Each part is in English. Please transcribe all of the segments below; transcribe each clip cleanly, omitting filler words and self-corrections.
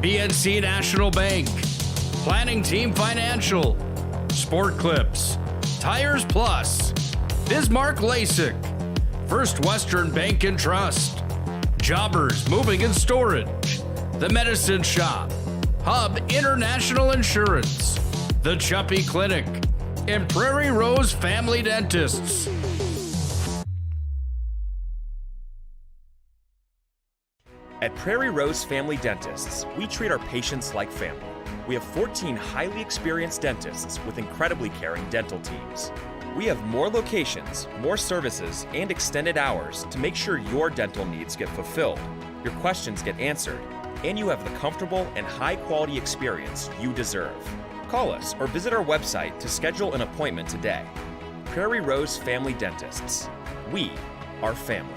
BNC National Bank, Planning Team Financial, Sport Clips, Tires Plus, Bismarck LASIK, First Western Bank and Trust, Jobbers Moving and Storage, The Medicine Shop, Hub International Insurance, The Chuppy Clinic, and Prairie Rose Family Dentists. At Prairie Rose Family Dentists, we treat our patients like family. We have 14 highly experienced dentists with incredibly caring dental teams. We have more locations, more services, and extended hours to make sure your dental needs get fulfilled, your questions get answered, and you have the comfortable and high-quality experience you deserve. Call us or visit our website to schedule an appointment today. Prairie Rose Family Dentists. We are family.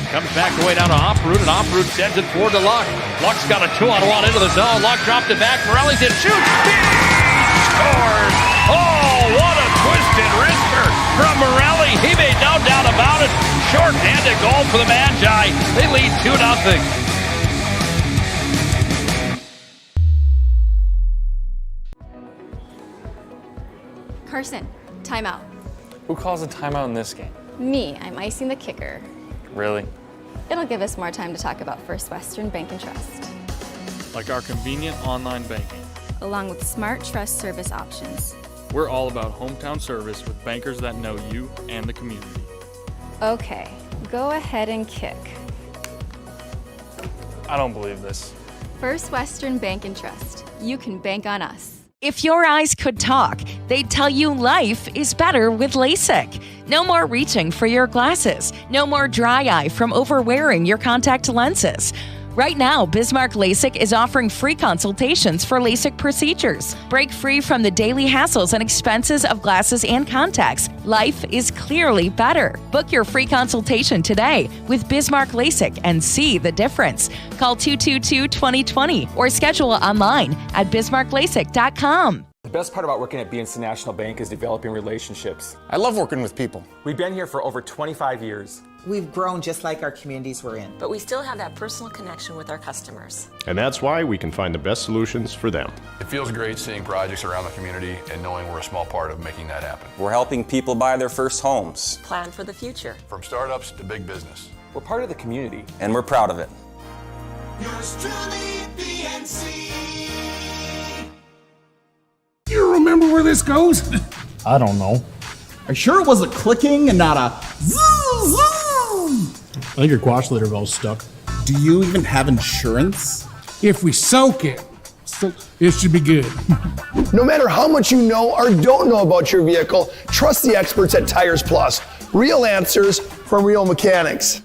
Comes back the way down to Off-Root, and Off-Root sends it forward to Luck. Luck's got a 2-on-1 into the zone. Luck dropped it back. Morelli's in, shoots. He scores! Oh, what a twisted wrister from Morelli. He made no doubt about it. Short-handed goal for the Magi. They lead 2-0. Carson, timeout. Who calls a timeout in this game? Me, I'm icing the kicker. Really? It'll give us more time to talk about First Western Bank and Trust, Like our convenient online banking. along with smart trust service options. We're all about hometown service with bankers that know you and the community. Okay, go ahead and kick. I don't believe this. First Western Bank and Trust. You can bank on us. If your eyes could talk, they'd tell you life is better with LASIK. No more reaching for your glasses. No more dry eye from overwearing your contact lenses. Right now, Bismarck LASIK is offering free consultations for LASIK procedures. Break free from the daily hassles and expenses of glasses and contacts. Life is clearly better. Book your free consultation today with Bismarck LASIK and see the difference. Call 222-2020 or schedule online at bismarcklasik.com. The best part about working at BNC National Bank is developing relationships. I love working with people. We've been here for over 25 years. We've grown just like our communities we're in. But we still have that personal connection with our customers. And that's why we can find the best solutions for them. It feels great seeing projects around the community and knowing we're a small part of making that happen. We're helping people buy their first homes. Plan for the future. From startups to big business. We're part of the community. And we're proud of it. Yours truly, BNC. You remember where this goes? I don't know. Are you sure it was a clicking and not a zoom, zoom? I think your quash litter valve's stuck. Do you even have insurance? If we soak it, it should be good. No matter how much you know or don't know about your vehicle, trust the experts at Tires Plus. Real answers from real mechanics.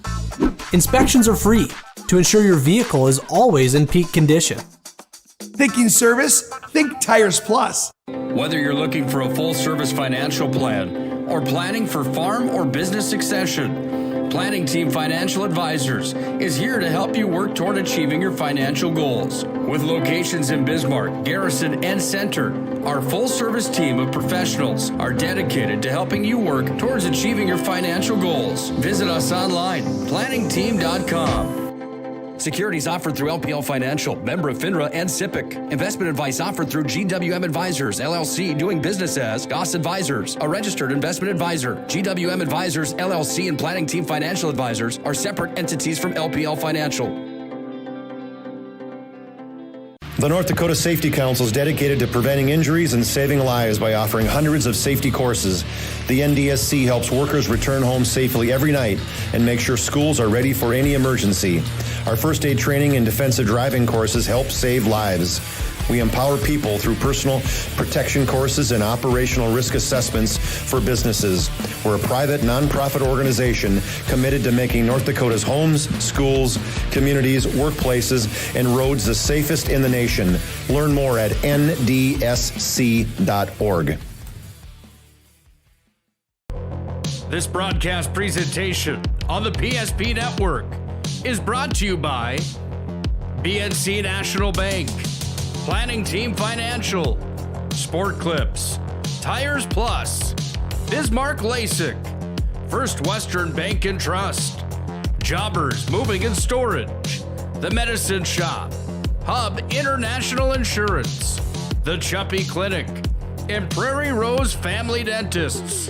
Inspections are free to ensure your vehicle is always in peak condition. Thinking service? Think Tires Plus. Whether you're looking for a full-service financial plan or planning for farm or business succession, Planning Team Financial Advisors is here to help you work toward achieving your financial goals. With locations in Bismarck, Garrison, and Center, our full-service team of professionals are dedicated to helping you work towards achieving your financial goals. Visit us online, planningteam.com. Securities offered through LPL Financial, member of FINRA and SIPC. Investment advice offered through GWM Advisors, LLC, doing business as Goss Advisors, a registered investment advisor. GWM Advisors, LLC, and Planning Team Financial Advisors are separate entities from LPL Financial. The North Dakota Safety Council is dedicated to preventing injuries and saving lives by offering hundreds of safety courses. The NDSC helps workers return home safely every night and make sure schools are ready for any emergency. Our first aid training and defensive driving courses help save lives. We empower people through personal protection courses and operational risk assessments for businesses. We're a private, nonprofit organization committed to making North Dakota's homes, schools, communities, workplaces, and roads the safest in the nation. Learn more at ndsc.org. This broadcast presentation on the PSP Network is brought to you by BNC National Bank, Planning Team Financial, Sport Clips, Tires Plus, Bismarck LASIK, First Western Bank and Trust, Jobbers Moving and Storage, The Medicine Shop, Hub International Insurance, The Chuppy Clinic, and Prairie Rose Family Dentists.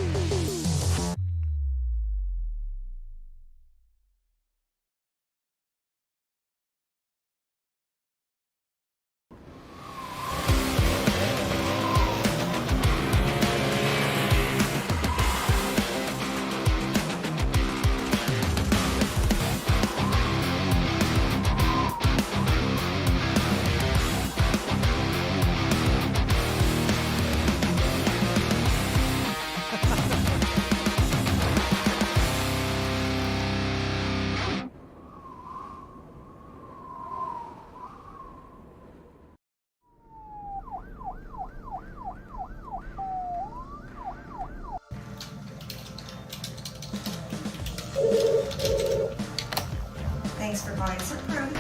Thanks for buying some fruit.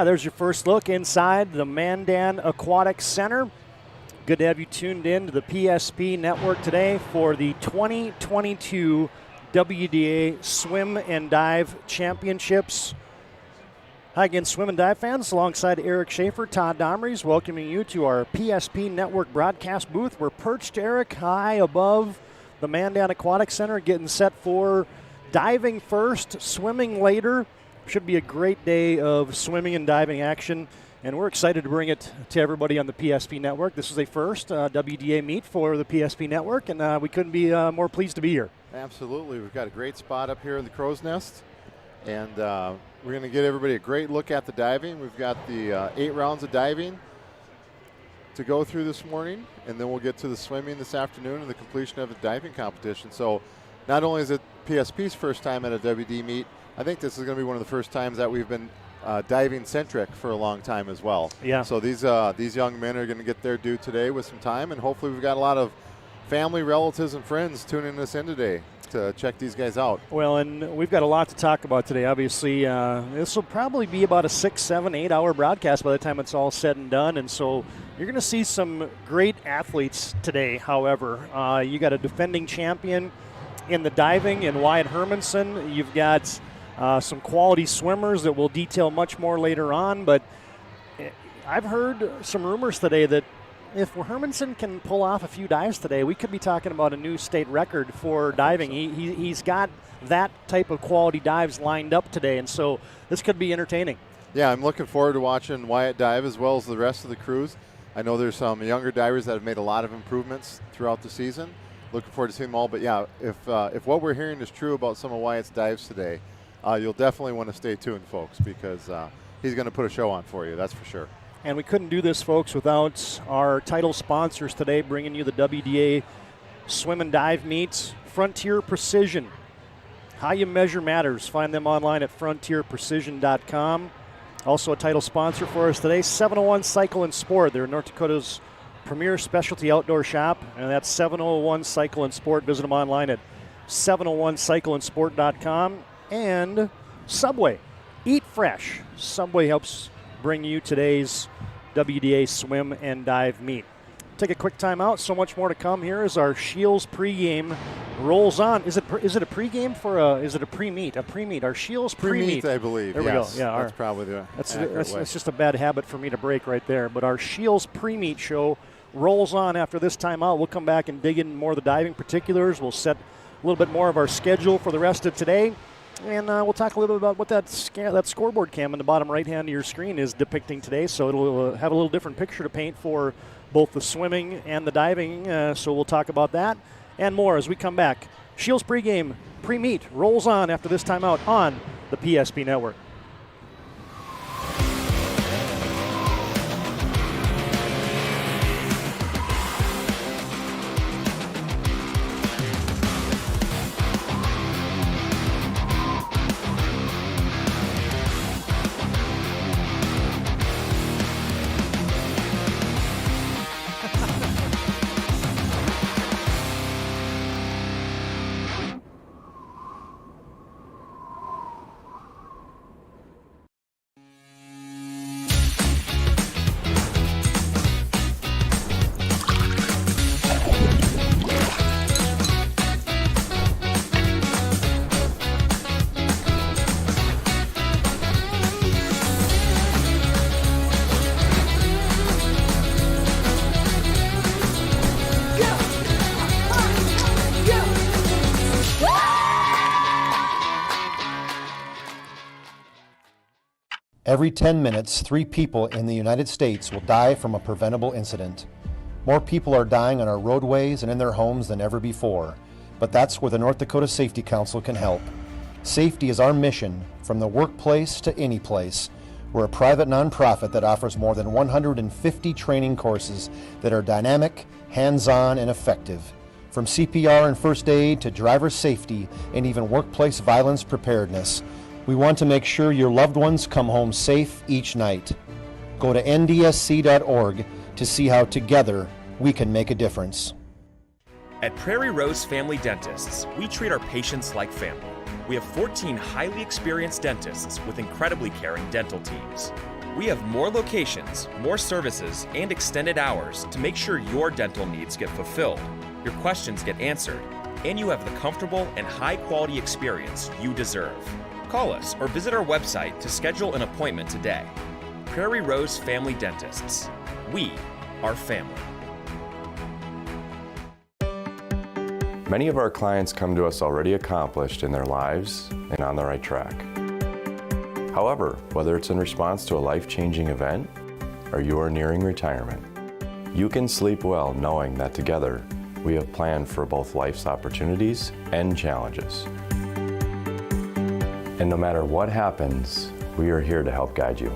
There's your first look inside the Mandan Aquatic Center. Good to have you tuned in to the PSP Network today for the 2022 WDA Swim and Dive Championships. Hi again, swim and dive fans, alongside Eric Schaeffer, Todd Domres, welcoming you to our PSP Network broadcast booth. We're perched, Eric, high above the Mandan Aquatic Center, getting set for diving first, swimming later. Should be a great day of swimming and diving action, and we're excited to bring it to everybody on the PSP Network. This is a first WDA meet for the PSP Network, and we couldn't be more pleased to be here. Absolutely. We've got a great spot up here in the Crow's Nest, and we're going to get everybody a great look at the diving. We've got the 8 rounds of diving to go through this morning, and then we'll get to the swimming this afternoon and the completion of the diving competition. So not only is it PSP's first time at a WD meet, I think this is going to be one of the first times that we've been diving-centric for a long time as well. Yeah. So these young men are going to get their due today with some time, and hopefully we've got a lot of family, relatives, and friends tuning us in today to check these guys out. Well, and we've got a lot to talk about today. Obviously, this will probably be about a 6, 7, 8 hour broadcast by the time it's all said and done, and so you're going to see some great athletes today. However, you got a defending champion in the diving in Wyatt Hermanson. You've got some quality swimmers that we'll detail much more later on, but I've heard some rumors today that if Hermanson can pull off a few dives today, we could be talking about a new state record for diving. He's got that type of quality dives lined up today, and so this could be entertaining. Yeah, I'm looking forward to watching Wyatt dive as well as the rest of the crews. I know there's some younger divers that have made a lot of improvements throughout the season. Looking forward to seeing them all, but yeah, if what we're hearing is true about some of Wyatt's dives today, you'll definitely want to stay tuned, folks, because he's going to put a show on for you, that's for sure. And we couldn't do this, folks, without our title sponsors today, bringing you the WDA Swim and Dive Meets. Frontier Precision. How you measure matters. Find them online at frontierprecision.com. Also a title sponsor for us today, 701 Cycle and Sport. They're North Dakota's premier specialty outdoor shop, and that's 701 Cycle and Sport. Visit them online at 701cycleandsport.com. And Subway. Eat fresh. Subway helps bring you today's WDA Swim and Dive Meet. Take a quick time out. So much more to come here as our Shields pregame rolls on. Is it a pregame for is it a pre-meet? A pre-meet. Our Shields pre-meet, I believe. There yes. we go. Yeah, that's probably the that's just a bad habit for me to break right there. But our Shields pre-meet show rolls on after this time out. We'll come back and dig in more of the diving particulars. We'll set a little bit more of our schedule for the rest of today. And we'll talk a little bit about what that scoreboard cam in the bottom right-hand of your screen is depicting today. So it'll have a little different picture to paint for both the swimming and the diving. So we'll talk about that and more as we come back. Shields pregame, pre-meet rolls on after this timeout on the PSP Network. Every 10 minutes, 3 people in the United States will die from a preventable incident. More people are dying on our roadways and in their homes than ever before, but that's where the North Dakota Safety Council can help. Safety is our mission, from the workplace to any place. We're a private nonprofit that offers more than 150 training courses that are dynamic, hands-on, and effective. From CPR and first aid to driver safety and even workplace violence preparedness, we want to make sure your loved ones come home safe each night. Go to ndsc.org to see how together we can make a difference. At Prairie Rose Family Dentists, we treat our patients like family. We have 14 highly experienced dentists with incredibly caring dental teams. We have more locations, more services, and extended hours to make sure your dental needs get fulfilled, your questions get answered, and you have the comfortable and high-quality experience you deserve. Call us or visit our website to schedule an appointment today. Prairie Rose Family Dentists. We are family. Many of our clients come to us already accomplished in their lives and on the right track. However, whether it's in response to a life-changing event or you are nearing retirement, you can sleep well knowing that together we have planned for both life's opportunities and challenges. And no matter what happens, we are here to help guide you.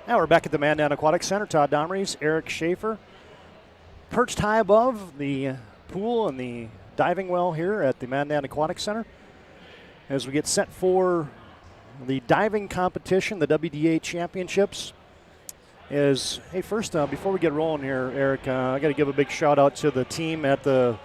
Now we're back at the Mandan Aquatic Center. Todd Domres, Eric Schaeffer, perched high above the pool and the diving well here at the Mandan Aquatic Center as we get set for the diving competition, the WDA Championships. First, before we get rolling here, Eric, I got to give a big shout out to the team at the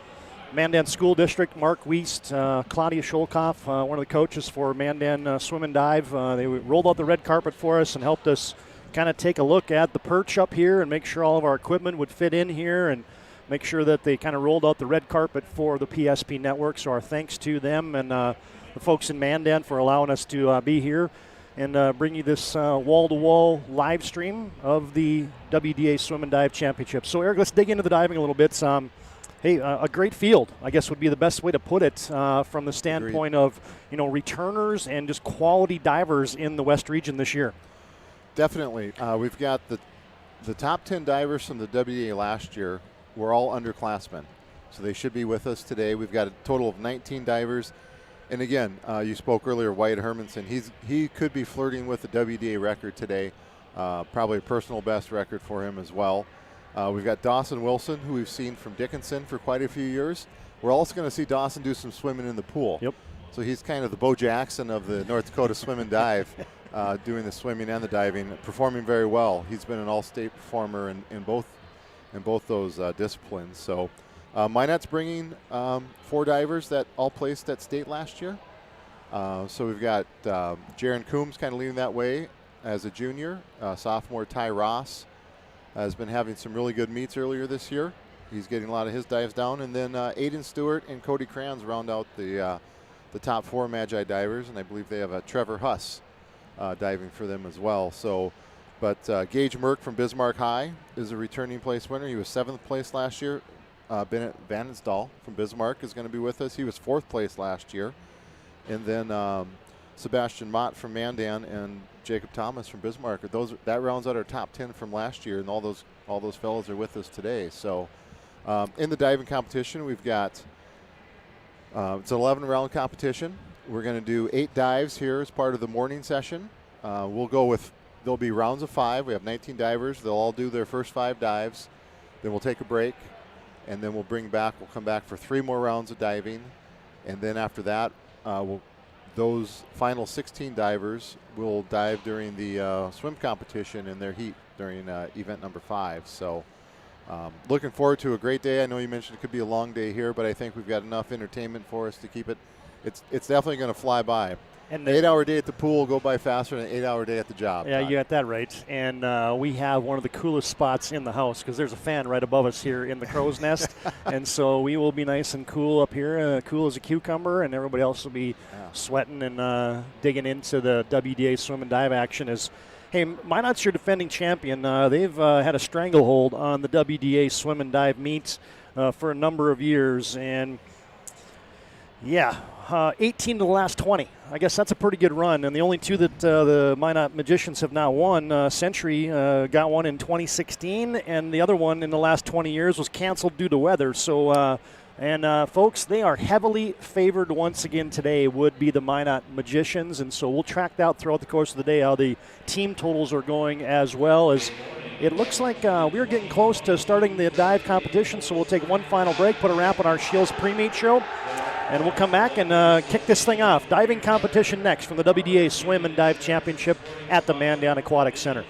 Mandan School District, Mark Wiest, Claudia Scholkoff, one of the coaches for Mandan Swim and Dive. They rolled out the red carpet for us and helped us kind of take a look at the perch up here and make sure all of our equipment would fit in here and make sure that they kind of rolled out the red carpet for the PSP network. So our thanks to them and the folks in Mandan for allowing us to be here and bring you this wall-to-wall live stream of the WDA Swim and Dive Championship. So Eric, let's dig into the diving a little bit. A great field, I guess would be the best way to put it from the standpoint of, returners and just quality divers in the West region this year. Definitely. We've got the top 10 divers from the WDA last year were all underclassmen. So they should be with us today. We've got a total of 19 divers. And again, you spoke earlier, Wyatt Hermanson. He could be flirting with the WDA record today. Probably a personal best record for him as well. We've got Dawson Wilson, who we've seen from Dickinson for quite a few years. We're also going to see Dawson do some swimming in the pool. Yep. So he's kind of the Bo Jackson of the North Dakota Swim and Dive, doing the swimming and the diving, performing very well. He's been an all-state performer in both those disciplines. So Minet's bringing 4 divers that all placed at state last year. So we've got Jaron Coombs kind of leading that way as a junior. Sophomore Ty Ross has been having some really good meets earlier this year. He's getting a lot of his dives down. And then Aiden Stewart and Cody Kranz round out the top 4 Magi divers, and I believe they have Trevor Huss diving for them as well. But Gage Merck from Bismarck High is a returning place winner. He was 7th place last year. Bennett Vanensdahl from Bismarck is going to be with us. He was 4th place last year. And then Sebastian Mott from Mandan and Jacob Thomas from Bismarck. That rounds out our top 10 from last year, and all those fellows are with us today. So in the diving competition, we've got it's an 11-round competition. We're going to do 8 dives here as part of the morning session. There'll be rounds of 5. We have 19 divers. They'll all do their first 5 dives. Then we'll take a break, and then we'll come back for 3 more rounds of diving. And then after that, those final 16 divers will dive during the swim competition in their heat during event number 5. So looking forward to a great day. I know you mentioned it could be a long day here, but I think we've got enough entertainment for us to keep it. It's definitely going to fly by. And an 8-hour day at the pool will go by faster than an 8-hour day at the job. Yeah, you got that right. And we have one of the coolest spots in the house because there's a fan right above us here in the crow's nest. And so we will be nice and cool up here, cool as a cucumber, and everybody else will be sweating and digging into the WDA swim and dive action as Hey, Minot's your defending champion. They've had a stranglehold on the WDA swim and dive meets for a number of years. And, 18 to the last 20. I guess that's a pretty good run. And the only two that the Minot Magicians have now won, Century got one in 2016, and the other one in the last 20 years was canceled due to weather. So, folks, they are heavily favored once again today, would be the Minot Magicians. And so we'll track that throughout the course of the day how the team totals are going, as well as it looks like we're getting close to starting the dive competition. So we'll take one final break, put a wrap on our Shields pre-meet show, and we'll come back and kick this thing off. Diving competition next from the WDA Swim and Dive Championship at the Mandan Aquatic Center.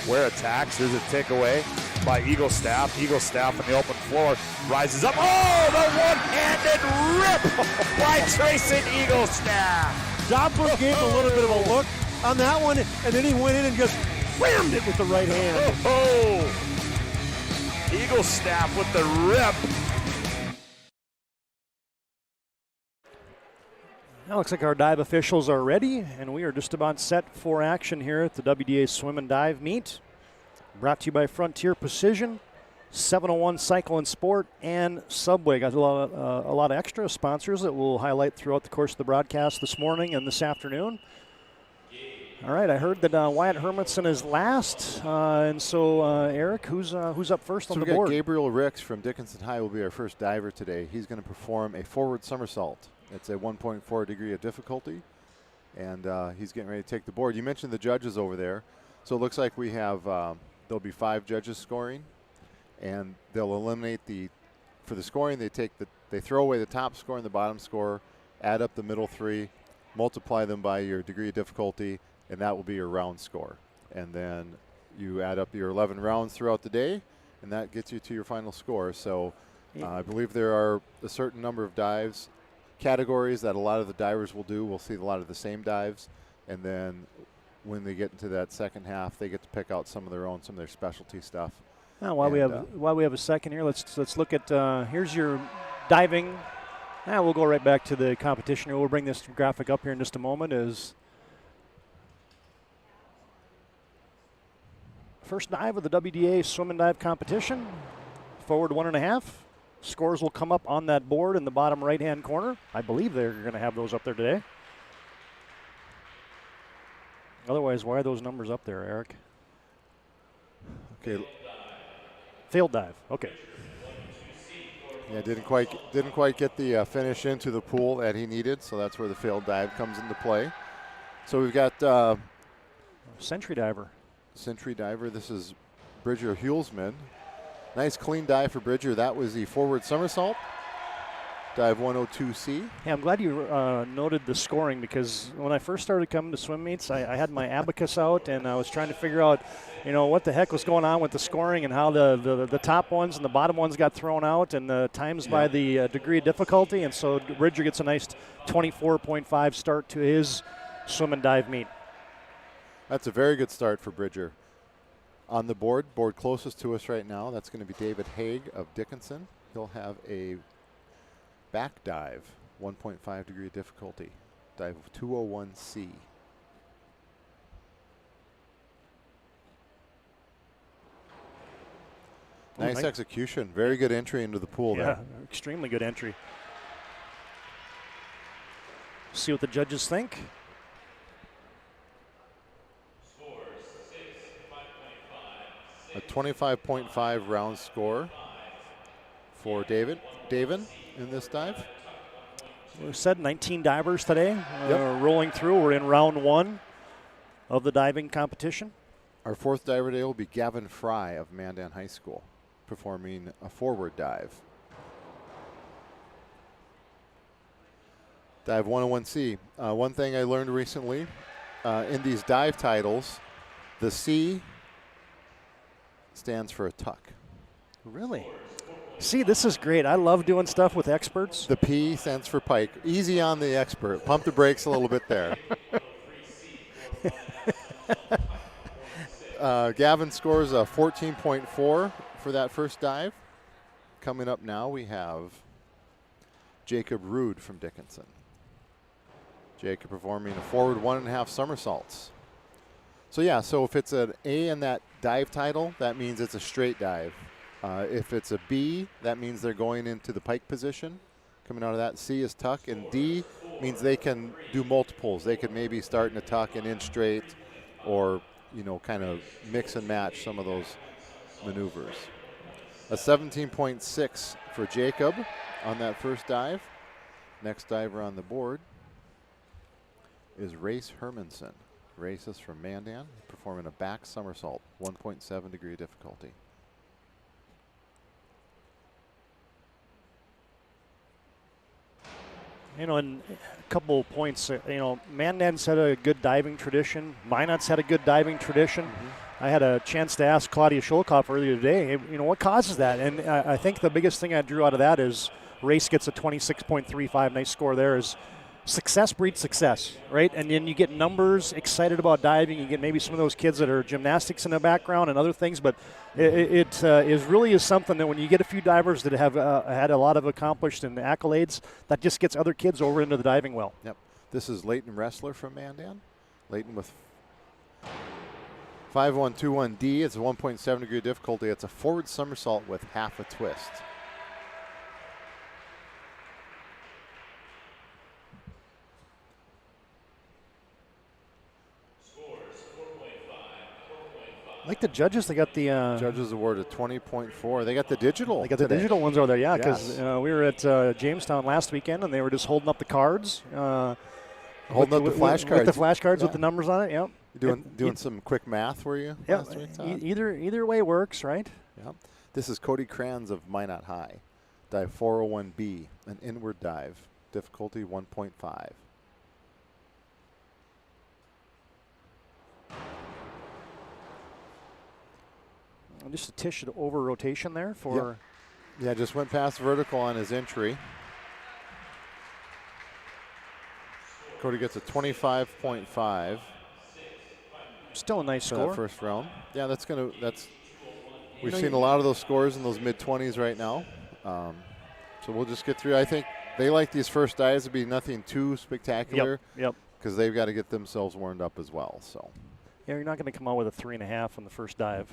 Where attacks, there's a takeaway by Eagle Staff. Eagle Staff on the open floor rises up. Oh, the one-handed rip by Trayson Eagle Staff. Domres gave a little bit of a look on that one, and then he went in and just whammed it with the right hand. Oh, Eagle Staff with the rip. Now looks like our dive officials are ready, and we are just about set for action here at the WDA Swim and Dive Meet. Brought to you by Frontier Precision, 701 Cycle and Sport, and Subway. Got a lot of extra sponsors that we'll highlight throughout the course of the broadcast this morning and this afternoon. All right, I heard that Wyatt Hermanson is last, and so Eric, who's up first on the board? Gabriel Ricks from Dickinson High will be our first diver today. He's going to perform a forward somersault. It's a 1.4 degree of difficulty, and he's getting ready to take the board. You mentioned the judges over there. So it looks like we have, there'll be 5 judges scoring, and they'll eliminate for the scoring, they throw away the top score and the bottom score, add up the middle 3, multiply them by your degree of difficulty, and that will be your round score. And then you add up your 11 rounds throughout the day, and that gets you to your final score. So I believe there are a certain number of dives categories that a lot of the divers will do. We'll see a lot of the same dives, and then when they get into that second half, they get to pick out some of their specialty stuff. Now, while we have a second here, let's look at here's your diving. Now we'll go right back to the competition here. We'll bring this graphic up here in just a moment. Is first dive of the WDA Swim and Dive competition. Forward 1.5. Scores will come up on that board in the bottom right-hand corner. I believe they're going to have those up there today. Otherwise, why are those numbers up there, Eric? Okay. Failed dive. Okay. Yeah, didn't quite get the finish into the pool that he needed, so that's where the failed dive comes into play. So we've got Century diver. Century diver. This is Bridger Hulsman. Nice clean dive for Bridger. That was the forward somersault. Dive 102C. Yeah, I'm glad you noted the scoring, because when I first started coming to swim meets, I had my abacus out, and I was trying to figure out, what the heck was going on with the scoring and how the top ones and the bottom ones got thrown out, and the times by the degree of difficulty. And so Bridger gets a nice 24.5 start to his swim and dive meet. That's a very good start for Bridger. On the board closest to us right now, that's going to be David Haig of Dickinson. He'll have a back dive, 1.5 degree difficulty, dive of 201C. Nice execution. Very good entry into the pool there. Extremely good entry. See what the judges think. A 25.5 round score for David in this dive. We said 19 divers today rolling through. We're in round 1 of the diving competition. Our 4th diver today will be Gavin Fry of Mandan High School, performing a forward dive. Dive 101C. One thing I learned recently in these dive titles, the C stands for a tuck. Really? See, this is great. I love doing stuff with experts. The P stands for pike. Easy on the expert. Pump the brakes a little bit there. Gavin scores a 14.4 for that first dive. Coming up now, we have Jacob Rude from Dickinson. Jacob performing a forward 1.5 somersaults. So yeah, so if it's an A in that dive title, that means it's a straight dive. If it's a B, that means they're going into the pike position. Coming out of that, C is tuck, and D means they can do multiples. They could maybe start in a tuck and in straight, or kind of mix and match some of those maneuvers. A 17.6 for Jacob on that first dive. Next diver on the board is Race Hermanson. Race is from Mandan, performing a back somersault, 1.7 degree difficulty. And a couple of points, Mandan's had a good diving tradition. Minot's had a good diving tradition. Mm-hmm. I had a chance to ask Claudia Shulkoff earlier today, what causes that? And I think the biggest thing I drew out of that is Race gets a 26.35, nice score there, is success breeds success, right? And then you get numbers, excited about diving. You get maybe some of those kids that are gymnastics in the background and other things, but it really is something that when you get a few divers that have had a lot of accomplished and accolades, that just gets other kids over into the diving well. Yep. This is Leighton Ressler from Mandan. Leighton with 5121D. It's a 1.7 degree difficulty. It's a forward somersault with half a twist. Like the judges, they got the judges awarded 20.4. They got the digital. They got the digital ones over there, yeah. Because we were at Jamestown last weekend, and they were just holding up the cards, holding up the flashcards, with the flashcards with the numbers on it. Yep. Doing some quick math, were you? Yeah. Either way works, right? Yep. This is Cody Kranz of Minot High. Dive 401B, an inward dive, difficulty 1.5. Just a tish over rotation there for. Yeah, just went past vertical on his entry. Cody gets a 25.5. Still a nice score. That first round. Yeah, we've seen a lot of those scores in those mid-20s right now. So we'll just get through. I think they like these first dives to be nothing too spectacular. Yep. Because they've got to get themselves warmed up as well. So. Yeah, you're not going to come out with a 3.5 on the first dive.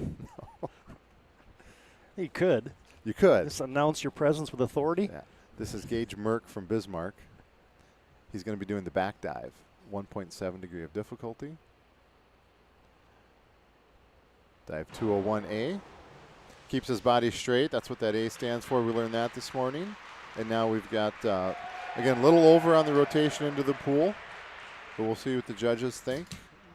You could. You could. Just announce your presence with authority. Yeah. This is Gage Merck from Bismarck. He's going to be doing the back dive, 1.7 degree of difficulty. Dive 201A. Keeps his body straight. That's what that A stands for. We learned that this morning. And now we've got, again, a little over on the rotation into the pool. But we'll see what the judges think.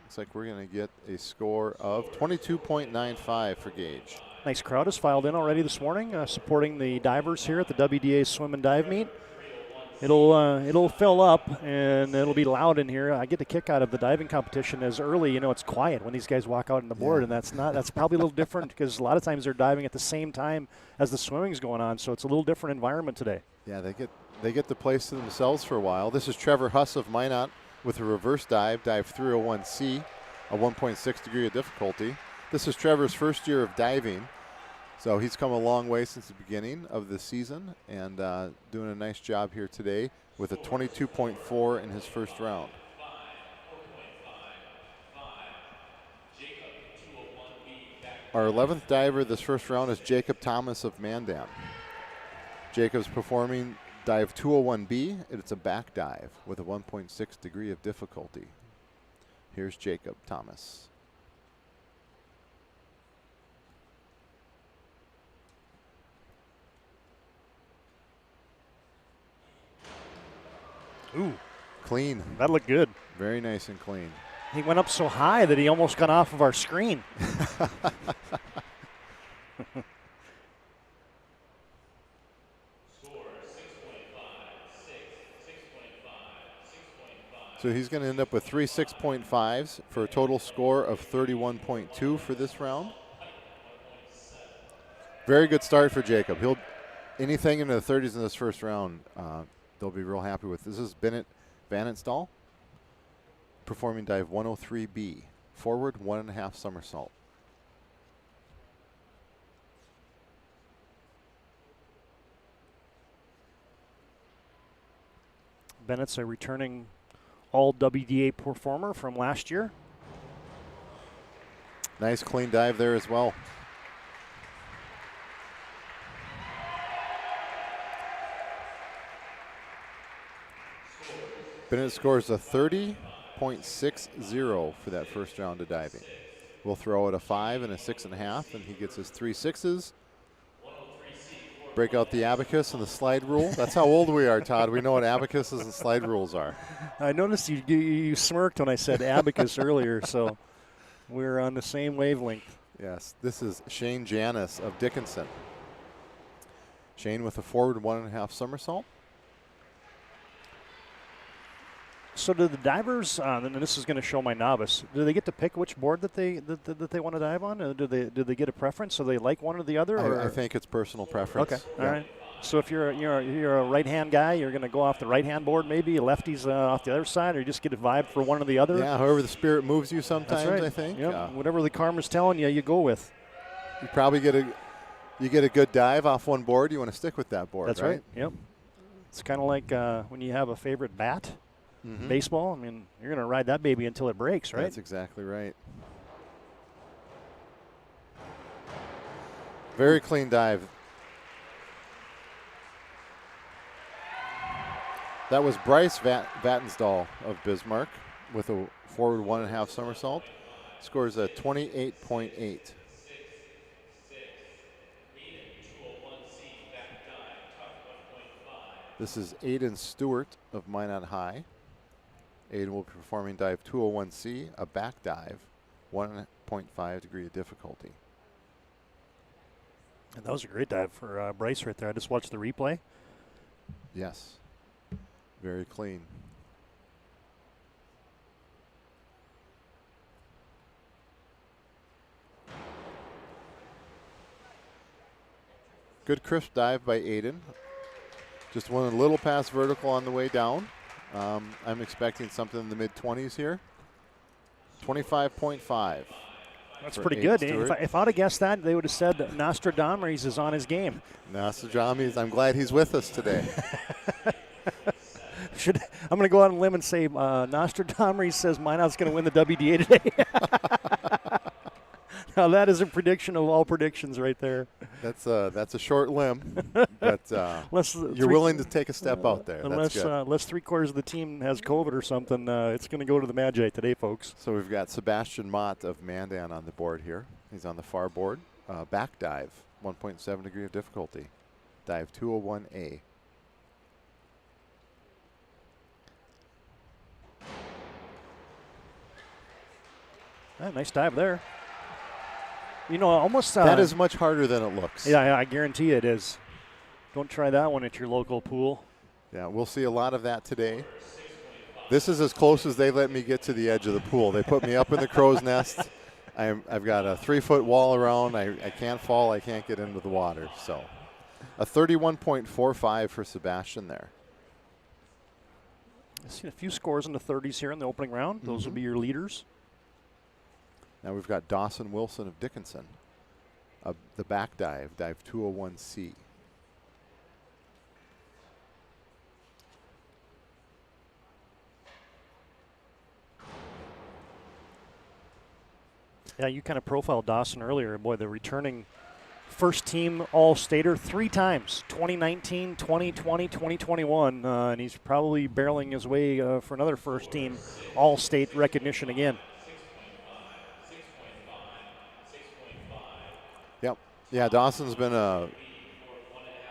Looks like we're going to get a score of 22.95 for Gage. Nice crowd has filed in already this morning, supporting the divers here at the WDA Swim and Dive Meet. It'll fill up, and it'll be loud in here. I get a kick out of the diving competition as early, it's quiet when these guys walk out on the board, and that's probably a little different because a lot of times they're diving at the same time as the swimming's going on, so it's a little different environment today. Yeah, they get the place to themselves for a while. This is Trevor Huss of Minot with a reverse dive 301C, a 1.6 degree of difficulty. This is Trevor's first year of diving, so he's come a long way since the beginning of the season and doing a nice job here today with a 22.4 in his first round. Our 11th diver this first round is Jacob Thomas of Mandan. Jacob's performing Dive 201B, it's a back dive with a 1.6 degree of difficulty. Here's Jacob Thomas. Ooh. Clean. That looked good. Very nice and clean. He went up so high that he almost got off of our screen. So he's going to end up with 3 6.5s for a total score of 31.2 for this round. Very good start for Jacob. He'll anything into the 30s in this first round, they'll be real happy with. This is Bennett Van Install performing dive 103B, forward 1.5 somersault. Bennett's a returning all WDA performer from last year. Nice clean dive there as well. Bennett scores a 30.60 for that first round of diving. We'll throw it a 5 and a 6.5, and he gets his 3 6s. Break out the abacus and the slide rule. That's how old we are, Todd. We know what abacuses and slide rules are. I noticed you smirked when I said abacus earlier, so we're on the same wavelength. Yes, this is Shane Janis of Dickinson. Shane with a forward 1.5 somersault. So do the divers, and this is going to show my novice, do they get to pick which board that they want to dive on? Do they get a preference? So they like one or the other? Or? I think it's personal preference. Okay, all right. So if you're a right-hand guy, you're going to go off the right-hand board maybe, lefties off the other side, or you just get a vibe for one or the other? Yeah, however the spirit moves you sometimes, That's right. I think. Yep. Whatever the karma's telling you, you go with. You probably get a good dive off one board, you want to stick with that board, That's right. Yep. It's kind of like when you have a favorite bat. Mm-hmm. Baseball, I mean, you're going to ride that baby until it breaks, right? That's exactly right. Very clean dive. That was Bryce Vatnsdahl of Bismarck with a forward 1.5 somersault. Scores a 28.8. This is Aiden Stewart of Minot High. Aiden will be performing dive 201C, a back dive, 1.5 degree of difficulty. And that was a great dive for Bryce right there. I just watched the replay. Yes. Very clean. Good crisp dive by Aiden. Just went a little past vertical on the way down. I'm expecting something in the mid-20s here. 25.5. That's pretty good. If I'd have guessed that, they would have said that Domres is on his game. Domres, I'm glad he's with us today. I'm going to go out on a limb and say Domres says Minot's going to win the WDA today. Now that is a prediction of all predictions right there. That's a short limb, but you're willing to take a step out there. Unless 3/4 of the team has COVID or something, it's going to go to the Magi today, folks. So we've got Sebastian Mott of Mandan on the board here. He's on the far board. Back dive, 1.7 degree of difficulty. Dive 201A. Nice dive there. You know, almost. That is much harder than it looks. Yeah, I guarantee it is. Don't try that one at your local pool. Yeah, we'll see a lot of that today. This is as close as they let me get to the edge of the pool. They put me up in the crow's nest. I've got a 3-foot wall around. I can't fall. I can't get into the water. So a 31.45 for Sebastian there. I've seen a few scores in the 30s here in the opening round. Those will be your leaders. Now we've got Dawson Wilson of Dickinson. The back dive, dive 201C. Yeah, you kind of profiled Dawson earlier. Boy, the returning first team All-Stater 3 times, 2019, 2020, 2021, and he's probably barreling his way for another first team All-State recognition again. Yep. Yeah, Dawson's been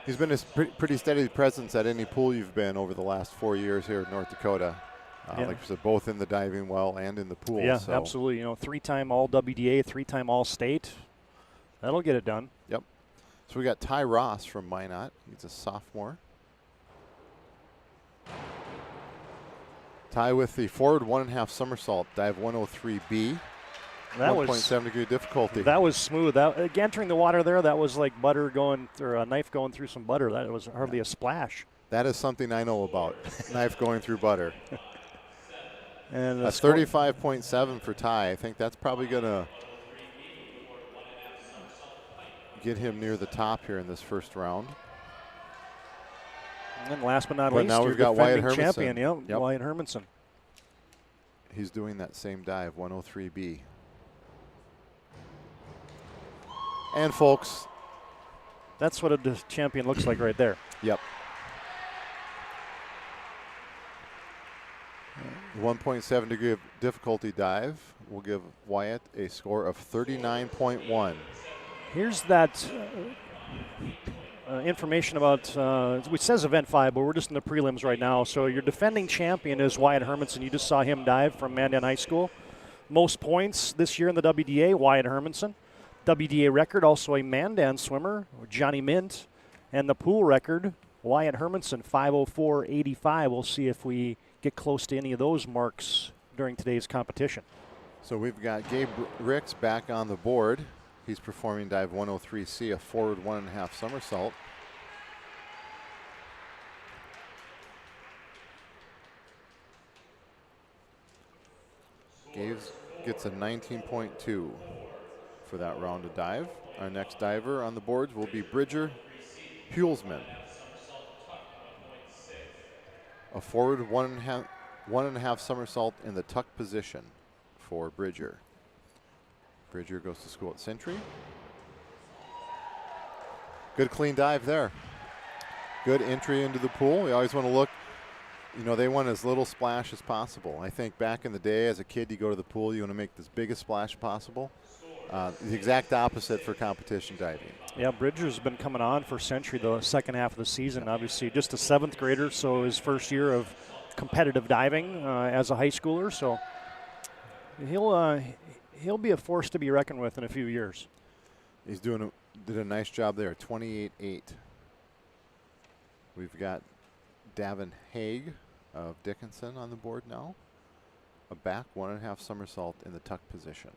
he's been a pretty steady presence at any pool you've been over the last 4 years here in North Dakota. Like I said, both in the diving well and in the pool. Yeah, so. absolutely. 3-time All-WDA, 3-time All-State. That'll get it done. Yep. So we got Ty Ross from Minot. He's a sophomore. Ty with the forward 1.5 somersault, dive 103B. That 1.7 degree difficulty. That was smooth. Entering the water there, that was like butter going, or a knife going through some butter. That was hardly a splash. That is something I know about. Knife going through butter. And a 35.7 for Ty. I think that's probably going to get him near the top here in this first round. And then last but not least, now we've got Wyatt Hermanson. Champion, yep. Wyatt Hermanson. He's doing that same dive, 103B. And folks, that's what a champion looks like right there. Yep. 1.7 degree of difficulty dive will give Wyatt a score of 39.1. Here's that information about, which says Event 5, but we're just in the prelims right now. So your defending champion is Wyatt Hermanson. You just saw him dive from Mandan High School. Most points this year in the WDA, Wyatt Hermanson. WDA record, also a Mandan swimmer, Johnny Mint. And the pool record, Wyatt Hermanson, 5:04.85. We'll see if we get close to any of those marks during today's competition. So we've got Gabe Ricks back on the board. He's performing dive 103C, a forward 1.5 somersault. Gabe gets a 19.2 for that round of dive. Our next diver on the boards will be Bridger Hulsman. A forward 1.5 somersault in the tuck position for Bridger. Bridger goes to school at Century. Good clean dive there. Good entry into the pool. You always want to look, they want as little splash as possible. I think back in the day as a kid, you go to the pool, you want to make this biggest splash possible. The exact opposite for competition diving. Yeah, Bridger's been coming on for Century the second half of the season. Obviously, just a 7th grader, so his first year of competitive diving as a high schooler. So he'll be a force to be reckoned with in a few years. He's did a nice job there, 28.8. We've got Davin Haig of Dickinson on the board now. A back 1.5 somersault in the tuck position.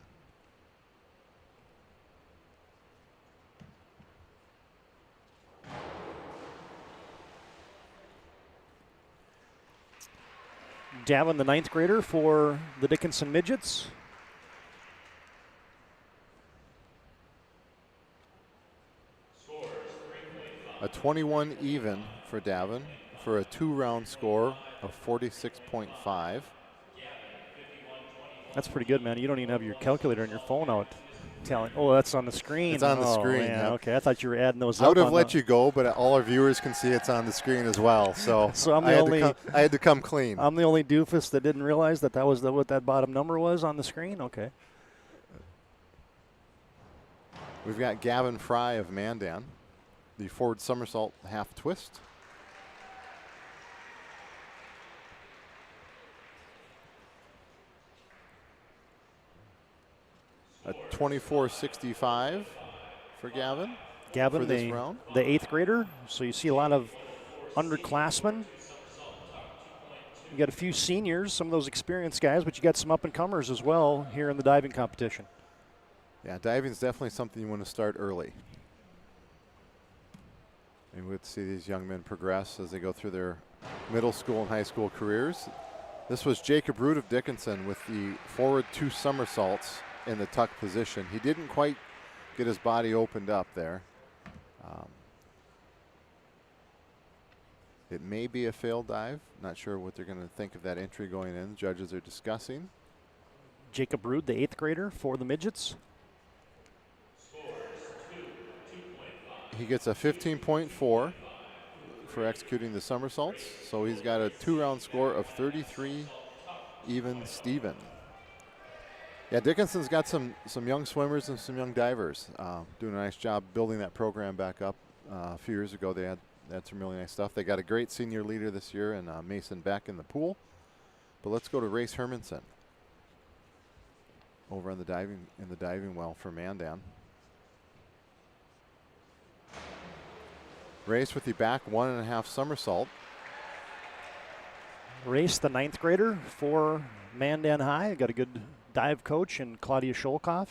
Davin, the 9th grader for the Dickinson Midgets. A 21 even for Davin for a 2-round score of 46.5. That's pretty good, man. You don't even have your calculator on your phone out. That's on the screen. It's on the screen. Man. Yep. Okay, I thought you were adding those up. I would have let you go, but all our viewers can see it's on the screen as well. So, I had to come clean. I'm the only doofus that didn't realize that was what that bottom number was on the screen. Okay. We've got Gavin Fry of Mandan, the forward somersault half twist. A 24.65 for Gavin. Gavin, for this round. The 8th grader. So you see a lot of underclassmen. You got a few seniors, some of those experienced guys, but you got some up-and-comers as well here in the diving competition. Yeah, diving is definitely something you want to start early. And we'll see these young men progress as they go through their middle school and high school careers. This was Jacob Root of Dickinson with the forward 2 somersaults in the tuck position. He didn't quite get his body opened up there. It may be a failed dive. Not sure what they're going to think of that entry going in. The judges are discussing. Jacob Root, the 8th grader for the Midgets. He gets a 15.4 for executing the somersaults. So he's got a 2-round score of 33 even Steven. Yeah, Dickinson's got some young swimmers and some young divers. Doing a nice job building that program back up. A few years ago they had some really nice stuff. They got a great senior leader this year and Mason Beck in the pool. But let's go to Race Hermanson over in the diving well for Mandan. Race with the back 1.5 somersault. Race, the 9th grader for Mandan High. Got a good dive coach in Claudia Sholkoff.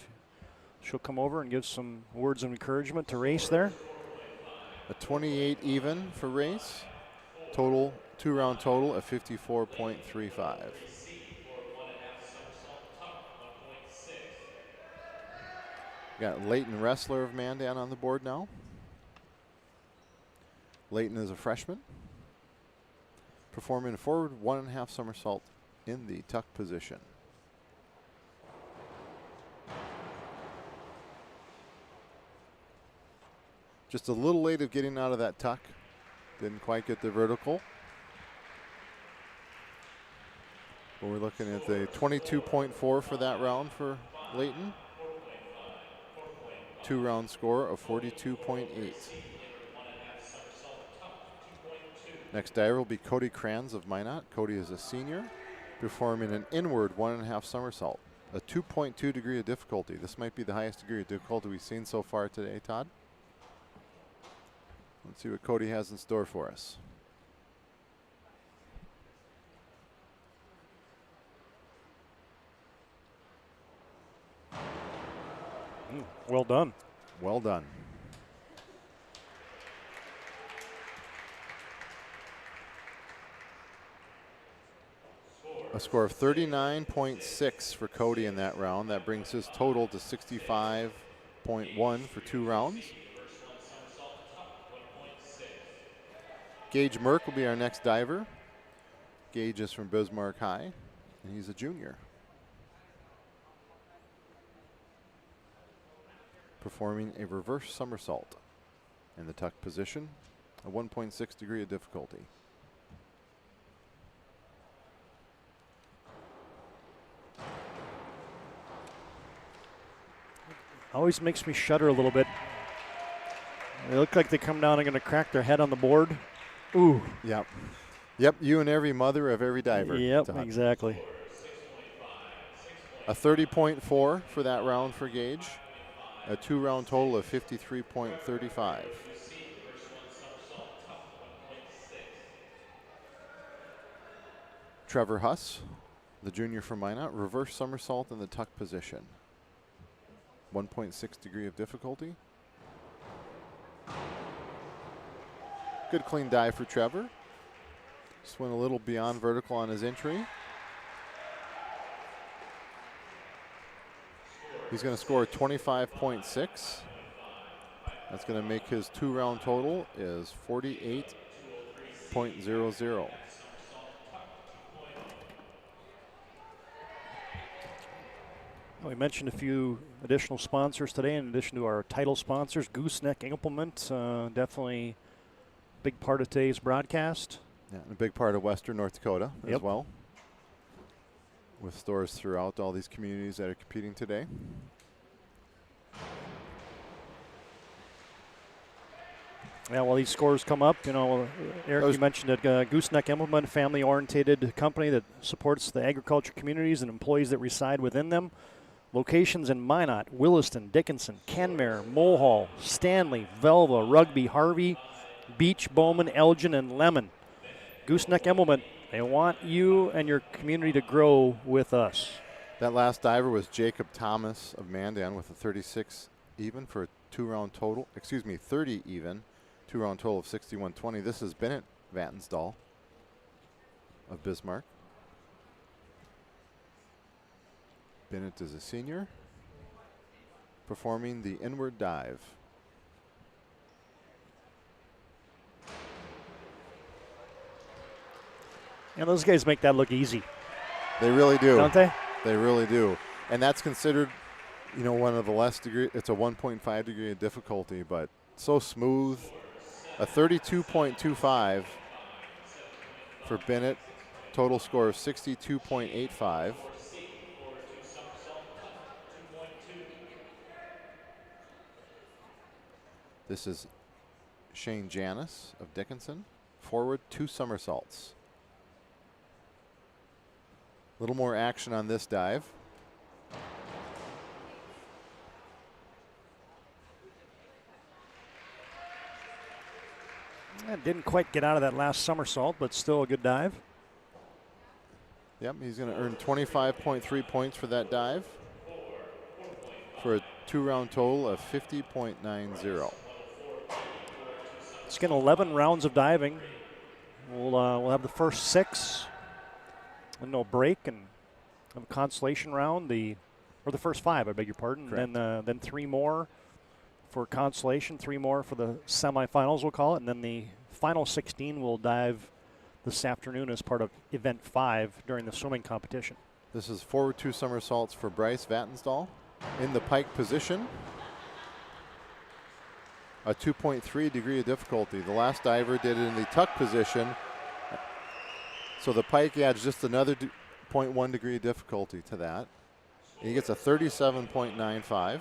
She'll come over and give some words of encouragement to Race there. A 28 even for Race. Total, 2-round total of 54.35. Got Leighton Wrestler of Mandan on the board now. Leighton is a freshman, performing a forward 1.5 somersault in the tuck position. Just a little late of getting out of that tuck. Didn't quite get the vertical. But we're looking at the 22.4 for that round for Leighton. 2-round score of 42.8. Next diver will be Cody Kranz of Minot. Cody is a senior, performing an inward 1.5 somersault, a 2.2 degree of difficulty. This might be the highest degree of difficulty we've seen so far today, Todd. Let's see what Cody has in store for us. Well done. Well done. A score of 39.6 for Cody in that round. That brings his total to 65.1 for 2 rounds. Gage Merck will be our next diver. Gage is from Bismarck High, and he's a junior. Performing a reverse somersault in the tuck position, a 1.6 degree of difficulty. Always makes me shudder a little bit. They look like they come down and going to crack their head on the board. Ooh. Yep. Yep, you and every mother of every diver. Yep, exactly. A 30.4 for that round for Gage. A 2-round total of 53.35. Trevor Huss, the junior from Minot, reverse somersault in the tuck position. 1.6 degree of difficulty. Good clean dive for Trevor. Just went a little beyond vertical on his entry. He's going to score 25.6. That's going to make his 2-round total is 48.00. We mentioned a few additional sponsors today in addition to our title sponsors. Gooseneck Implement, definitely a big part of today's broadcast. Yeah, and a big part of Western North Dakota as well, with stores throughout all these communities that are competing today. Yeah, well, these scores come up. You know, Eric, you mentioned that Gooseneck Implement, family-oriented company that supports the agriculture communities and employees that reside within them. Locations in Minot, Williston, Dickinson, Kenmare, Mulhall, Stanley, Velva, Rugby, Harvey, Beach, Bowman, Elgin, and Lemon. Gooseneck Implement, they want you and your community to grow with us. That last diver was Jacob Thomas of Mandan with a 36 even for a 2-round total. 30 even, 2-round total of 61.20. This is Bennett Vatnsdahl of Bismarck. Bennett is a senior, performing the inward dive. And those guys make that look easy. They really do. Don't they? They really do. And that's considered, you know, one of the less degree. It's a 1.5 degree of difficulty, but So smooth. A 32.25 for Bennett. Total score of 62.85. This is Shane Janis of Dickinson. Forward 2 somersaults. A little more action on this dive. Didn't quite get out of that last somersault, but still a good dive. Yep, he's going to earn 25.3 points for that dive for a 2-round total of 50.90. It's getting 11 rounds of diving. We'll have the first 6 and no break, and have a consolation round. Or the first 5, I beg your pardon. Correct. And then 3 more for consolation, 3 more for the semifinals, we'll call it, and then the final 16 will dive this afternoon as part of event 5 during the swimming competition. This is forward 2 somersaults for Bryce Vatnsdal in the pike position. A 2.3 degree of difficulty. The last diver did it in the tuck position. So the pike adds just another 0.1 degree of difficulty to that. He gets a 37.95.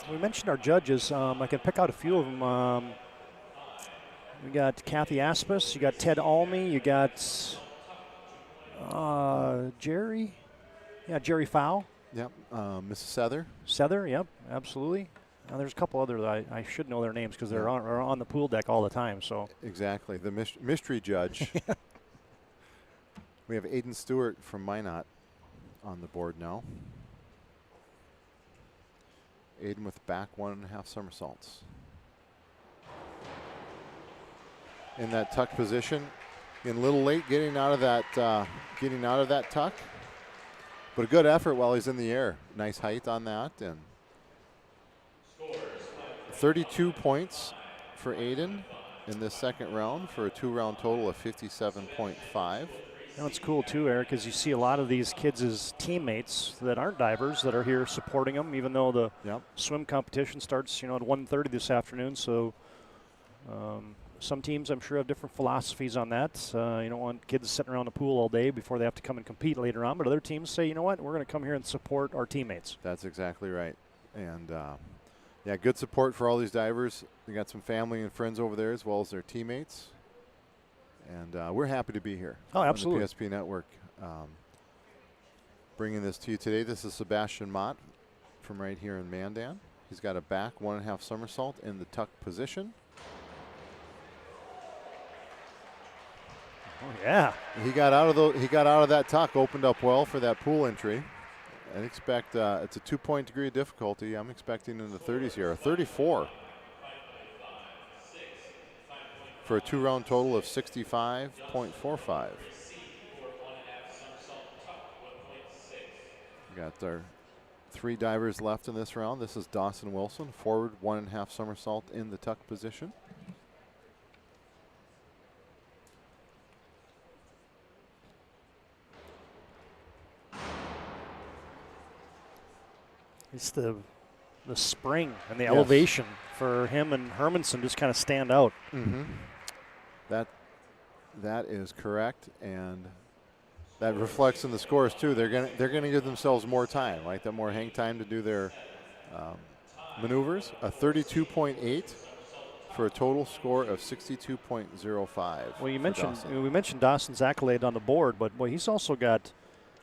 We mentioned our judges. I can pick out a few of them. We got Kathy Aspis, you got Ted Almy, you got Jerry. Yeah, Jerry Fow. Yep, Mrs. Sether, yep, absolutely. There's a couple other that I should know their names because they're on the pool deck all the time. So exactly, the mystery judge. We have Aiden Stewart from Minot on the board now. Aiden with back 1.5 somersaults. In that tuck position, getting a little late getting out of that tuck, but a good effort while he's in the air. Nice height on that, and 32 points for Aiden in this second round for a 2-round total of 57.5. You know, it's cool too, Eric, as you see a lot of these kids as teammates that aren't divers that are here supporting them, even though the swim competition starts, at 1:30 this afternoon. So some teams, I'm sure, have different philosophies on that. You don't want kids sitting around the pool all day before they have to come and compete later on. But other teams say, you know what, we're going to come here and support our teammates. That's exactly right. And yeah, good support for all these divers. They got some family and friends over there as well as their teammates. And we're happy to be here. Oh, absolutely. On the PSP Network. Bringing this to you today. This is Sebastian Mott from right here in Mandan. He's got a back 1.5 somersault in the tuck position. Oh yeah. He got out of that tuck, opened up well for that pool entry. I expect it's a 2-point degree of difficulty. I'm expecting in the 30s here, a 34. For a 2-round total of 65.45. We got our 3 divers left in this round. This is Dawson Wilson, forward 1.5 somersault in the tuck position. It's the spring and the elevation for him and Hermanson just kind of stand out. Mm-hmm. That is correct, and that reflects in the scores too. They're gonna give themselves more time, like that more hang time to do their maneuvers. A 32.8 for a total score of 62.05. Well, we mentioned Dawson's accolade on the board, but he's also got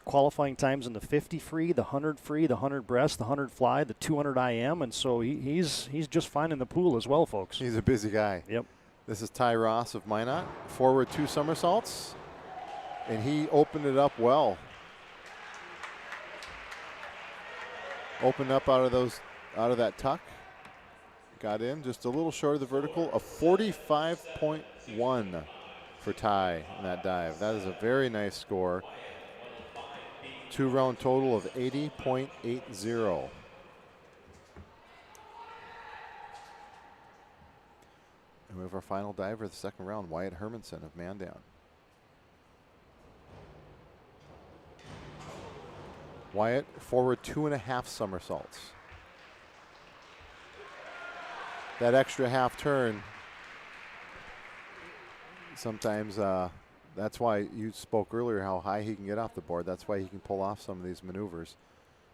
qualifying times in the 50 free, the 100 free, the 100 breast, the 100 fly, the 200 IM, and so he's just fine in the pool as well, folks. He's a busy guy. Yep. This is Ty Ross of Minot, forward 2 somersaults, and he opened it up well. Opened up out of that tuck, got in just a little short of the vertical. A 45.1 for Ty in that dive. That is a very nice score. 2-round total of 80.80. And we have our final diver of the second round, Wyatt Hermanson of Mandan. Wyatt, forward 2.5 somersaults. that extra half turn, sometimes that's why you spoke earlier how high he can get off the board. That's why he can pull off some of these maneuvers.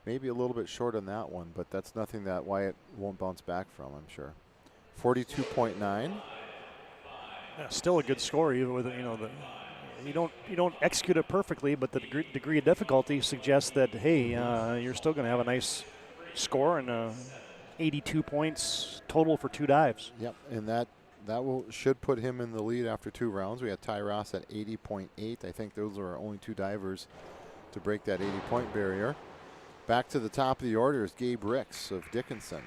Maybe a little bit short on that one, but that's nothing that Wyatt won't bounce back from, I'm sure. 42.9. Yeah, still a good score, even with you don't execute it perfectly, but the degree of difficulty suggests that you're still going to have a nice score and 82 points total for 2 dives. Yep, and that should put him in the lead after 2 rounds. We had Ty Ross at 80.8. I think those are our only 2 divers to break that 80-point barrier. Back to the top of the order is Gabe Ricks of Dickinson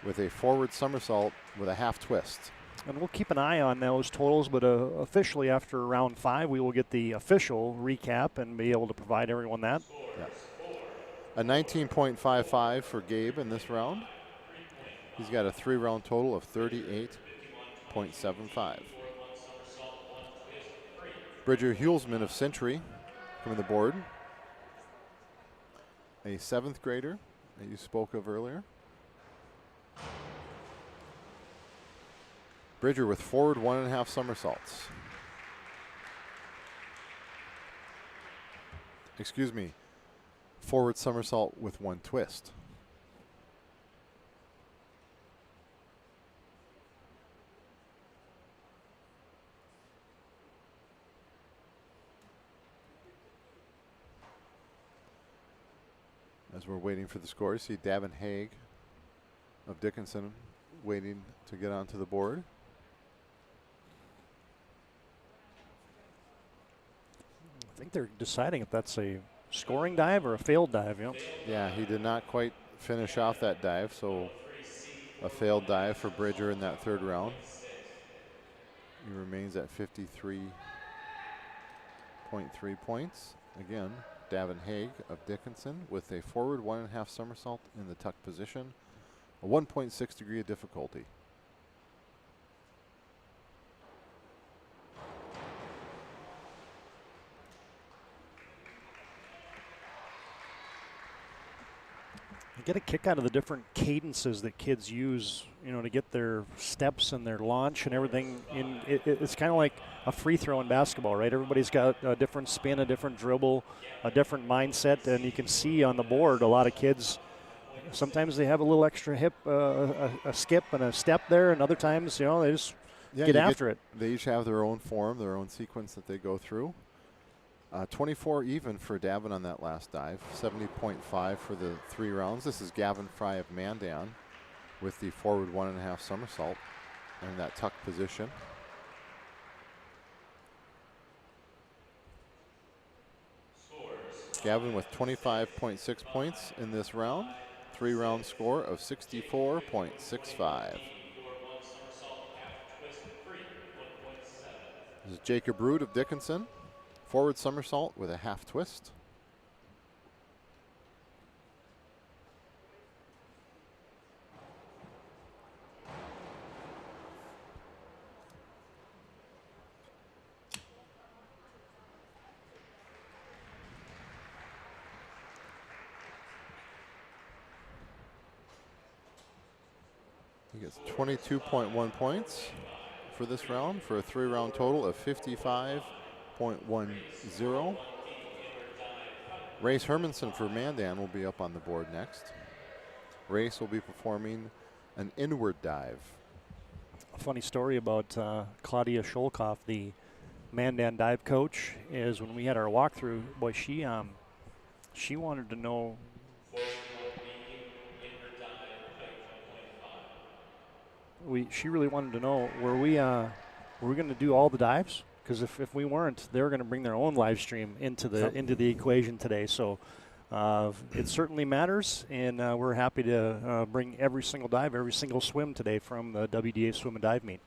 with a forward somersault with a half twist. And we'll keep an eye on those totals, but officially after round 5, we will get the official recap and be able to provide everyone that. Yeah. A 19.55 for Gabe in this round. He's got a 3-round total of 38.75. Bridger Hulsman of Century coming to the board. A 7th grader that you spoke of earlier. Bridger with forward 1.5 somersaults. Excuse me, forward somersault with 1 twist. As we're waiting for the scores, see Davin Haig of Dickinson waiting to get onto the board. I think they're deciding if that's a scoring dive or a failed dive. Yep. Yeah, he did not quite finish off that dive, so a failed dive for Bridger in that 3rd round. He remains at 53.3 points. Again, Davin Haig of Dickinson with a forward 1.5 somersault in the tuck position, a 1.6 degree of difficulty. I get a kick out of the different cadences that kids use, to get their steps and their launch and everything. It's kind of like a free throw in basketball, right? Everybody's got a different spin, a different dribble, a different mindset, and you can see on the board a lot of kids. Sometimes they have a little extra hip, a skip and a step there, and other times, they just get after it. They each have their own form, their own sequence that they go through. 24 even for Davin on that last dive, 70.5 for the 3 rounds. This is Gavin Fry of Mandan with the forward 1.5 somersault in that tuck position. Gavin with 25.6 points in this round, 3-round score of 64.65. This is Jacob Root of Dickinson. Forward somersault with a half twist. He gets 22.1 points for this round for a 3-round total of 55.10. Race Hermanson for Mandan will be up on the board next. Race will be performing an inward dive. A funny story about Claudia Sholkoff, the Mandan dive coach, is when we had our walkthrough, boy, she wanted to know. She really wanted to know, were we going to do all the dives? Because if we weren't, they were going to bring their own live stream into the equation today. So it certainly matters, and we're happy to bring every single dive, every single swim today from the WDA Swim and Dive Meet.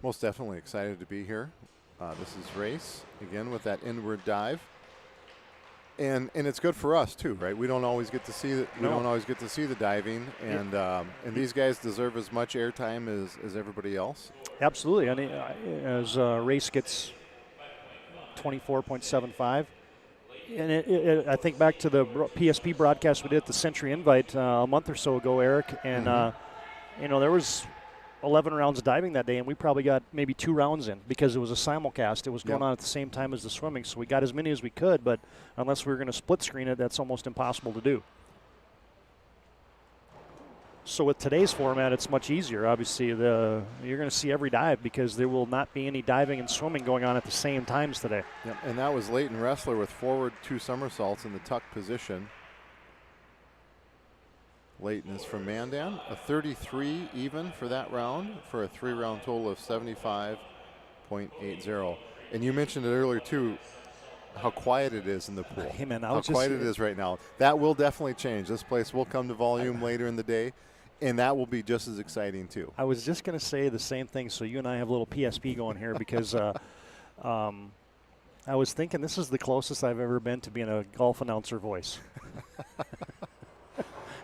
Most definitely excited to be here. This is Race again with that inward dive, and it's good for us too, right? We don't always get to see the diving, and these guys deserve as much airtime as everybody else. Absolutely, and as Race gets 24.75, and I think back to the PSP broadcast we did at the Century Invite a month or so ago, Eric, and there was 11 rounds of diving that day, and we probably got maybe 2 rounds in because it was a simulcast. It was going on at the same time as the swimming, so we got as many as we could, but unless we were going to split screen it, that's almost impossible to do. So with today's format, it's much easier. Obviously, you're going to see every dive because there will not be any diving and swimming going on at the same times today. Yep. And that was Leighton Ressler with forward 2 somersaults in the tuck position. Leighton is from Mandan, a 33 even for that round for a 3-round total of 75.80. And you mentioned it earlier too, how quiet it is in the pool. Hey man, how quiet it is right now. That will definitely change. This place will come to volume later in the day, and that will be just as exciting too. I was just going to say the same thing. So you and I have a little PSP going here because I was thinking this is the closest I've ever been to being a golf announcer voice.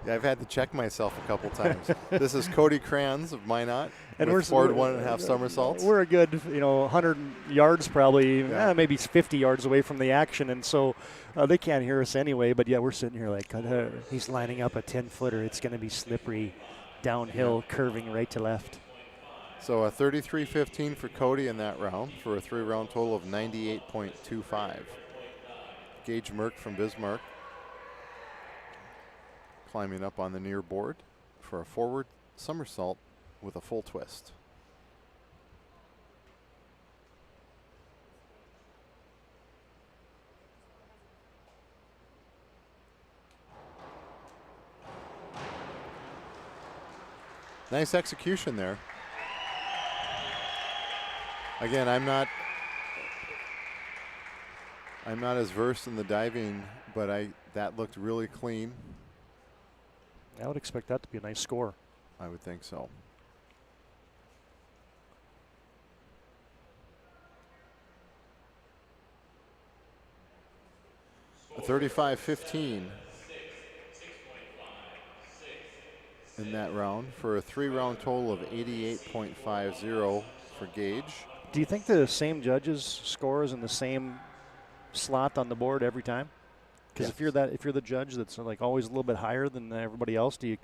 Yeah, I've had to check myself a couple times. This is Cody Kranz of Minot and with forward 1.5 somersaults. We're a good, 100 yards probably, maybe 50 yards away from the action, and so they can't hear us anyway. But yeah, we're sitting here like he's lining up a 10-footer. It's going to be slippery, downhill, curving right to left. So a 33.15 for Cody in that round for a 3-round total of 98.25. Gage Merck from Bismarck climbing up on the near board for a forward somersault with a full twist. Nice execution there. Again, I'm not as versed in the diving, but that looked really clean. I would expect that to be a nice score. I would think so. A 35.15 in that round for a 3-round total of 88.50 for Gage. Do you think the same judges scores in the same slot on the board every time? Because if you're the judge that's like always a little bit higher than everybody else, do you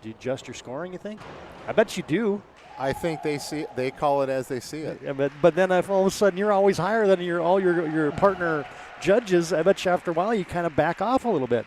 adjust your scoring? You think? I bet you do. I think they call it as they see it. Yeah, but then if all of a sudden you're always higher than all your partner judges, I bet you after a while you kind of back off a little bit.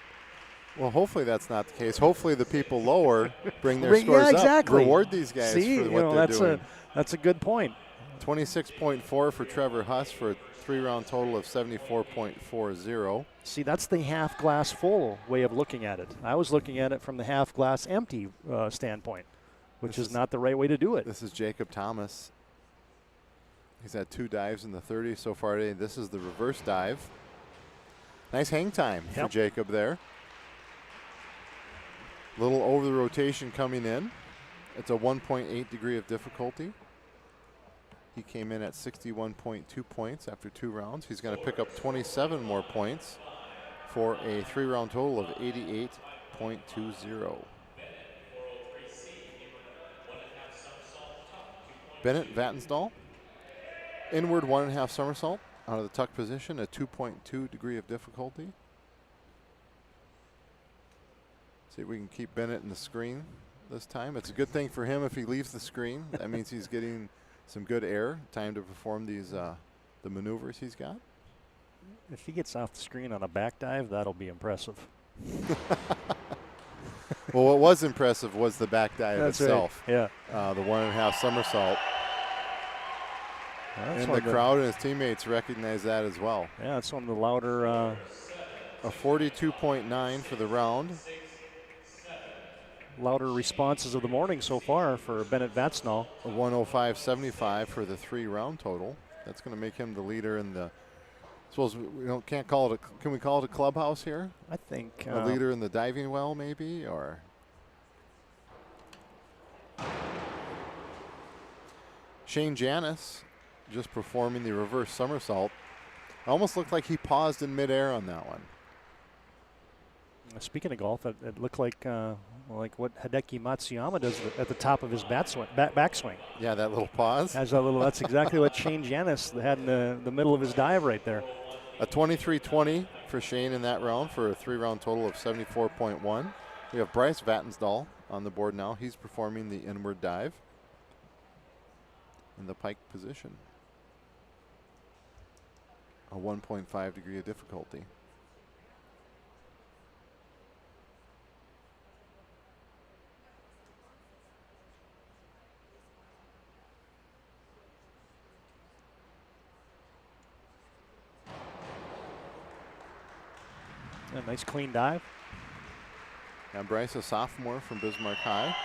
Well, hopefully that's not the case. Hopefully the people lower bring their scores exactly. up. Reward these guys for what they're doing. That's a good point. 26.4 for Trevor Huss for a 3-round total of 74.40. See, that's the half glass full way of looking at it. I was looking at it from the half glass empty standpoint, which is not the right way to do it. This is Jacob Thomas. He's had 2 dives in the 30 so far today. This is the reverse dive. Nice hang time for Jacob there. Little over the rotation coming in. It's a 1.8 degree of difficulty. He came in at 61.2 points after 2 rounds. He's going to pick up 27 more points for a 3-round total of 88.20. Bennett Vatnsdal, inward 1.5 somersault out of the tuck position, a 2.2 degree of difficulty. See if we can keep Bennett in the screen this time. It's a good thing for him if he leaves the screen. That means he's getting some good air, time to perform these the maneuvers he's got. If he gets off the screen on a back dive, that'll be impressive. Well, what was impressive was the back dive itself. Right. Yeah. The 1.5 somersault. And the crowd and his teammates recognize that as well. Yeah, it's one of the louder. A 42.9 for the round. Louder responses of the morning so far for Bennett Vatnsdal. A 105.75 for the 3-round total. That's going to make him the leader in the. I suppose can't call it. Can we call it a clubhouse here? I think a leader in the diving well, maybe, or. Shane Janis just performing the reverse somersault. Almost looked like he paused in midair on that one. Speaking of golf, it looked like what Hideki Matsuyama does at the top of his backswing. Yeah, that little pause. That's exactly what Shane Janis had in the middle of his dive right there. A 23.20 for Shane in that round for a 3-round total of 74.1. We have Bryce Vatnsdal on the board now. He's performing the inward dive in the pike position. A 1.5 degree of difficulty. A nice clean dive. And Bryce, a sophomore from Bismarck High.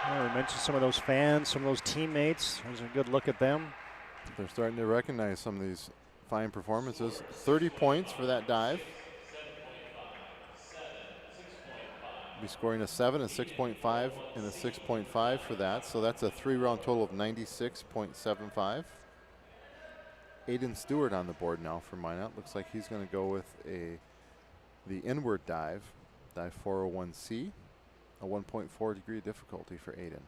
We mentioned some of those fans, some of those teammates. There's a good look at them. They're starting to recognize some of these fine performances. 30 points for that dive. Be scoring a 7, a 6.5, and a 6.5 for that. So that's a 3-round total of 96.75. Aiden Stewart on the board now for Minot. Looks like he's going to go with the inward dive, dive 401C, a 1.4 degree difficulty for Aiden.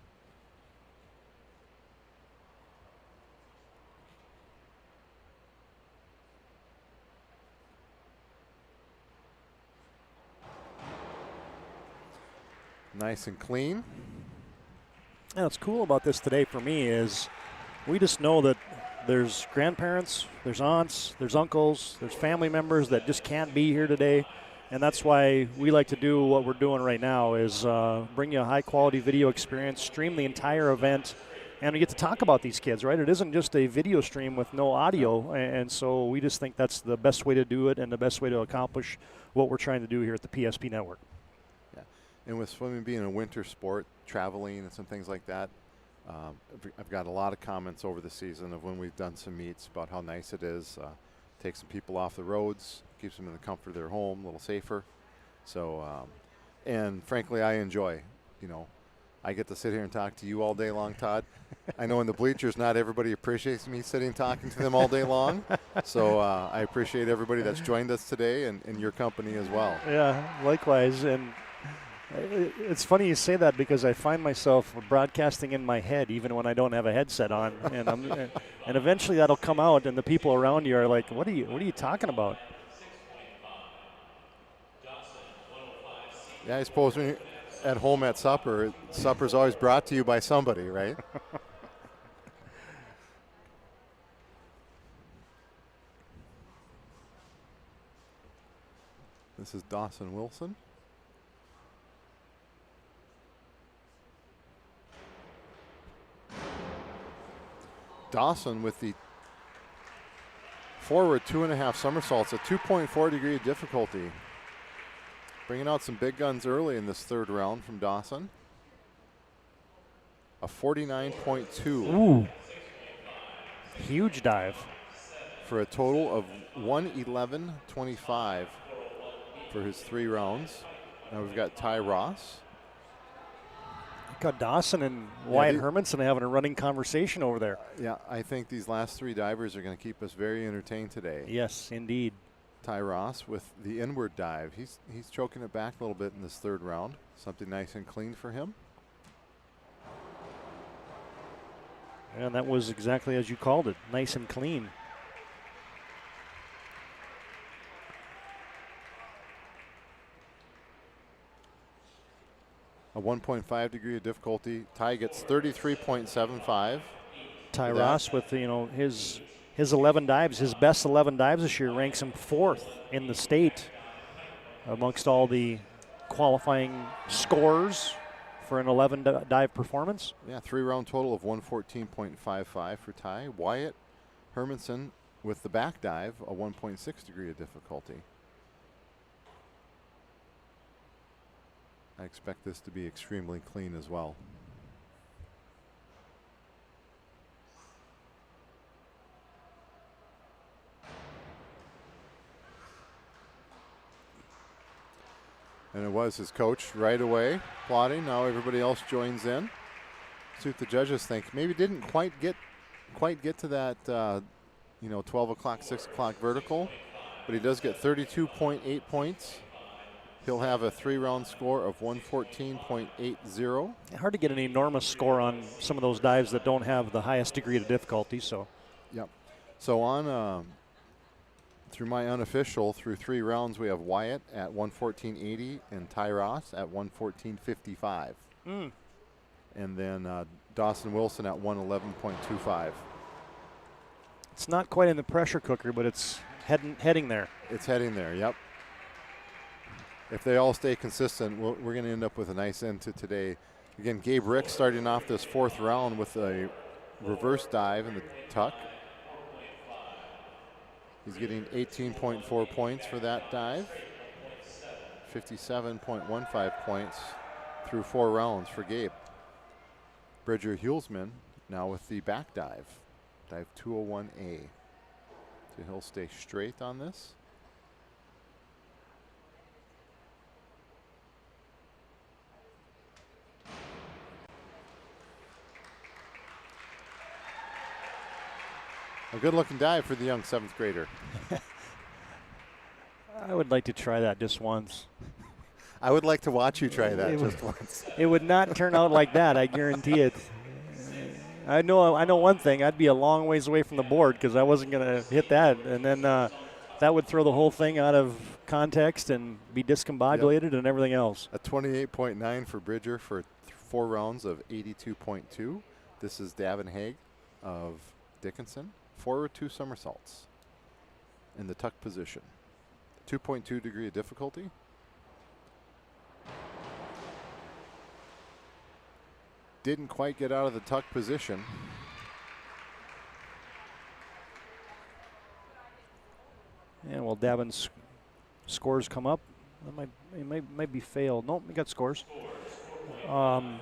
Nice and clean. And what's cool about this today for me is we just know that there's grandparents, there's aunts, there's uncles, there's family members that just can't be here today. And that's why we like to do what we're doing right now is bring you a high-quality video experience, stream the entire event, and we get to talk about these kids, right? It isn't just a video stream with no audio, and so we just think that's the best way to do it and the best way to accomplish what we're trying to do here at the PSP Network. Yeah, and with swimming being a winter sport, traveling and some things like that, I've got a lot of comments over the season of when we've done some meets about how nice it is. Takes some people off the roads, keeps them in the comfort of their home, a little safer. So, and frankly, I enjoy, I get to sit here and talk to you all day long, Todd. I know in the bleachers, not everybody appreciates me sitting talking to them all day long. So I appreciate everybody that's joined us today and your company as well. Yeah, likewise. And it's funny you say that because I find myself broadcasting in my head even when I don't have a headset on, and eventually that'll come out, and the people around you are like, "What are you talking about?" Yeah, I suppose when you're at home at supper, supper's always brought to you by somebody, right? This is Dawson Wilson. Dawson with the forward 2.5 somersaults, a 2.4 degree of difficulty. Bringing out some big guns early in this third round from Dawson. A 49.2. Ooh. Huge dive. For a total of 111.25 for his 3 rounds. Now we've got Ty Ross. Got Dawson and Wyatt Hermanson having a running conversation over there. Yeah, I think these last 3 divers are going to keep us very entertained today. Yes, indeed. Ty Ross with the inward dive. He's choking it back a little bit in this third round. Something nice and clean for him. And that was exactly as you called it, nice and clean. A 1.5 degree of difficulty. Ty gets 33.75. Ty Ross with his 11 dives, his best 11 dives this year, ranks him 4th in the state amongst all the qualifying scores for an 11 dive performance. Yeah, 3-round total of 114.55 for Ty. Wyatt Hermanson with the back dive, a 1.6 degree of difficulty. I expect this to be extremely clean as well. And it was his coach right away applauding. Now everybody else joins in. See what the judges think. Maybe didn't quite get to that 12 o'clock, 6 o'clock vertical, but he does get 32.8 points. He'll have a 3-round score of 114.80. Hard to get an enormous score on some of those dives that don't have the highest degree of difficulty. So, yep. So on through my unofficial, through 3 rounds, we have Wyatt at 114.80 and Ty Ross at 114.55. Mm. And then Dawson Wilson at 111.25. It's not quite in the pressure cooker, but it's heading there. It's heading there, yep. If they all stay consistent, we're going to end up with a nice end to today. Again, Gabe Rick starting off this fourth round with a reverse dive in the tuck. He's getting 18.4 points for that dive. 57.15 points through 4 rounds for Gabe. Bridger Hulsman now with the back dive. Dive 201A. So he'll stay straight on this. A good looking dive for the young 7th grader. I would like to try that just once. I would like to watch you try that just once. It would not turn out like that, I guarantee it. I know one thing. I'd be a long ways away from the board because I wasn't going to hit that. And then that would throw the whole thing out of context and be discombobulated and everything else. A 28.9 for Bridger for 4 rounds of 82.2. This is Davin Haig of Dickinson. Forward 2 somersaults in the tuck position. 2.2 degree of difficulty. Didn't quite get out of the tuck position. Yeah, well, Davin's scores come up. It might be failed. Nope, we got scores. A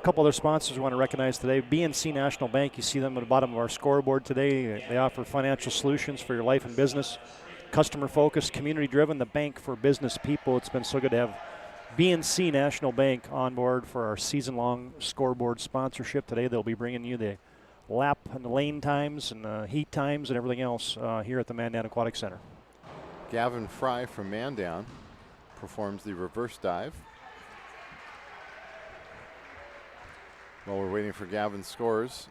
couple other sponsors we want to recognize today. BNC National Bank, you see them at the bottom of our scoreboard today. They offer financial solutions for your life and business. Customer focused, community driven, the bank for business people. It's been so good to have BNC National Bank on board for our season-long scoreboard sponsorship today. They'll be bringing you the lap and the lane times and heat times and everything else here at the Mandan Aquatic Center. Gavin Fry from Mandan performs the reverse dive. While we're waiting for Gavin's scores,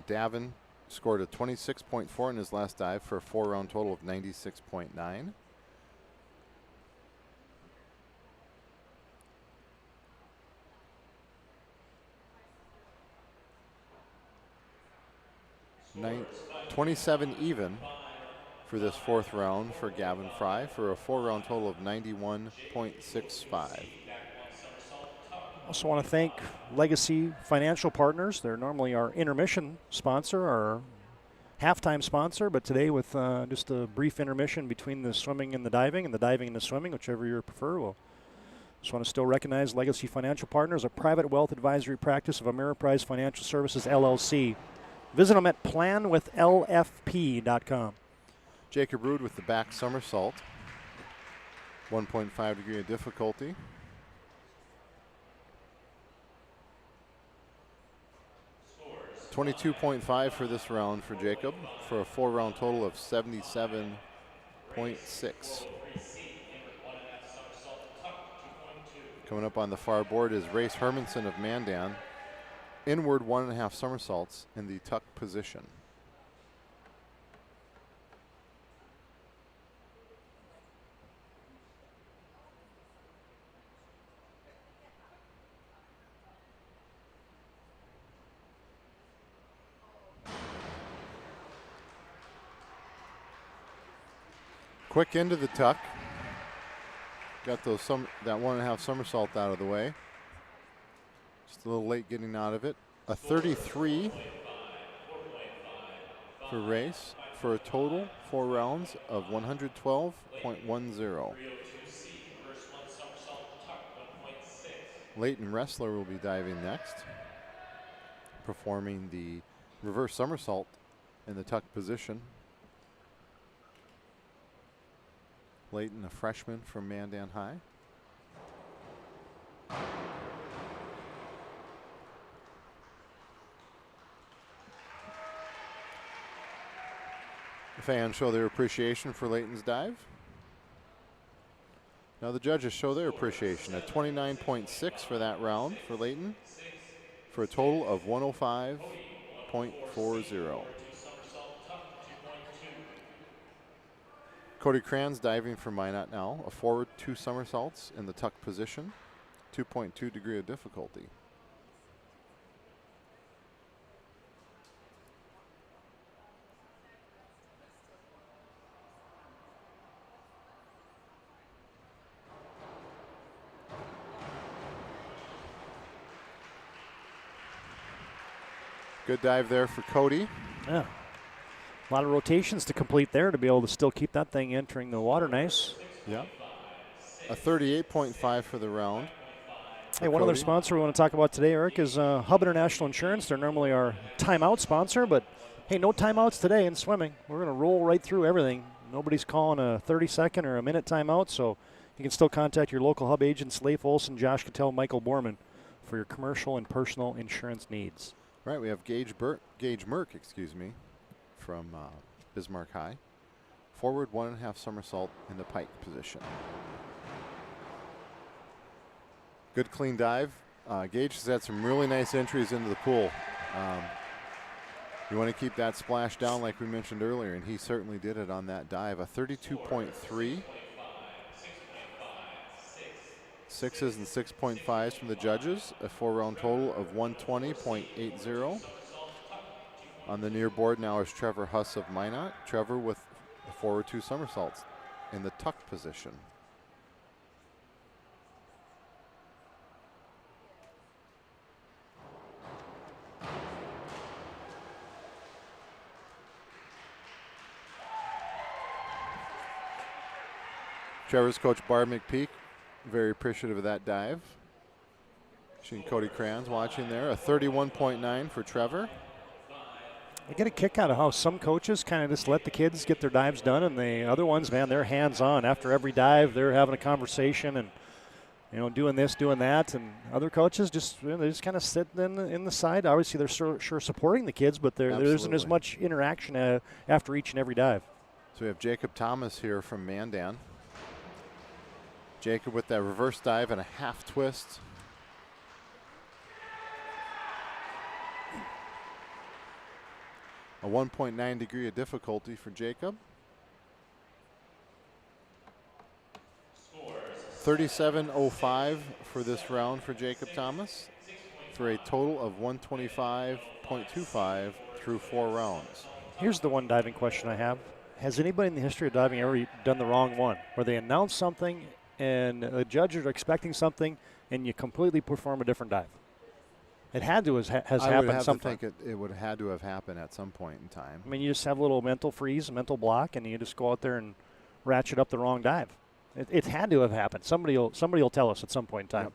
Davin scored a 26.4 in his last dive for a 4-round total of 96.9. Nine, 27 even for this 4th round for Gavin Fry for a 4-round total of 91.65. Also want to thank Legacy Financial Partners. They're normally our intermission sponsor, our halftime sponsor, but today with just a brief intermission between the swimming and the diving and the swimming, whichever you prefer. We'll just want to still recognize Legacy Financial Partners, a private wealth advisory practice of Ameriprise Financial Services, LLC. Visit them at planwithlfp.com. Jacob Rude with the back somersault. 1.5 degree of difficulty. $22.5 for this round for Jacob for a 4-round total of 77.6. Coming up on the far board is Race Hermanson of Mandan. Inward 1.5 somersaults in the tuck position. Quick into the tuck. Got those that 1.5 somersault out of the way. Just a little late getting out of it. A 33 for Race for a total 4 rounds of 112.10. Leighton Wrestler will be diving next, performing the reverse somersault in the tuck position. Leighton, a freshman from Mandan High. The fans show their appreciation for Leighton's dive. Now the judges show their appreciation at 29.6 for that round for Leighton for a total of 105.40. Cody Kranz diving for Minot now. A forward 2 somersaults in the tuck position. 2.2 degree of difficulty. Good dive there for Cody. Yeah. A lot of rotations to complete there to be able to still keep that thing entering the water nice. Yeah. A 38.5 for the round. Hey, one other sponsor we want to talk about today, Eric, is Hub International Insurance. They're normally our timeout sponsor, but hey, no timeouts today in swimming. We're going to roll right through everything. Nobody's calling a 30-second or a minute timeout, so you can still contact your local Hub agents, Leif Olson, Josh Cattell, Michael Borman, for your commercial and personal insurance needs. Right, we have Gage Merck, from Bismarck High. Forward 1.5 somersault in the pike position. Good clean dive. Gage has had some really nice entries into the pool. You want to keep that splash down like we mentioned earlier, and he certainly did it on that dive. A 32.3. Sixes and 6.5s from the judges. A 4-round total of 120.80. On the near board now is Trevor Huss of Minot. Trevor with a forward 2 somersaults in the tucked position. Trevor's coach, Barb McPeak, very appreciative of that dive. Seeing Cody Crans watching there. A 31.9 for Trevor. I get a kick out of how some coaches kind of just let the kids get their dives done, and the other ones, man, they're hands-on. After every dive, they're having a conversation and, you know, doing this, doing that. And other coaches just, you know, they just kind of sit in the side. Obviously, they're sure supporting the kids, but there isn't as much interaction after each and every dive. So we have Jacob Thomas here from Mandan. Jacob with that reverse dive and a half twist. A 1.9 degree of difficulty for Jacob. 37.05 for this round for Jacob Thomas, for a total of 125.25 through 4 rounds. Here's the one diving question I have. Has anybody in the history of diving ever done the wrong one, where they announce something and the judges are expecting something and you completely perform a different dive? It had to has happened sometime. I think it would have had to have happened at some point in time. I mean, you just have a little mental freeze, a mental block, and you just go out there and ratchet up the wrong dive. It had to have happened. Somebody will tell us at some point in time. Yep.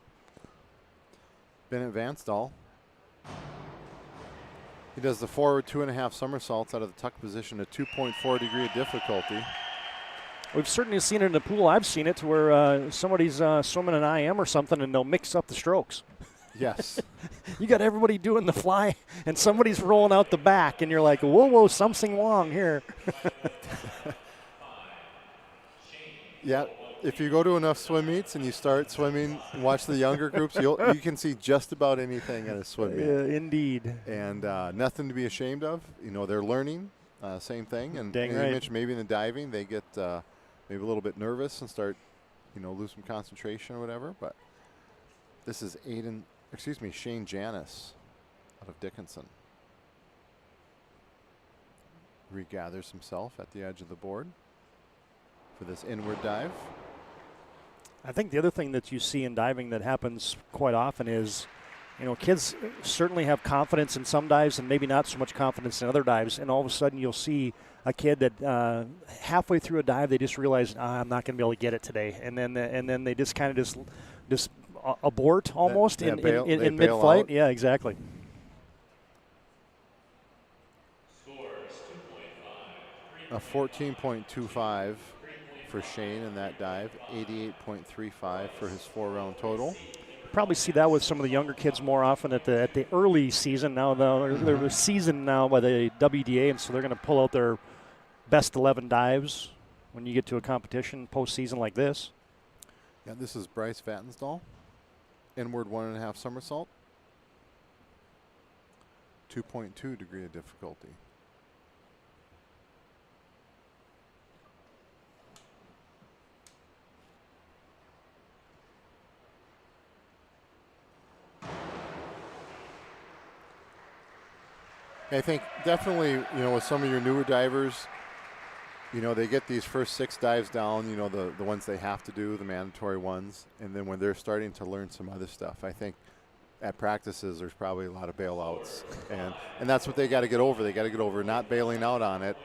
Bennett Vanstall. He does the forward 2.5 somersaults out of the tuck position, a 2.4 degree of difficulty. We've certainly seen it in the pool. I've seen it where somebody's swimming an IM or something, and they'll mix up the strokes. Yes. You got everybody doing the fly, and somebody's rolling out the back, and you're like, whoa, something wrong here. Yeah, if you go to enough swim meets and you start swimming, watch the younger groups, you can see just about anything at a swim meet. Yeah, indeed. And nothing to be ashamed of. You know, they're learning, same thing. And Dang you right. mentioned maybe in the diving they get maybe a little bit nervous and start, lose some concentration or whatever. But this is Shane Janis out of Dickinson. Regathers himself at the edge of the board for this inward dive. I think the other thing that you see in diving that happens quite often is, kids certainly have confidence in some dives and maybe not so much confidence in other dives. And all of a sudden you'll see a kid that halfway through a dive, they just realize, I'm not going to be able to get it today. And then they just kind of just abort almost in mid-flight. Yeah, exactly. A 14.25 for Shane in that dive, 88.35 for his 4-round total. Probably see that with some of the younger kids more often at the early season. Now they're seasoned now by the WDA, and so they're going to pull out their best 11 dives when you get to a competition postseason like this. Yeah, this is Bryce Vatnsdahl. Inward 1.5 somersault. 2.2 degree of difficulty. I think definitely, with some of your newer divers, they get these first 6 dives down, the ones they have to do, the mandatory ones. And then when they're starting to learn some other stuff, I think at practices there's probably a lot of bailouts. And that's what they got to get over. They got to get over not bailing out on it,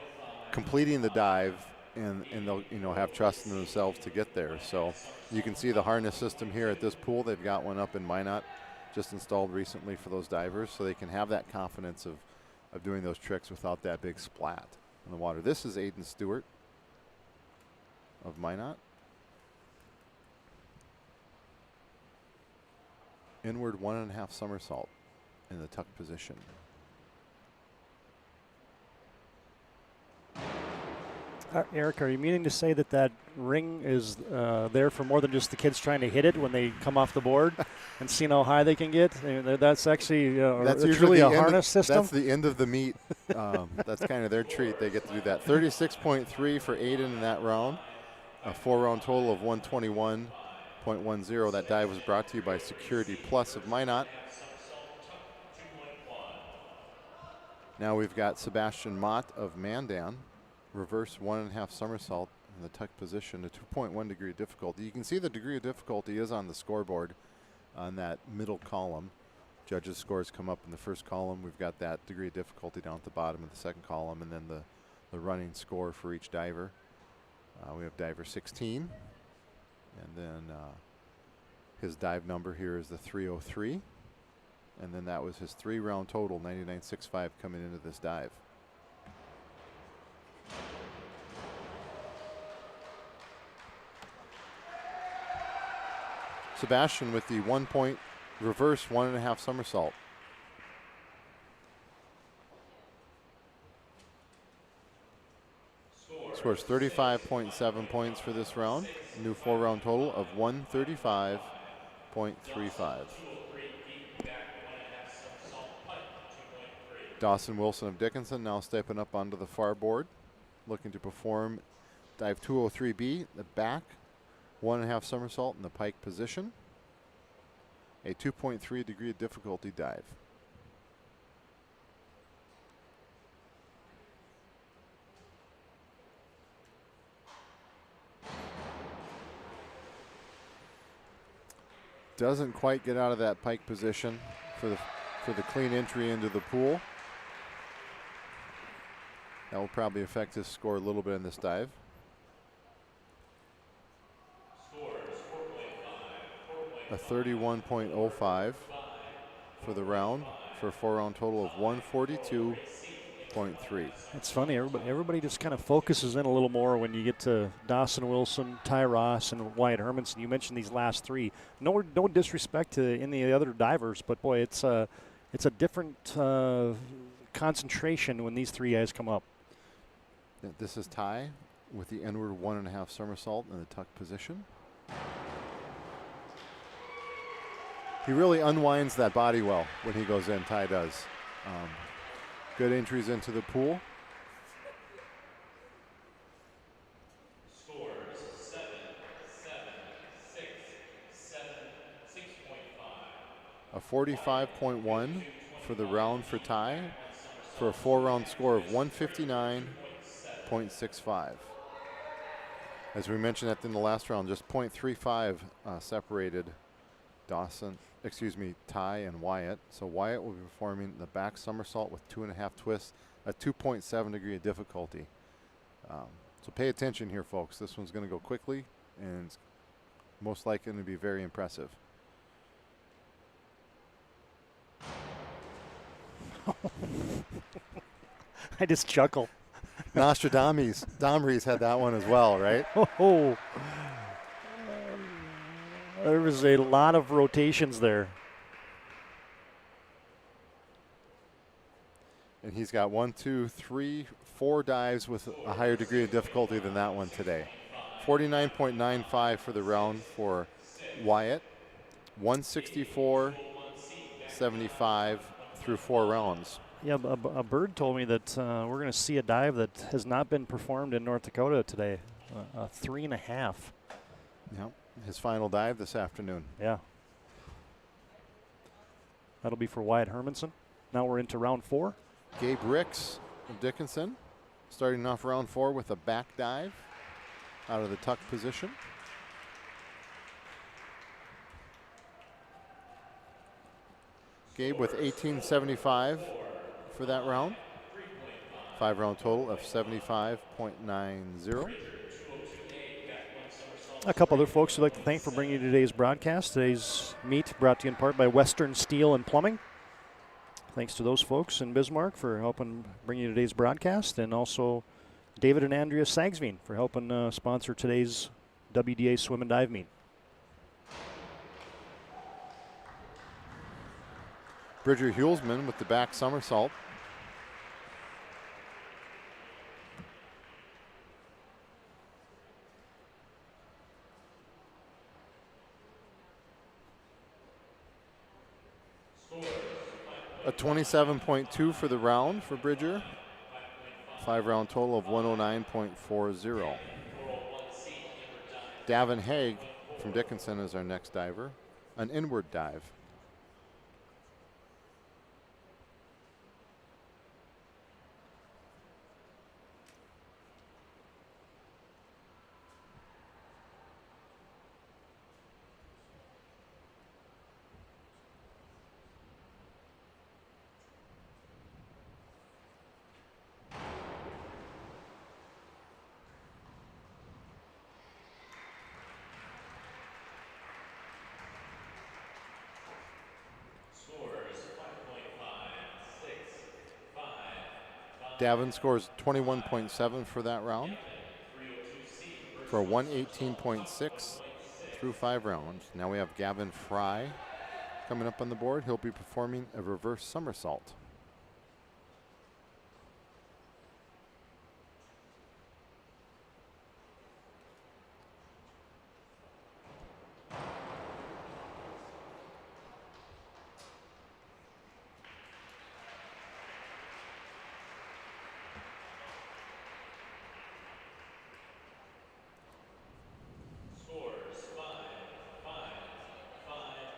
completing the dive, and they'll have trust in themselves to get there. So you can see the harness system here at this pool. They've got one up in Minot, just installed recently for those divers, so they can have that confidence of doing those tricks without that big splat in the water. This is Aiden Stewart of Minot. Inward 1.5 somersault in the tuck position. Eric, are you meaning to say that ring is there for more than just the kids trying to hit it when they come off the board and seeing how high they can get? I mean, that's actually that's usually a harness system? That's the end of the meet. That's kind of their treat. They get to do that. 36.3 for Aiden in that round. A 4-round total of 121.10. That dive was brought to you by Security Plus of Minot. Now we've got Sebastian Mott of Mandan. Reverse 1.5 somersault in the tuck position, a 2.1 degree of difficulty. You can see the degree of difficulty is on the scoreboard on that middle column. Judges' scores come up in the first column. We've got that degree of difficulty down at the bottom of the second column, and then the running score for each diver. We have diver 16, and then his dive number here is the 303, and then that was his 3-round total, 99.65 coming into this dive. Sebastian with the 1-point reverse 1.5 somersault. Scores 35.7 points for this round. New 4-round total of 135.35. Dawson Wilson of Dickinson now stepping up onto the far board, looking to perform dive 203B, the back 1.5 somersault in the pike position. A 2.3 degree of difficulty dive. Doesn't quite get out of that pike position for the clean entry into the pool. That will probably affect his score a little bit in this dive. A 31.05 for the round, for a 4-round total of 142.3. It's funny, everybody just kind of focuses in a little more when you get to Dawson Wilson, Ty Ross, and Wyatt Hermanson. You mentioned these last 3. No disrespect to any of the other divers, but boy, it's a different concentration when these 3 guys come up. This is Ty with the inward 1.5 somersault in the tuck position. He really unwinds that body well when he goes in, Ty does. Good entries into the pool. Scores 7, 6, 6.5. A 45.1 for the round for Ty, for a 4-round score of 159.65. As we mentioned in the last round, just 0.35 separated Ty and Wyatt. So Wyatt will be performing the back somersault with 2.5 twists, a 2.7 degree of difficulty. So pay attention here, folks. This one's going to go quickly, and it's most likely going to be very impressive. I just chuckle. Domres had that one as well, right? Oh. There was a lot of rotations there. And he's got 1, 2, 3, 4 dives with a higher degree of difficulty than that one today. 49.95 for the round for Wyatt. 164.75 through 4 rounds. Yeah, a bird told me that we're going to see a dive that has not been performed in North Dakota today. A 3.5. Yep. His final dive this afternoon. Yeah. That'll be for Wyatt Hermanson. Now we're into round 4. Gabe Ricks of Dickinson, starting off round 4 with a back dive out of the tuck position. Gabe with 1875 for that round. 5-round total of 75.90. A couple other folks we'd like to thank for bringing you today's broadcast. Today's meet brought to you in part by Western Steel and Plumbing. Thanks to those folks in Bismarck for helping bring you today's broadcast, and also David and Andrea Sagsveen for helping sponsor today's WDA swim and dive meet. Bridger Hulsman with the back somersault. A 27.2 for the round for Bridger. 5-round total of 109.40. Davin Haig from Dickinson is our next diver. An inward dive. Davin scores 21.7 for that round for a 118.6 through 5 rounds. Now we have Gavin Fry coming up on the board. He'll be performing a reverse somersault.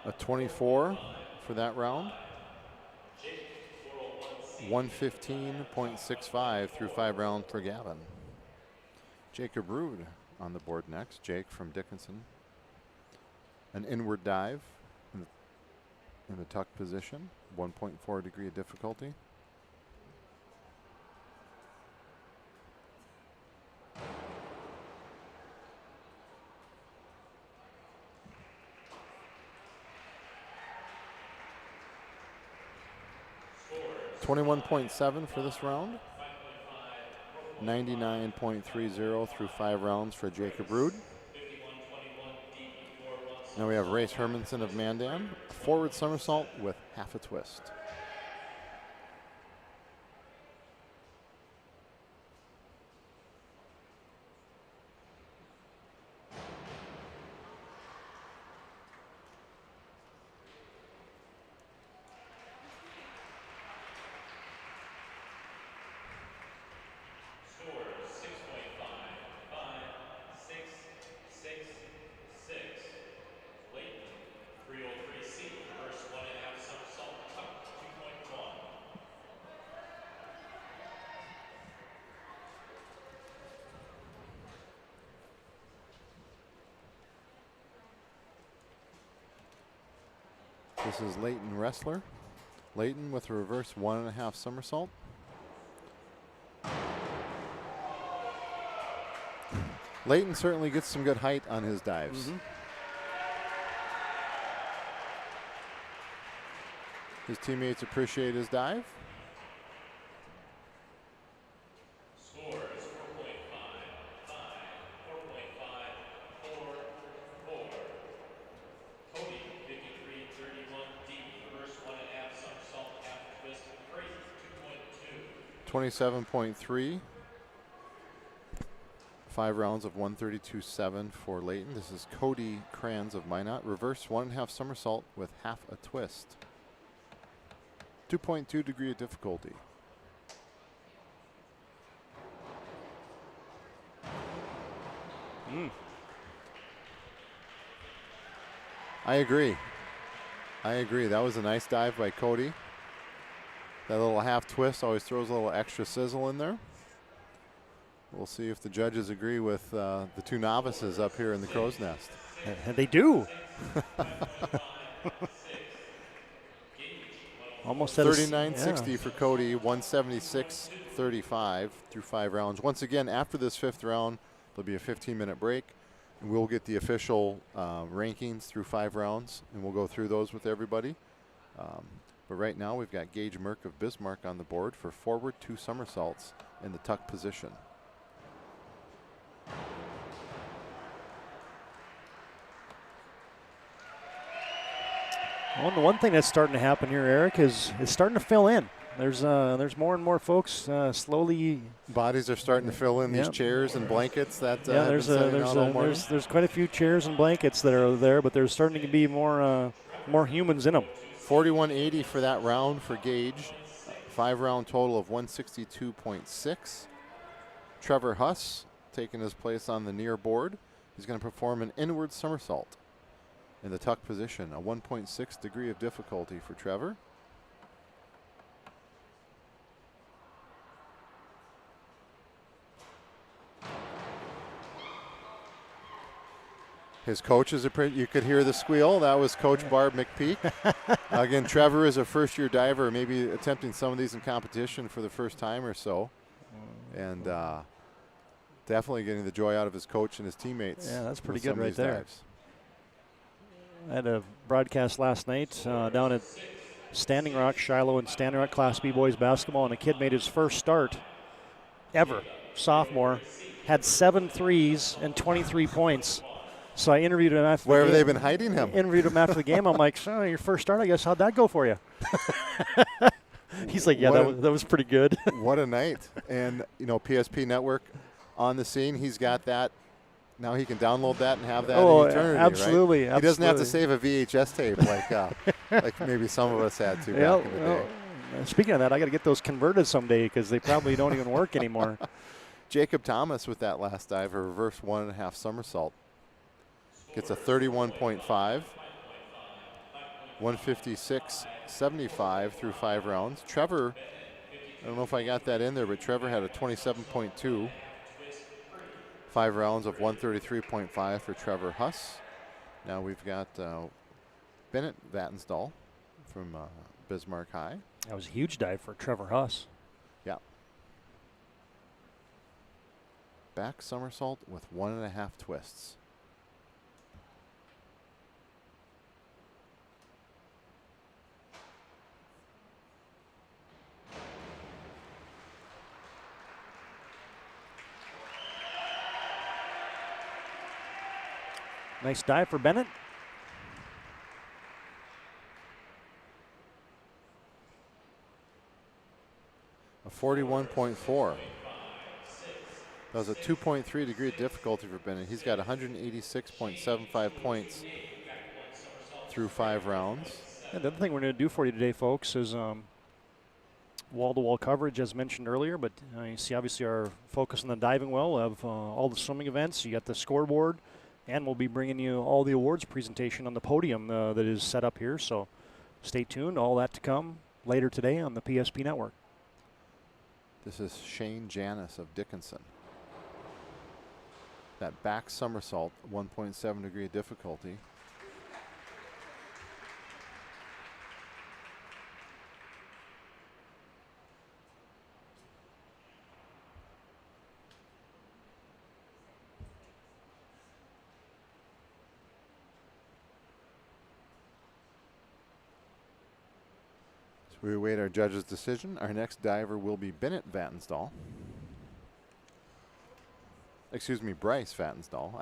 A 24 for that round. 115.65 through 5 rounds for Gavin. Jacob Rude on the board next. Jake from Dickinson. An inward dive in the tuck position. 1.4 degree of difficulty. .7 for this round. 99.30 through 5 rounds for Jacob Rude. Now we have Race Hermanson of Mandan. Forward somersault with half a twist. This is Leighton Wrestler. Leighton with a reverse 1.5 somersault. Leighton certainly gets some good height on his dives. His teammates appreciate his dive. Cody, 53.31 deep, reverse 1.5 somersault, half twist, crazy, 2.2. 27.3. 5 rounds of 132.7 for Leighton. This is Cody Kranz of Minot. Reverse 1.5 somersault with half a twist. 2.2 degree of difficulty. I agree. That was a nice dive by Cody. That little half twist always throws a little extra sizzle in there. We'll see if the judges agree with the two novices up here in the crow's nest. And they do. Almost at 39.60 for Cody, 176.35 through 5 rounds. Once again, after this 5th round, there'll be a 15-minute break. And we'll get the official rankings through 5 rounds, and we'll go through those with everybody. But right now, we've got Gage Merck of Bismarck on the board for forward 2 somersaults in the tuck position. Well, the one thing that's starting to happen here, Eric, is it's starting to fill in. There's more and more folks slowly. Bodies are starting to fill in these chairs and blankets that there's quite a few chairs and blankets that are there, but there's starting to be more humans in them. 41.80 for that round for Gage. 5-round total of 162.6. Trevor Huss taking his place on the near board. He's going to perform an inward somersault in the tuck position, a 1.6 degree of difficulty for Trevor. His coach is you could hear the squeal. That was Coach Barb McPeak. Again, Trevor is a first-year diver, maybe attempting some of these in competition for the first time or so. And definitely getting the joy out of his coach and his teammates. Yeah, that's pretty good right there. Dives. I had a broadcast last night down at Standing Rock, Shiloh, and Standing Rock Class B boys basketball, and a kid made his first start ever, sophomore, had 7 threes and 23 points. So I interviewed him after Where the game. have they been hiding him? Interviewed him after the game. I'm like, so your first start, I guess. How'd that go for you? He's like, yeah, that was pretty good. What a night. And, PSP Network on the scene. He's got that. Now he can download that and have that in eternity, absolutely, right? He doesn't have to save a VHS tape like maybe some of us had to back in the day. Speaking of that, I got to get those converted someday because they probably don't even work anymore. Jacob Thomas with that last dive, a reverse 1.5 somersault. Gets a 31.5, 156.75 through 5 rounds. Trevor, I don't know if I got that in there, but Trevor had a 27.2. 5 rounds of 133.5 for Trevor Huss. Now we've got Bennett Vatnsdahl from Bismarck High. That was a huge dive for Trevor Huss. Yeah. Back somersault with 1.5 twists. Nice dive for Bennett. A 41.4. That was a 2.3 degree difficulty for Bennett. He's got 186.75 points through 5 rounds. And the other thing we're going to do for you today, folks, is wall-to-wall coverage, as mentioned earlier. But you see, obviously, our focus on the diving well of all the swimming events. You got the scoreboard. And we'll be bringing you all the awards presentation on the podium that is set up here. So stay tuned. All that to come later today on the PSP Network. This is Shane Janis of Dickinson. That back somersault, 1.7 degree difficulty. We await our judge's decision. Our next diver will be Bennett Vatnsdahl. Excuse me, Bryce Vatnsdahl.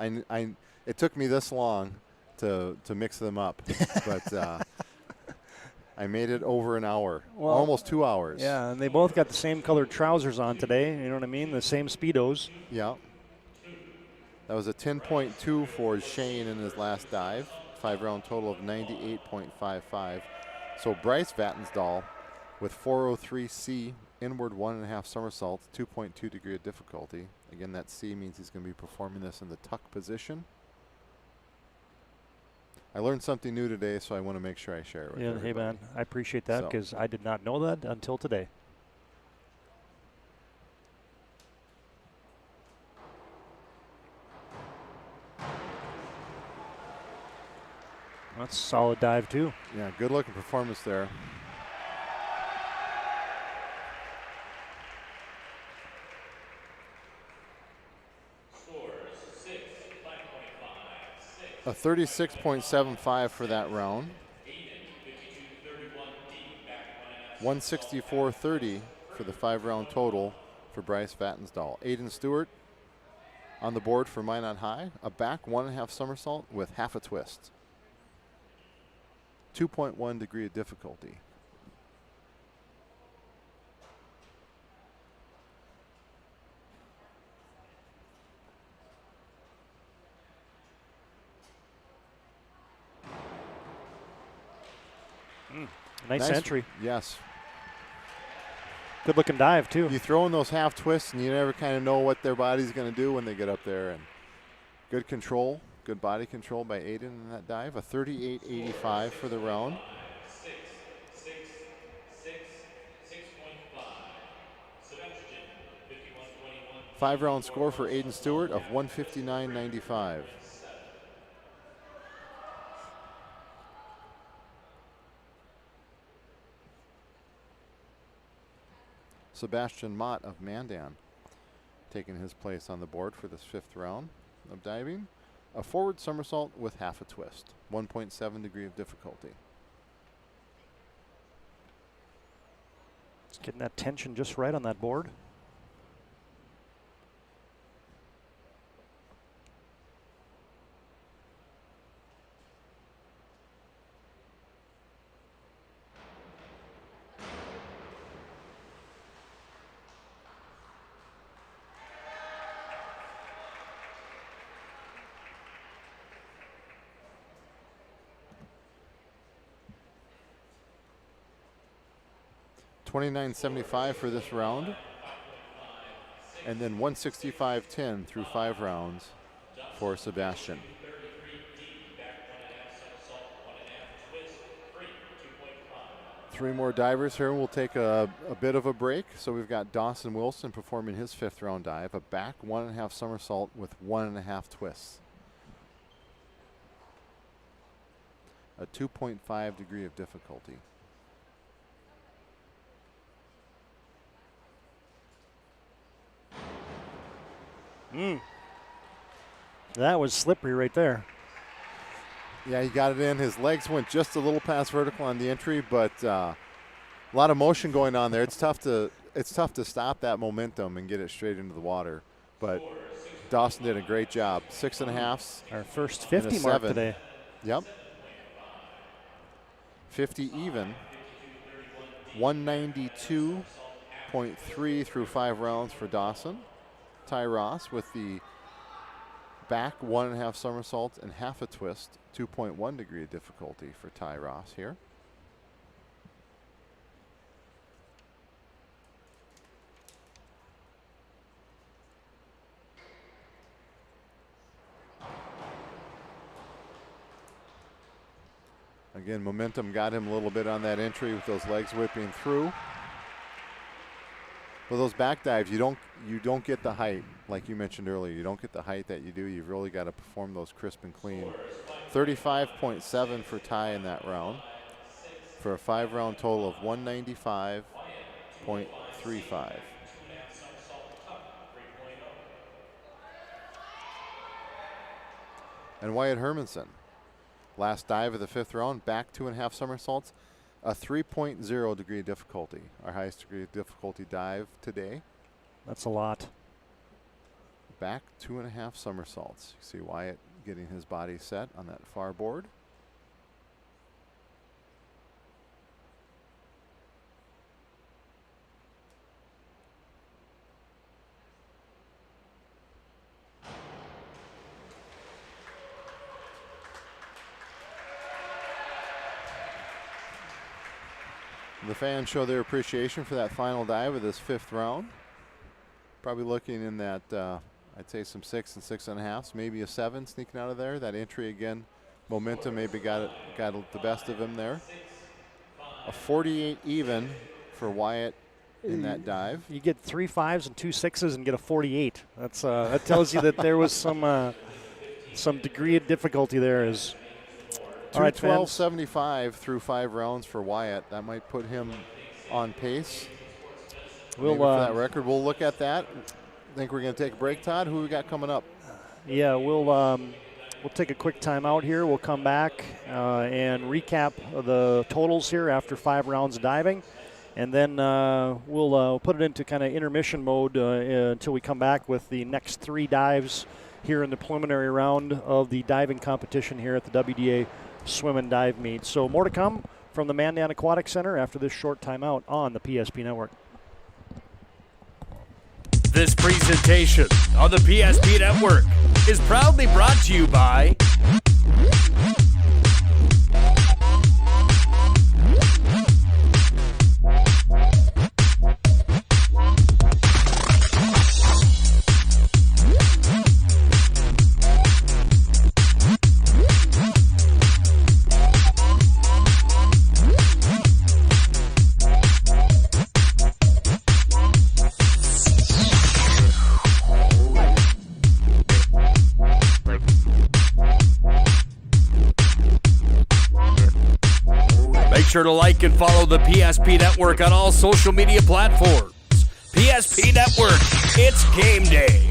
It took me this long to mix them up, but I made it over an hour, almost 2 hours. Yeah, and they both got the same colored trousers on today. You know what I mean? The same Speedos. Yeah. That was a 10.2 for Shane in his last dive. 5-round total of 98.55. So Bryce Vatnsdahl with 403C, inward 1.5 somersaults, 2.2 degree of difficulty. Again, that C means he's going to be performing this in the tuck position. I learned something new today, so I want to make sure I share it with Yeah, everybody. hey man, I appreciate that because I did not know that until today. That's a solid dive too. Yeah, good looking performance there. A 36.75 for that round. 164.30 for the 5-round total for Bryce Vatnsdal. Aiden Stewart on the board for Mine on High. A back 1.5 somersault with half a twist. 2.1 degree of difficulty. Nice entry. Yes. Good looking dive too. You throw in those half twists and you never kind of know what their body's going to do when they get up there. And good control, good body control by Aiden in that dive. A 38.85 for the round. 5-round score for Aiden Stewart of 159.95. Sebastian Mott of Mandan taking his place on the board for this 5th round of diving. A forward somersault with half a twist. 1.7 degree of difficulty. It's getting that tension just right on that board. $29.75 for this round, and then $165.10 through 5 rounds for Sebastian. Three more divers here. We'll take a bit of a break. So we've got Dawson Wilson performing his 5th round dive, a back 1.5 somersault with 1.5 twists. A 2.5 degree of difficulty. That was slippery right there. Yeah, he got it in. His legs went just a little past vertical on the entry, but a lot of motion going on there. It's tough to stop that momentum and get it straight into the water. But Dawson did a great job. 6.5s. Our first 50 mark today. Yep. 50 even. 192.3 through 5 rounds for Dawson. Ty Ross with the back 1.5 somersaults and half a twist. 2.1 degree of difficulty for Ty Ross here. Again, momentum got him a little bit on that entry with those legs whipping through. Well, those back dives, you don't get the height, like you mentioned earlier. You don't get the height that you do. You've really got to perform those crisp and clean. 35.7 for Ty in that round, for a 5-round total of 195.35. And Wyatt Hermanson, last dive of the 5th round, back 2.5 somersaults. A 3.0 degree difficulty, our highest degree of difficulty dive today. That's a lot. Back 2.5 somersaults. You see Wyatt getting his body set on that far board. The fans show their appreciation for that final dive of this 5th round. Probably looking in that, I'd say some 6 and 6.5s, maybe a 7 sneaking out of there. That entry again Momentum maybe got the best of him there. A 48 even for Wyatt in that dive. You get 3 5s and 2 6s and get a 48. That tells you that there was some degree of difficulty there. All right, 212.75 through 5 rounds for Wyatt. That might put him on pace. For that record. We'll look at that. I think we're going to take a break, Todd. Who we got coming up? Yeah, we'll take a quick timeout here. We'll come back and recap the totals here after 5 rounds of diving. And then we'll put it into kind of intermission mode until we come back with the next 3 dives here in the preliminary round of the diving competition here at the WDA Swim and Dive Meet. So more to come from the Mandan Aquatic Center after this short timeout on the PSP Network. This presentation on the PSP Network is proudly brought to you by sure to like and follow the PSP Network on all social media platforms. PSP Network, it's game day.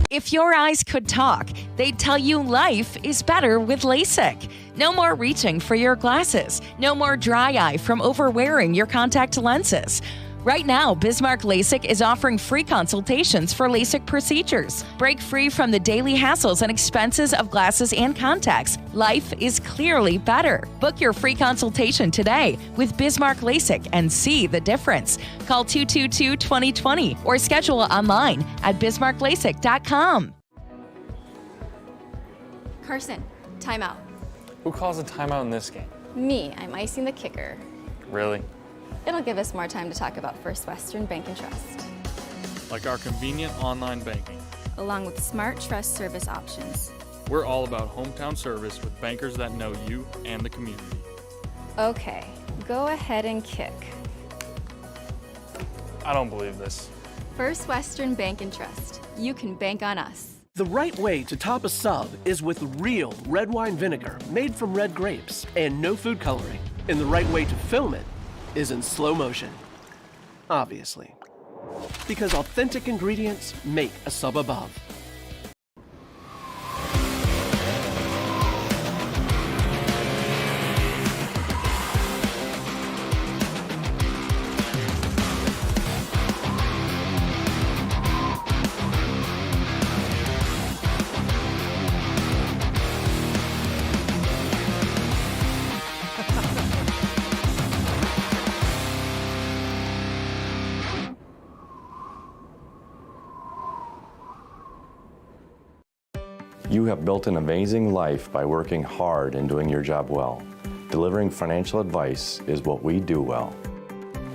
If your eyes could talk, they'd tell you life is better with LASIK. No more reaching for your glasses. No more dry eye from overwearing your contact lenses. Right now, Bismarck LASIK is offering free consultations for LASIK procedures. Break free from the daily hassles and expenses of glasses and contacts. Life is clearly better. Book your free consultation today with Bismarck LASIK and see the difference. Call 222-2020 or schedule online at bismarcklasik.com. Carson, timeout. Who calls a timeout in this game? Me, I'm icing the kicker. Really? It'll give us more time to talk about First Western Bank and Trust. Like our convenient online banking. Along with smart trust service options. We're all about hometown service with bankers that know you and the community. Okay, go ahead and kick. I don't believe this. First Western Bank and Trust. You can bank on us. The right way to top a sub is with real red wine vinegar made from red grapes and no food coloring. And the right way to film it is in slow motion. Obviously. Because authentic ingredients make a sub above. You have built an amazing life by working hard and doing your job well. Delivering financial advice is what we do well.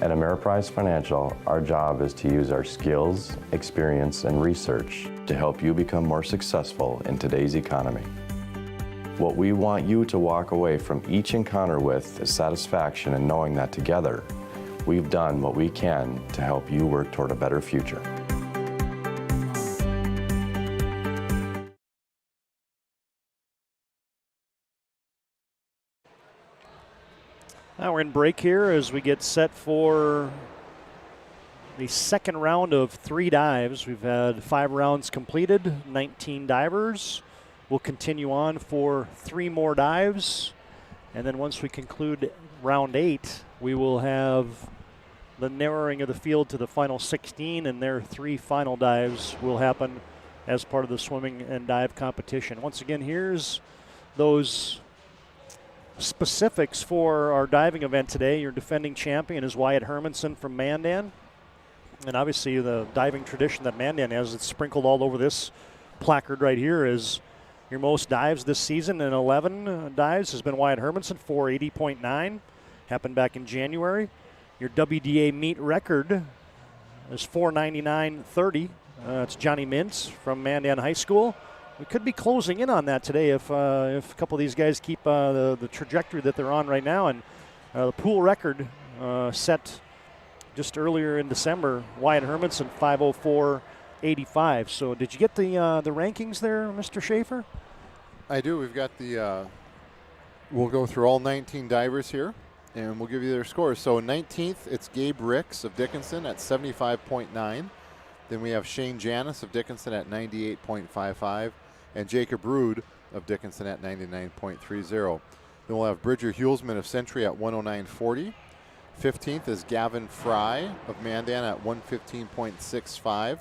At Ameriprise Financial, our job is to use our skills, experience, and research to help you become more successful in today's economy. What we want you to walk away from each encounter with is satisfaction in knowing that together, we've done what we can to help you work toward a better future. Now we're in break here as we get set for the second round of 3 dives. We've had 5 rounds completed, 19 divers. We'll continue on for 3 more dives. And then once we conclude round 8, we will have the narrowing of the field to the final 16, and their 3 final dives will happen as part of the swimming and dive competition. Once again, here's those specifics for our diving event today. Your defending champion is Wyatt Hermanson from Mandan. And obviously the diving tradition that Mandan has, it's sprinkled all over this placard right here, is your most dives this season, and 11 dives has been Wyatt Hermanson, 480.9. Happened back in January. Your WDA meet record is 499.30. It's Johnny Mintz from Mandan High School. we could be closing in on that today if a couple of these guys keep the trajectory that they're on right now. And the pool record set just earlier in December, Wyatt Hermanson 5:04.85. So did you get the rankings there, Mr. Schaeffer? I do. We've got the. We'll go through all 19 divers here, and we'll give you their scores. So 19th, it's Gabe Ricks of Dickinson at 75.9. Then we have Shane Janis of Dickinson at 98.55, and Jacob Rude of Dickinson at 99.30. Then we'll have Bridger Hulsman of Century at 109.40. 15th is Gavin Fry of Mandan at 115.65.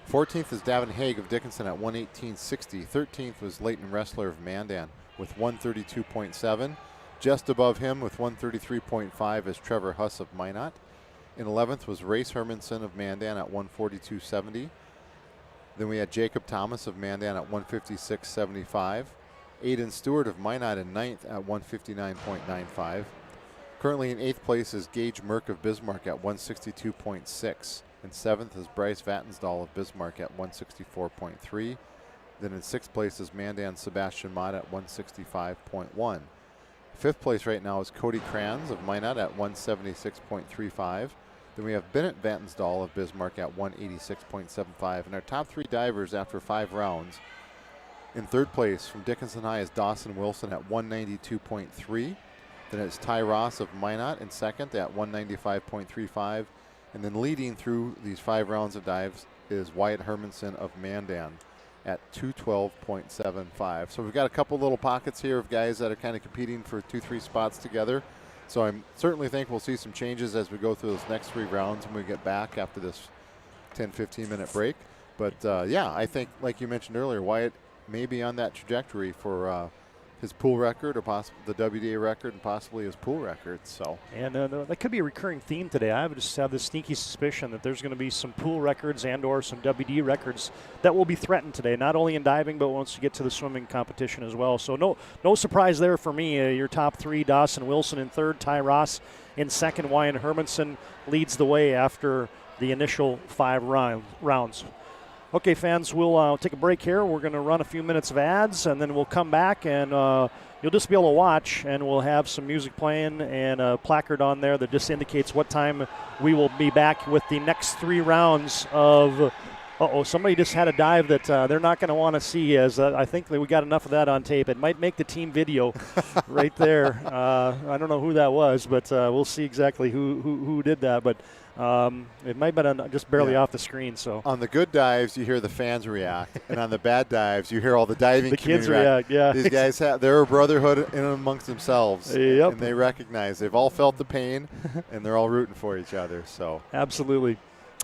14th is Davin Haig of Dickinson at 118.60. 13th was Leighton Ressler of Mandan with 132.7. Just above him with 133.5 is Trevor Huss of Minot. In 11th was Race Hermanson of Mandan at 142.70. Then we had Jacob Thomas of Mandan at 156.75. Aiden Stewart of Minot in 9th at 159.95. Currently in 8th place is Gage Merck of Bismarck at 162.6. In 7th is Bryce Vattensdahl of Bismarck at 164.3. Then in 6th place is Mandan Sebastian Mott at 165.1. 5th place right now is Cody Kranz of Minot at 176.35. Then we have Bennett Vattensdahl of Bismarck at 186.75. And our top 3 divers after 5 rounds. In 3rd place from Dickinson High is Dawson Wilson at 192.3. Then it's Ty Ross of Minot in 2nd at 195.35. And then leading through these 5 rounds of dives is Wyatt Hermanson of Mandan at 212.75. So we've got a couple little pockets here of guys that are kind of competing for 2-3 spots together. So I certainly think we'll see some changes as we go through those next 3 rounds when we get back after this 10-15 minute break. But yeah, I think like you mentioned earlier, Wyatt may be on that trajectory for his pool record or possibly the WDA record and possibly his pool record. So, and that could be a recurring theme today. I just have this sneaky suspicion that there's going to be some pool records and or some WD records that will be threatened today, not only in diving but once you get to the swimming competition as well. So no surprise there for me. Your top 3, Dawson Wilson in 3rd, Ty Ross in 2nd. Wyatt Hermanson leads the way after the initial 5 rounds. Okay, fans, we'll take a break here. We're going to run a few minutes of ads, and then we'll come back, and you'll just be able to watch, and we'll have some music playing and a placard on there that just indicates what time we will be back with the next 3 rounds of somebody just had a dive that they're not going to want to see, as I think that we got enough of that on tape. It might make the team video right there. I don't know who that was, but we'll see exactly who did that. But it might have been just barely off the screen. So on the good dives, you hear the fans react, and on the bad dives, you hear all the diving kids react. Yeah, these guys they're a brotherhood in amongst themselves, and they recognize they've all felt the pain, and they're all rooting for each other. So absolutely.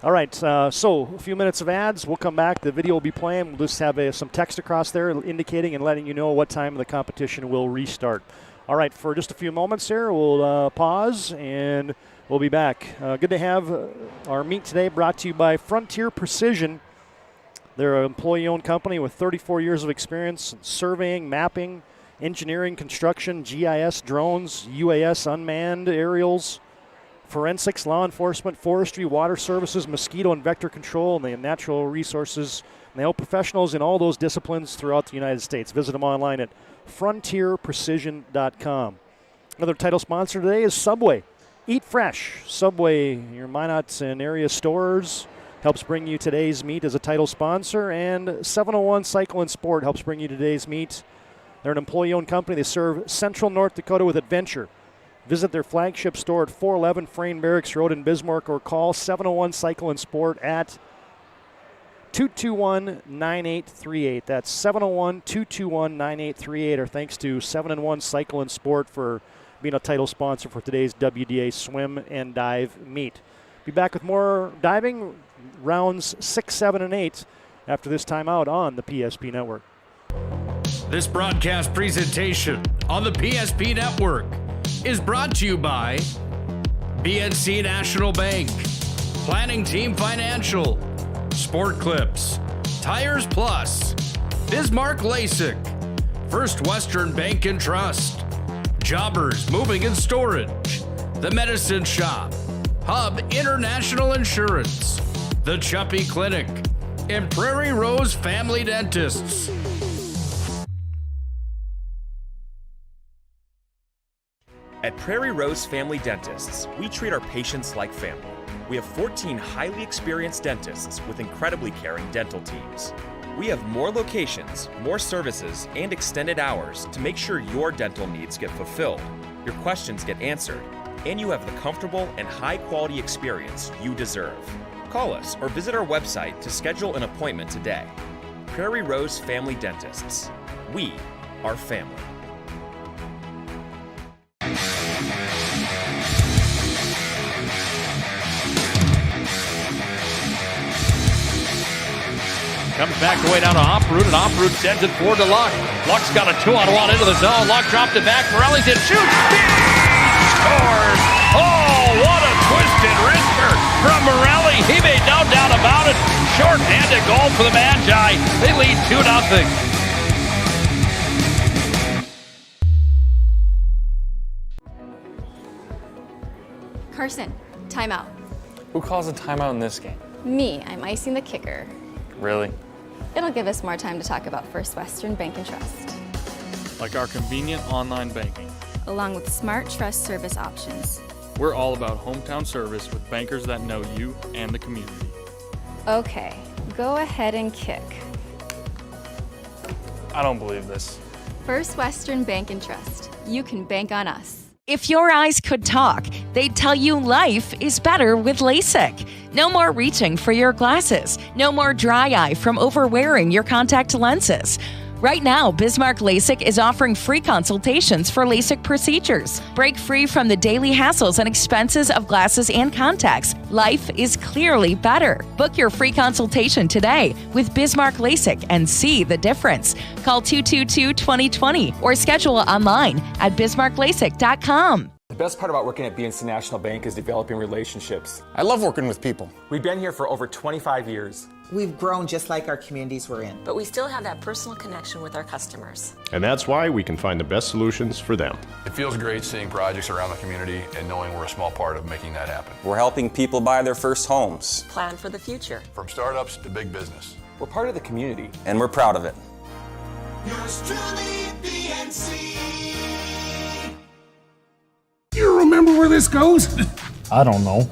All right, so a few minutes of ads. We'll come back. The video will be playing. We'll just have some text across there indicating and letting you know what time the competition will restart. All right, for just a few moments here, we'll pause and we'll be back. Good to have our meet today brought to you by Frontier Precision. They're an employee-owned company with 34 years of experience in surveying, mapping, engineering, construction, GIS, drones, UAS, unmanned aerials, forensics, law enforcement, forestry, water services, mosquito and vector control, and they have natural resources. And they help professionals in all those disciplines throughout the United States. Visit them online at frontierprecision.com. Another title sponsor today is Subway. Eat fresh. Subway, your Minot and area stores, helps bring you today's meet as a title sponsor. And 701 Cycle and Sport helps bring you today's meet. They're an employee-owned company. They serve central North Dakota with adventure. Visit their flagship store at 411 Frayne Barracks Road in Bismarck or call 701 Cycle and Sport at 221-9838. That's 701-221-9838. Or thanks to 7-in-1 Cycle and Sport for being a title sponsor for today's WDA swim and dive meet. Be back with more diving rounds 6, 7, and 8 after this timeout on the PSP Network. This broadcast presentation on the PSP Network is brought to you by BNC National Bank, Planning Team Financial, Sport Clips, Tires Plus, Bismarck LASIK, First Western Bank and Trust, Jobbers Moving and Storage, The Medicine Shop, Hub International Insurance, The Chuppy Clinic, and Prairie Rose Family Dentists. At Prairie Rose Family Dentists, we treat our patients like family. We have 14 highly experienced dentists with incredibly caring dental teams. We have more locations, more services, and extended hours to make sure your dental needs get fulfilled, your questions get answered, and you have the comfortable and high-quality experience you deserve. Call us or visit our website to schedule an appointment today. Prairie Rose Family Dentists. We are family. Comes back the way down to Off-Root, and Off-Root sends it forward to Luck. Luck's got a 2-on-1 into the zone. Luck dropped it back. Ellington shoots. Scores! Oh, what a twisted wrister from Morelli. He made no doubt about it. Short-handed goal for the Magi. They lead 2-0. Carson, timeout. Who calls a timeout in this game? Me, I'm icing the kicker. Really? It'll give us more time to talk about First Western Bank and Trust, Like our convenient online banking. along with smart trust service options. We're all about hometown service with bankers that know you and the community. Okay, go ahead and kick. I don't believe this. First Western Bank and Trust. You can bank on us. If your eyes could talk, they'd tell you life is better with LASIK. No more reaching for your glasses. No more dry eye from overwearing your contact lenses. Right now, Bismarck LASIK is offering free consultations for LASIK procedures. Break free from the daily hassles and expenses of glasses and contacts. Life is clearly better. Book your free consultation today with Bismarck LASIK and see the difference. Call 222-2020 or schedule online at bismarcklasik.com. The best part about working at BNC National Bank is developing relationships. I love working with people. We've been here for over 25 years. We've grown just like our communities we're in. But we still have that personal connection with our customers. And that's why we can find the best solutions for them. It feels great seeing projects around the community and knowing we're a small part of making that happen. We're helping people buy their first homes. Plan for the future. From startups to big business. We're part of the community. And we're proud of it. Yours truly, BNC. You remember where this goes? I don't know.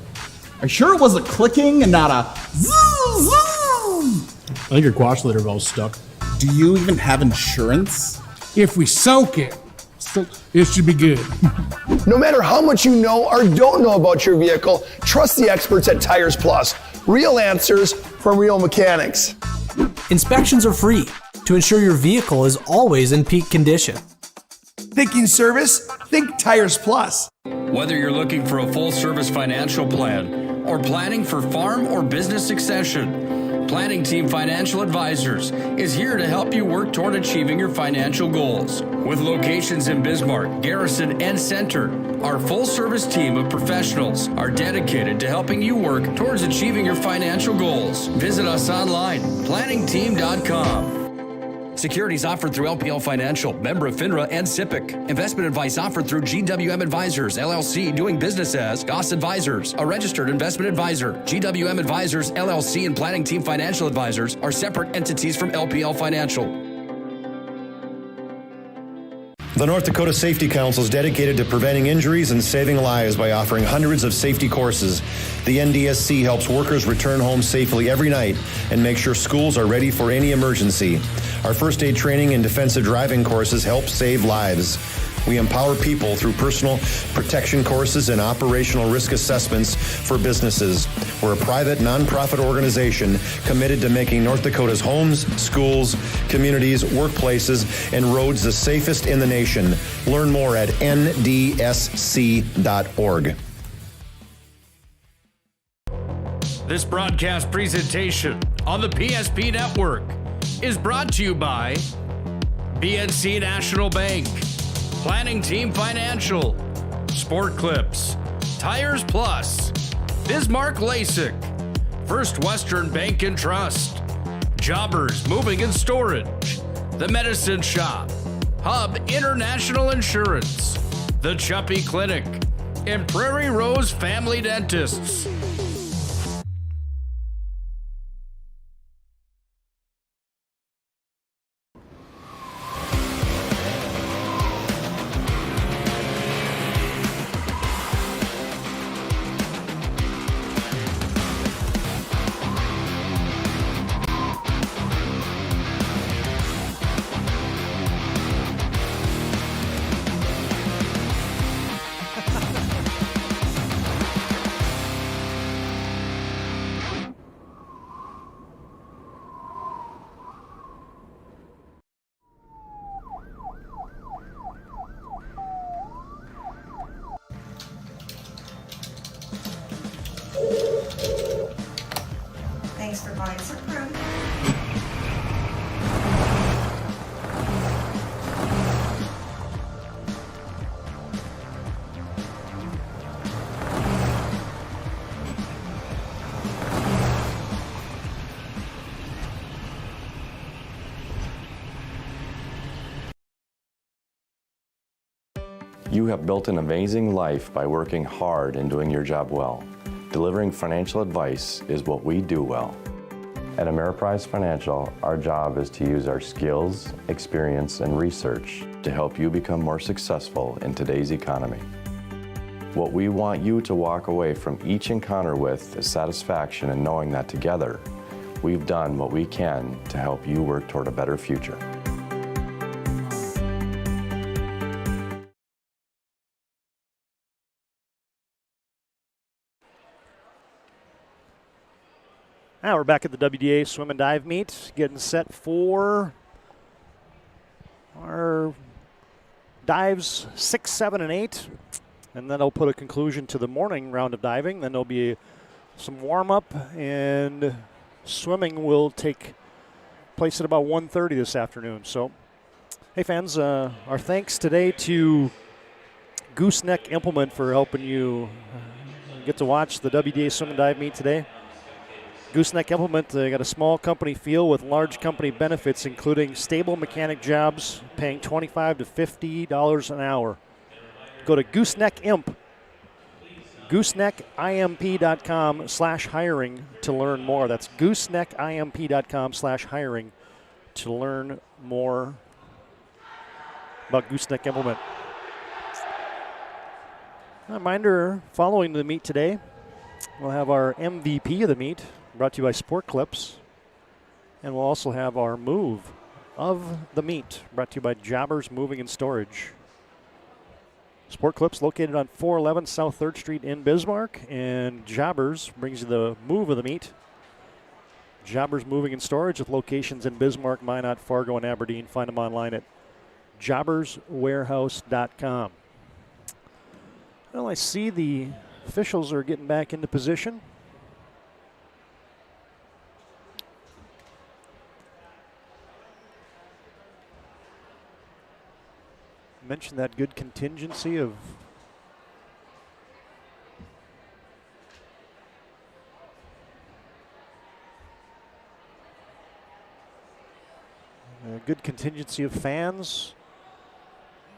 Are you sure it was a clicking and not a zoom, zoom? I think your quash litter valve's stuck. Do you even have insurance? If we soak it, it should be good. No matter how much you know or don't know about your vehicle, trust the experts at Tires Plus. Real answers from real mechanics. Inspections are free to ensure your vehicle is always in peak condition. Thinking service? Think Tires Plus. Whether you're looking for a full-service financial plan or planning for farm or business succession, Planning Team Financial Advisors is here to help you work toward achieving your financial goals. With locations in Bismarck, Garrison, and Center, our full-service team of professionals are dedicated to helping you work towards achieving your financial goals. Visit us online, planningteam.com. Securities offered through LPL Financial, member of FINRA and SIPC. Investment advice offered through GWM Advisors, LLC, doing business as Goss Advisors, a registered investment advisor. GWM Advisors, LLC, and Planning Team Financial Advisors are separate entities from LPL Financial. The North Dakota Safety Council is dedicated to preventing injuries and saving lives by offering hundreds of safety courses. The NDSC helps workers return home safely every night and make sure schools are ready for any emergency. Our first aid training and defensive driving courses help save lives. We empower people through personal protection courses and operational risk assessments for businesses. We're a private, nonprofit organization committed to making North Dakota's homes, schools, communities, workplaces, and roads the safest in the nation. Learn more at ndsc.org. This broadcast presentation on the PSP Network is brought to you by BNC National Bank, Planning Team Financial, Sport Clips, Tires Plus, Bismarck LASIK, First Western Bank and Trust, Jobbers Moving and Storage, The Medicine Shop, Hub International Insurance, The Chuppy Clinic, and Prairie Rose Family Dentists. lines approved. You have built an amazing life by working hard and doing your job well. Delivering financial advice is what we do well. At Ameriprise Financial, our job is to use our skills, experience, and research to help you become more successful in today's economy. What we want you to walk away from each encounter with is satisfaction in knowing that together, we've done what we can to help you work toward a better future. Now we're back at the WDA swim and dive meet, getting set for our dives 6, 7, and 8. And then I'll put a conclusion to the morning round of diving. Then there'll be some warm-up, and swimming will take place at about 1:30 this afternoon. So, hey fans, our thanks today to Gooseneck Implement for helping you get to watch the WDA swim and dive meet today. Gooseneck Implement, they got a small company feel with large company benefits, including stable mechanic jobs paying $25 to $50 an hour. Go to gooseneckimp.com/hiring to learn more. That's gooseneckimp.com/hiring to learn more about Gooseneck Implement. A reminder, following the meet today, we'll have our MVP of the meet, brought to you by Sport Clips. And we'll also have our move of the meet, brought to you by Jobbers Moving and Storage. Sport Clips located on 411 South 3rd Street in Bismarck. And Jobbers brings you the move of the meet. Jobbers Moving and Storage with locations in Bismarck, Minot, Fargo, and Aberdeen. Find them online at jobberswarehouse.com. Well, I see the officials are getting back into position. Mentioned that good contingency of fans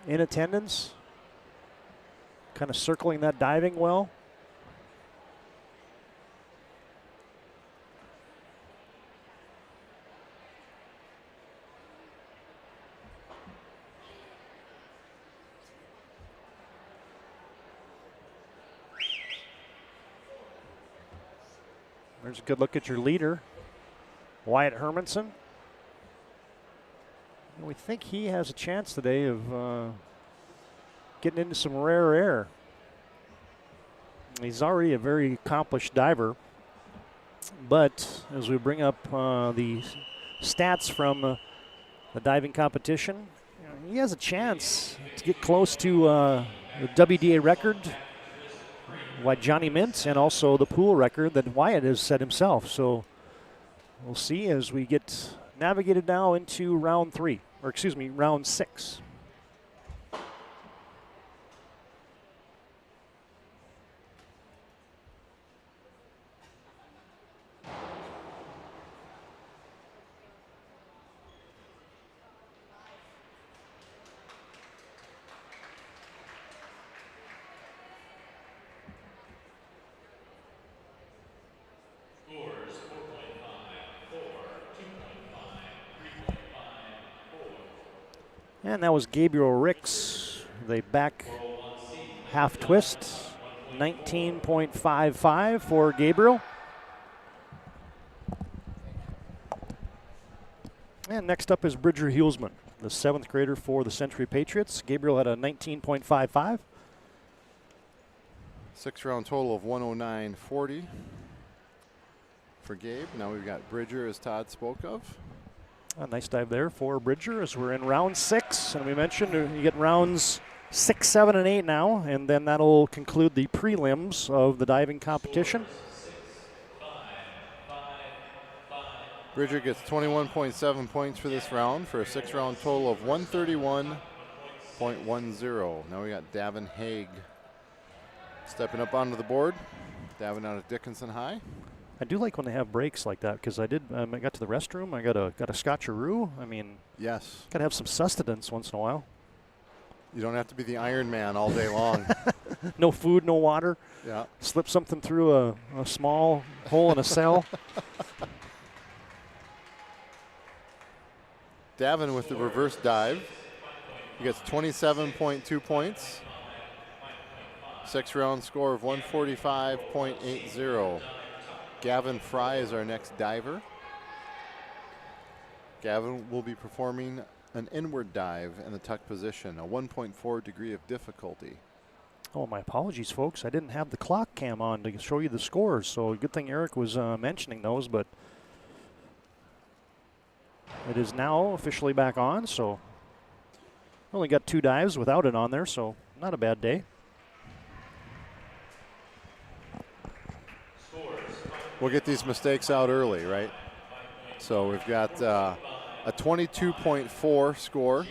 in attendance, kind of circling that diving well. There's a good look at your leader, Wyatt Hermanson. We think he has a chance today of getting into some rare air. He's already a very accomplished diver, but as we bring up the stats from the diving competition, he has a chance to get close to the WDA record by Johnny Mintz, and also the pool record that Wyatt has set himself. So we'll see as we get navigated now into round 6. And that was Gabriel Ricks, the back half twist, 19.55 for Gabriel. And next up is Bridger Hulsman, the 7th grader for the Century Patriots. Gabriel had a 19.55. 6-round total of 109.40 for Gabe. Now we've got Bridger, as Todd spoke of. A nice dive there for Bridger as we're in round 6. And we mentioned you get rounds 6, 7, and 8 now, and then that'll conclude the prelims of the diving competition. Bridger gets 21.7 points for this round for a 6-round total of 131.10. Now we got Davin Haig stepping up onto the board. Davin out of Dickinson High. I do like when they have breaks like that because I got to the restroom. I got a scotcheroo. I mean, yes, got to have some sustenance once in a while. You don't have to be the Iron Man all day long. No food, no water. Yeah. Slip something through a small hole in a cell. Davin with the reverse dive. He gets 27.2 points. 6-round score of 145.80. Gavin Fry is our next diver. Gavin will be performing an inward dive in the tuck position, a 1.4 degree of difficulty. Oh, my apologies, folks. I didn't have the clock cam on to show you the scores, so good thing Eric was mentioning those, but it is now officially back on, so only got 2 dives without it on there, so not a bad day. We'll get these mistakes out early, right? So we've got a 22.4 score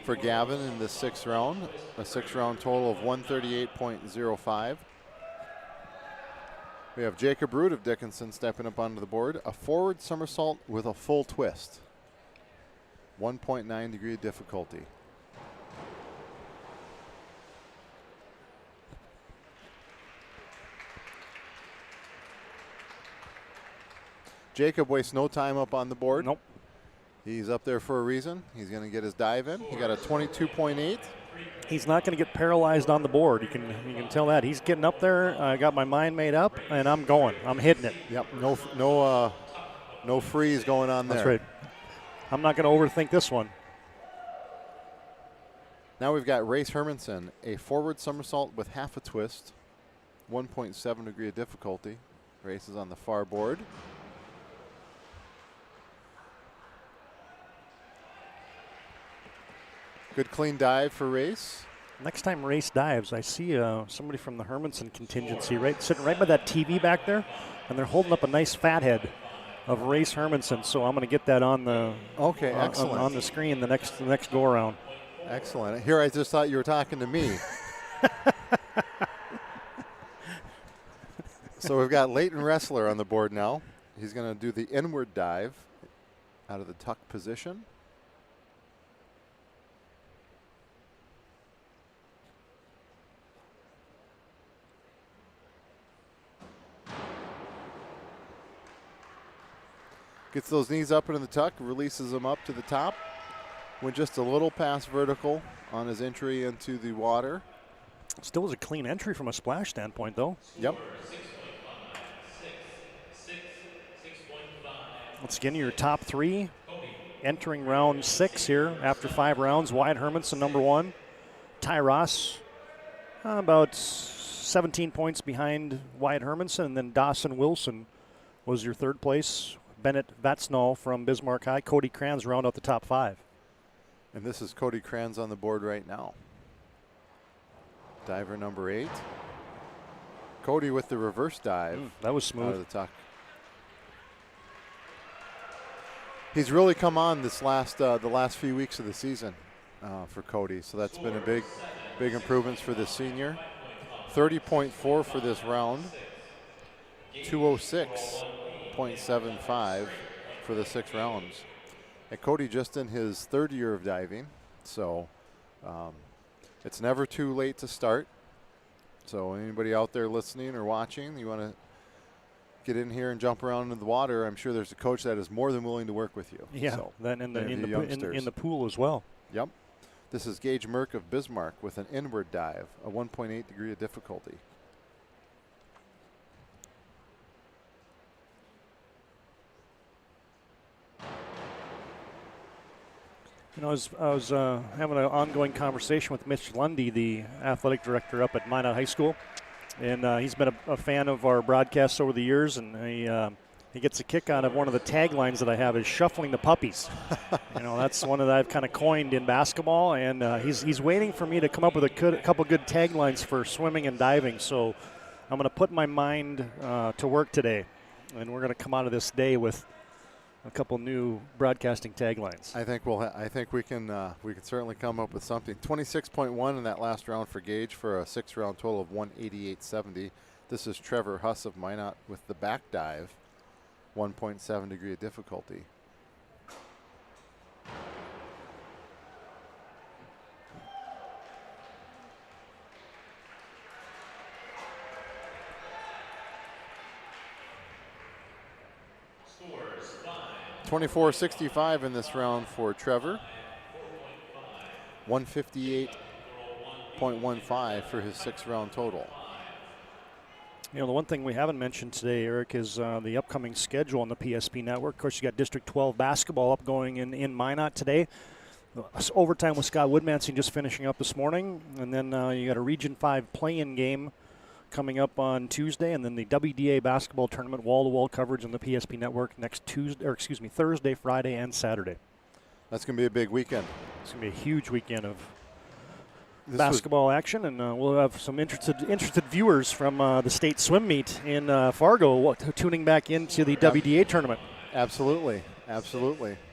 for Gavin in the 6th round, a 6-round total of 138.05. We have Jacob Root of Dickinson stepping up onto the board, a forward somersault with a full twist, 1.9 degree difficulty. Jacob wastes no time up on the board. Nope. He's up there for a reason. He's going to get his dive in. He got a 22.8. He's not going to get paralyzed on the board. You can tell that. He's getting up there. I got my mind made up, and I'm going. I'm hitting it. Yep. No freeze going on there. That's right. I'm not going to overthink this one. Now we've got Race Hermanson, a forward somersault with half a twist, 1.7 degree of difficulty. Race is on the far board. Good clean dive for Race. Next time Race dives, I see somebody from the Hermanson contingency sitting right by that TV back there, and they're holding up a nice fathead of Race Hermanson. So I'm going to get that on the excellent on the screen the next go around. Excellent. Here, I just thought you were talking to me. So we've got Leighton Wrestler on the board now. He's going to do the inward dive out of the tuck position. Gets those knees up into the tuck, releases them up to the top. Went just a little past vertical on his entry into the water. Still was a clean entry from a splash standpoint, though. Yep. Once again, your top 3 entering round 6 here after 5 rounds. Wyatt Hermanson, number 1. Ty Ross, about 17 points behind Wyatt Hermanson. And then Dawson Wilson was your 3rd place. Bennett Vatsnall from Bismarck High. Cody Kranz round out the top 5. And this is Cody Kranz on the board right now. Diver number 8. Cody with the reverse dive. That was smooth. Out of the tuck. He's really come on this the last few weeks of the season for Cody. So that's been a big improvements for the senior. 30.4 for this round. 206.75 for the 6 rounds. And Cody just in his 3rd year of diving, so it's never too late to start. So anybody out there listening or watching, you want to get in here and jump around in the water, I'm sure there's a coach that is more than willing to work with you. Yeah, so, then in the pool as well. Yep. This is Gage Merck of Bismarck with an inward dive, a 1.8 degree of difficulty. You know, I was having an ongoing conversation with Mitch Lundy, the athletic director up at Mandan High School, and he's been a fan of our broadcasts over the years, and he gets a kick out of one of the taglines that I have is shuffling the puppies. You know, that's one that I've kind of coined in basketball, and he's waiting for me to come up with a couple good taglines for swimming and diving. So I'm going to put my mind to work today. And we're going to come out of this day with a couple new broadcasting taglines. I think we can certainly come up with something. 26.1 in that last round for Gage for a 6-round total of 188.70. This is Trevor Huss of Minot with the back dive, 1.7 degree of difficulty. Scores 24.65 in this round for Trevor. 158.15 for his 6-round total. You know, the one thing we haven't mentioned today, Eric, is the upcoming schedule on the PSP network. Of course, you got District 12 basketball up going in Minot today. Overtime with Scott Woodmansing just finishing up this morning. And then you got a Region 5 play-in game coming up on Tuesday, and then the WDA basketball tournament wall-to-wall coverage on the PSP network next Thursday, Friday, and Saturday. That's going to be a big weekend. It's going to be a huge weekend of basketball action, and we'll have some interested viewers from the state swim meet in Fargo tuning back into the WDA tournament. Absolutely.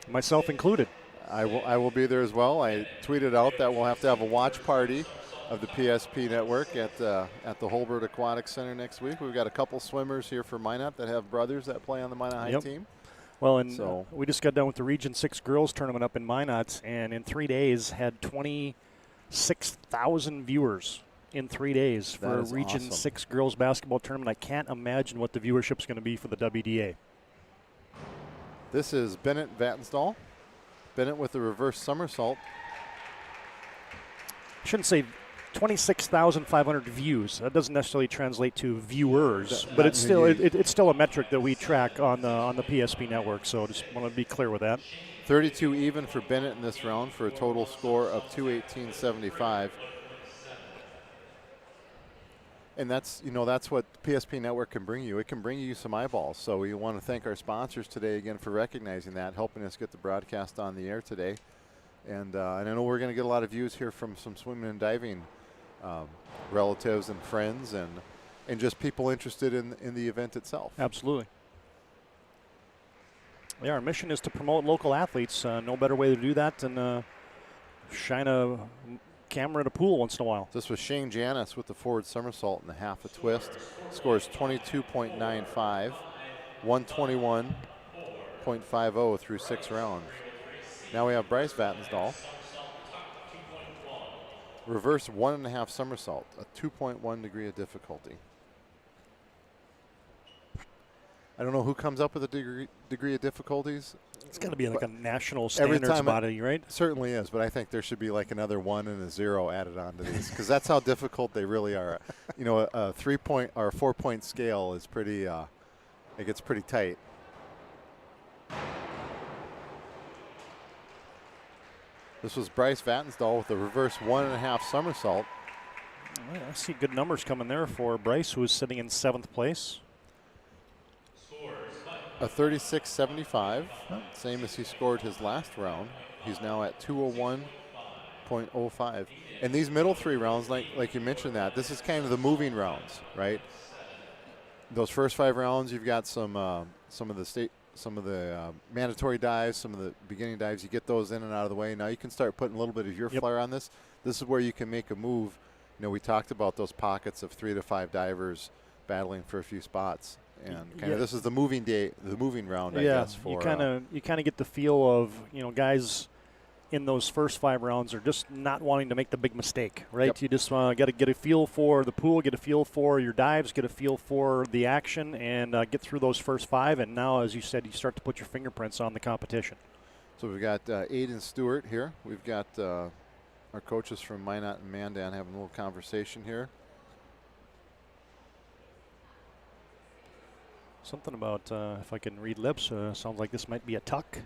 Myself included. I will be there as well. I tweeted out that we'll have to have a watch party of the PSP network at the Holbert Aquatic Center next week. We've got a couple swimmers here for Minot that have brothers that play on the Minot High team. Well, and we just got done with the Region 6 girls tournament up in Minot, and in 3 days had 26,000 viewers in 3 days for a Region 6 girls basketball tournament. I can't imagine what the viewership's going to be for the WDA. This is Bennett Vatnsdahl. Bennett with the reverse somersault. I shouldn't say 26,500 views. That doesn't necessarily translate to viewers, but it's still it's still a metric that we track on the PSP network. So just want to be clear with that. 32 even for Bennett in this round for a total score of 218.75. And that's what PSP network can bring you. It can bring you some eyeballs. So we want to thank our sponsors today again for recognizing that, helping us get the broadcast on the air today. And I know we're going to get a lot of views here from some swimming and diving relatives and friends and just people interested in the event itself. Absolutely. Yeah, our mission is to promote local athletes. No better way to do that than shine a camera at a pool once in a while. This was Shane Janis with the forward somersault and the half a twist. Scores 22.95, 121.50 through 6 rounds. Now we have Bryce Vatnsdahl. Reverse 1.5 somersault, a 2.1 degree of difficulty. I don't know who comes up with a degree of difficulties. It's got to be like a national standards body, right? Certainly is, but I think there should be like another 1 and a 0 added onto these because that's how difficult they really are. You know, a 3-point or a 4-point scale is pretty. It gets pretty tight. This was Bryce Vatnsdahl with a reverse 1.5 somersault. I see good numbers coming there for Bryce, who is sitting in 7th place. A 36.75, same as he scored his last round. He's now at 201.05. And these middle 3 rounds, like you mentioned that, this is kind of the moving rounds, right? Those first 5 rounds, you've got some of the mandatory dives, some of the beginning dives. You get those in and out of the way. Now you can start putting a little bit of your flair on this. This is where you can make a move. You know, we talked about those pockets of 3 to 5 divers battling for a few spots. And kind of this is the moving round, I guess. For you kind of get the feel of, you know, guys in those first 5 rounds are just not wanting to make the big mistake, right? Yep. You just got to get a feel for the pool, get a feel for your dives, get a feel for the action, and get through those first 5. And now, as you said, you start to put your fingerprints on the competition. So we've got Aiden Stewart here. We've got our coaches from Minot and Mandan having a little conversation here. Something about, if I can read lips, sounds like this might be a tuck.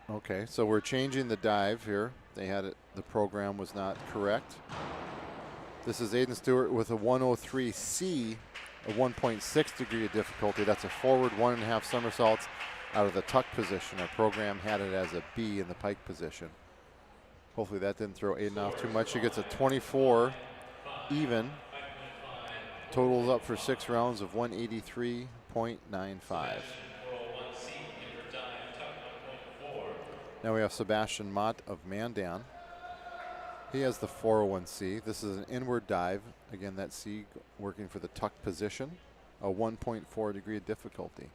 Okay, so we're changing the dive here. They had it, the program was not correct. This is Aiden Stewart with a 103C, a 1.6 degree of difficulty. That's a forward 1.5 somersaults out of the tuck position. Our program had it as a B in the pike position. Hopefully that didn't throw Aiden off too much. He gets a 24 even. Totals up for 6 rounds of 183.95. Now we have Sebastian Mott of Mandan. He has the 401C. This is an inward dive. Again, that C working for the tuck position. A 1.4 degree of difficulty.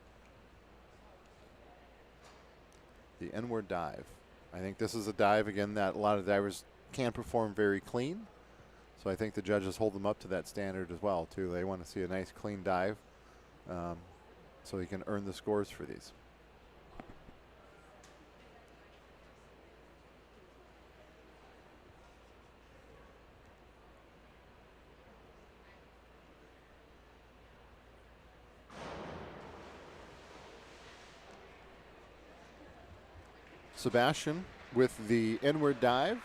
The inward dive. I think this is a dive, again, that a lot of divers can perform very clean. So I think the judges hold them up to that standard as well, too. They want to see a nice clean dive so he can earn the scores for these. Sebastian with the inward dive.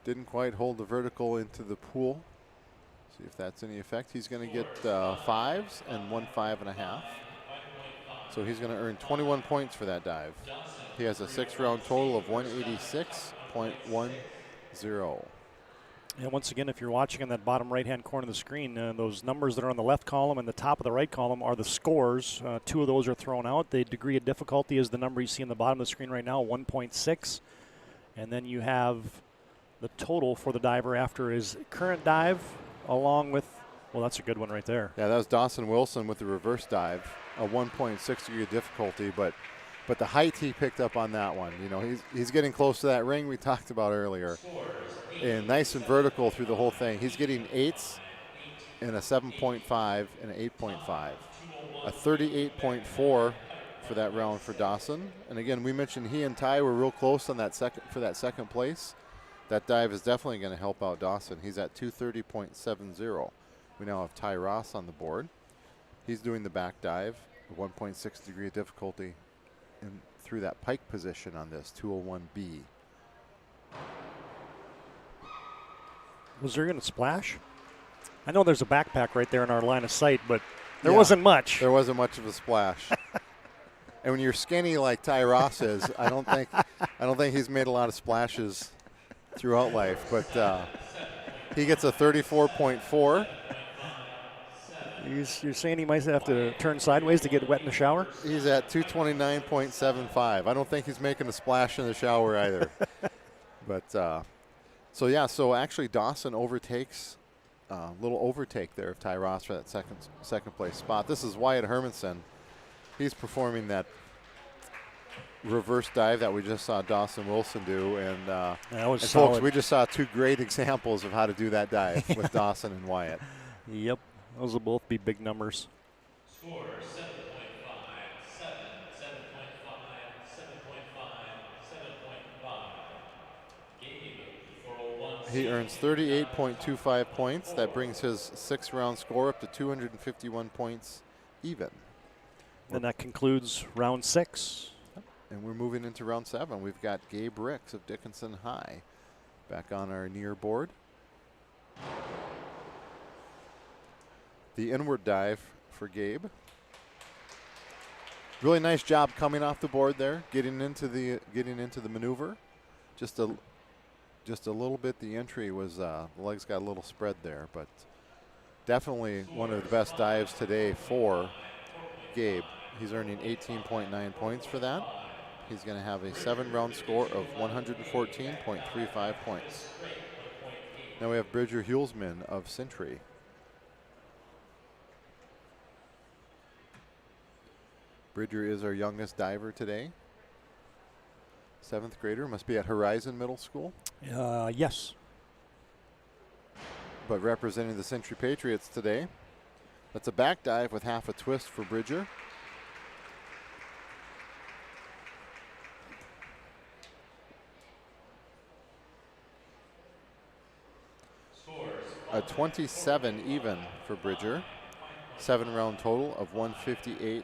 Didn't quite hold the vertical into the pool. See if that's any effect. He's going to get 5s and 1 5.5. So he's going to earn 21 points for that dive. He has a 6-round total of 186.10. And once again, if you're watching in that bottom right-hand corner of the screen, those numbers that are on the left column and the top of the right column are the scores. 2 of those are thrown out. The degree of difficulty is the number you see in the bottom of the screen right now, 1.6. And then you have the total for the diver after his current dive, along with, well, that's a good one right there. Yeah, that was Dawson Wilson with the reverse dive, a 1.6 degree of difficulty, but the height he picked up on that one. You know, he's getting close to that ring we talked about earlier. And nice and vertical through the whole thing. He's getting 8s and a 7.5 and an 8.5. A 38.4 for that round for Dawson. And again, we mentioned he and Ty were real close on that second place. That dive is definitely going to help out Dawson. He's at 230.70. We now have Ty Ross on the board. He's doing the back dive, 1.6 degree of difficulty through that pike position on this 201B. Was there going to splash? I know there's a backpack right there in our line of sight, but there wasn't much. There wasn't much of a splash. And when you're skinny like Ty Ross is, I don't think he's made a lot of splashes throughout life. But he gets a 34.4. You're saying he might have to turn sideways to get wet in the shower? He's at 229.75. I don't think he's making a splash in the shower either. But so actually Dawson overtakes, little overtake there of Ty Ross for that second place spot. This is Wyatt Hermanson. He's performing that reverse dive that we just saw Dawson Wilson do. And folks, we just saw 2 great examples of how to do that dive with Dawson and Wyatt. Yep, those will both be big numbers. Score 7.5, 7, 7.5, 7.5, 7.5. He earns 38.25 points. That brings his 6-round score up to 251 points even. And that concludes round 6. And we're moving into round 7. We've got Gabe Ricks of Dickinson High back on our near board. The inward dive for Gabe. Really nice job coming off the board there, getting into the maneuver. Just a little bit. The entry was the legs got a little spread there, but definitely one of the best dives today for Gabe. He's earning 18.9 points for that. He's going to have a 7-round score of 114.35 points. Now we have Bridger Hulsman of Century. Bridger is our youngest diver today. 7th grader, must be at Horizon Middle School. Yes. But representing the Century Patriots today. That's a back dive with half a twist for Bridger. A 27 even for Bridger. 7-round total of 158.10.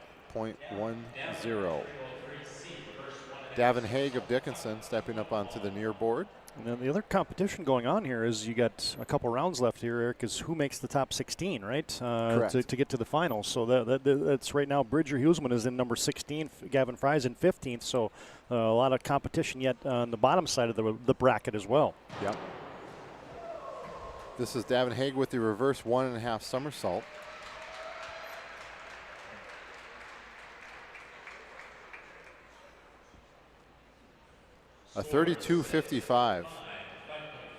Davin Haig of Dickinson stepping up onto the near board. And then the other competition going on here is you got a couple rounds left here, Eric, is who makes the top 16, right? To get to the finals. So that's right now Bridger Huseman is in number 16, Gavin Fry's in 15th. So a lot of competition yet on the bottom side of the bracket as well. Yep. This is Davin Haig with the reverse 1.5 somersault. A 32.55.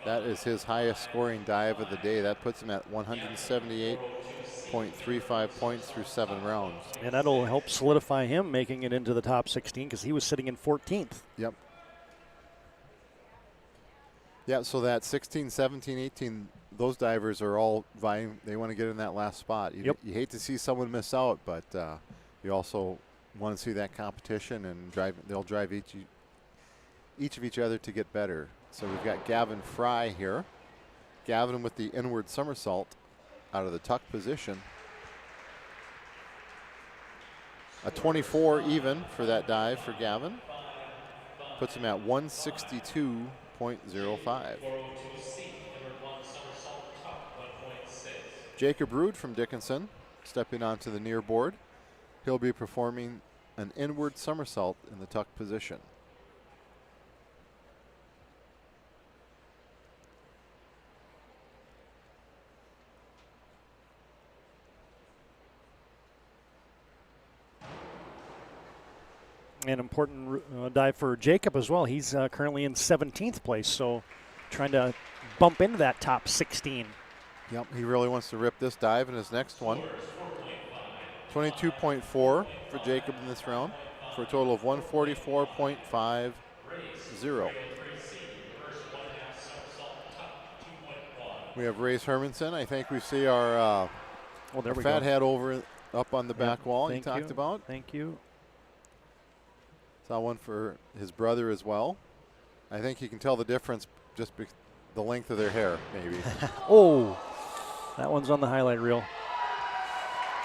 That is his highest scoring dive of the day. That puts him at 178.35 points through 7 rounds. And that'll help solidify him making it into the top 16 because he was sitting in 14th. Yep. Yeah, so that 16, 17, 18, those divers are all vying. They want to get in that last spot. You hate to see someone miss out, but you also want to see that competition and they'll drive each of each other to get better. So we've got Gavin Fry here. Gavin with the inward somersault out of the tuck position. A 24 even for that dive for Gavin. Puts him at 162.05. Jacob Rude from Dickinson stepping onto the near board. He'll be performing an inward somersault in the tuck position. An important dive for Jacob as well. He's currently in 17th place, so trying to bump into that top 16. Yep, he really wants to rip this dive in his next one. 22.4 for Jacob in this round for a total of 144.50. We have Race Hermanson. I think we see our fat head up on the back wall he talked about. Thank you. Saw one for his brother as well. I think you can tell the difference just the length of their hair, maybe. Oh, that one's on the highlight reel.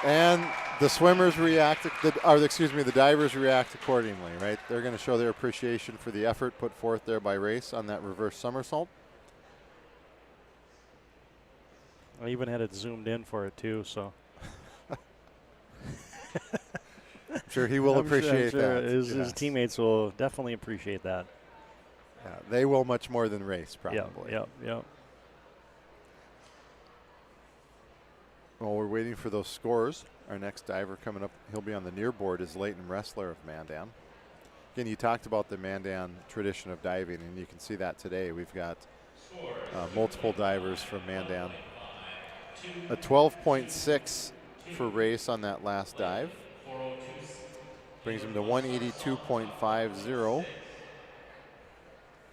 And the swimmers react, the divers react accordingly, right? They're going to show their appreciation for the effort put forth there by Race on that reverse somersault. I even had it zoomed in for it too, so. I'm sure he will appreciate that. His teammates will definitely appreciate that. Yeah, they will much more than Race, probably. Yep. Well, we're waiting for those scores. Our next diver coming up, he'll be on the near board, is Leighton Ressler of Mandan. Again, you talked about the Mandan tradition of diving, and you can see that today. We've got multiple divers from Mandan. A 12.6 for Race on that last dive. Brings him to 182.50.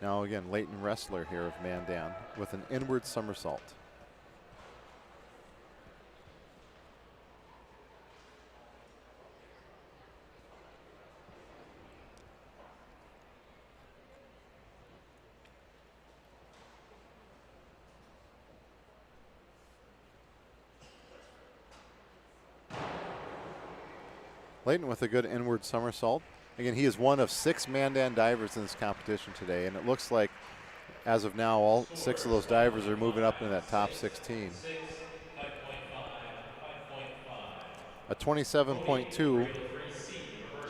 Now again, Leighton Ressler here of Mandan with an inward somersault. Leighton with a good inward somersault. Again, he is one of 6 Mandan divers in this competition today, and it looks like, as of now, all 6 of those divers are moving up into that top 16. A 27.2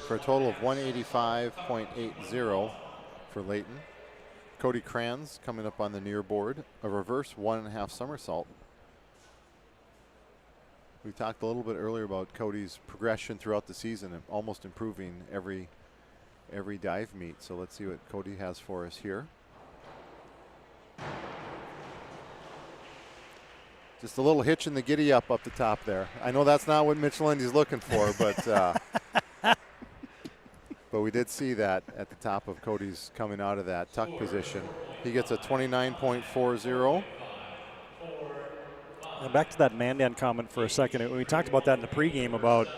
for a total of 185.80 for Leighton. Cody Kranz coming up on the near board, a reverse 1.5 somersault. We talked a little bit earlier about Cody's progression throughout the season and almost improving every dive meet. So let's see what Cody has for us here. Just a little hitch in the giddy up the top there. I know that's not what Mitch Lindy's looking for, but but we did see that at the top of Cody's coming out of that tuck position. He gets a 29.40. And back to that Mandan comment for a second. We talked about that in the pregame about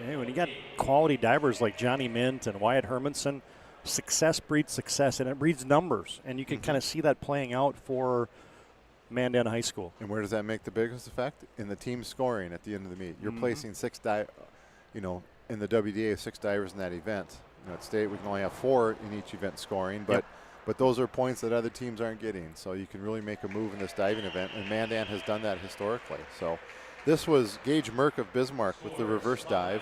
when you got quality divers like Johnny Mint and Wyatt Hermanson, success breeds success, and it breeds numbers. And you can kind of see that playing out for Mandan High School. And where does that make the biggest effect? In the team scoring at the end of the meet. You're placing 6 in the WDA, 6 divers in that event. At state, we can only have 4 in each event scoring, but But those are points that other teams aren't getting. So you can really make a move in this diving event. And Mandan has done that historically. So this was Gage Merck of Bismarck with the reverse dive.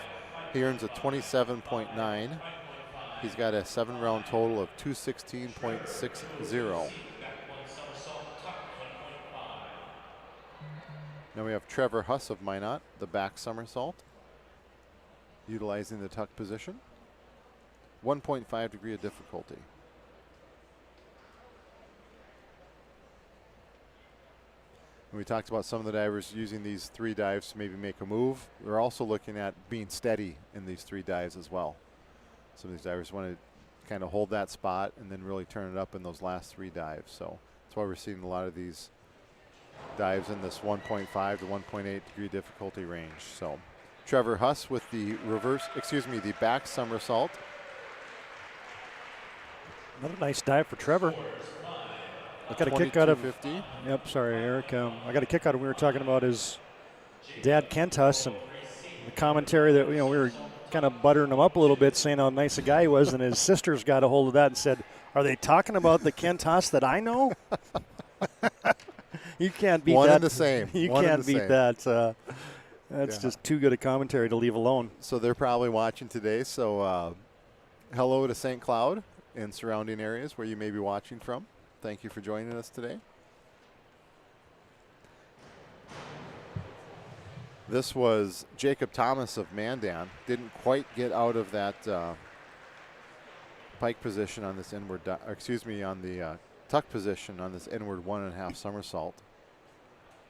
He earns a 27.9. He's got a 7-round total of 216.60. Now we have Trevor Huss of Minot, the back somersault, utilizing the tuck position. 1.5 degree of difficulty. And we talked about some of the divers using these 3 dives to maybe make a move. We're also looking at being steady in these 3 dives as well. Some of these divers want to kind of hold that spot and then really turn it up in those last 3 dives. So that's why we're seeing a lot of these dives in this 1.5 to 1.8 degree difficulty range. So Trevor Huss with the the back somersault. Another nice dive for Trevor. I got a kick out of. Yep, sorry, Eric. I got a kick out of. We were talking about his dad, Kent Huss, and the commentary that we were kind of buttering him up a little bit, saying how nice a guy he was, and his sisters got a hold of that and said, "Are they talking about the Kent Huss that I know?" You can't beat One that. and the same. You One can't and the beat same. that. That's just too good a commentary to leave alone. So they're probably watching today. So hello to St. Cloud and surrounding areas where you may be watching from. Thank you for joining us today. This was Jacob Thomas of Mandan. Didn't quite get out of that pike position on this inward, on the tuck position on this inward 1.5 somersault.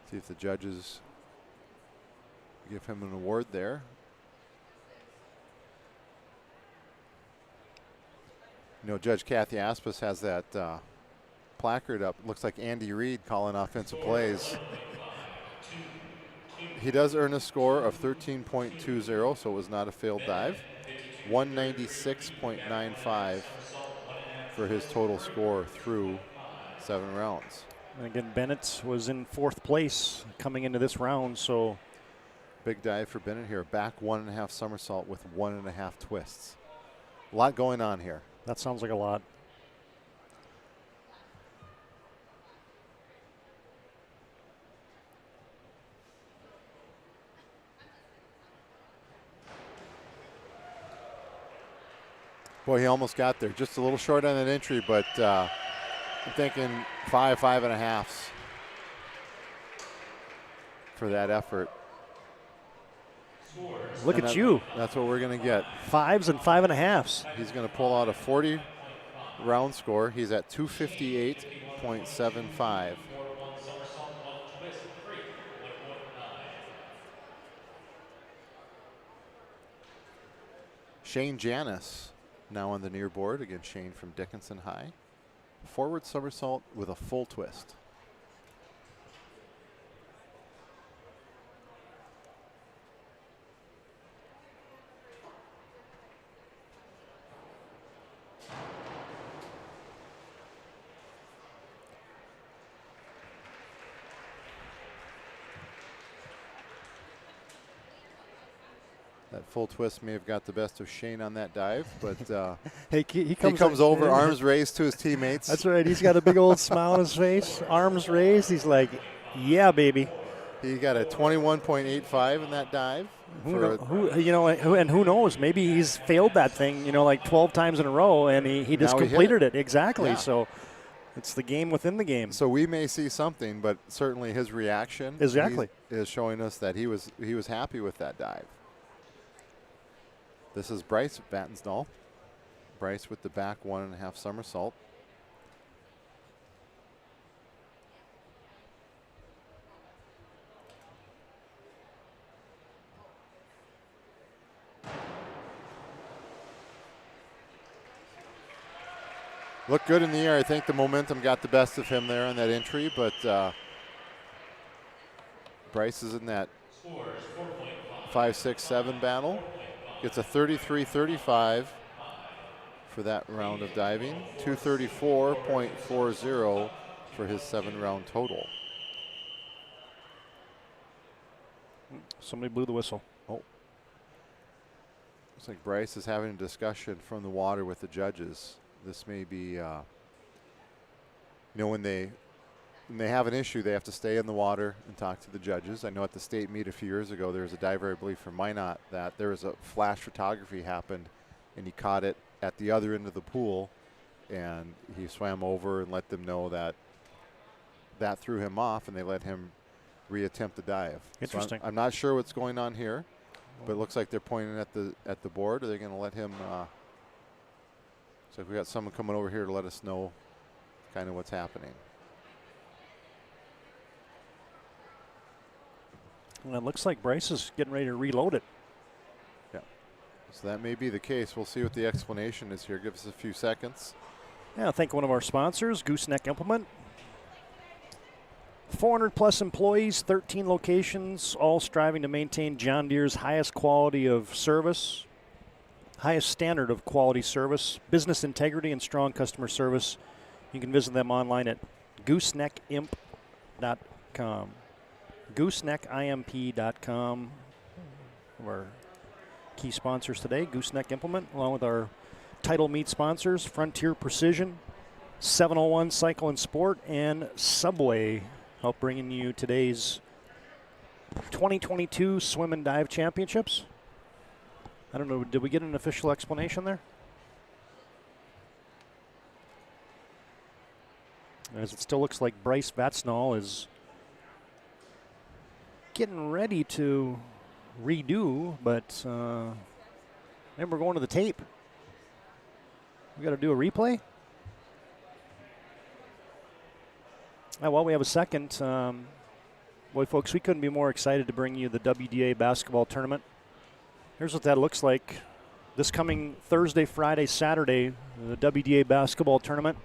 See if the judges give him an award there. You know, Judge Kathy Aspis has that placard up. Looks like Andy Reid calling offensive plays. He does earn a score of 13.20, so it was not a failed dive. 196.95 for his total score through 7 rounds. And again, Bennett was in 4th place coming into this round, so. Big dive for Bennett here. Back 1.5 somersault with 1.5 twists. A lot going on here. That sounds like a lot. Boy, he almost got there. Just a little short on that entry, but I'm thinking 5.5 for that effort. Look at you. That's what we're going to get. 5s and 5.5s. He's going to pull out a 40 round score. He's at 258.75. Shane Janis now on the near board. Again, Shane from Dickinson High. Forward somersault with a full twist. That full twist may have got the best of Shane on that dive, but he comes over, arms raised to his teammates. That's right. He's got a big old smile on his face, arms raised. He's like, yeah, baby. He got a 21.85 in that dive. Who knows? Maybe he's failed that thing, like 12 times in a row, and he just completed it. Exactly. Yeah. So it's the game within the game. So we may see something, but certainly his reaction is showing us that he was happy with that dive. This is Bryce Battensdahl. Bryce with the back 1.5 somersault. Looked good in the air. I think the momentum got the best of him there on that entry, but Bryce is in that 5, 6, 7 battle. Gets a 33.35 for that round of diving. 234.40 for his 7-round total. Somebody blew the whistle. Oh. Looks like Bryce is having a discussion from the water with the judges. This may be when they have an issue, they have to stay in the water and talk to the judges. I know at the state meet a few years ago, there was a diver, I believe, from Minot, that there was a flash photography happened, and he caught it at the other end of the pool, and he swam over and let them know that threw him off, and they let him reattempt the dive. Interesting. So I'm not sure what's going on here, but it looks like they're pointing at the board. Are they going to let him? So we got someone coming over here to let us know kind of what's happening. Well, it looks like Bryce is getting ready to reload it. Yeah. So that may be the case. We'll see what the explanation is here. Give us a few seconds. Yeah, thank one of our sponsors, Gooseneck Implement. 400 plus employees, 13 locations, all striving to maintain John Deere's highest quality of service, highest standard of quality service, business integrity, and strong customer service. You can visit them online at gooseneckimp.com. gooseneckimp.com. Our key sponsors today, Gooseneck Implement, along with our title meet sponsors, Frontier Precision, 701 Cycle and Sport, and Subway, help bringing you today's 2022 Swim and Dive Championships. I don't know, did we get an official explanation there? As it still looks like Bryce Vatsnall is getting ready to redo, but then we're going to the tape. We got to do a replay? While we have a second, boy, folks, we couldn't be more excited to bring you the WDA basketball tournament. Here's what that looks like. This coming Thursday, Friday, Saturday, the WDA basketball tournament.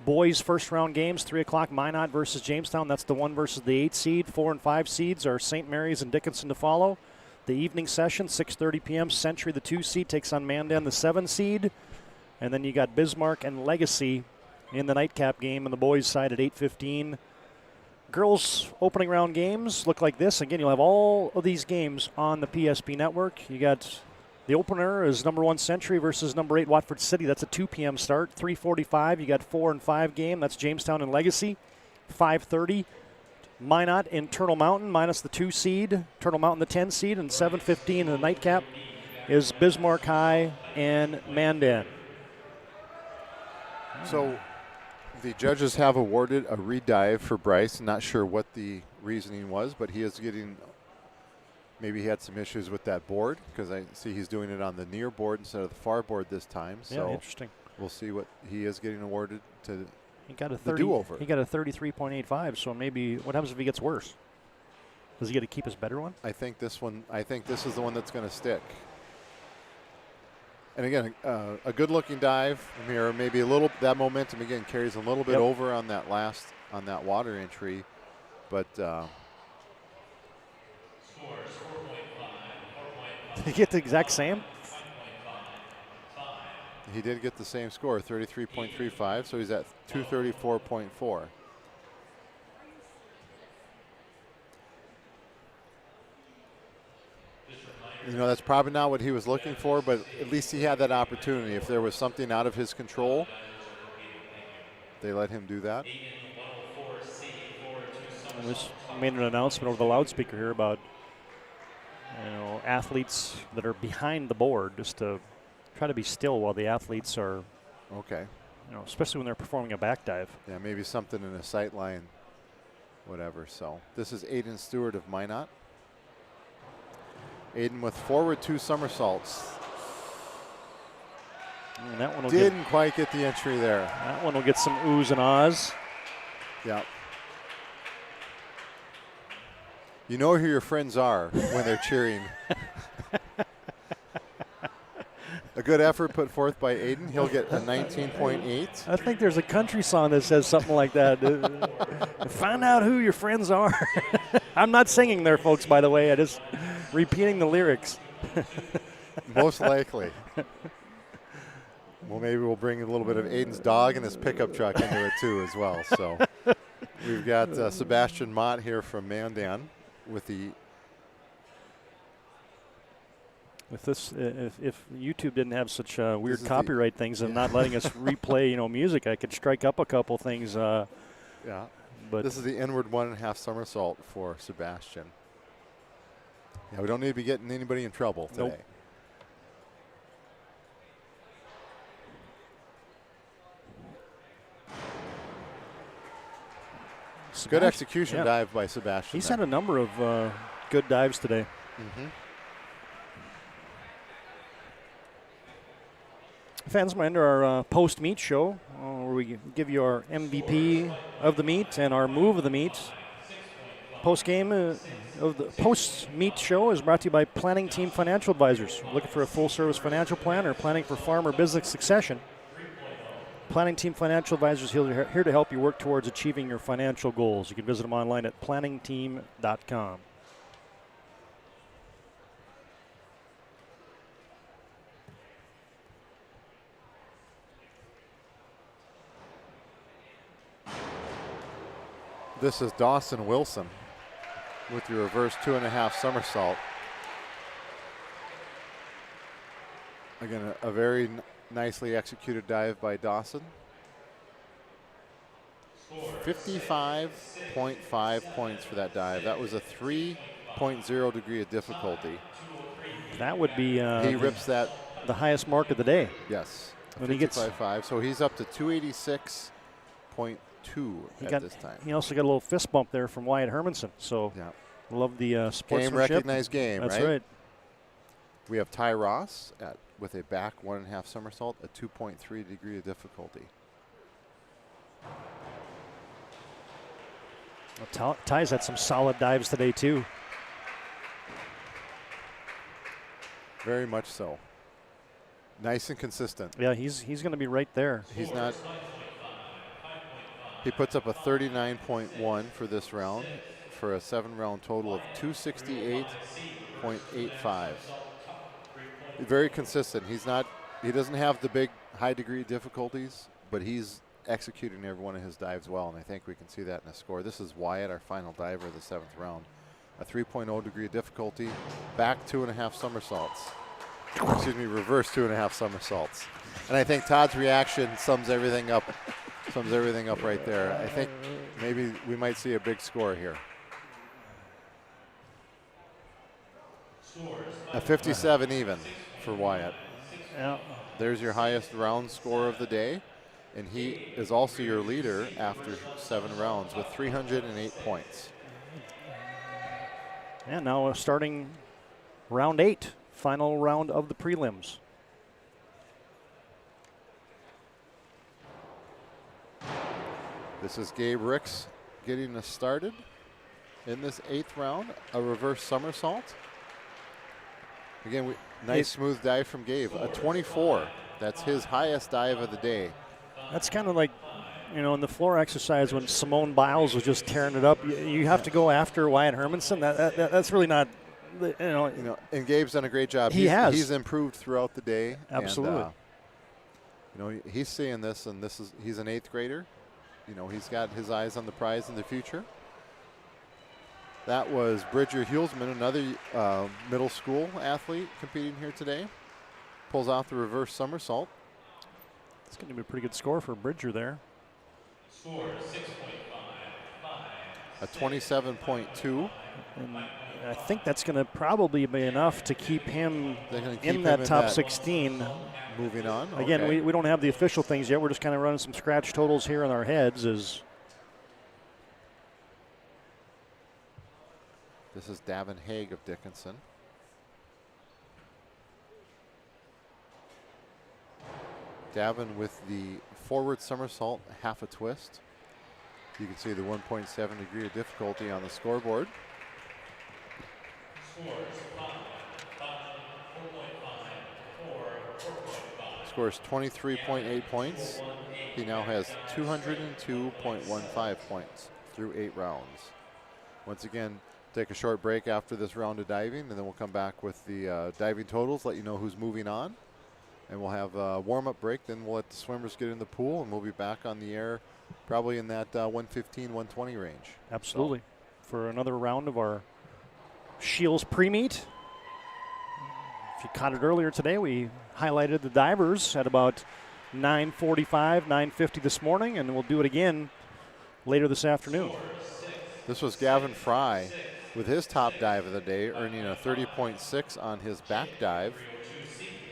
Boys first round games, 3 o'clock, Minot versus Jamestown. That's the 1 versus the 8 seed. 4 and 5 seeds are St. Mary's and Dickinson to follow. The evening session, 6:30 p.m. Century, the 2 seed, takes on Mandan, the 7 seed. And then you got Bismarck and Legacy in the nightcap game on the boys' side at 8:15. Girls' opening round games look like this. Again, you'll have all of these games on the PSP network. You got the opener is number 1 Century versus number 8 Watford City. That's a 2 p.m. start. 3:45, you got 4 and 5 game. That's Jamestown and Legacy. 5:30, Minot and Turtle Mountain minus the 2 seed. Turtle Mountain the 10 seed. And 7:15 in the nightcap is Bismarck High and Mandan. So the judges have awarded a redive for Bryce. Not sure what the reasoning was, but he is getting, maybe he had some issues with that board, because I see he's doing it on the near board instead of the far board this time. So yeah, interesting. We'll see what he is getting awarded to. He got a the do-over. He got a 33.85. So maybe what happens if he gets worse? Does he get to keep his better one? I think this is the one that's going to stick. And again, a good-looking dive from here. Maybe a little, that momentum again carries a little bit over on that water entry, but. Scores 4.5. Did he get the exact same? He did get the same score, 33.35, so he's at 234.4. You know, that's probably not what he was looking for, but at least he had that opportunity. If there was something out of his control, they let him do that. I just made an announcement over the loudspeaker here about, athletes that are behind the board, just to try to be still while the athletes are, especially when they're performing a back dive. Yeah, maybe something in a sight line, whatever. So this is Aiden Stewart of Minot. Aiden with forward 2 somersaults. And that one didn't quite get the entry there. That one will get some oohs and ahs. Yeah. You know who your friends are when they're cheering. A good effort put forth by Aiden. He'll get a 19.8. I think there's a country song that says something like that. Find out who your friends are. I'm not singing there, folks, by the way. I just repeating the lyrics. Most likely. Well, maybe we'll bring a little bit of Aiden's dog and his pickup truck into it, too, as well. So we've got Sebastian Mott here from Mandan with the If YouTube didn't have such weird copyright things and not letting us replay, music, I could strike up a couple things. Yeah. But this is the inward 1.5 somersault for Sebastian. Yeah, we don't need to be getting anybody in trouble today. Nope. Good execution dive by Sebastian. He's had a number of good dives today. Mm-hmm. Fans, might enter our post-meet show, where we give you our MVP of the meet and our move of the meet. Post-game of the post-meet show is brought to you by Planning Team Financial Advisors. Looking for a full-service financial plan or planning for farm or business succession? Planning Team Financial Advisors here to help you work towards achieving your financial goals. You can visit them online at planningteam.com. This is Dawson Wilson with your reverse 2.5 somersault. Again, a very nicely executed dive by Dawson. 55.5 points for that dive. That was a 3.0 degree of difficulty. That would be he rips that the highest mark of the day. Yes, when he gets 55.5. So he's up to 286.2 at this time. He also got a little fist bump there from Wyatt Hermanson. So love the sportsmanship. Game recognized game. That's right. We have Ty Ross with a back 1.5 somersault, a 2.3 degree of difficulty. Well, Ty's had some solid dives today too. Very much so. Nice and consistent. Yeah, he's going to be right there. He's not. He puts up a 39.1 for this round for a 7-round total of 268.85. Very consistent. He doesn't have the big high degree difficulties, but he's executing every one of his dives well, and I think we can see that in the score. This is Wyatt, our final diver of the 7th round. A 3.0 degree of difficulty, back 2.5 somersaults. Excuse me, reverse 2.5 somersaults. And I think Todd's reaction sums everything up right there. I think maybe we might see a big score here. A 57 even for Wyatt. Yeah. There's your highest round score of the day, and he is also your leader after 7 rounds with 308 points. And now starting round 8, final round of the prelims. This is Gabe Ricks getting us started in this 8th round, a reverse somersault. Again, nice smooth dive from Gabe, a 24. That's his highest dive of the day. That's kind of like, in the floor exercise when Simone Biles was just tearing it up. You have to go after Wyatt Hermanson. That's really not, And Gabe's done a great job. He's improved throughout the day. Absolutely. And, he's seeing this, and he's an 8th grader. He's got his eyes on the prize in the future. That was Bridger Hulsman, another middle school athlete competing here today. Pulls off the reverse somersault. It's going to be a pretty good score for Bridger there. Score 6.5. A 27.2. And I think that's going to probably be enough to keep him in that top 16. Moving on. Again, okay. we don't have the official things yet. We're just kind of running some scratch totals here in our heads. This is Davin Haig of Dickinson. Davin with the forward somersault, half a twist. You can see the 1.7 degree of difficulty on the scoreboard. Scores 23.8 points. He now has 202.15 points through 8 rounds. Once again, take a short break after this round of diving, and then we'll come back with the diving totals, let you know who's moving on. And we'll have a warm-up break, then we'll let the swimmers get in the pool, and we'll be back on the air probably in that 115, 120 range. Absolutely. For another round of our Shields pre-meet. If you caught it earlier today, we highlighted the divers at about 9:45, 9:50 this morning, and we'll do it again later this afternoon. This was Gavin Fry with his top dive of the day, earning a 30.6 on his back dive.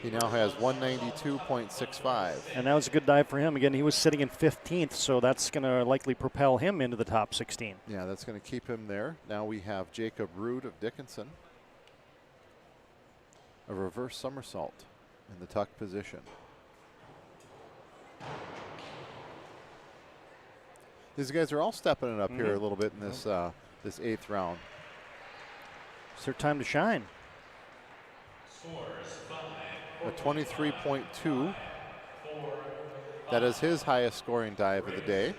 He now has 192.65. And that was a good dive for him. Again, he was sitting in 15th, so that's going to likely propel him into the top 16. Yeah, that's going to keep him there. Now we have Jacob Rude of Dickinson. A reverse somersault in the tuck position. These guys are all stepping it up here a little bit in this this 8th round. It's their time to shine. A 23.2. That is his highest scoring dive of the day.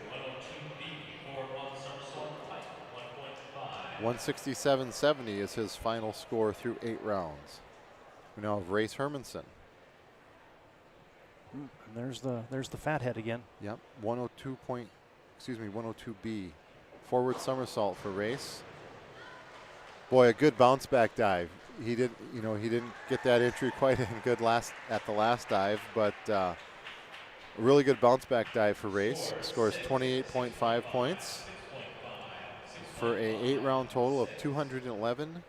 167.70 is his final score through 8 rounds. We now have Race Hermanson. And there's the fathead again. Yep, 102B. Forward somersault for Race. Boy, a good bounce back dive. He didn't get that entry quite in good at the last dive, but a really good bounce back dive for Race. Scores 28.5 points for a 8-round total of 211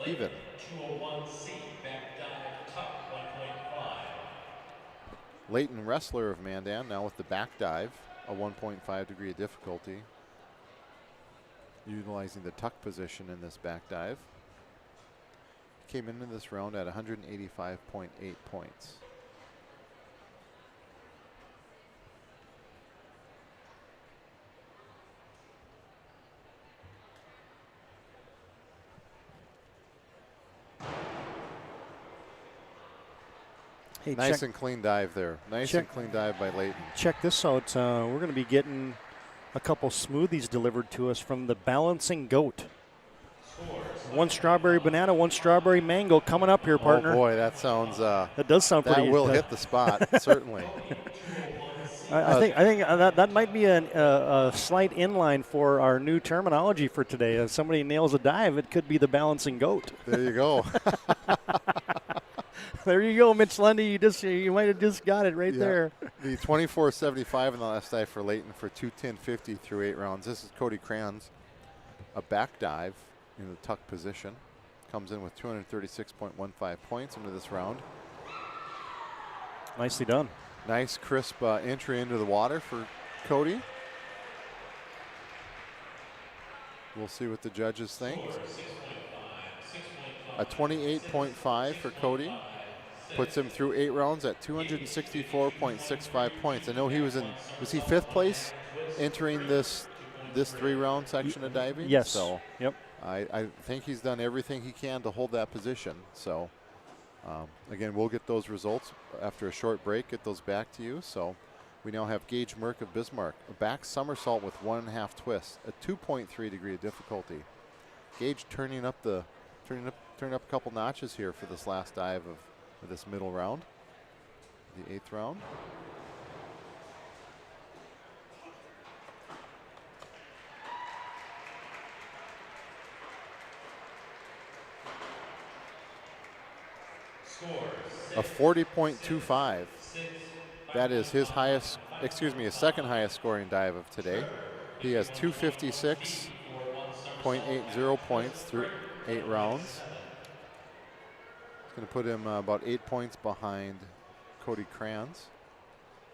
even. 201C back dive tuck 1.5. Leighton Wrestler of Mandan now with the back dive, a 1.5 degree of difficulty, utilizing the tuck position in this back dive. Came into this round at 185.8 points. Hey, nice and clean dive there. Nice and clean dive by Leighton. Check this out. We're going to be getting a couple smoothies delivered to us from the Balancing Goat. One strawberry banana, one strawberry mango coming up here, partner. Oh boy, that sounds. That does sound pretty. That will hit the spot certainly. I think that might be a slight inline for our new terminology for today. If somebody nails a dive, it could be the Balancing Goat. There you go. There you go, Mitch Lundy. You might have just got it right there. The 24.75 in the last dive for Leighton for 210.50 through 8 rounds. This is Cody Crans, a back dive in the tuck position. Comes in with 236.15 points into this round. Nicely done. Nice crisp entry into the water for Cody. We'll see what the judges think. A 28.5 for Cody. Puts him through 8 rounds at 264.65 points. I know he was he 5th place entering this 3-round section of diving? Yes. So yep. I think he's done everything he can to hold that position. So again, we'll get those results after a short break, get those back to you. So we now have Gage Merck of Bismarck, a back somersault with 1.5 twists, a 2.3 degree of difficulty. Gage turning up a couple notches here for this last dive of this middle round, the 8th round. A 40.25. That is his highest, his second highest scoring dive of today. He has 256.80 points through 8 rounds. Going to put him about 8 points behind Cody Crans.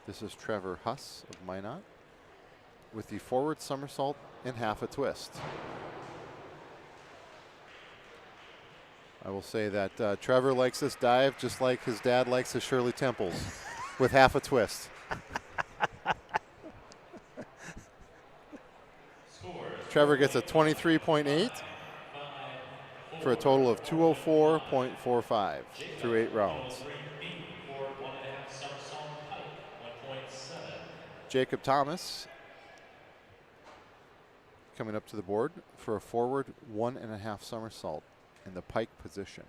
This is Trevor Huss of Minot with the forward somersault and half a twist. I will say that Trevor likes this dive just like his dad likes his Shirley Temples with half a twist. Trevor gets a 23.8 for a total of 204.45 through 8 rounds. Jacob Thomas coming up to the board for a forward 1.5 somersault in the pike position.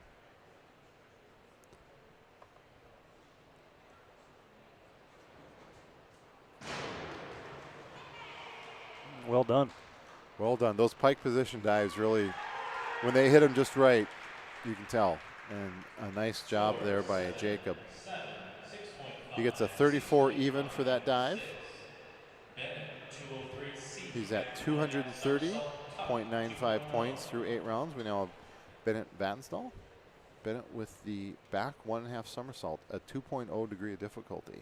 Well done. Well done. Those pike position dives really, when they hit them just right, you can tell. And a nice job there by Jacob. He gets a 34 even for that dive. He's at 230.95 points through 8 rounds. We now have Bennett Vatnsdal. Bennett with the back 1.5 somersault, a 2.0 degree of difficulty.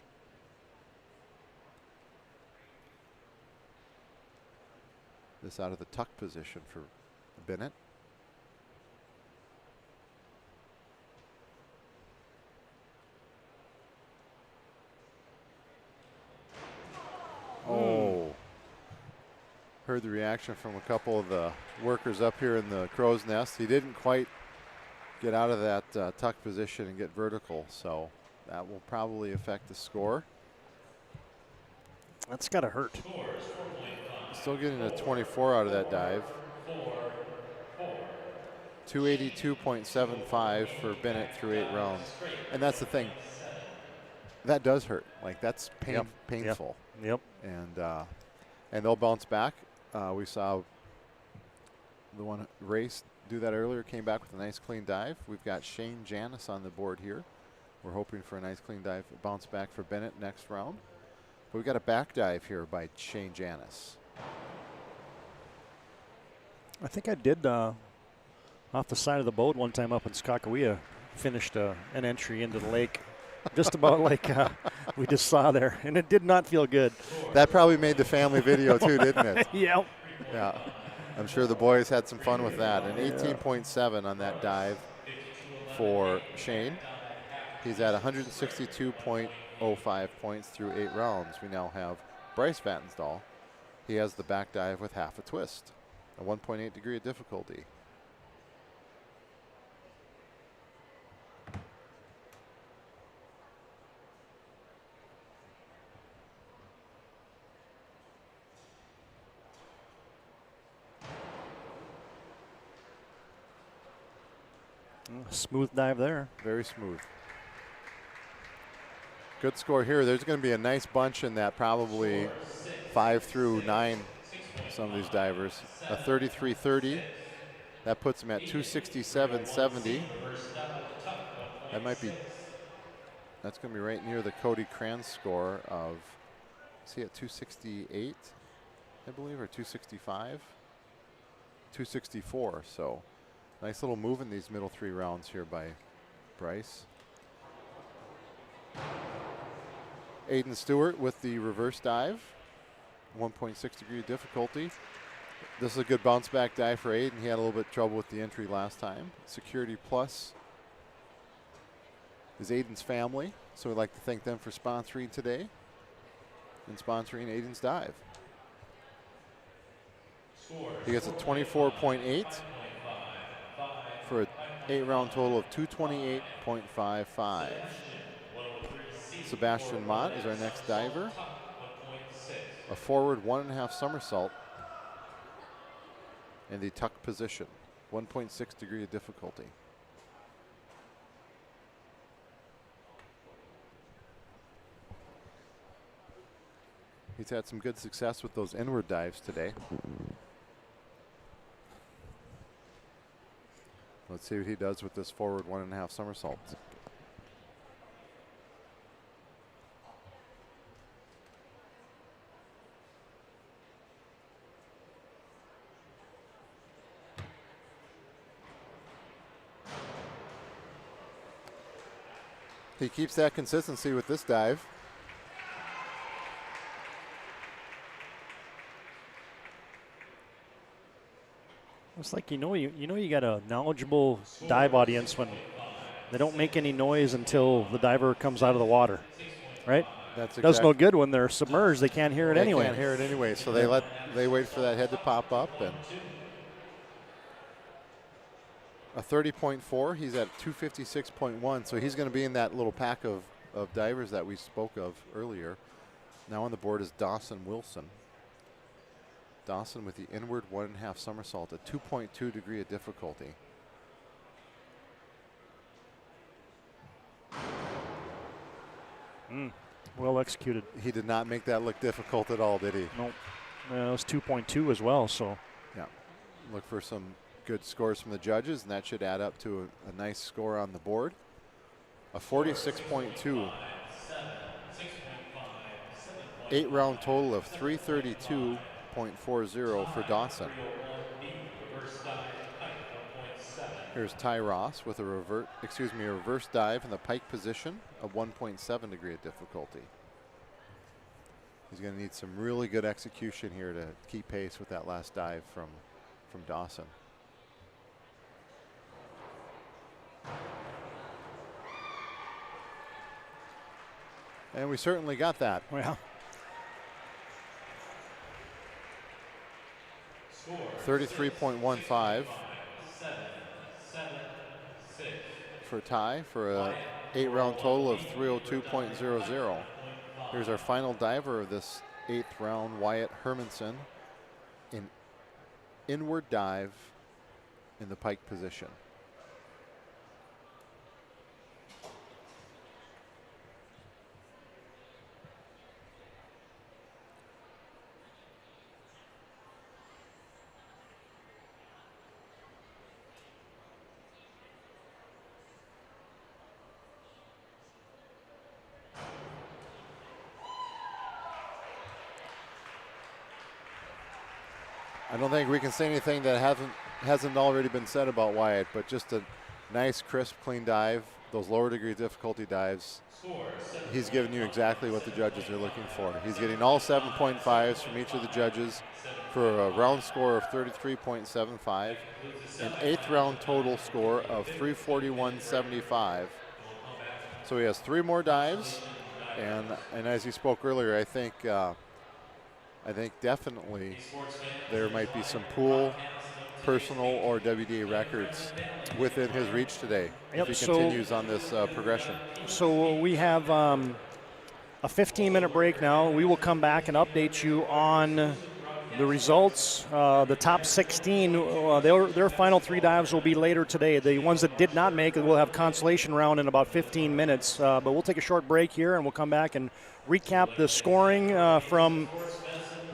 This out of the tuck position for Bennett. Oh. Heard the reaction from a couple of the workers up here in the crow's nest. He didn't quite get out of that tuck position and get vertical, so that will probably affect the score. That's got to hurt. Still getting a 24 out of that dive. 282.75 for Bennett through 8 rounds. And that's the thing. That does hurt. Like, that's painful. Yep. And they'll bounce back. We saw the one race do that earlier, came back with a nice clean dive. We've got Shane Janis on the board here. We're hoping for a nice clean dive, bounce back for Bennett next round. But we've got a back dive here by Shane Janis. I think I did off the side of the boat one time up in Skakawea, finished an entry into the lake. Just about like we just saw there, and it did not feel good. That probably made the family video too, didn't it? Yep. Yeah. I'm sure the boys had some fun with that. An 18.7 on that dive for Shane. He's at 162.05 points through 8 rounds. We now have Bryce Vatnsdal. He has the back dive with half a twist, a 1.8 degree of difficulty. Smooth dive there. Very smooth. Good score here. There's going to be a nice bunch in that, probably 5 through 9, some of these divers. A 33.30. That puts him at 267.70. That might be, that's going to be right near the Cody Kranz score of, is he at 268, I believe, or 265? 264, so nice little move in these middle 3 rounds here by Bryce. Aiden Stewart with the reverse dive, 1.6 degree difficulty. This is a good bounce back dive for Aiden. He had a little bit of trouble with the entry last time. Security Plus is Aiden's family, so we'd like to thank them for sponsoring today and sponsoring Aiden's dive. He gets a 24.8 for an 8-round total of 228.55. Sebastian Mott is our next diver. A forward 1.5 somersault in the tuck position, 1.6 degree of difficulty. He's had some good success with those inward dives today. Let's see what he does with this forward 1.5 somersault. He keeps that consistency with this dive. It's like you got a knowledgeable dive audience when they don't make any noise until the diver comes out of the water, right? That's does no good when they're submerged. They can't hear it anyway. They can't hear it anyway, so they wait for that head to pop up. And a 30.4. He's at 256.1, so he's going to be in that little pack of divers that we spoke of earlier. Now on the board is Dawson Wilson. Dawson with the inward 1.5 somersault, a 2.2 degree of difficulty. Well executed. He did not make that look difficult at all, did he? Nope. It was 2.2 as well, so. Yeah. Look for some good scores from the judges, and that should add up to a nice score on the board. A 46.2. 8-round total of 332.40 for Dawson. Here's Ty Ross with a reverse dive in the pike position of 1.7 degree of difficulty. He's going to need some really good execution here to keep pace with that last dive from Dawson. And we certainly got that. Well, 33.15 for Ty for a 8-round total of 302.00. Here's our final diver of this 8th round, Wyatt Hermanson, in inward dive in the pike position. I don't think we can say anything that hasn't already been said about Wyatt, but just a nice, crisp, clean dive. Those lower degree difficulty dives, he's giving you exactly what the judges are looking for. He's getting all 7.5s from each of the judges for a round score of 33.75, an 8th round total score of 341.75. So he has 3 more dives, and as you spoke earlier, I think definitely there might be some pool, personal, or WDA records within his reach today if he continues on this progression. So we have a 15-minute break now. We will come back and update you on the results. The top 16, their final 3 dives will be later today. The ones that did not make it will have consolation round in about 15 minutes. But we'll take a short break here, and we'll come back and recap the scoring from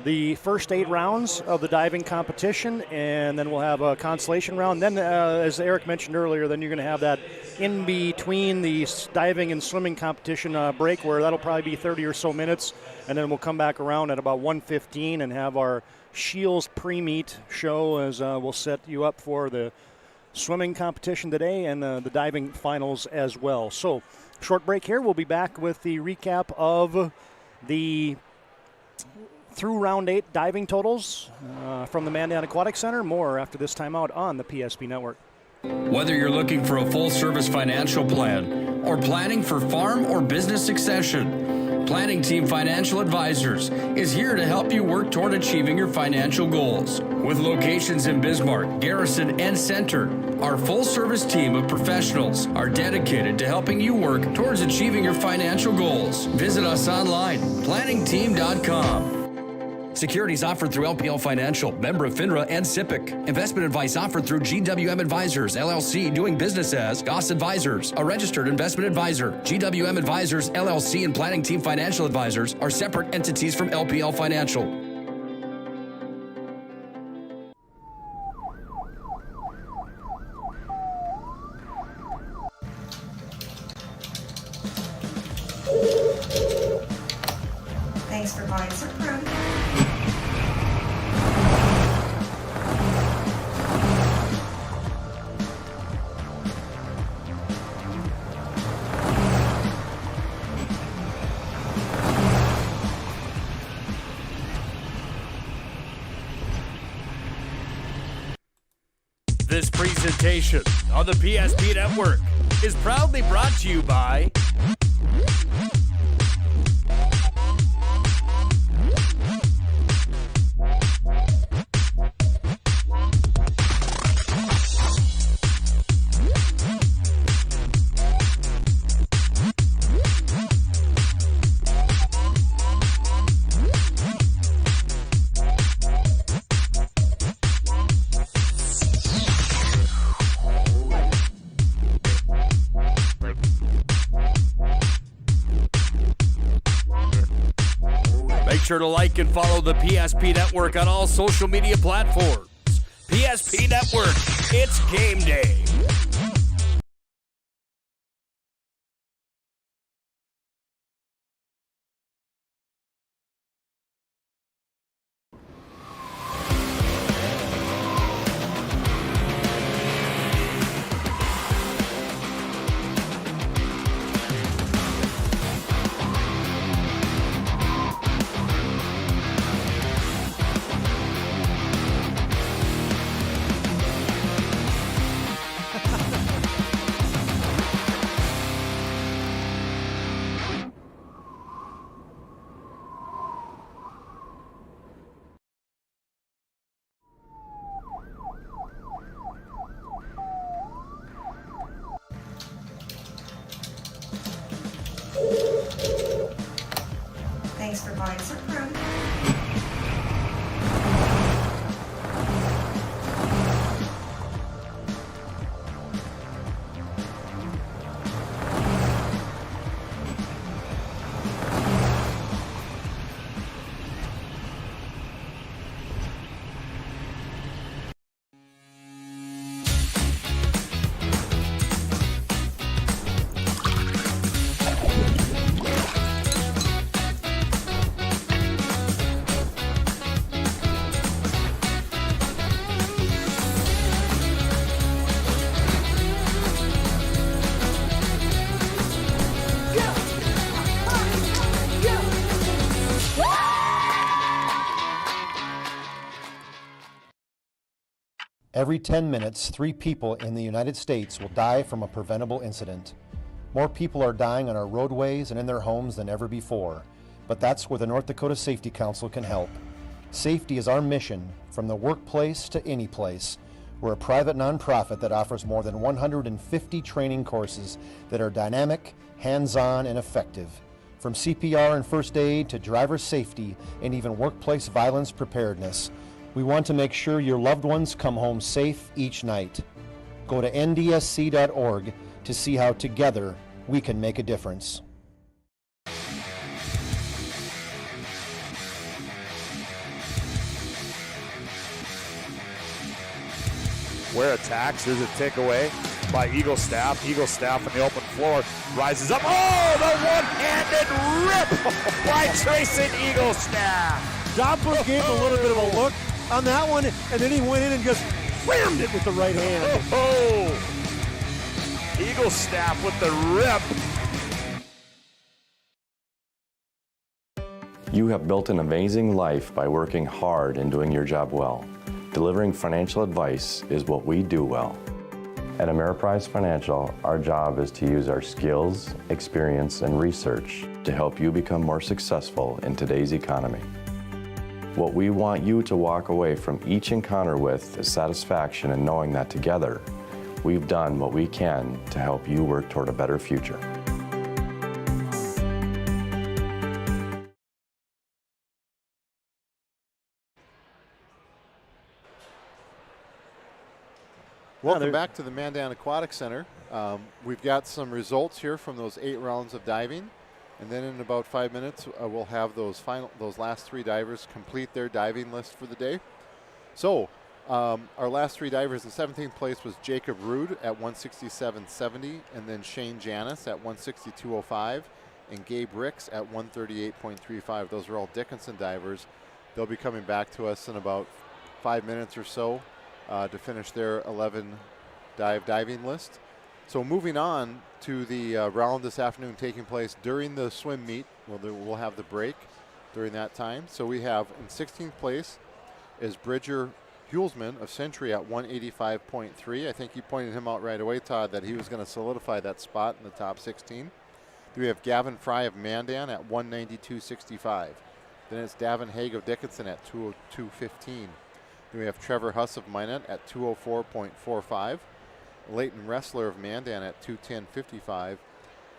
the first 8 rounds of the diving competition, and then we'll have a consolation round. Then, as Eric mentioned earlier, then you're going to have that in between the diving and swimming competition break, where that'll probably be 30 or so minutes, and then we'll come back around at about 1:15 and have our Shields pre-meet show, as we'll set you up for the swimming competition today and the diving finals as well. So, short break here. We'll be back with the recap of the through round 8 diving totals from the Mandan Aquatic Center. More after this timeout on the PSP Network. Whether you're looking for a full-service financial plan or planning for farm or business succession, Planning Team Financial Advisors is here to help you work toward achieving your financial goals. With locations in Bismarck, Garrison, and Center, our full-service team of professionals are dedicated to helping you work towards achieving your financial goals. Visit us online, planningteam.com. Securities offered through LPL Financial, member of FINRA and SIPC. Investment advice offered through GWM Advisors, LLC, doing business as Goss Advisors, a registered investment advisor. GWM Advisors, LLC, and Planning Team Financial Advisors are separate entities from LPL Financial. Thanks for buying some room. This presentation on the PSP Network is proudly brought to you by Make sure to like and follow the PSP Network on all social media platforms. PSP Network. It's game day. Thanks for buying some room. Every 10 minutes, 3 people in the United States will die from a preventable incident. More people are dying on our roadways and in their homes than ever before, but that's where the North Dakota Safety Council can help. Safety is our mission, from the workplace to any place. We're a private nonprofit that offers more than 150 training courses that are dynamic, hands-on, and effective. From CPR and first aid to driver safety and even workplace violence preparedness, we want to make sure your loved ones come home safe each night. Go to ndsc.org to see how together we can make a difference. Where attacks, there's a takeaway by Eagle Staff. Eagle Staff on the open floor rises up. Oh, the one-handed rip by Trayson Eagle Staff. Doppler gave a little bit of a look on that one, and then he went in and just whammed it with the right hand. Oh, Eagle Staff with the rip. You have built an amazing life by working hard and doing your job well. Delivering financial advice is what we do well. At Ameriprise Financial, our job is to use our skills, experience, and research to help you become more successful in today's economy. What we want you to walk away from each encounter with is satisfaction in knowing that together, we've done what we can to help you work toward a better future. Welcome back to the Mandan Aquatic Center. We've got some results here from those 8 rounds of diving. And then in about 5 minutes, we'll have those last 3 divers complete their diving list for the day. So our last 3 divers, in 17th place was Jacob Rude at 167.70, and then Shane Janis at 162.05, and Gabe Ricks at 138.35. Those are all Dickinson divers. They'll be coming back to us in about 5 minutes or so to finish their 11 diving list. So moving on to the round this afternoon taking place during the swim meet. We'll have the break during that time. So we have in 16th place is Bridger Hulsman of Century at 185.3. I think you pointed him out right away, Todd, that he was going to solidify that spot in the top 16. Then we have Gavin Fry of Mandan at 192.65. Then it's Davin Haig of Dickinson at 202.15. Then we have Trevor Huss of Minot at 204.45. Leighton Ressler of Mandan at 210.55.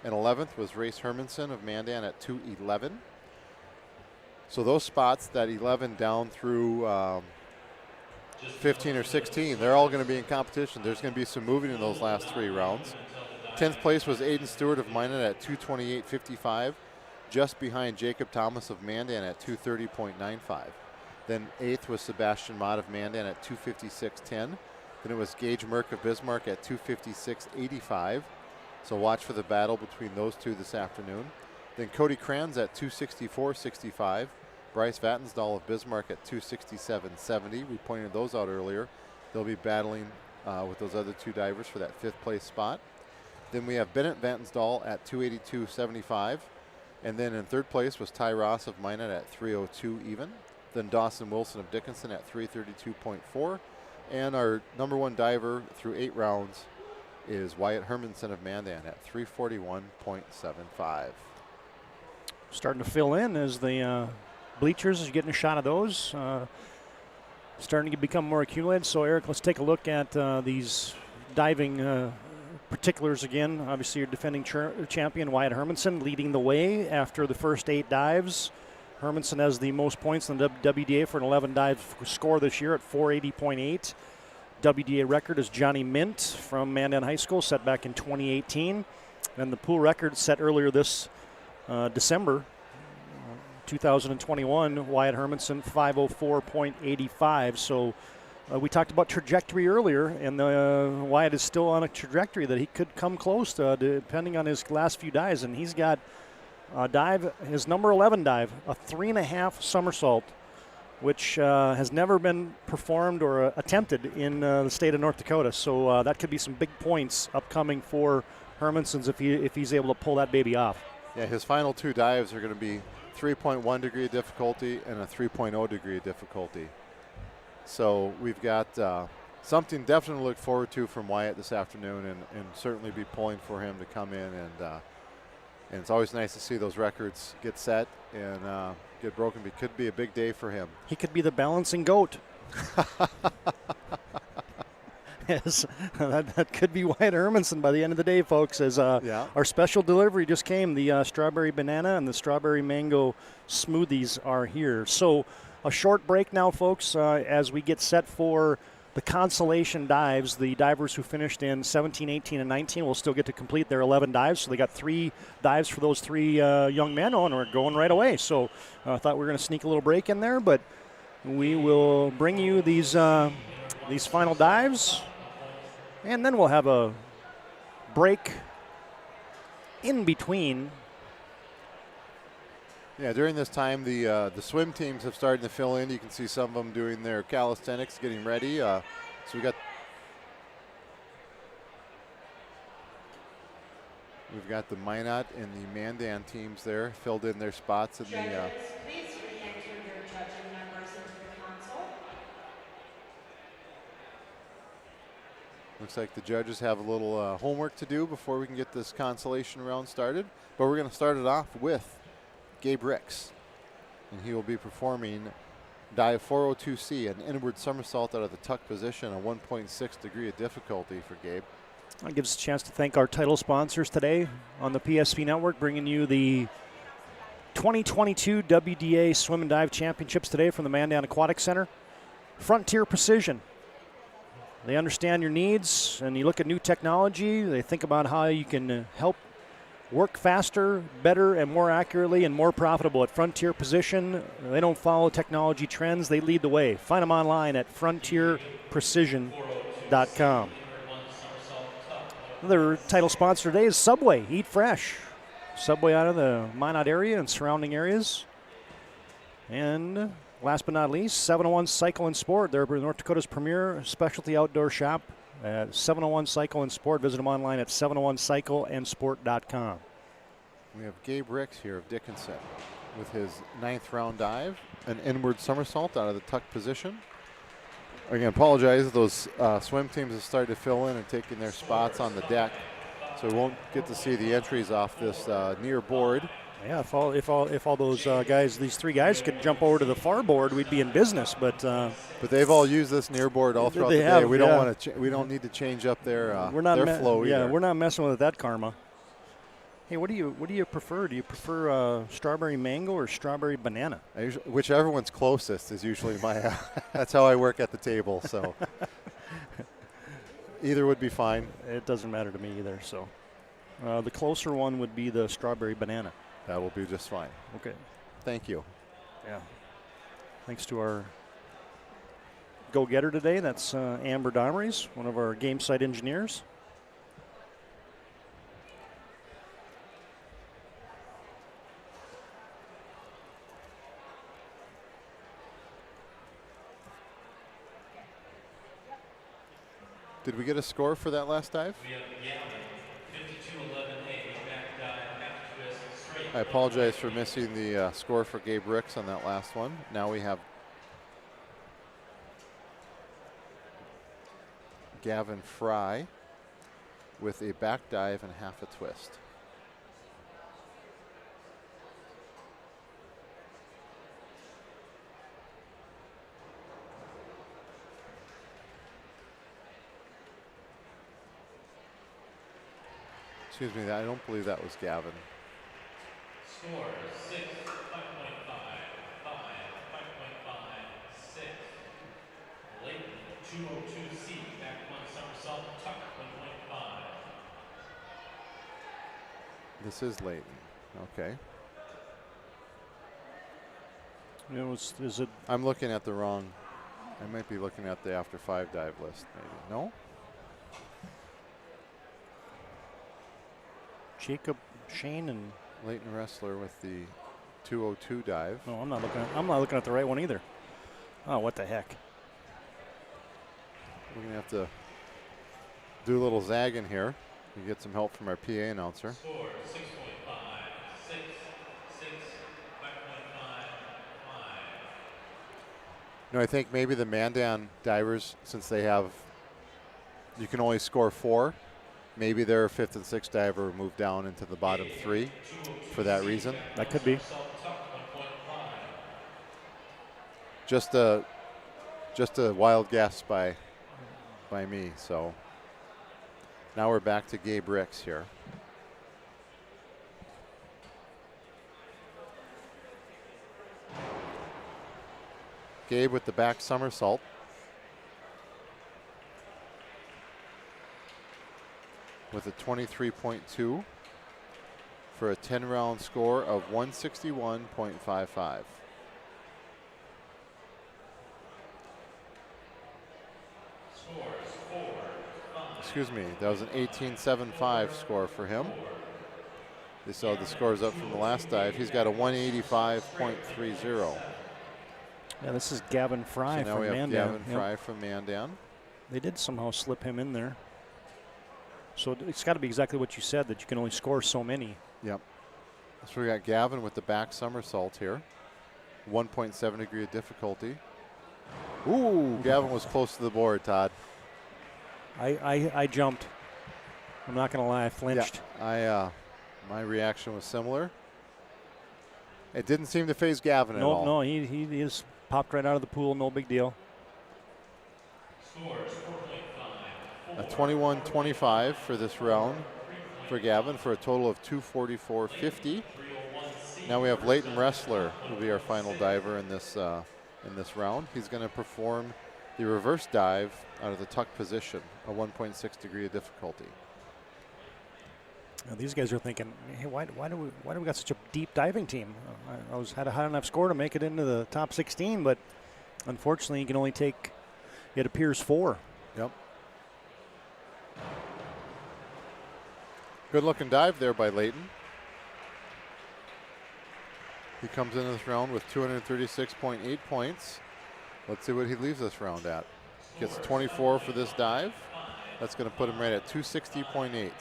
And 11th was Race Hermanson of Mandan at 211. So those spots, that 11 down through 15 or 16, they're all going to be in competition. There's going to be some moving in those last 3 rounds. 10th place was Aiden Stewart of Minot at 228.55, just behind Jacob Thomas of Mandan at 230.95. Then 8th was Sebastian Mott of Mandan at 256.10. Then it was Gage Merck of Bismarck at 256.85. So watch for the battle between those two this afternoon. Then Cody Kranz at 264.65. Bryce Vatnsdal of Bismarck at 267.70. We pointed those out earlier. They'll be battling with those other two divers for that 5th place spot. Then we have Bennett Vatnsdal at 282.75. And then in 3rd place was Ty Ross of Minot at 302 even. Then Dawson Wilson of Dickinson at 332.4. And our number 1 diver through 8 rounds is Wyatt Hermanson of Mandan at 341.75. Starting to fill in as the bleachers is getting a shot of those. Starting to become more accumulated. So, Eric, let's take a look at these diving particulars again. Obviously, your defending champion, Wyatt Hermanson, leading the way after the first 8 dives. Hermanson has the most points in the WDA for an 11-dive score this year at 480.8. WDA record is Johnny Mint from Mandan High School, set back in 2018. And the pool record set earlier this December 2021, Wyatt Hermanson 504.85. So we talked about trajectory earlier, and Wyatt is still on a trajectory that he could come close to, depending on his last few dives. And he's got a dive, his number 11 dive, a 3.5 somersault, which has never been performed or attempted in the state of North Dakota. So that could be some big points upcoming for Hermanson's if he's able to pull that baby off. Yeah, his final 2 dives are going to be 3.1 degree of difficulty and a 3.0 degree of difficulty. So we've got something definitely to look forward to from Wyatt this afternoon, and certainly be pulling for him to come in. And it's always nice to see those records get set and get broken. It could be a big day for him. He could be the balancing goat. Yes, that could be Wyatt Hermanson by the end of the day, folks, as our special delivery just came. The strawberry banana and the strawberry mango smoothies are here. So a short break now, folks, as we get set for the consolation dives. The divers who finished in 17, 18, and 19 will still get to complete their 11 dives. So they got 3 dives for those 3 young men, and we're going right away. So I thought we were going to sneak a little break in there, but we will bring you these final dives. And then we'll have a break in between. Yeah, during this time, the swim teams have started to fill in. You can see some of them doing their calisthenics, getting ready. So we've got the Minot and the Mandan teams there, filled in their spots in the. Please re-enter your judging numbers into the console. Looks like the judges have a little homework to do before we can get this consolation round started. But we're going to start it off with Gabe Ricks. And he will be performing dive 402C, an inward somersault out of the tuck position, a 1.6 degree of difficulty for Gabe. That gives us a chance to thank our title sponsors today on the PSP Network, bringing you the 2022 WDA Swim and Dive Championships today from the Mandan Aquatic Center. Frontier Precision. They understand your needs, and you look at new technology. They think about how you can help work faster, better, and more accurately and more profitable at Frontier Precision. They don't follow technology trends. They lead the way. Find them online at frontierprecision.com. Another title sponsor today is Subway. Eat fresh. Subway out of the Minot area and surrounding areas. And last but not least, 701 Cycle and Sport. They're North Dakota's premier specialty outdoor shop at 701 Cycle and Sport. Visit them online at 701cycleandsport.com. We have Gabe Ricks here of Dickinson with his 9th round dive, an inward somersault out of the tuck position. Again, apologize. Those swim teams have started to fill in and taking their spots on the deck, so we won't get to see the entries off this near board. Yeah, if all those guys, these 3 guys, could jump over to the far board, we'd be in business. But they've all used this near board all throughout the day. We don't want to. We don't need to change up their flow either. Yeah, we're not messing with that karma. Hey, what do you prefer? Do you prefer strawberry mango or strawberry banana? Whichever one's closest is usually my. That's how I work at the table. So either would be fine. It doesn't matter to me either. So the closer one would be the strawberry banana. That will be just fine. Okay. Thank you. Yeah. Thanks to our go-getter today. That's Amber Domres, one of our game site engineers. Did we get a score for that last dive? We have Gavin, 52-11A, back dive, half twist, straight. I apologize for missing the score for Gabe Ricks on that last one. Now we have Gavin Fry with a back dive and half a twist. Excuse me, I don't believe that was Gavin. Score 6, 5.5, 5, 5.5, 6. Leighton, 202C, back one somersault, tuck 1.5. This is Leighton. Okay. Is it? I'm looking at the wrong. I might be looking at the after 5 dive list, maybe. No? Jacob Shane and Leighton Wrestler with the 202 dive. No, I'm not looking at the right one either. Oh, what the heck? We're gonna have to do a little zagging here. We get some help from our PA announcer. Score 6.5, 6, 6, 5.5, 5. No, I think maybe the Mandan divers, since they have, you can only score 4. Maybe their 5th and 6th diver moved down into the bottom 3 for that reason. That could be. Just a wild guess by me. So now we're back to Gabe Ricks here. Gabe with the back somersault. With a 23.2 for a 10-round score of 161.55. Excuse me, that was an 18.75 score for him. They saw the scores up from the last dive. He's got a 185.30. Yeah, this is Gavin Fry so now from we have Mandan. Gavin Fry from Mandan. They did somehow slip him in there. So it's got to be exactly what you said, that you can only score so many. Yep. So we got Gavin with the back somersault here. 1.7 degree of difficulty. Ooh, Gavin was close to the board, Todd. I jumped. I'm not going to lie, I flinched. Yeah, my reaction was similar. It didn't seem to phase Gavin at all. No, he just popped right out of the pool, no big deal. Scores 4.5. A 21.25 for this round for Gavin for a total of 244.50. Now we have Leighton Wrestler, who will be our final diver in this round. He's going to perform the reverse dive out of the tuck position, a 1.6 degree of difficulty. Now these guys are thinking, hey, why do we got such a deep diving team? I had a high enough score to make it into the top 16, but unfortunately you can only take, it appears, 4. Yep. Good looking dive there by Leighton. He comes into this round with 236.8 points. Let's see what he leaves this round at. Gets 24 for this dive. That's going to put him right at 260.8.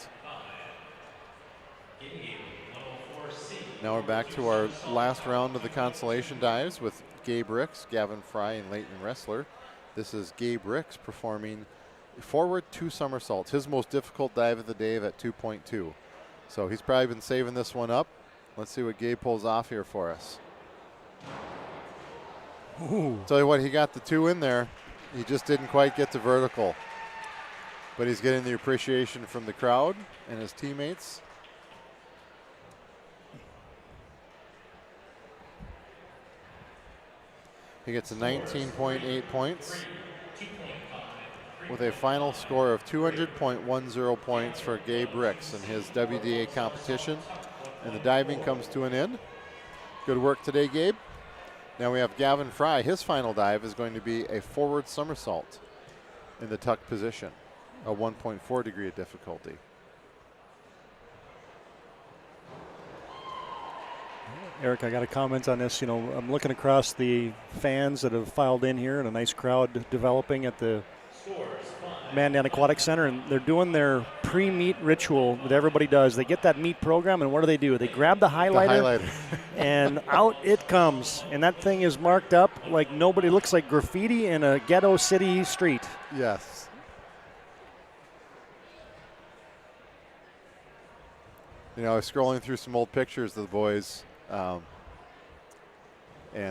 Now we're back to our last round of the consolation dives with Gabe Ricks, Gavin Fry, and Leighton Wrestler. This is Gabe Ricks performing forward 2 somersaults, his most difficult dive of the day at 2.2. So he's probably been saving this one up. Let's see what Gabe pulls off here for us. Ooh. Tell you what, he got the 2 in there. He just didn't quite get to vertical. But he's getting the appreciation from the crowd and his teammates. He gets a 19.8 points with a final score of 200.10 points for Gabe Ricks in his WDA competition. And the diving comes to an end. Good work today, Gabe. Now we have Gavin Fry. His final dive is going to be a forward somersault in the tuck position, a 1.4 degree of difficulty. Eric, I got a comment on this. You know, I'm looking across the fans that have filed in here and a nice crowd developing at the Mandan Aquatic Center, and they're doing their pre-meet ritual that everybody does. They get that meet program, and what do? They grab the highlighter, and out it comes. And that thing is marked up like nobody. Looks like graffiti in a ghetto city street. Yes. You know, I was scrolling through some old pictures of the boys, and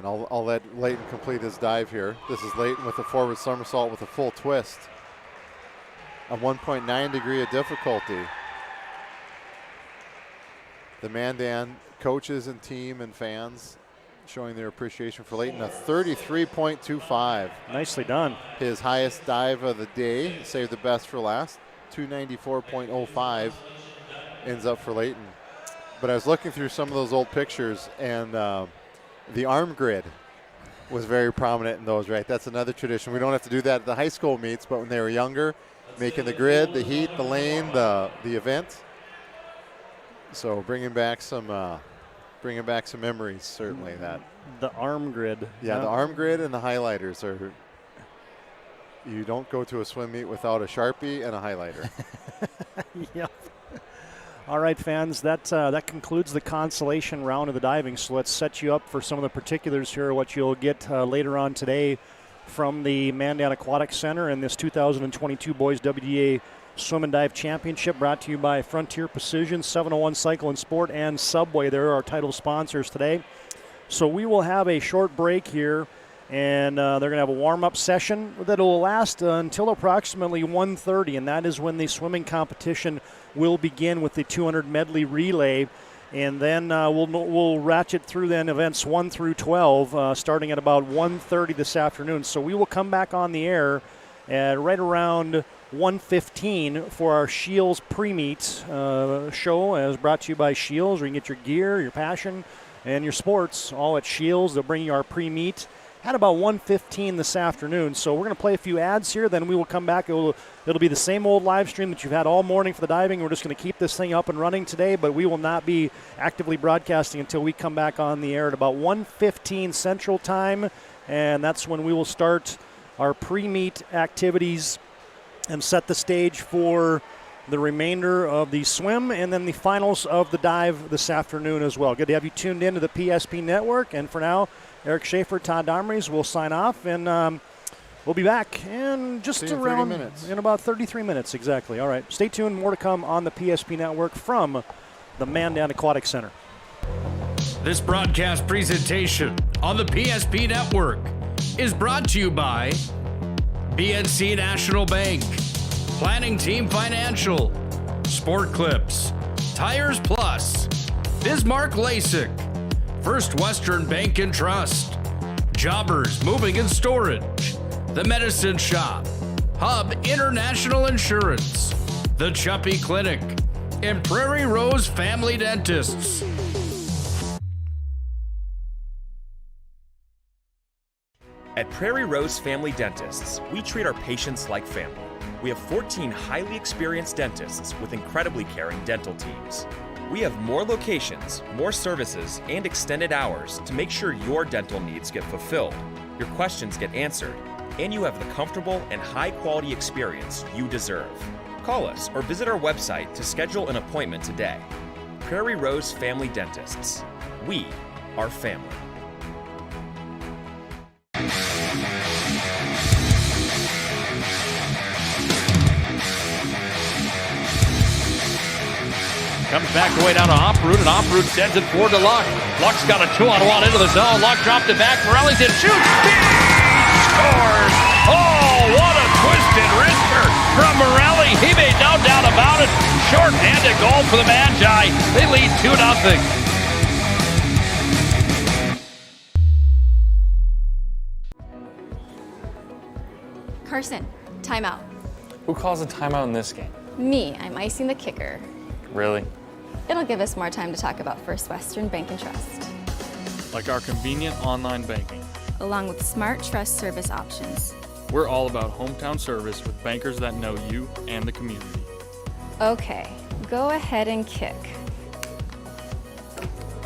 I'll let Leighton complete his dive here. This is Leighton with a forward somersault with a full twist. A 1.9 degree of difficulty. The Mandan coaches and team and fans showing their appreciation for Leighton. A 33.25. Nicely done. His highest dive of the day. Saved the best for last. 294.05 ends up for Leighton. But I was looking through some of those old pictures, and the arm grid was very prominent in those, right? That's another tradition. We don't have to do that at the high school meets, but when they were younger, making the grid, the heat, the lane, the event. So bringing back some memories, certainly. That the arm grid. Yeah, the arm grid and the highlighters are. You don't go to a swim meet without a Sharpie and a highlighter. Yep. All right, fans, that concludes the consolation round of the diving. So let's set you up for some of the particulars here, what you'll get later on today from the Mandan Aquatic Center and this 2022 Boys WDA Swim and Dive Championship, brought to you by Frontier Precision, 701 Cycle and Sport, and Subway. They're our title sponsors today. So we will have a short break here, and they're going to have a warm-up session that will last until approximately 1:30, and that is when the swimming competition will begin with the 200 medley relay. And then we'll ratchet through then events 1 through 12, starting at about 1:30 this afternoon. So we will come back on the air at right around 1:15 for our Shields pre-meet show, as brought to you by Shields, where you can get your gear, your passion, and your sports all at Shields. They'll bring you our pre-meet at about 1:15 this afternoon. So we're going to play a few ads here, then we will come back. It'll be the same old live stream that you've had all morning for the diving. We're just going to keep this thing up and running today, but we will not be actively broadcasting until we come back on the air at about 1:15 Central Time, and that's when we will start our pre-meet activities and set the stage for the remainder of the swim and then the finals of the dive this afternoon as well. Good to have you tuned in to the PSP Network, and for now, Eric Schaeffer, Todd Domres will sign off, and we'll be back in just around 30 minutes. In about 33 minutes, exactly. All right, stay tuned. More to come on the PSP Network from the Mandan Aquatic Center. This broadcast presentation on the PSP Network is brought to you by BNC National Bank, Planning Team Financial, Sport Clips, Tires Plus, Bismarck LASIK, First Western Bank and Trust, Jobbers Moving and Storage, The Medicine Shop, Hub International Insurance, The Chuppy Clinic, and Prairie Rose Family Dentists. At Prairie Rose Family Dentists, we treat our patients like family. We have 14 highly experienced dentists with incredibly caring dental teams. We have more locations, more services, and extended hours to make sure your dental needs get fulfilled, your questions get answered, and you have the comfortable and high-quality experience you deserve. Call us or visit our website to schedule an appointment today. Prairie Rose Family Dentists. We are family. Comes back the way down to Off-Root, and Off-Root sends it forward to Luck. Luck's got a 2-on-1 into the zone. Luck dropped it back. Morellington shoots. He scores! Oh, what a twisted wrister from Morelli. He made no doubt about it. Short-handed goal for the Magi. They lead 2-0. Carson, timeout. Who calls a timeout in this game? Me, I'm icing the kicker. Really? It'll give us more time to talk about First Western Bank and Trust. like our convenient online banking. along with smart trust service options. We're all about hometown service with bankers that know you and the community. Okay, go ahead and kick.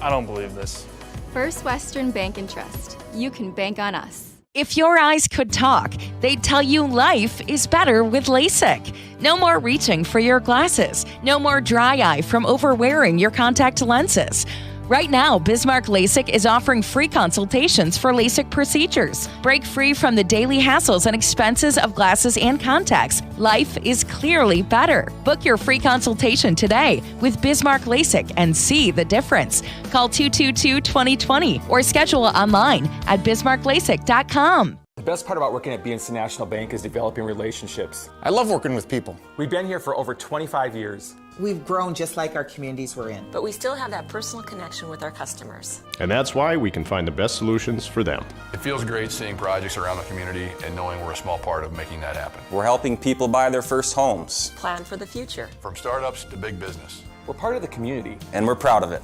I don't believe this. First Western Bank and Trust. You can bank on us. If your eyes could talk, they'd tell you life is better with LASIK. No more reaching for your glasses. No more dry eye from overwearing your contact lenses. Right now, Bismarck LASIK is offering free consultations for LASIK procedures. Break free from the daily hassles and expenses of glasses and contacts. Life is clearly better. Book your free consultation today with Bismarck LASIK and see the difference. Call 222-2020 or schedule online at bismarcklasik.com. The best part about working at BNC National Bank is developing relationships. I love working with people. We've been here for over 25 years. We've grown just like our communities we're in. But we still have that personal connection with our customers. And that's why we can find the best solutions for them. It feels great seeing projects around the community and knowing we're a small part of making that happen. We're helping people buy their first homes. Plan for the future. From startups to big business. We're part of the community. And we're proud of it.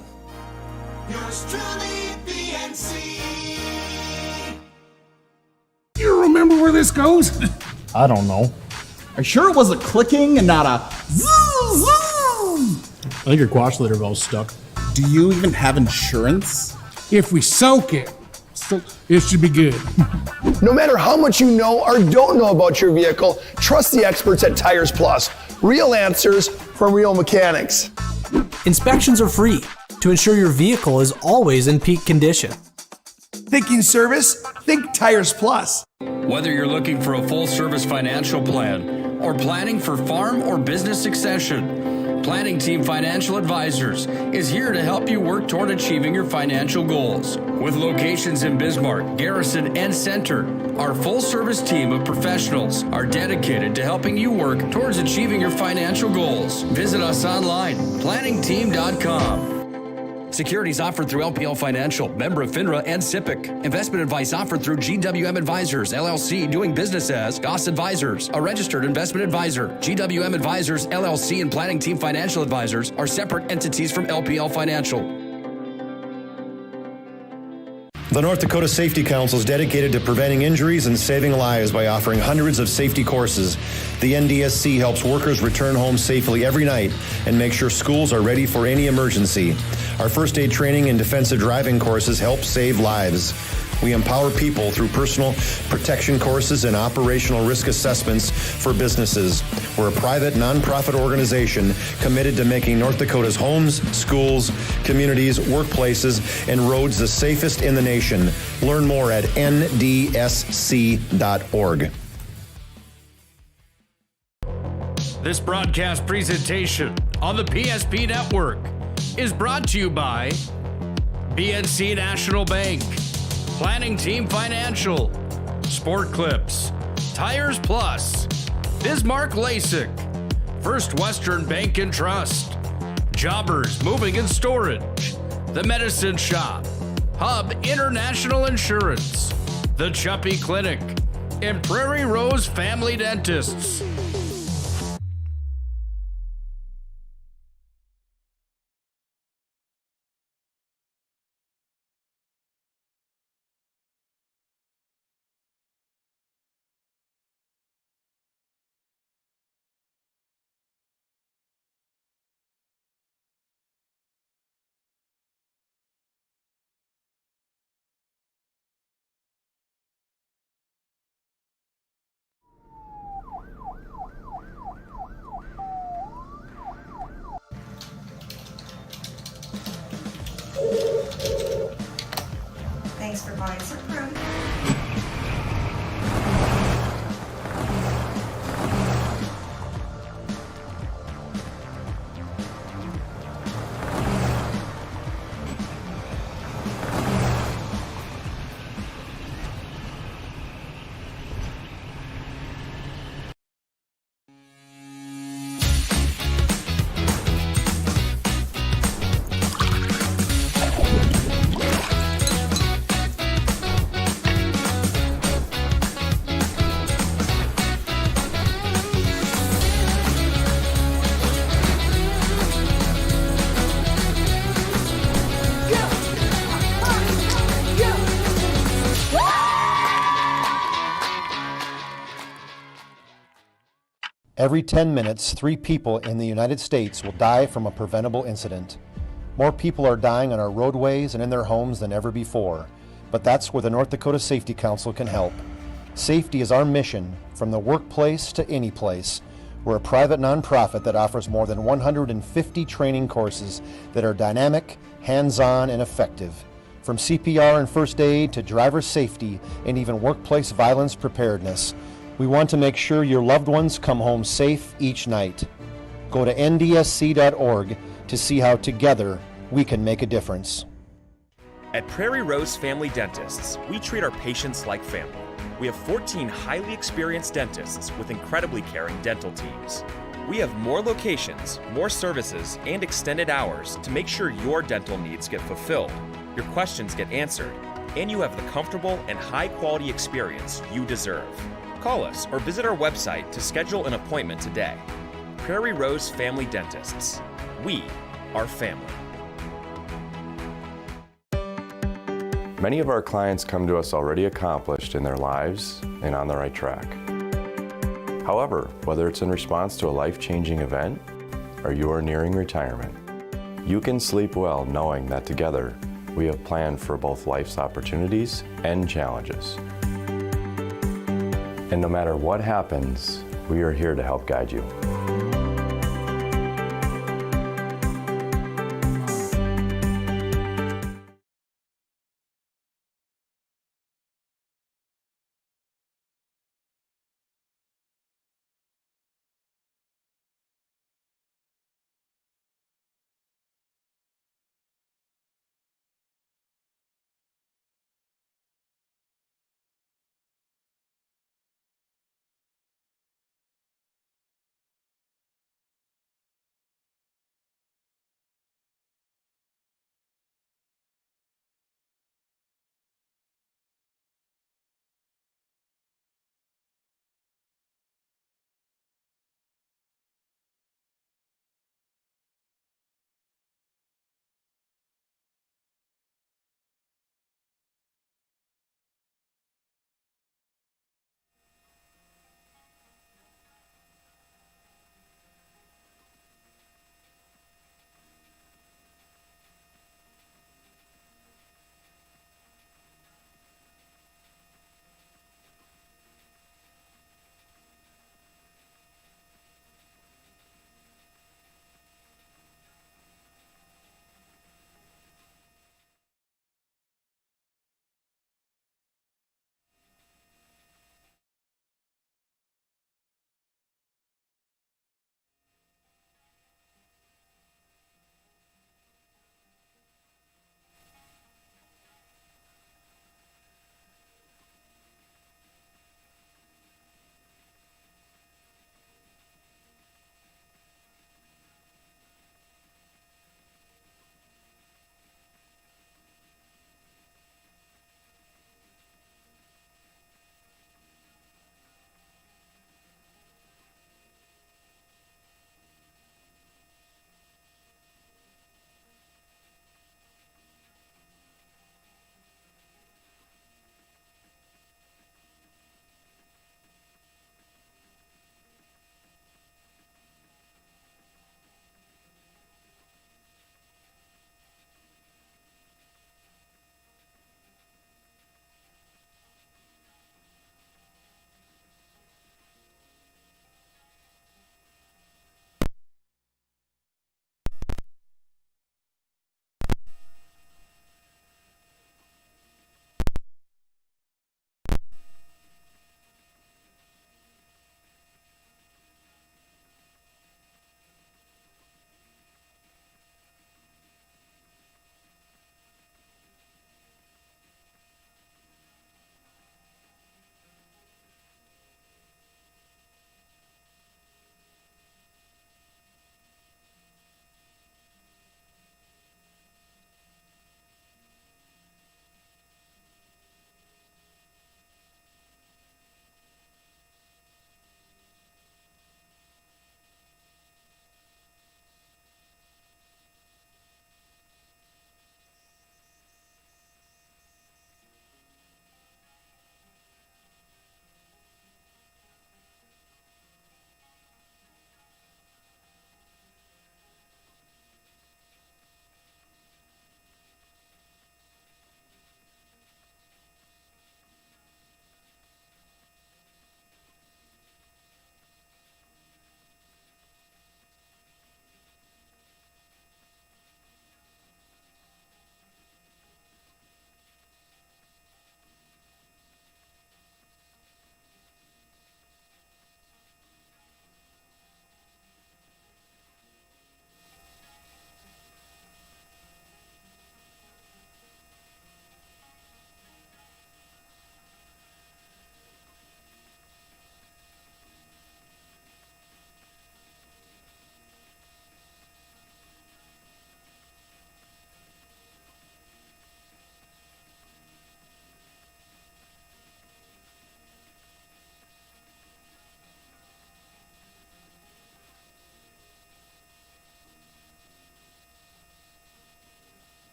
Yours truly, BNC. You remember where this goes? I don't know. Are you sure it was a clicking and not a zzz, zzz? I think your quash litter valve's stuck. Do you even have insurance? If we soak it, it should be good. No matter how much you know or don't know about your vehicle, trust the experts at Tires Plus. Real answers from real mechanics. Inspections are free to ensure your vehicle is always in peak condition. Thinking service? Think Tires Plus. Whether you're looking for a full-service financial plan or planning for farm or business succession, Planning Team Financial Advisors is here to help you work toward achieving your financial goals. With locations in Bismarck, Garrison, and Center, our full-service team of professionals are dedicated to helping you work towards achieving your financial goals. Visit us online, planningteam.com. Securities offered through LPL Financial, member of FINRA and SIPC. Investment advice offered through GWM Advisors, LLC, doing business as Goss Advisors, a registered investment advisor. GWM Advisors, LLC, and Planning Team Financial Advisors are separate entities from LPL Financial. The North Dakota Safety Council is dedicated to preventing injuries and saving lives by offering hundreds of safety courses. The NDSC helps workers return home safely every night and make sure schools are ready for any emergency. Our first aid training and defensive driving courses help save lives. We empower people through personal protection courses and operational risk assessments for businesses. We're a private, nonprofit organization committed to making North Dakota's homes, schools, communities, workplaces, and roads the safest in the nation. Learn more at ndsc.org. This broadcast presentation on the PSP Network is brought to you by BNC National Bank, Planning Team Financial, Sport Clips, Tires Plus, Bismarck LASIK, First Western Bank and Trust, Jobbers Moving and Storage, The Medicine Shop, Hub International Insurance, The Chuppy Clinic, and Prairie Rose Family Dentists. Every 10 minutes, 3 people in the United States will die from a preventable incident. More people are dying on our roadways and in their homes than ever before, but that's where the North Dakota Safety Council can help. Safety is our mission, from the workplace to any place. We're a private nonprofit that offers more than 150 training courses that are dynamic, hands-on, and effective. From CPR and first aid to driver safety and even workplace violence preparedness, we want to make sure your loved ones come home safe each night. Go to ndsc.org to see how together we can make a difference. At Prairie Rose Family Dentists, we treat our patients like family. We have 14 highly experienced dentists with incredibly caring dental teams. We have more locations, more services, and extended hours to make sure your dental needs get fulfilled, your questions get answered, and you have the comfortable and high-quality experience you deserve. Call us or visit our website to schedule an appointment today. Prairie Rose Family Dentists. We are family. Many of our clients come to us already accomplished in their lives and on the right track. However, whether it's in response to a life-changing event or you are nearing retirement, you can sleep well knowing that together we have planned for both life's opportunities and challenges. And no matter what happens, we are here to help guide you.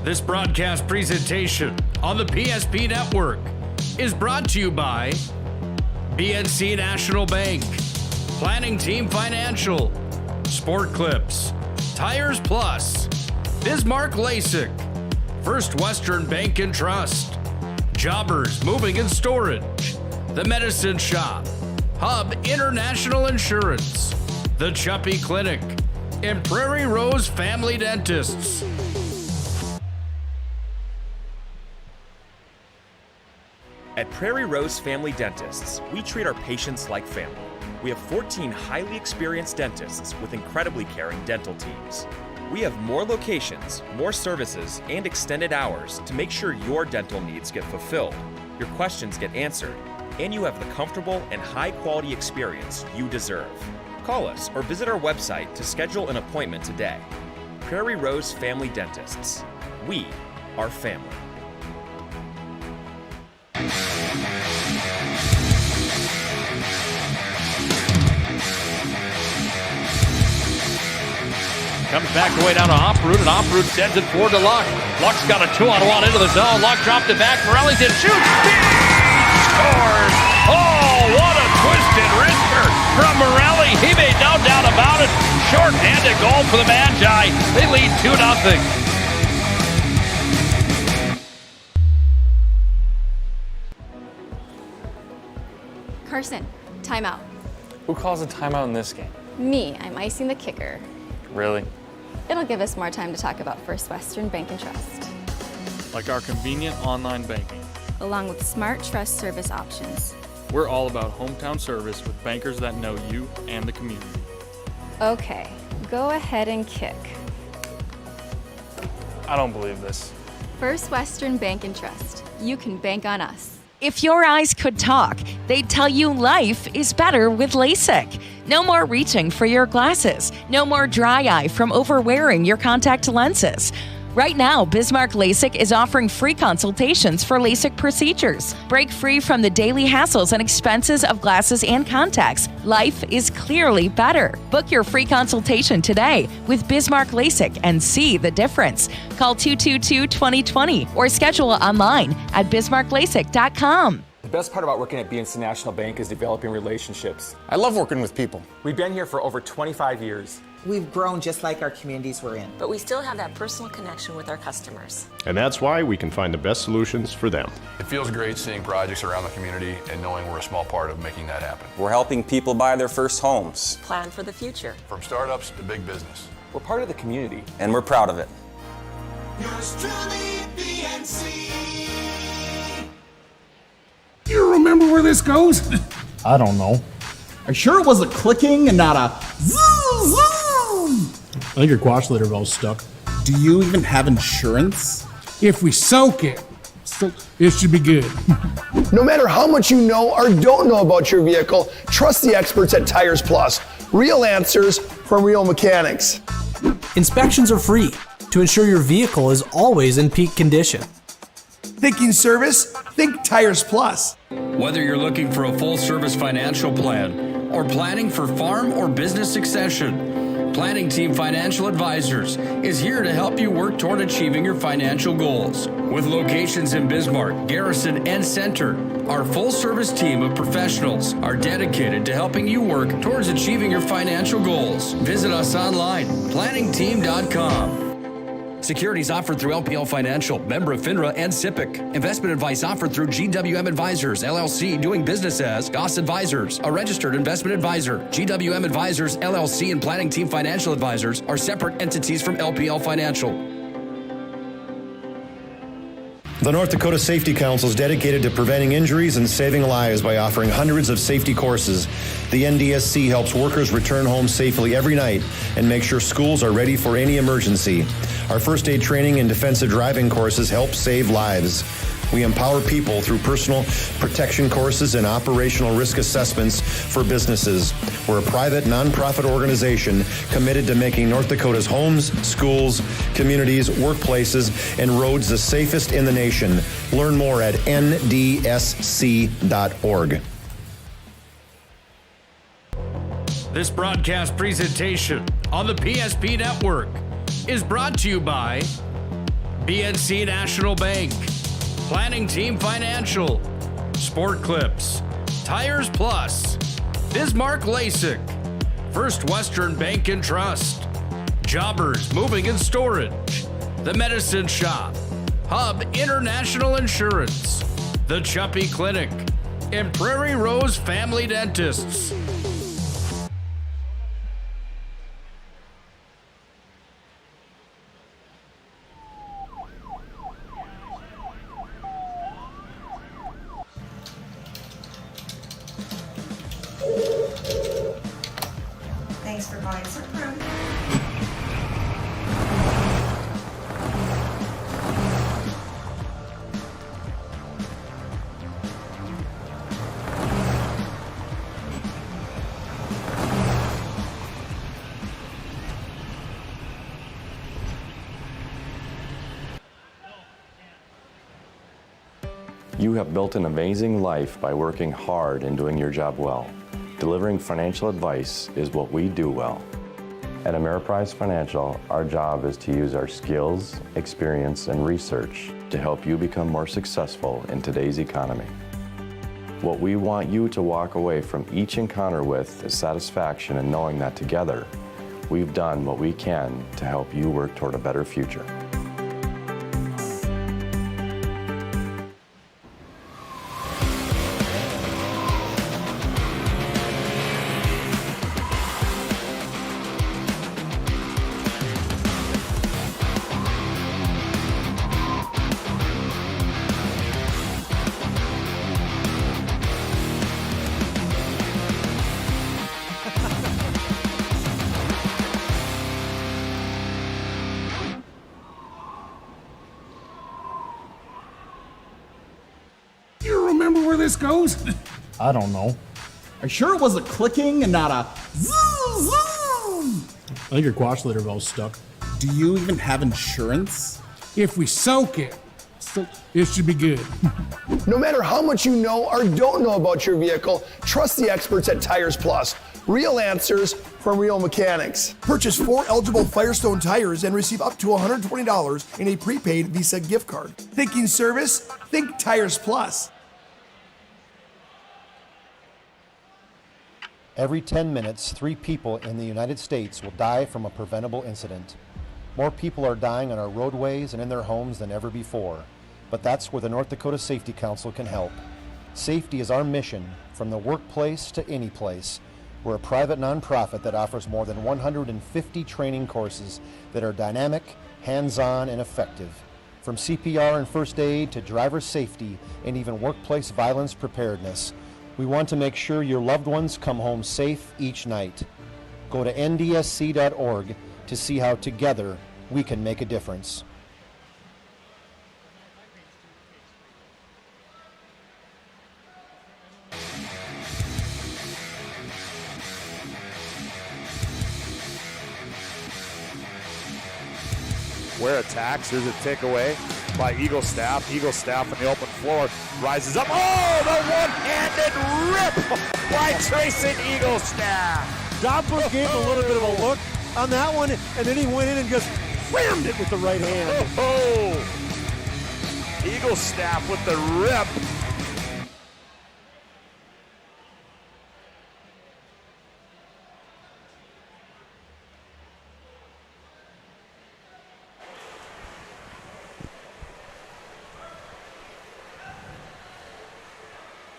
This broadcast presentation on the PSP Network is brought to you by PNC National Bank, Planning Team Financial, Sport Clips, Tires Plus, Bismarck LASIK, First Western Bank and Trust, Jobbers Moving and Storage, The Medicine Shop, Hub International Insurance, The Chuppy Clinic, and Prairie Rose Family Dentists. At Prairie Rose Family Dentists, we treat our patients like family. We have 14 highly experienced dentists with incredibly caring dental teams. We have more locations, more services, and extended hours to make sure your dental needs get fulfilled, your questions get answered, and you have the comfortable and high-quality experience you deserve. Call us or visit our website to schedule an appointment today. Prairie Rose Family Dentists. We are family. Comes back away down to Oproot, and Oproot sends it forward to Luck. Luck's got a 2-on-1 into the zone. Luck dropped it back. Morelli's in, shoots, scores! Oh, what a twisted wrister from Morelli. He made no doubt about it. Short-handed goal for the Magi. They lead 2-0. Carson, timeout. Who calls a timeout in this game? Me, I'm icing the kicker. Really? It'll give us more time to talk about First Western Bank and Trust, Like our convenient online banking. along with smart trust service options. We're all about hometown service with bankers that know you and the community. Okay, go ahead and kick. I don't believe this. First Western Bank and Trust. You can bank on us. If your eyes could talk, they'd tell you life is better with LASIK. No more reaching for your glasses. No more dry eye from overwearing your contact lenses. Right now, Bismarck LASIK is offering free consultations for LASIK procedures. Break free from the daily hassles and expenses of glasses and contacts. Life is clearly better. Book your free consultation today with Bismarck LASIK and see the difference. Call 222-2020 or schedule online at bismarcklasik.com. The best part about working at BNC National Bank is developing relationships. I love working with people. We've been here for over 25 years. We've grown just like our communities we're in. But we still have that personal connection with our customers. And that's why we can find the best solutions for them. It feels great seeing projects around the community and knowing we're a small part of making that happen. We're helping people buy their first homes. Plan for the future. From startups to big business. We're part of the community. And we're proud of it. Yours truly, PNC. You remember where this goes? I don't know. Are you sure it was a clicking and not a zoom, zoom? I think your quash litter valve's stuck. Do you even have insurance? If we soak it, it should be good. No matter how much you know or don't know about your vehicle, trust the experts at Tires Plus. Real answers from real mechanics. Inspections are free to ensure your vehicle is always in peak condition. Thinking service? Think Tires Plus. Whether you're looking for a full-service financial plan or planning for farm or business succession, Planning Team Financial Advisors is here to help you work toward achieving your financial goals. With locations in Bismarck, Garrison, and Center, our full-service team of professionals are dedicated to helping you work towards achieving your financial goals. Visit us online, planningteam.com. Securities offered through LPL Financial, member of FINRA and SIPC. Investment advice offered through GWM Advisors, LLC, doing business as Goss Advisors, a registered investment advisor. GWM Advisors, LLC, and Planning Team Financial Advisors are separate entities from LPL Financial. The North Dakota Safety Council is dedicated to preventing injuries and saving lives by offering hundreds of safety courses. The NDSC helps workers return home safely every night and make sure schools are ready for any emergency. Our first aid training and defensive driving courses help save lives. We empower people through personal protection courses and operational risk assessments for businesses. We're a private, nonprofit organization committed to making North Dakota's homes, schools, communities, workplaces, and roads the safest in the nation. Learn more at ndsc.org. This broadcast presentation on the PSP Network is brought to you by PNC National Bank, Planning Team Financial, Sport Clips, Tires Plus, Bismarck LASIK, First Western Bank and Trust, Jobbers Moving and Storage, The Medicine Shop, Hub International Insurance, The Chuppy Clinic, and Prairie Rose Family Dentists. Thanks for buying some room. You have built an amazing life by working hard and doing your job well. Delivering financial advice is what we do well. At Ameriprise Financial, our job is to use our skills, experience, and research to help you become more successful in today's economy. What we want you to walk away from each encounter with is satisfaction in knowing that together, we've done what we can to help you work toward a better future. You remember where this goes? I don't know. Are you sure it was a clicking and not a zoom, zoom? I think your quash litter valve's stuck. Do you even have insurance? If we soak it, it should be good. No matter how much you know or don't know about your vehicle, trust the experts at Tires Plus. Real answers from real mechanics. Purchase 4 eligible Firestone tires and receive up to $120 in a prepaid Visa gift card. Thinking service? Think Tires Plus. Every 10 minutes, 3 people in the United States will die from a preventable incident. More people are dying on our roadways and in their homes than ever before, but that's where the North Dakota Safety Council can help. Safety is our mission, from the workplace to any place. We're a private nonprofit that offers more than 150 training courses that are dynamic, hands-on, and effective. From CPR and first aid to driver safety and even workplace violence preparedness, we want to make sure your loved ones come home safe each night. Go to ndsc.org to see how together we can make a difference. Where attacks, there's a takeaway by Eagle Staff. Eagle Staff on the open floor rises up. Oh, the one-handed rip by Trayson Eagle Staff. Doppler gave a little bit of a look on that one, and then he went in and just whammed it with the right hand. Oh, Eagle Staff with the rip.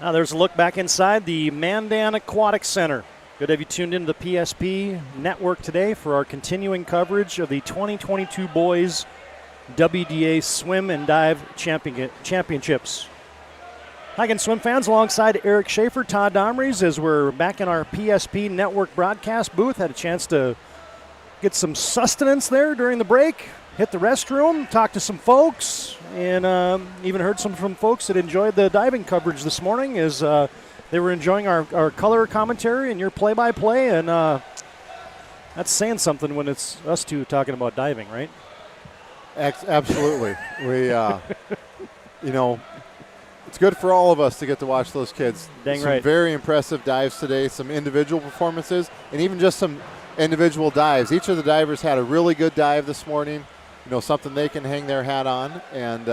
Now there's a look back inside the Mandan Aquatic Center. Good to have you tuned into the PSP network today for our continuing coverage of the 2022 Boys WDA Swim and Dive Championships. Hi again, swim fans, alongside Eric Schaeffer, Todd Domres, as we're back in our PSP network broadcast booth. Had a chance to get some sustenance there during the break, hit the restroom, talk to some folks, and even heard some from folks that enjoyed the diving coverage this morning as they were enjoying our color commentary and your play-by-play, and that's saying something when it's us two talking about diving, right? Absolutely. We, you know, it's good for all of us to get to watch those kids. Dang some right. Very impressive dives today, some individual performances, and even just some individual dives. Each of the divers had a really good dive this morning. something they can hang their hat on. And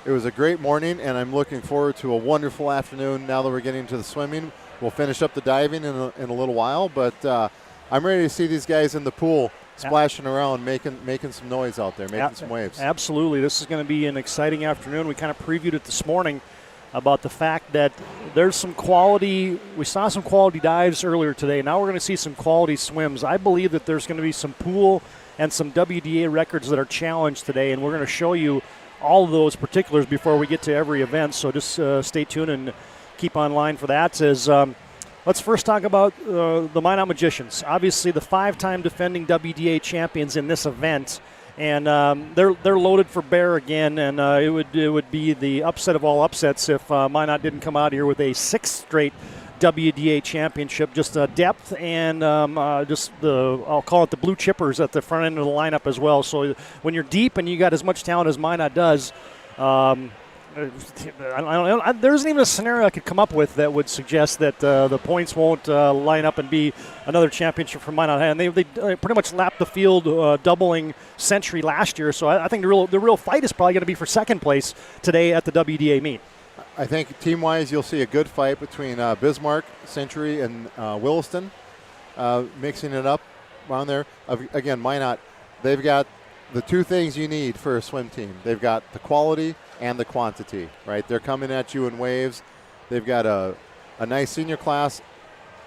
it was a great morning, and I'm looking forward to a wonderful afternoon now that we're getting to the swimming. We'll finish up the diving in a little while, but I'm ready to see these guys in the pool splashing around, making some noise out there, making some waves. Absolutely. This is going to be an exciting afternoon. We kind of previewed it this morning about the fact that there's some quality. We saw some quality dives earlier today. Now we're going to see some quality swims. I believe that there's going to be some pool and some WDA records that are challenged today, and we're going to show you all of those particulars before we get to every event. So just stay tuned and keep online for that. Let's first talk about the Minot Magicians. Obviously, the 5-time defending WDA champions in this event, and they're loaded for bear again. And it would be the upset of all upsets if Minot didn't come out here with a 6th straight WDA championship. Just depth and I'll call it the blue chippers at the front end of the lineup as well. So when you're deep and you got as much talent as Minot does. There isn't even a scenario I could come up with that would suggest that the points won't line up and be another championship for Minot. And they pretty much lapped the field, doubling Century last year. So I think the real fight is probably going to be for second place today at the WDA meet. I think team-wise you'll see a good fight between Bismarck, Century, and Williston, mixing it up around there. Again, Minot, they've got the two things you need for a swim team. They've got the quality and the quantity, right? They're coming at you in waves. They've got a nice senior class,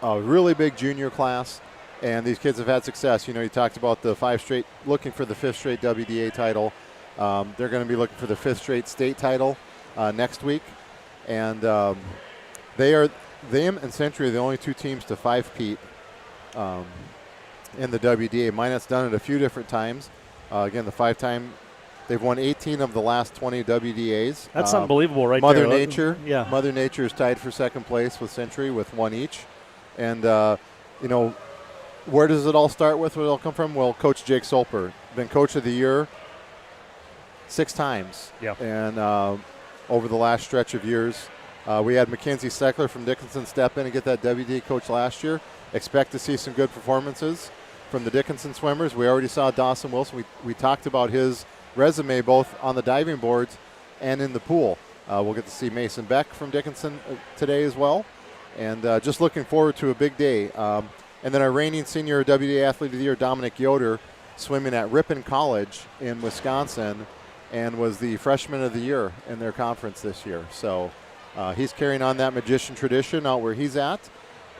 a really big junior class, and these kids have had success. You talked about the 5 straight, looking for the 5th straight WDA title. They're going to be looking for the 5th straight state title next week. And them and Century are the only 2 teams to 5-peat in the WDA. Minot's done it a few different times. Again, the 5-time, they've won 18 of the last 20 WDAs. That's unbelievable right Mother there. Mother Nature is tied for second place with Century with 1 each. And, where does it all start with? Where it all come from? Well, Coach Jake Solper, been Coach of the Year 6 times. Yeah. And over the last stretch of years, we had Mackenzie Steckler from Dickinson step in and get that WDA coach last year. Expect to see some good performances from the Dickinson swimmers. We already saw Dawson Wilson. We talked about his resume both on the diving boards and in the pool. We'll get to see Mason Beck from Dickinson today as well. And just looking forward to a big day. And then our reigning senior WDA Athlete of the Year, Dominic Yoder, swimming at Ripon College in Wisconsin and was the freshman of the year in their conference this year. So he's carrying on that magician tradition out where he's at.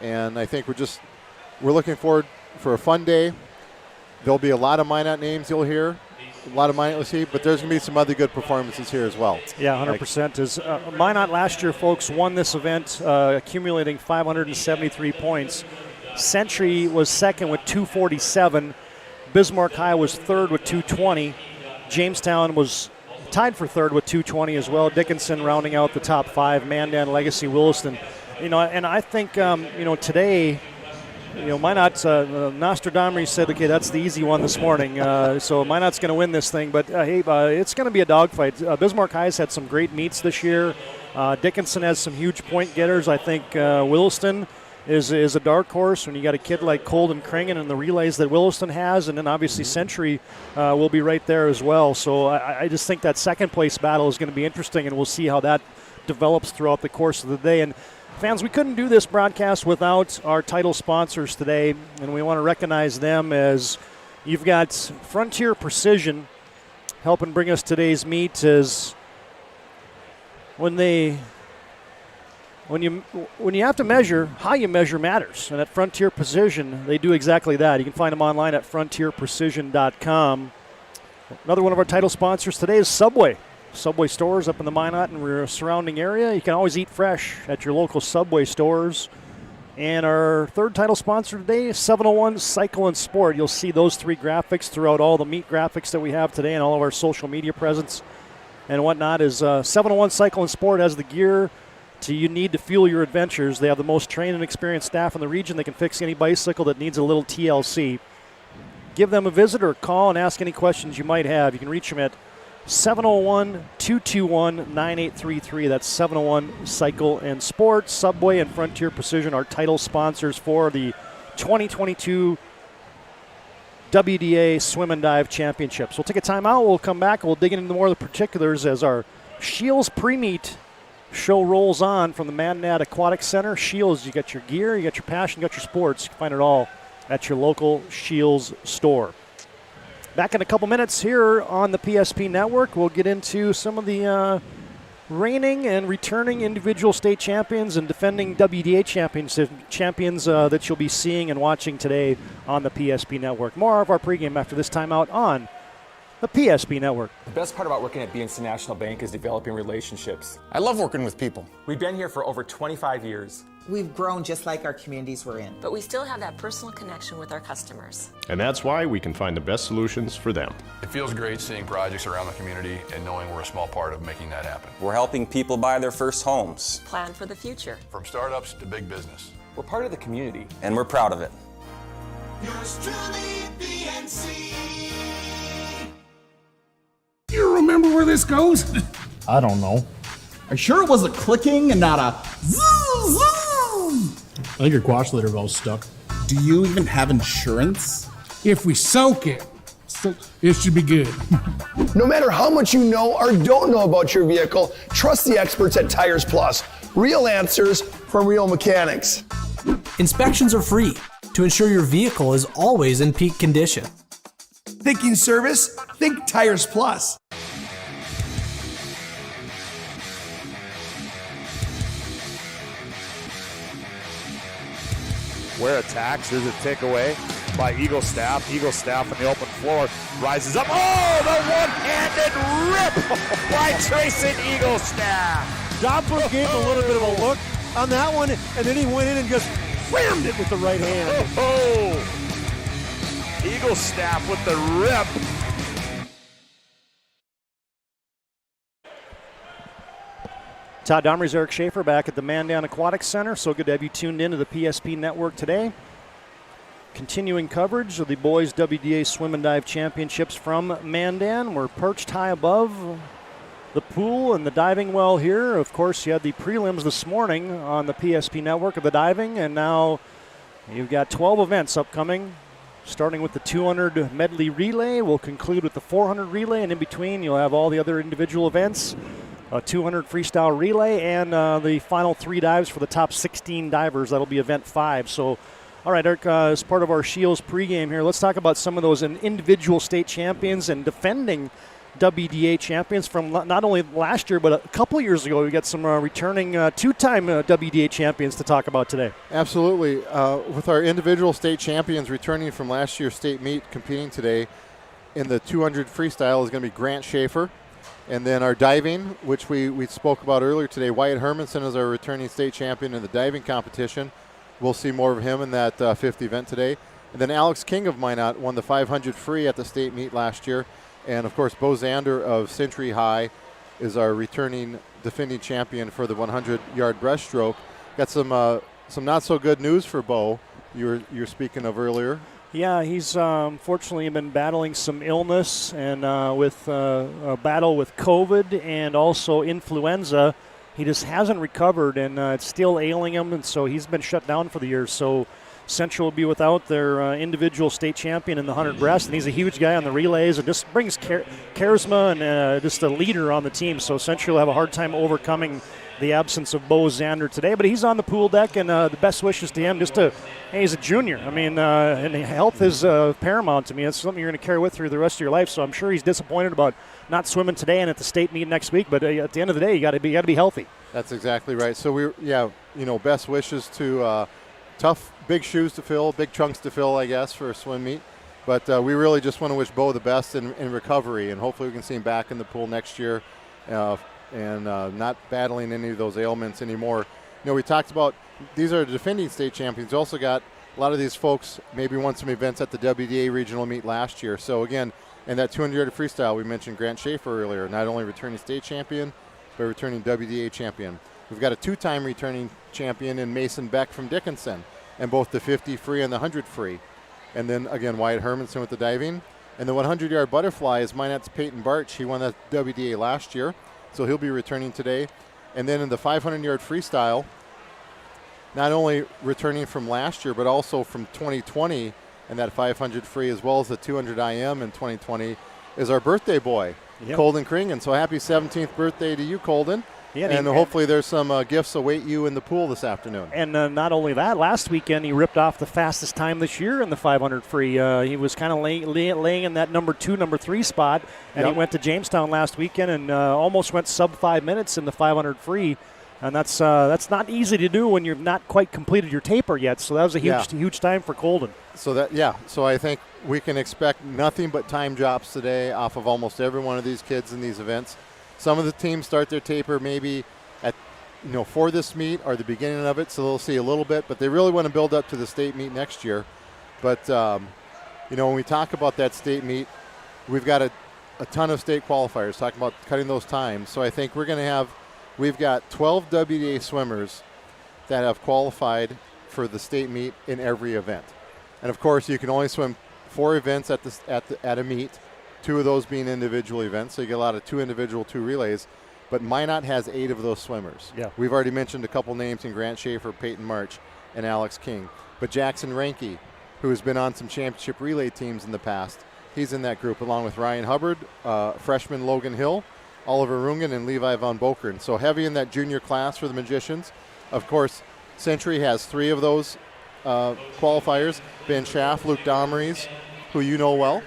And I think we're looking forward for a fun day. There'll be a lot of Minot names you'll hear, a lot of Minot you'll see, but there's going to be some other good performances here as well. Yeah, 100%. Minot last year, folks, won this event, accumulating 573 points. Century was second with 247. Bismarck High was third with 220. Jamestown was tied for third with 220 as well. Dickinson rounding out the top 5. Mandan, Legacy, Williston. And I think today, Minot's Nostradamus said, okay, that's the easy one this morning. So Minot's going to win this thing. But it's going to be a dogfight. Bismarck High's had some great meets this year. Dickinson has some huge point getters. I think Williston is a dark horse when you got a kid like Colden Kringen and the relays that Williston has, and then obviously Century will be right there as well. So I just think that second place battle is going to be interesting, and we'll see how that develops throughout the course of the day. And fans, we couldn't do this broadcast without our title sponsors today, and we want to recognize them as you've got Frontier Precision helping bring us today's meet. As when you have to measure, how you measure matters. And at Frontier Precision, they do exactly that. You can find them online at frontierprecision.com. Another one of our title sponsors today is Subway. Subway stores up in the Minot and surrounding area. You can always eat fresh at your local Subway stores. And our third title sponsor today is 701 Cycle and Sport. You'll see those 3 graphics throughout all the meet graphics that we have today and all of our social media presence and whatnot. Is 701 Cycle and Sport has the gear you need to fuel your adventures. They have the most trained and experienced staff in the region. They can fix any bicycle that needs a little TLC. Give them a visit or call and ask any questions you might have. You can reach them at 701-221-9833. That's 701 Cycle and Sport. Subway and Frontier Precision are title sponsors for the 2022 WDA Swim and Dive Championships. We'll take a timeout. We'll come back. We'll dig into more of the particulars as our Shields pre-meet show rolls on from the Mandan Aquatic Center. Shields, you got your gear, you got your passion, you got your sports. You can find it all at your local Shields store. Back in a couple minutes here on the PSP Network, we'll get into some of the reigning and returning individual state champions and defending WDA champions that you'll be seeing and watching today on the PSP Network. More of our pregame after this timeout on the PSP Network. The best part about working at BNC National Bank is developing relationships. I love working with people. We've been here for over 25 years. We've grown just like our communities we're in. But we still have that personal connection with our customers. And that's why we can find the best solutions for them. It feels great seeing projects around the community and knowing we're a small part of making that happen. We're helping people buy their first homes. Plan for the future. From startups to big business. We're part of the community. And we're proud of it. Yours truly, BNC. You remember where this goes? I don't know. Are you sure it was a clicking and not a zzz, zzz? I think your quash litter valve's stuck. Do you even have insurance? If we soak it, it should be good. No matter how much you know or don't know about your vehicle, trust the experts at Tires Plus. Real answers from real mechanics. Inspections are free to ensure your vehicle is always in peak condition. Thinking service? Think Tires Plus. Where attacks, there's a takeaway by Eagle Staff. Eagle Staff on the open floor rises up. Oh, the one-handed rip by Tracing Eagle Staff. Doppler gave a little bit of a look on that one, and then he went in and just whammed it with the right hand. Oh, Eagle Staff with the rip. Todd, Domres, Eric Schaeffer back at the Mandan Aquatic Center. So good to have you tuned in to the PSP Network today. Continuing coverage of the Boys WDA Swim and Dive Championships from Mandan. We're perched high above the pool and the diving well here. Of course, you had the prelims this morning on the PSP Network of the diving, and now you've got 12 events upcoming, starting with the 200 medley relay. We'll conclude with the 400 relay, and in between you'll have all the other individual events. A 200 freestyle relay, and the final 3 dives for the top 16 divers. That'll be event 5. So, all right, Eric, as part of our Shields pregame here, let's talk about some of those individual state champions and defending WDA champions from not only last year, but a couple years ago. We got some returning 2-time WDA champions to talk about today. Absolutely. With our individual state champions returning from last year's state meet, competing today in the 200 freestyle is going to be Grant Schaeffer. And then our diving, which we spoke about earlier today, Wyatt Hermanson is our returning state champion in the diving competition. We'll see more of him in that 5th event today. And then Alex King of Minot won the 500 free at the state meet last year. And, of course, Bo Zander of Century High is our returning defending champion for the 100-yard breaststroke. Got some not-so-good news for Bo you were speaking of earlier. Yeah, he's unfortunately been battling some illness and with a battle with COVID and also influenza. He just hasn't recovered, and it's still ailing him, and so he's been shut down for the year. So Central will be without their individual state champion in the 100 breast, and he's a huge guy on the relays and just brings charisma and just a leader on the team. So Central will have a hard time overcoming the absence of Bo Zander today, but he's on the pool deck, and the best wishes to him. He's a junior. I mean, and health is paramount to me. It's something you're going to carry with you the rest of your life. So I'm sure he's disappointed about not swimming today and at the state meet next week. But at the end of the day, you got to be healthy. That's exactly right. So best wishes to tough, big shoes to fill, big chunks to fill, I guess, for a swim meet. But we really just want to wish Bo the best in recovery, and hopefully we can see him back in the pool next year. And not battling any of those ailments anymore. We talked about these are defending state champions. Also got a lot of these folks maybe won some events at the WDA regional meet last year. So again, in that 200-yard freestyle, we mentioned Grant Schaeffer earlier, not only returning state champion, but returning WDA champion. We've got a 2-time returning champion in Mason Beck from Dickinson, and both the 50 free and the 100 free. And then again, Wyatt Hermanson with the diving. And the 100-yard butterfly is Minot's Peyton Barch. He won that WDA last year. So he'll be returning today. And then in the 500-yard freestyle, not only returning from last year, but also from 2020, and that 500 free as well as the 200 IM in 2020 is our birthday boy, Yep. Colden Kringen. So happy 17th birthday to you, Colden. Yeah, and hopefully there's some gifts await you in the pool this afternoon. And not only that, last weekend he ripped off the fastest time this year in the 500 free. He was kind of laying in that number 2, number 3 spot, and he went to Jamestown last weekend and almost went sub 5 minutes in the 500 free. And that's not easy to do when you've not quite completed your taper yet. So that was a huge time for Colden. So I think we can expect nothing but time drops today off of almost every one of these kids in these events. Some of the teams start their taper maybe for this meet or the beginning of it, so they'll see a little bit, but they really want to build up to the state meet next year. But when we talk about that state meet, we've got a ton of state qualifiers talking about cutting those times. So I think we've got 12 WDA swimmers that have qualified for the state meet in every event. And of course, you can only swim 4 events at a meet, 2 of those being individual events, so you get a lot of 2 individual, 2 relays. But Minot has 8 of those swimmers. Yeah. We've already mentioned a couple names in Grant Schaeffer, Peyton March, and Alex King. But Jackson Ranke, who has been on some championship relay teams in the past, he's in that group along with Ryan Hubbard, freshman Logan Hill, Oliver Rungen, and Levi Von Bokern. So heavy in that junior class for the Magicians. Of course, Century has 3 of those qualifiers. Ben Schaff, Luke Domres, who you know well.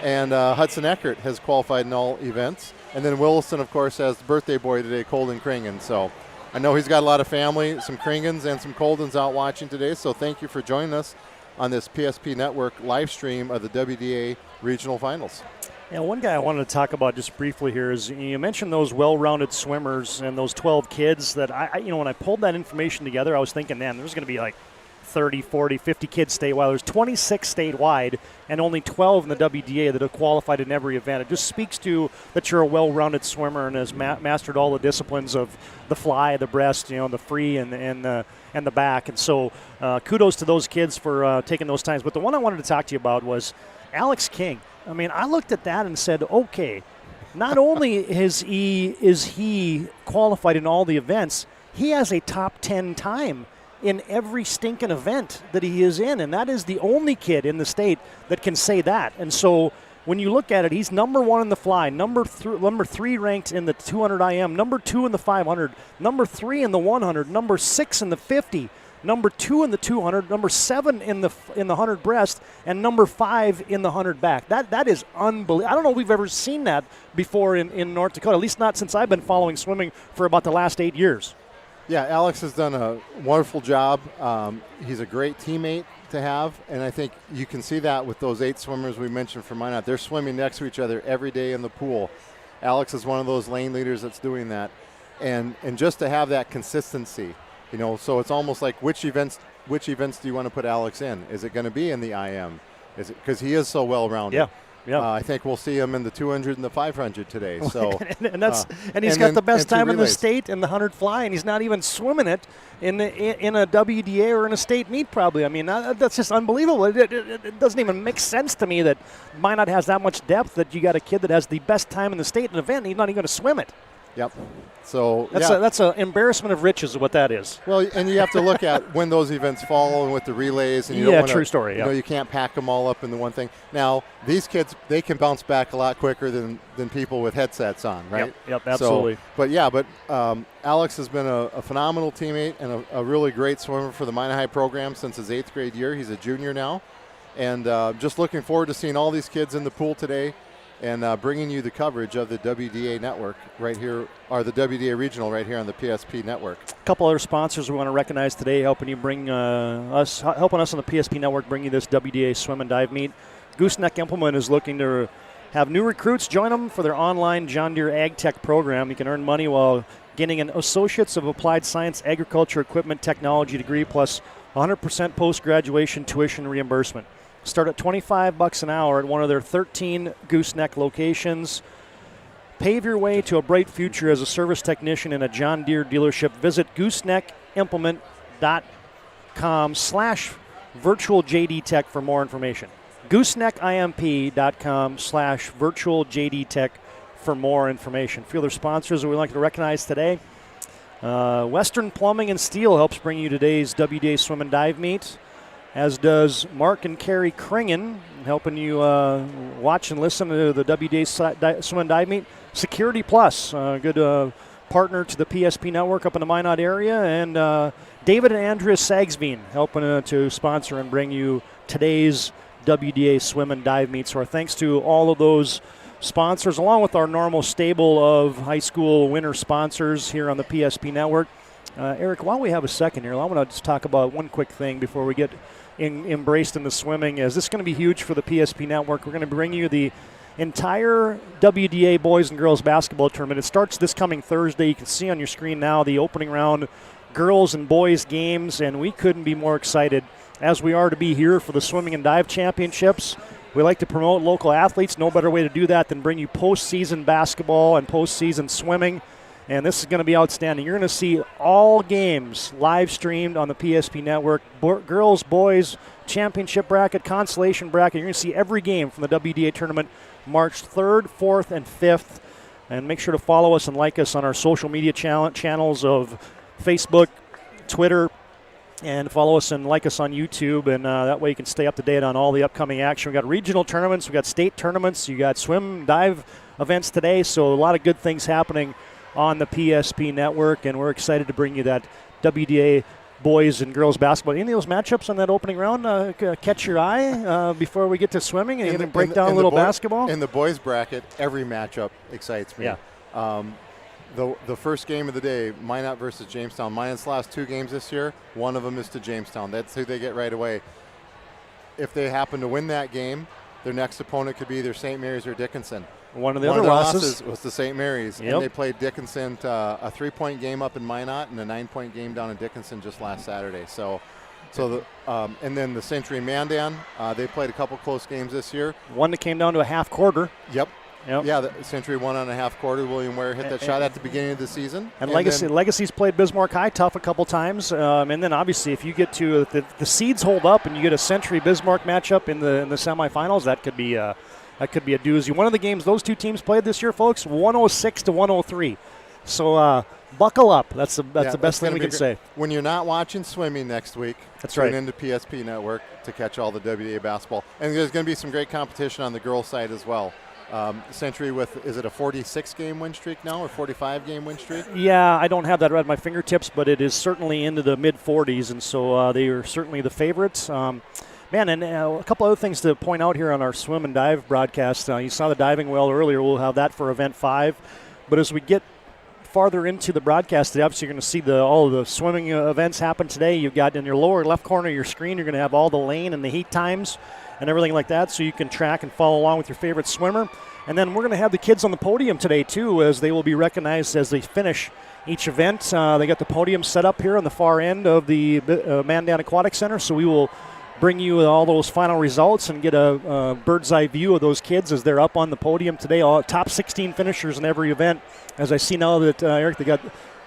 And Hudson Eckert has qualified in all events. And then Williston, of course, has the birthday boy today, Colden Kringen. So I know he's got a lot of family, some Kringens and some Coldens out watching today. So thank you for joining us on this PSP Network live stream of the WDA Regional Finals. Yeah, one guy I wanted to talk about just briefly here is you mentioned those well-rounded swimmers and those 12 kids that when I pulled that information together, I was thinking, man, there's going to be like 30, 40, 50 kids statewide. There's 26 statewide and only 12 in the WDA that have qualified in every event. It just speaks to that you're a well-rounded swimmer and has mastered all the disciplines of the fly, the breast, the free and the back. And so kudos to those kids for taking those times. But the one I wanted to talk to you about was Alex King. I mean, I looked at that and said, okay, not only is he qualified in all the events, he has a top 10 time in every stinking event that he is in, and that is the only kid in the state that can say that. And so when you look at it, he's number 1 in the fly, number 3 ranked in the 200 IM, number 2 in the 500, number 3 in the 100, number 6 in the 50, number 2 in the 200, number 7 in the 100 breast, and number 5 in the 100 back. That is unbelievable. I don't know if we've ever seen that before in North Dakota, at least not since I've been following swimming for about the last 8 years. Yeah, Alex has done a wonderful job. He's a great teammate to have, and I think you can see that with those 8 swimmers we mentioned from Minot. They're swimming next to each other every day in the pool. Alex is one of those lane leaders that's doing that, and just to have that consistency, so it's almost like which events do you want to put Alex in? Is it going to be in the IM? Is it because he is so well rounded? Yeah. Yeah. I think we'll see him in the 200 and the 500 today. So and he's got the best time in the state in the 100 fly, and he's not even swimming it in a WDA or in a state meet probably. I mean, that's just unbelievable. It doesn't even make sense to me that Minot has that much depth that you got a kid that has the best time in the state in an event, and he's not even going to swim it. Yep. So that's an embarrassment of riches is what that is. Well, and you have to look at when those events fall and with the relays. And you don't wanna, true story. You can't pack them all up in the one thing. Now, these kids, they can bounce back a lot quicker than people with headsets on, right? Yep, absolutely. So, Alex has been a phenomenal teammate and a really great swimmer for the Minot High program since his 8th grade year. He's a junior now. And just looking forward to seeing all these kids in the pool today and bringing you the coverage of the WDA network right here, or the WDA regional right here on the PSP network. A couple other sponsors we want to recognize today, helping us on the PSP network, bring you this WDA swim and dive meet. Gooseneck Implement is looking to have new recruits join them for their online John Deere Ag Tech program. You can earn money while getting an Associates of Applied Science Agriculture Equipment Technology degree plus 100% post-graduation tuition reimbursement. Start at $25 an hour at one of their 13 Gooseneck locations. Pave your way to a bright future as a service technician in a John Deere dealership. Visit gooseneckImplement.com/virtualjdtech for more information. gooseneckimp.com/virtualjdtech for more information. A few other sponsors that we'd like to recognize today. Western Plumbing and Steel helps bring you today's WDA Swim and Dive meet. as does Mark and Carrie Kringen, helping you watch and listen to the WDA Swim and Dive Meet. Security Plus, good partner to the PSP network up in the Minot area, and David and Andrea Sagsveen helping to sponsor and bring you today's WDA Swim and Dive Meet. So our thanks to all of those sponsors, along with our normal stable of high school winter sponsors here on the PSP network. Eric, while we have a second here, I want to just talk about one quick thing before we get embraced in the swimming. Is this going to be huge for the PSP network? We're going to bring you the entire WDA boys and girls basketball tournament. It starts this coming Thursday. You can see on your screen now the opening round girls and boys games, and we couldn't be more excited as we are to be here for the swimming and dive championships. We like to promote local athletes. No better way to do that than bring you postseason basketball and postseason swimming. And this is going to be outstanding. You're going to see all games live streamed on the PSP network. Girls, boys, championship bracket, consolation bracket. You're going to see every game from the WDA tournament March 3rd, 4th, and 5th. And make sure to follow us and like us on our social media channels of Facebook, Twitter, and follow us and like us on YouTube. And that way you can stay up to date on all the upcoming action. We've got regional tournaments. We've got state tournaments. You got swim, dive events today. So a lot of good things happening on the PSP network, and we're excited to bring you that WDA boys and girls basketball. Any of those matchups on that opening round catch your eye before we get to swimming and even break down a little basketball? In the boys bracket, every matchup excites me. Yeah. The first game of the day, Minot versus Jamestown. Minot's lost 2 games this year. One of them is to Jamestown. That's who they get right away. If they happen to win that game, their next opponent could be either St. Mary's or Dickinson. One of the other losses was to St. Mary's, and they played Dickinson to a 3-point game up in Minot and a 9-point game down in Dickinson just last Saturday. And then the Century Mandan, they played a couple close games this year. One that came down to a half quarter. Yep. Yeah, the Century won on a half quarter. William Ware hit that shot at the beginning of the season. And Legacy's played Bismarck High tough a couple times. And then obviously if you get to the seeds hold up and you get a Century Bismarck matchup in the semifinals, that could be a doozy. One of the games those two teams played this year, folks, 106-103. So buckle up. That's the best thing we can say. When you're not watching swimming next week, tune into PSP Network to catch all the WDA basketball. And there's going to be some great competition on the girls' side as well. Century with, is it a 46-game win streak now or 45-game win streak? Yeah, I don't have that right at my fingertips, but it is certainly into the mid-40s, and so they are certainly the favorites. And a couple other things to point out here on our swim and dive broadcast. You saw the diving well earlier. We'll have that for Event 5. But as we get farther into the broadcast today, obviously you're going to see all of the swimming events happen today. You've got in your lower left corner of your screen, you're going to have all the lane and the heat times and everything like that, so you can track and follow along with your favorite swimmer. And then we're going to have the kids on the podium today, too, as they will be recognized as they finish each event. They got the podium set up here on the far end of the Mandan Aquatic Center, so we will bring you all those final results and get a bird's eye view of those kids as they're up on the podium today. All top 16 finishers in every event. As I see now that, Eric, they got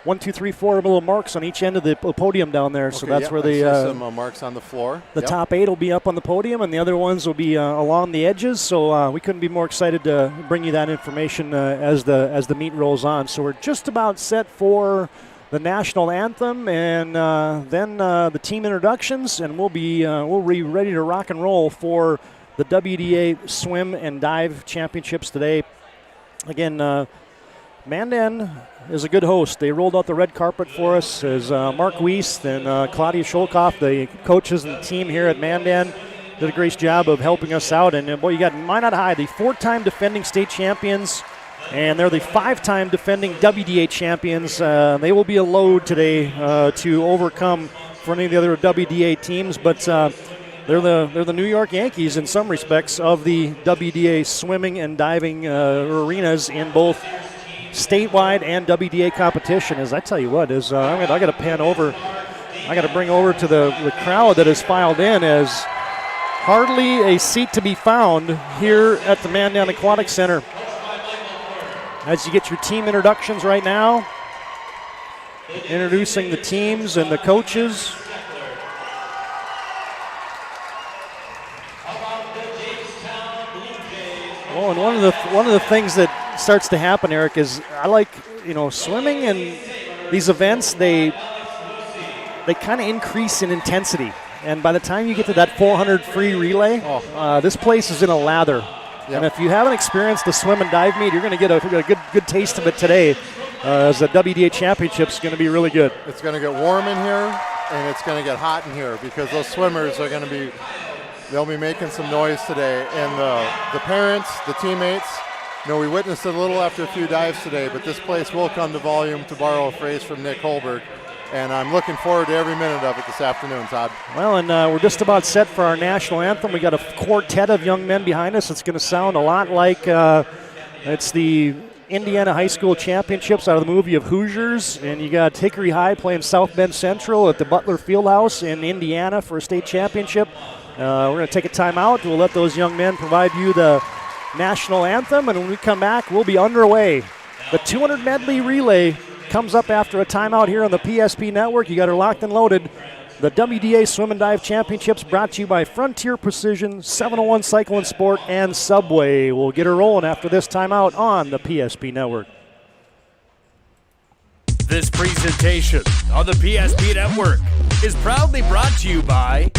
1, 2, 3, 4 little marks on each end of the podium down there. So that's where they some marks on the floor. The top 8 will be up on the podium, and the other ones will be along the edges. So we couldn't be more excited to bring you that information as the meet rolls on. So we're just about set for the national anthem, and then the team introductions, and we'll be ready to rock and roll for the WDA Swim and Dive Championships today. Again, Mandan is a good host. They rolled out the red carpet for us as Mark Wiest and Claudia Scholkoff, the coaches and the team here at Mandan, did a great job of helping us out. And boy, you got Minot High, the 4-time defending state champions, and they're the 5-time defending WDA champions. They will be a load today to overcome for any of the other WDA teams, but they're the New York Yankees in some respects of the WDA swimming and diving arenas in both statewide and WDA competition. As I tell you what, is I got to pan over. I got to bring over to the crowd that has filed in as hardly a seat to be found here at the Mandan Aquatic Center. As you get your team introductions right now, introducing the teams and the coaches. Oh, and one of the things that starts to happen, Eric, is I like, swimming and these events, they kind of increase in intensity. and by the time you get to that 400 free relay, this place is in a lather. Yep. And if you haven't experienced the swim and dive meet, you're going to get a good taste of it today, as the WDA Championship's going to be really good. It's going to get warm in here, and it's going to get hot in here because those swimmers are going to be, they'll be making some noise today. And the parents, the teammates, we witnessed it a little after a few dives today, but this place will come to volume, to borrow a phrase from Nick Holberg. And I'm looking forward to every minute of it this afternoon, Todd. Well, and we're just about set for our national anthem. We got a quartet of young men behind us. It's going to sound a lot like it's the Indiana High School Championships out of the movie of Hoosiers. And you got Hickory High playing South Bend Central at the Butler Fieldhouse in Indiana for a state championship. We're going to take a timeout. We'll let those young men provide you the national anthem. And when we come back, we'll be underway. The 200 medley relay comes up after a timeout here on the PSP Network. You got her locked and loaded. The WDA Swim and Dive Championships brought to you by Frontier Precision, 701 Cycle and Sport, and Subway. We'll get her rolling after this timeout on the PSP Network. This presentation on the PSP Network is proudly brought to you by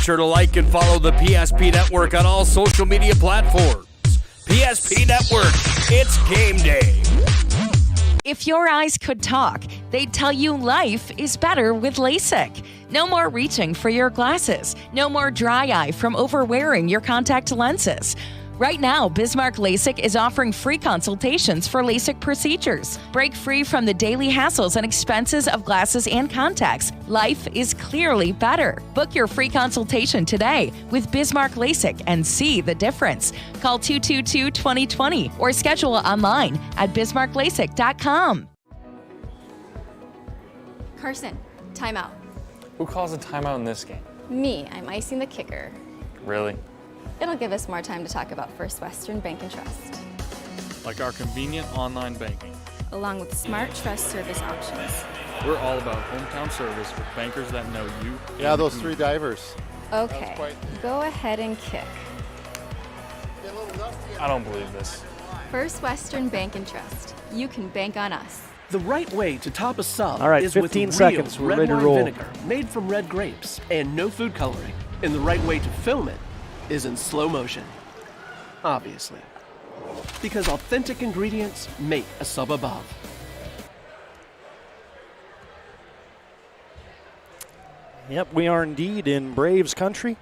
sure to like and follow the PSP Network on all social media platforms. PSP Network, it's game day. If your eyes could talk, they'd tell you life is better with LASIK. No more reaching for your glasses. No more dry eye from overwearing your contact lenses. Right now, Bismarck LASIK is offering free consultations for LASIK procedures. Break free from the daily hassles and expenses of glasses and contacts. Life is clearly better. Book your free consultation today with Bismarck LASIK and see the difference. Call 222-2020 or schedule online at bismarcklasik.com. Carson, timeout. Who calls a timeout in this game? Me, I'm icing the kicker. Really? It'll give us more time to talk about First Western Bank and Trust. Like our convenient online banking. Along with smart trust service options. We're all about hometown service with bankers that know you. Yeah, those three divers. Okay, go ahead and kick. I don't believe this. First Western Bank and Trust. You can bank on us. The right way to top a sub all right, is 15 with seconds. real We're red ready to wine roll. vinegar made from red grapes and no food coloring. And the right way to film it is in slow motion. Obviously. Because authentic ingredients make a sub above. Yep, we are indeed in Braves country.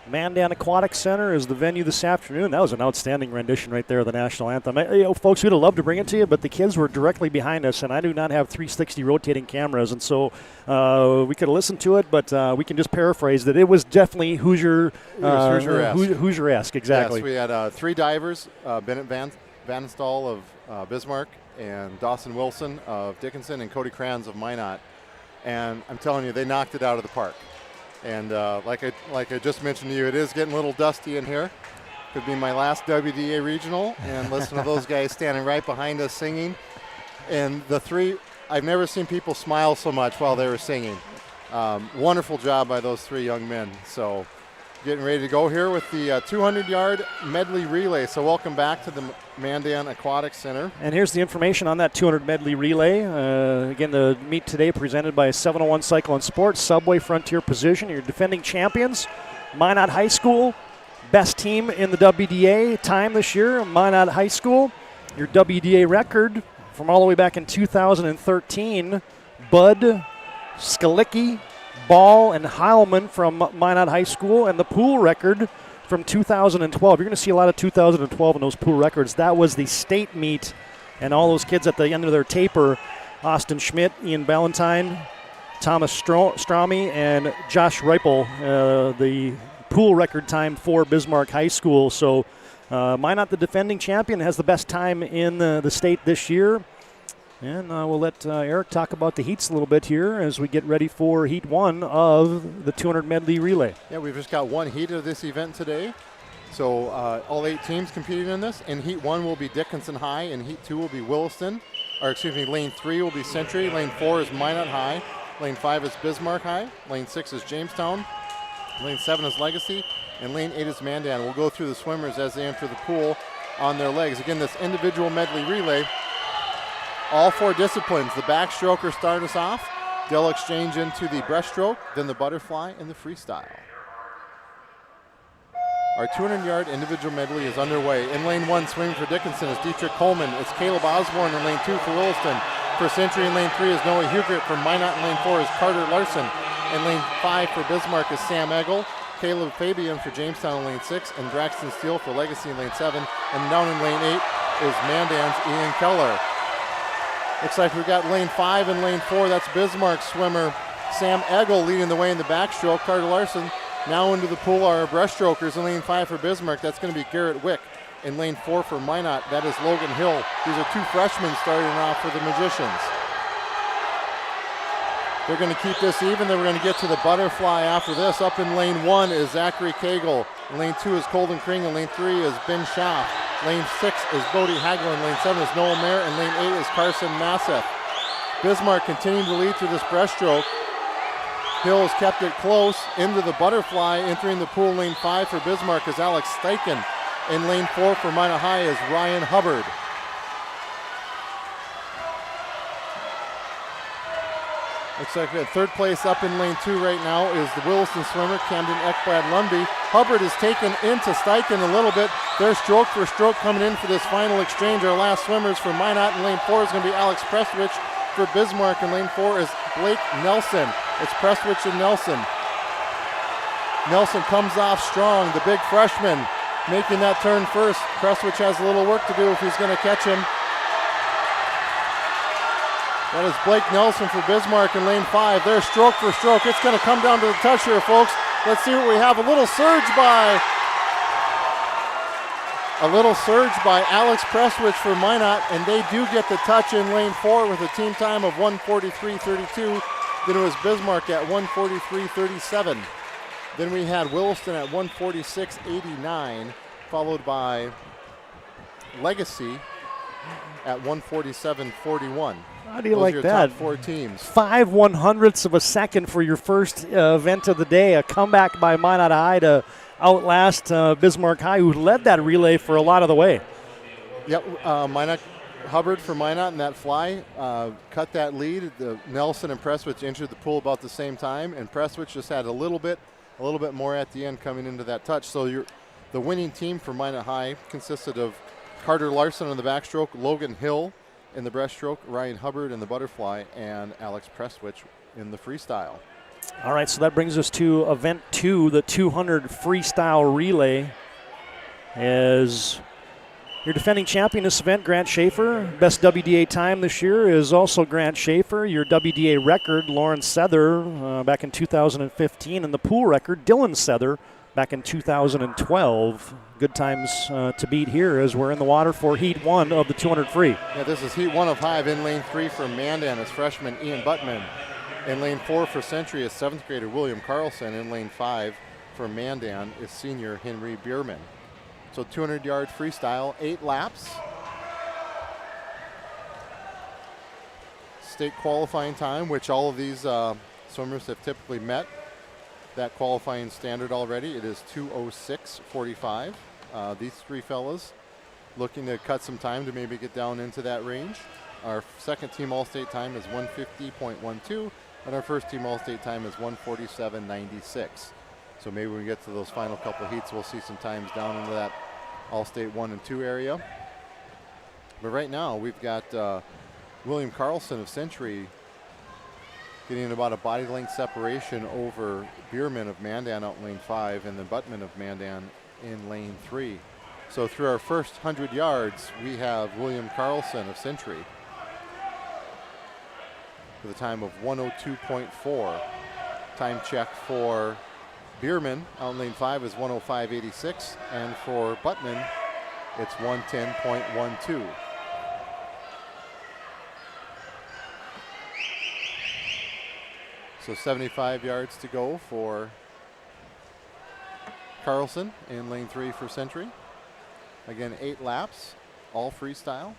Mandan Aquatic Center is the venue this afternoon. That was an outstanding rendition right there of the national anthem. Folks, we'd have loved to bring it to you, but the kids were directly behind us, and I do not have 360 rotating cameras, and so we could have listened to it, but we can just paraphrase that it was definitely Hoosier-esque, exactly. Yes, we had three divers, Bennett Vanstall of Bismarck, and Dawson Wilson of Dickinson, and Cody Kranz of Minot. And I'm telling you, they knocked it out of the park. And like I just mentioned to you, it is getting a little dusty in here. Could be my last WDA regional, and listen to those guys standing right behind us singing. And the three, I've never seen people smile so much while they were singing. Wonderful job by those three young men. So getting ready to go here with the 200-yard medley relay. So welcome back to the Mandan Aquatic Center. And here's the information on that 200 medley relay. Again, the meet today presented by 701 Cycle and Sports, Subway, Frontier Precision. Your defending champions, Minot High School, best team in the WDA time this year, Minot High School. Your WDA record from all the way back in 2013, Bud, Skalicki, Ball, and Heilman from Minot High School, and the pool record from 2012. You're going to see a lot of 2012 in those pool records. That was the state meet, and all those kids at the end of their taper, Austin Schmidt, Ian Ballantyne, Thomas Straume, and Josh Reipel, the pool record time for Bismarck High School. So Minot, the defending champion, has the best time in the state this year. And we'll let Eric talk about the heats a little bit here as we get ready for Heat 1 of the 200 medley relay. Yeah, we've just got one heat of this event today. So all 8 teams competing in this. In Heat 1 will be Dickinson High, and Heat 2 will be Williston. Or excuse me, Lane 3 will be Century. Lane 4 is Minot High. Lane 5 is Bismarck High. Lane 6 is Jamestown. Lane 7 is Legacy. And Lane 8 is Mandan. We'll go through the swimmers as they enter the pool on their legs. Again, this individual medley relay, all 4 disciplines. The backstroker start us off. They'll exchange into the breaststroke, then the butterfly, and the freestyle. Our 200-yard individual medley is underway. In lane 1, swimming for Dickinson is Dietrich Coleman. It's Caleb Osborne in lane 2 for Williston. For Century in lane 3 is Noah Hugert. For Minot in lane 4 is Carter Larson. In lane 5 for Bismarck is Sam Eggle. Caleb Fabian for Jamestown in lane 6. And Braxton Steele for Legacy in lane 7. And down in lane 8 is Mandan's Ian Keller. Looks like we've got lane 5 and lane 4. That's Bismarck swimmer Sam Eggle leading the way in the backstroke. Carter Larson now into the pool are our breaststrokers. In lane 5 for Bismarck, that's going to be Garrett Wick. In lane 4 for Minot, that is Logan Hill. These are 2 freshmen starting off for the Magicians. They're going to keep this even. Then we're going to get to the butterfly after this. Up in lane 1 is Zachary Cagle. In lane 2 is Colden Kring. In lane 3 is Ben Schaff. Lane 6 is Bodie Hagler. In lane 7 is Noel Mayer. And lane 8 is Carson Masseth. Bismarck continuing to lead through this breaststroke. Hills kept it close into the butterfly. Entering the pool, lane 5 for Bismarck is Alex Steichen. In lane 4 for Minot High is Ryan Hubbard. Looks like we have third place up in lane 2 right now is the Williston swimmer, Camden Ekblad Lundby. Hubbard is taken into Steichen a little bit. They're stroke for stroke coming in for this final exchange. Our last swimmers for Minot in lane 4 is going to be Alex Prestwich. For Bismarck in lane 4 is Blake Nelson. It's Prestwich and Nelson. Nelson comes off strong, the big freshman making that turn first. Prestwich has a little work to do if he's going to catch him. That is Blake Nelson for Bismarck in lane 5. They're stroke for stroke. It's going to come down to the touch here, folks. Let's see what we have. A little surge by Alex Prestwich for Minot, and they do get the touch in lane 4 with a team time of 1:43.32. Then it was Bismarck at 1:43.37. Then we had Williston at 1:46.89, followed by Legacy at 1:47.41. How do you Those like are your that? Top 4 teams. 5/100ths of a second for your first event of the day. A comeback by Minot High to outlast Bismarck High, who led that relay for a lot of the way. Yep, Minot Hubbard for Minot in that fly cut that lead. The Nelson and Prestwich entered the pool about the same time, and Prestwich just had a little bit more at the end coming into that touch. So the winning team for Minot High consisted of Carter Larson in the backstroke, Logan Hill in the breaststroke, Ryan Hubbard in the butterfly, and Alex Prestwich in the freestyle. All right, so that brings us to event 2, the 200 freestyle relay. As your defending champion this event, Grant Schaeffer. Best WDA time this year is also Grant Schaeffer. Your WDA record, Lauren Sether, back in 2015. And the pool record, Dylan Sether, back in 2012. Good times to beat here as we're in the water for Heat 1 of the 200 free. Yeah, this is Heat 1 of 5. In lane 3 for Mandan is freshman Ian Buttman. In lane 4 for Century is 7th grader William Carlson. In lane 5 for Mandan is senior Henry Bierman. So 200-yard freestyle, 8 laps. State qualifying time, which all of these swimmers have typically met that qualifying standard already. It is 2:06.45. These 3 fellas looking to cut some time to maybe get down into that range. Our second team All-State time is 1:50.12, and our first team All-State time is 1:47.96. So maybe when we get to those final couple heats, we'll see some times down into that All-State 1 and 2 area. But right now, we've got William Carlson of Century getting about a body length separation over Bierman of Mandan out in lane 5 and then Buttman of Mandan in lane 3. So through our first 100 yards, we have William Carlson of Century with a time of 1:02.4. Time check for Bierman out in lane 5 is 1:05.86, and for Buttman, it's 1:10.12. So 75 yards to go for Carlson in lane 3 for Century. Again, 8 laps, all freestyle.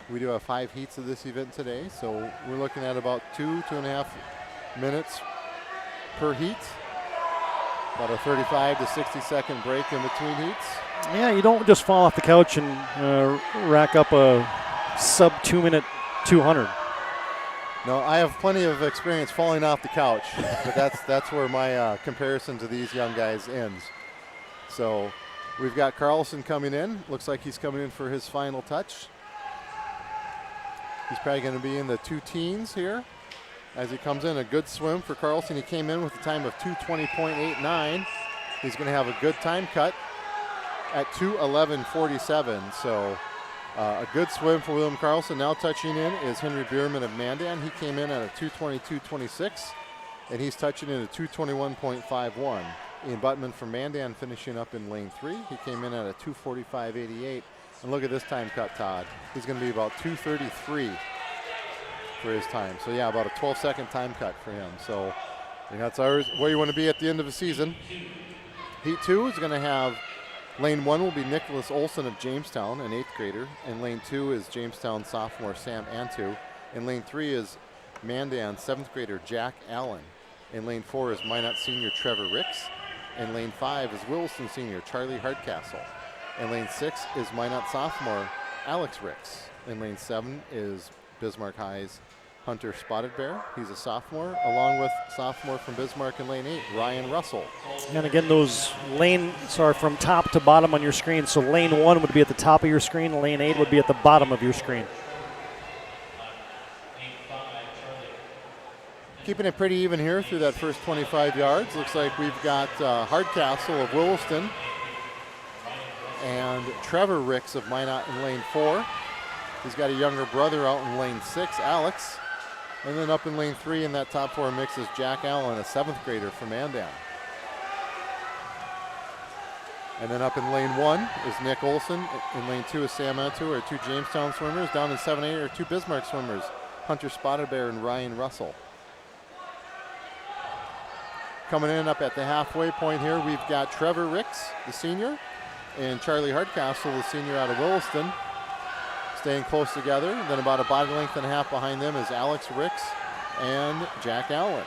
We do have 5 heats of this event today, so we're looking at about 2.5 minutes per heat. About a 35 to 60 second break in between heats. Yeah, you don't just fall off the couch and rack up a sub 2 minute 200. No, I have plenty of experience falling off the couch, but that's where my comparison to these young guys ends. So we've got Carlson coming in. Looks like he's coming in for his final touch. He's probably going to be in the 2 teens here as he comes in. A good swim for Carlson. He came in with a time of 2:20.89. He's going to have a good time cut at 2:11.47. So a good swim for William Carlson. Now touching in is Henry Bierman of Mandan. He came in at a 2:22.26, and he's touching in a 2:21.51. Ian Buttman from Mandan finishing up in lane 3. He came in at a 2:45.88. And look at this time cut, Todd. He's going to be about 2:33 for his time. So yeah, about a 12-second time cut for him. So that's where you want to be at the end of the season. Heat 2 is going to have lane 1 will be Nicholas Olson of Jamestown, an 8th grader. And lane 2 is Jamestown sophomore Sam Antu. And lane 3 is Mandan 7th grader Jack Allen. And lane 4 is Minot senior Trevor Ricks. And lane 5 is Williston senior Charlie Hardcastle. And lane 6 is Minot sophomore Alex Ricks. And lane 7 is Bismarck High's Hunter Spotted Bear. He's a sophomore, along with sophomore from Bismarck in lane 8, Ryan Russell. And again, those lanes are from top to bottom on your screen. So lane 1 would be at the top of your screen. Lane 8 would be at the bottom of your screen. Keeping it pretty even here through that first 25 yards. Looks like we've got Hardcastle of Williston and Trevor Ricks of Minot in lane 4. He's got a younger brother out in lane 6, Alex. And then up in lane 3 in that top 4 mix is Jack Allen, a 7th grader from Mandan. And then up in lane 1 is Nick Olson. In lane 2 is Sam Antu, are 2 Jamestown swimmers. Down in 7-8 are 2 Bismarck swimmers, Hunter Spotted Bear and Ryan Russell. Coming in up at the halfway point here, we've got Trevor Ricks, the senior, and Charlie Hardcastle, the senior out of Williston, staying close together. Then about a body length and a half behind them is Alex Ricks and Jack Allen.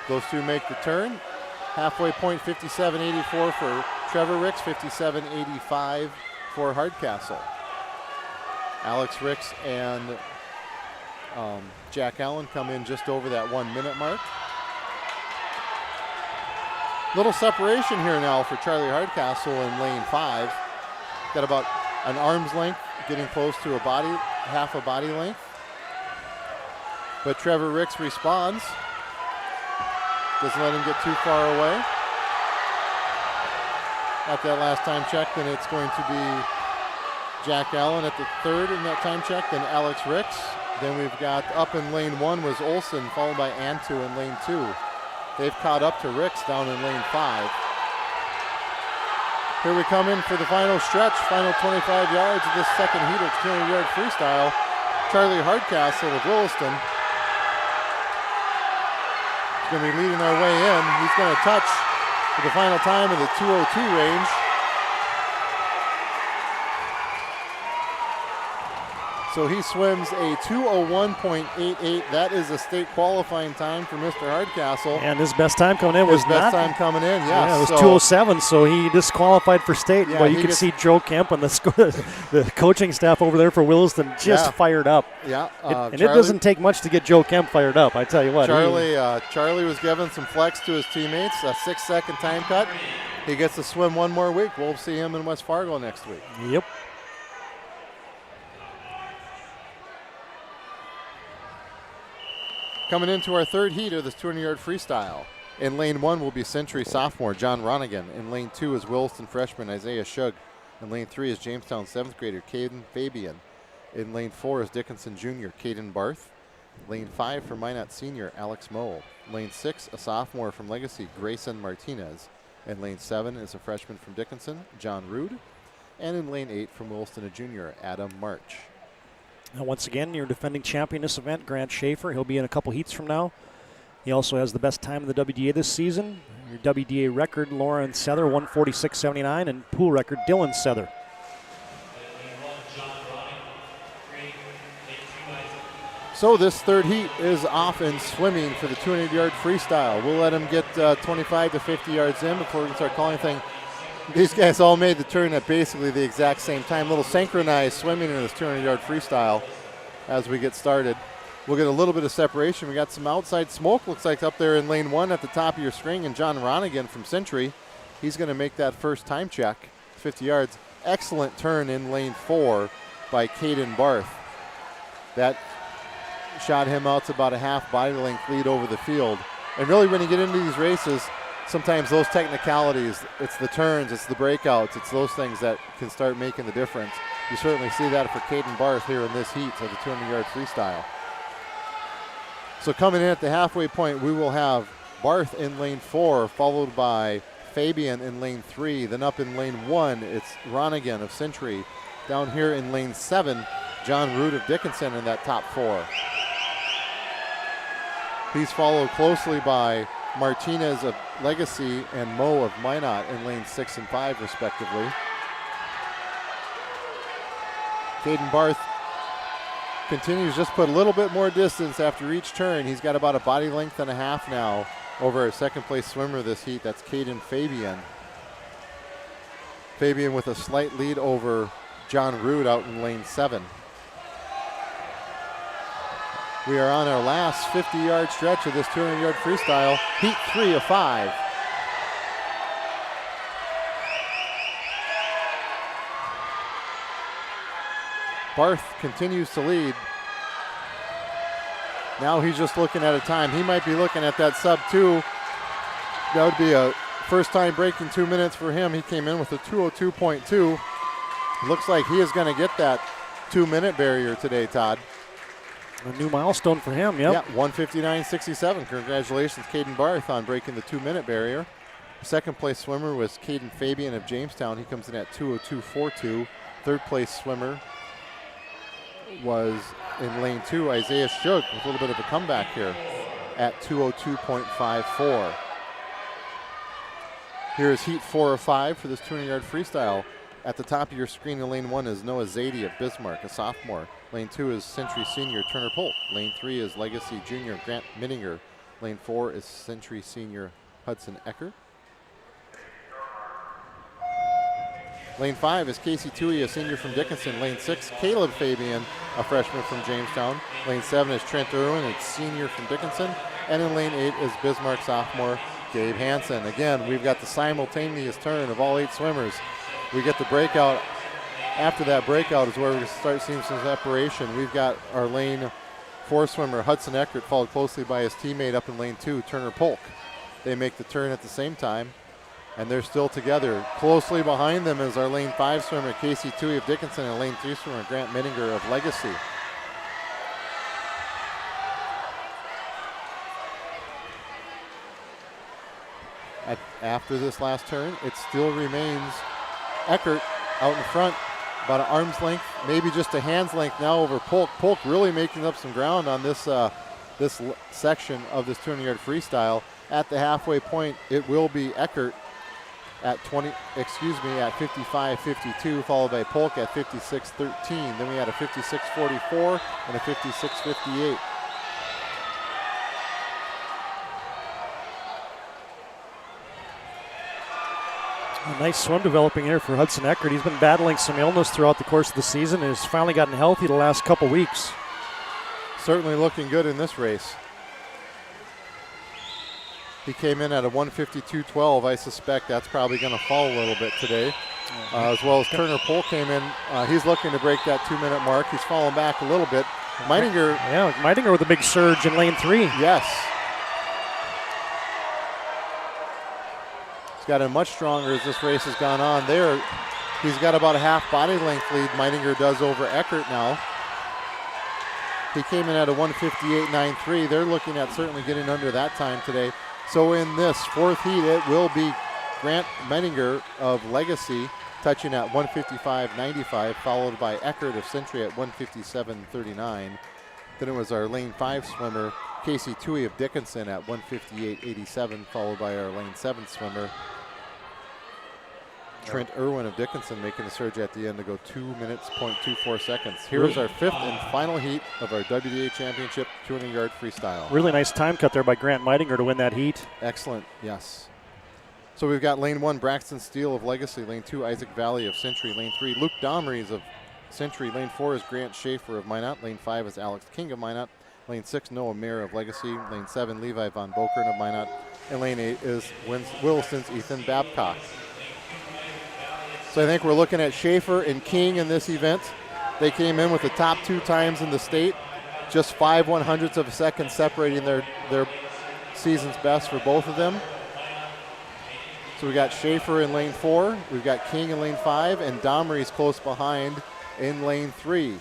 Those two make the turn. Halfway point, 57.84 for Trevor Ricks, 57.85 for Hardcastle. Alex Ricks and Jack Allen come in just over that 1 minute mark. Little separation here now for Charlie Hardcastle in lane 5. Got about an arm's length, getting close to half a body length. But Trevor Ricks responds. Doesn't let him get too far away. At that last time check, then it's going to be Jack Allen at the 3rd in that time check, then Alex Ricks. Then we've got up in lane 1 was Olson, followed by Antu in lane 2. They've caught up to Ricks down in lane 5. Here we come in for the final stretch, final 25 yards of this second heat of 200-yard freestyle. Charlie Hardcastle of Williston is going to be leading our way in. He's going to touch for the final time in the 2:02 range. So he swims a 2:01.88. That is a state qualifying time for Mr. Hardcastle. And his best time coming in was his best time coming in, yes. Yeah, it was 2:07, so he disqualified for state. Yeah, but you can see Joe Kemp and the coaching staff over there for Williston just fired up. Yeah. And it doesn't take much to get Joe Kemp fired up, I tell you what. Charlie was giving some flex to his teammates, a 6-second time cut. He gets to swim one more week. We'll see him in West Fargo next week. Yep. Coming into our third heat of this 200-yard freestyle. In lane 1 will be Century sophomore John Ronigan. In lane 2 is Williston freshman Isaiah Shug. In lane 3 is Jamestown 7th grader Caden Fabian. In lane 4 is Dickinson junior Caden Barth. Lane 5 for Minot senior Alex Moe. Lane 6, a sophomore from Legacy Grayson Martinez. In lane 7 is a freshman from Dickinson John Rude. And in lane 8 from Williston a junior Adam March. Now, once again, your defending champion this event, Grant Schaeffer. He'll be in a couple heats from now. He also has the best time in the WDA this season. Your WDA record, Lauren Sether, 146.79, and pool record, Dylan Sether. So this third heat is off in swimming for the 200-yard freestyle. We'll let them get 25 to 50 yards in before we can start calling things. These guys all made the turn at basically the exact same time. A little synchronized swimming in this 200-yard freestyle as we get started. We'll get a little bit of separation. We got some outside smoke, looks like, up there in lane 1 at the top of your screen. And John Ronigan from Century, he's going to make that first time check, 50 yards. Excellent turn in lane 4 by Caden Barth. That shot him out to about a half body length lead over the field. And really, when you get into these races, sometimes those technicalities, it's the turns, it's the breakouts, it's those things that can start making the difference. You certainly see that for Caden Barth here in this heat of the 200-yard freestyle. So coming in at the halfway point, we will have Barth in lane 4, followed by Fabian in lane 3. Then up in lane 1, it's Ronigan of Century. Down here in lane 7, John Root of Dickinson in that top 4. He's followed closely by Martinez of Legacy and Mo of Minot in lanes 6 and 5, respectively. Caden Barth continues just put a little bit more distance after each turn. He's got about a body length and a half now over a second place swimmer this heat. That's Caden Fabian. Fabian with a slight lead over John Root out in lane 7. We are on our last 50-yard stretch of this 200-yard freestyle, heat 3 of 5. Barth continues to lead. Now he's just looking at a time. He might be looking at that sub 2. That would be a first time breaking 2 minutes for him. He came in with a 2:02.2. Looks like he is going to get that 2-minute barrier today, Todd. A new milestone for him, yep. Yeah, 1:59.67. Congratulations, Caden Barth, on breaking the 2-minute barrier. Second place swimmer was Caden Fabian of Jamestown. He comes in at 2:02.42. Third place swimmer was in lane 2, Isaiah Shug, with a little bit of a comeback here at 2:02.54. Here is heat 4 of 5 for this 200-yard freestyle. At the top of your screen in lane 1 is Noah Zadie of Bismarck, a sophomore. Lane 2 is Century Senior Turner Polk. Lane 3 is Legacy Junior Grant Minninger. Lane 4 is Century Senior Hudson Ecker. Lane 5 is Casey Toohey, a senior from Dickinson. Lane 6, Caleb Fabian, a freshman from Jamestown. Lane 7 is Trent Irwin, a senior from Dickinson. And in lane 8 is Bismarck sophomore Gabe Hansen. Again, we've got the simultaneous turn of all 8 swimmers. We get the breakout. After that breakout is where we start seeing some separation. We've got our lane 4 swimmer, Hudson Eckert, followed closely by his teammate up in lane 2, Turner Polk. They make the turn at the same time, and they're still together. Closely behind them is our lane 5 swimmer, Casey Toohey of Dickinson, and lane 3 swimmer, Grant Minninger of Legacy. After this last turn, it still remains Eckert out in front, about an arm's length, maybe just a hand's length now over Polk. Polk really making up some ground on this section of this 200-yard freestyle. At the halfway point, it will be Eckert at 55.52, followed by Polk at 56.13. Then we had a 56.44 and a 56.58. A nice swim developing here for Hudson Eckert. He's been battling some illness throughout the course of the season and has finally gotten healthy the last couple weeks. Certainly looking good in this race. He came in at a 1:52.12. I suspect that's probably going to fall a little bit today. As well as Turner Polk came in. He's looking to break that 2-minute mark. He's fallen back a little bit. Meininger with a big surge in lane 3. Yes. He's gotten much stronger as this race has gone on. He's got about a half body length lead. Meininger does over Eckert now. He came in at a 1:58.93. They're looking at certainly getting under that time today. So in this fourth heat, it will be Grant Meininger of Legacy touching at 155.95, followed by Eckert of Century at 157.39. Then it was our lane 5 swimmer, Casey Tui of Dickinson at 158.87, followed by our lane 7 swimmer, Trent Irwin of Dickinson, making the surge at the end to go 2 minutes, 0.24 seconds. Here is our 5th and final heat of our WDA Championship 200-yard freestyle. Really nice time cut there by Grant Meidinger to win that heat. Excellent, yes. So we've got lane 1, Braxton Steele of Legacy. Lane 2, Isaac Valley of Century. Lane 3, Luke Domres of Century. Lane 4 is Grant Schaeffer of Minot. Lane 5 is Alex King of Minot. Lane 6, Noah Mayer of Legacy. Lane 7, Levi Von Bokern of Minot. And lane 8 is Wilson's Ethan Babcock. So I think we're looking at Schaeffer and King in this event. They came in with the top 2 times in the state, just 5 100ths of a second separating their season's best for both of them. So we got Schaeffer in lane 4, we've got King in lane 5, and Domres close behind in lane 3.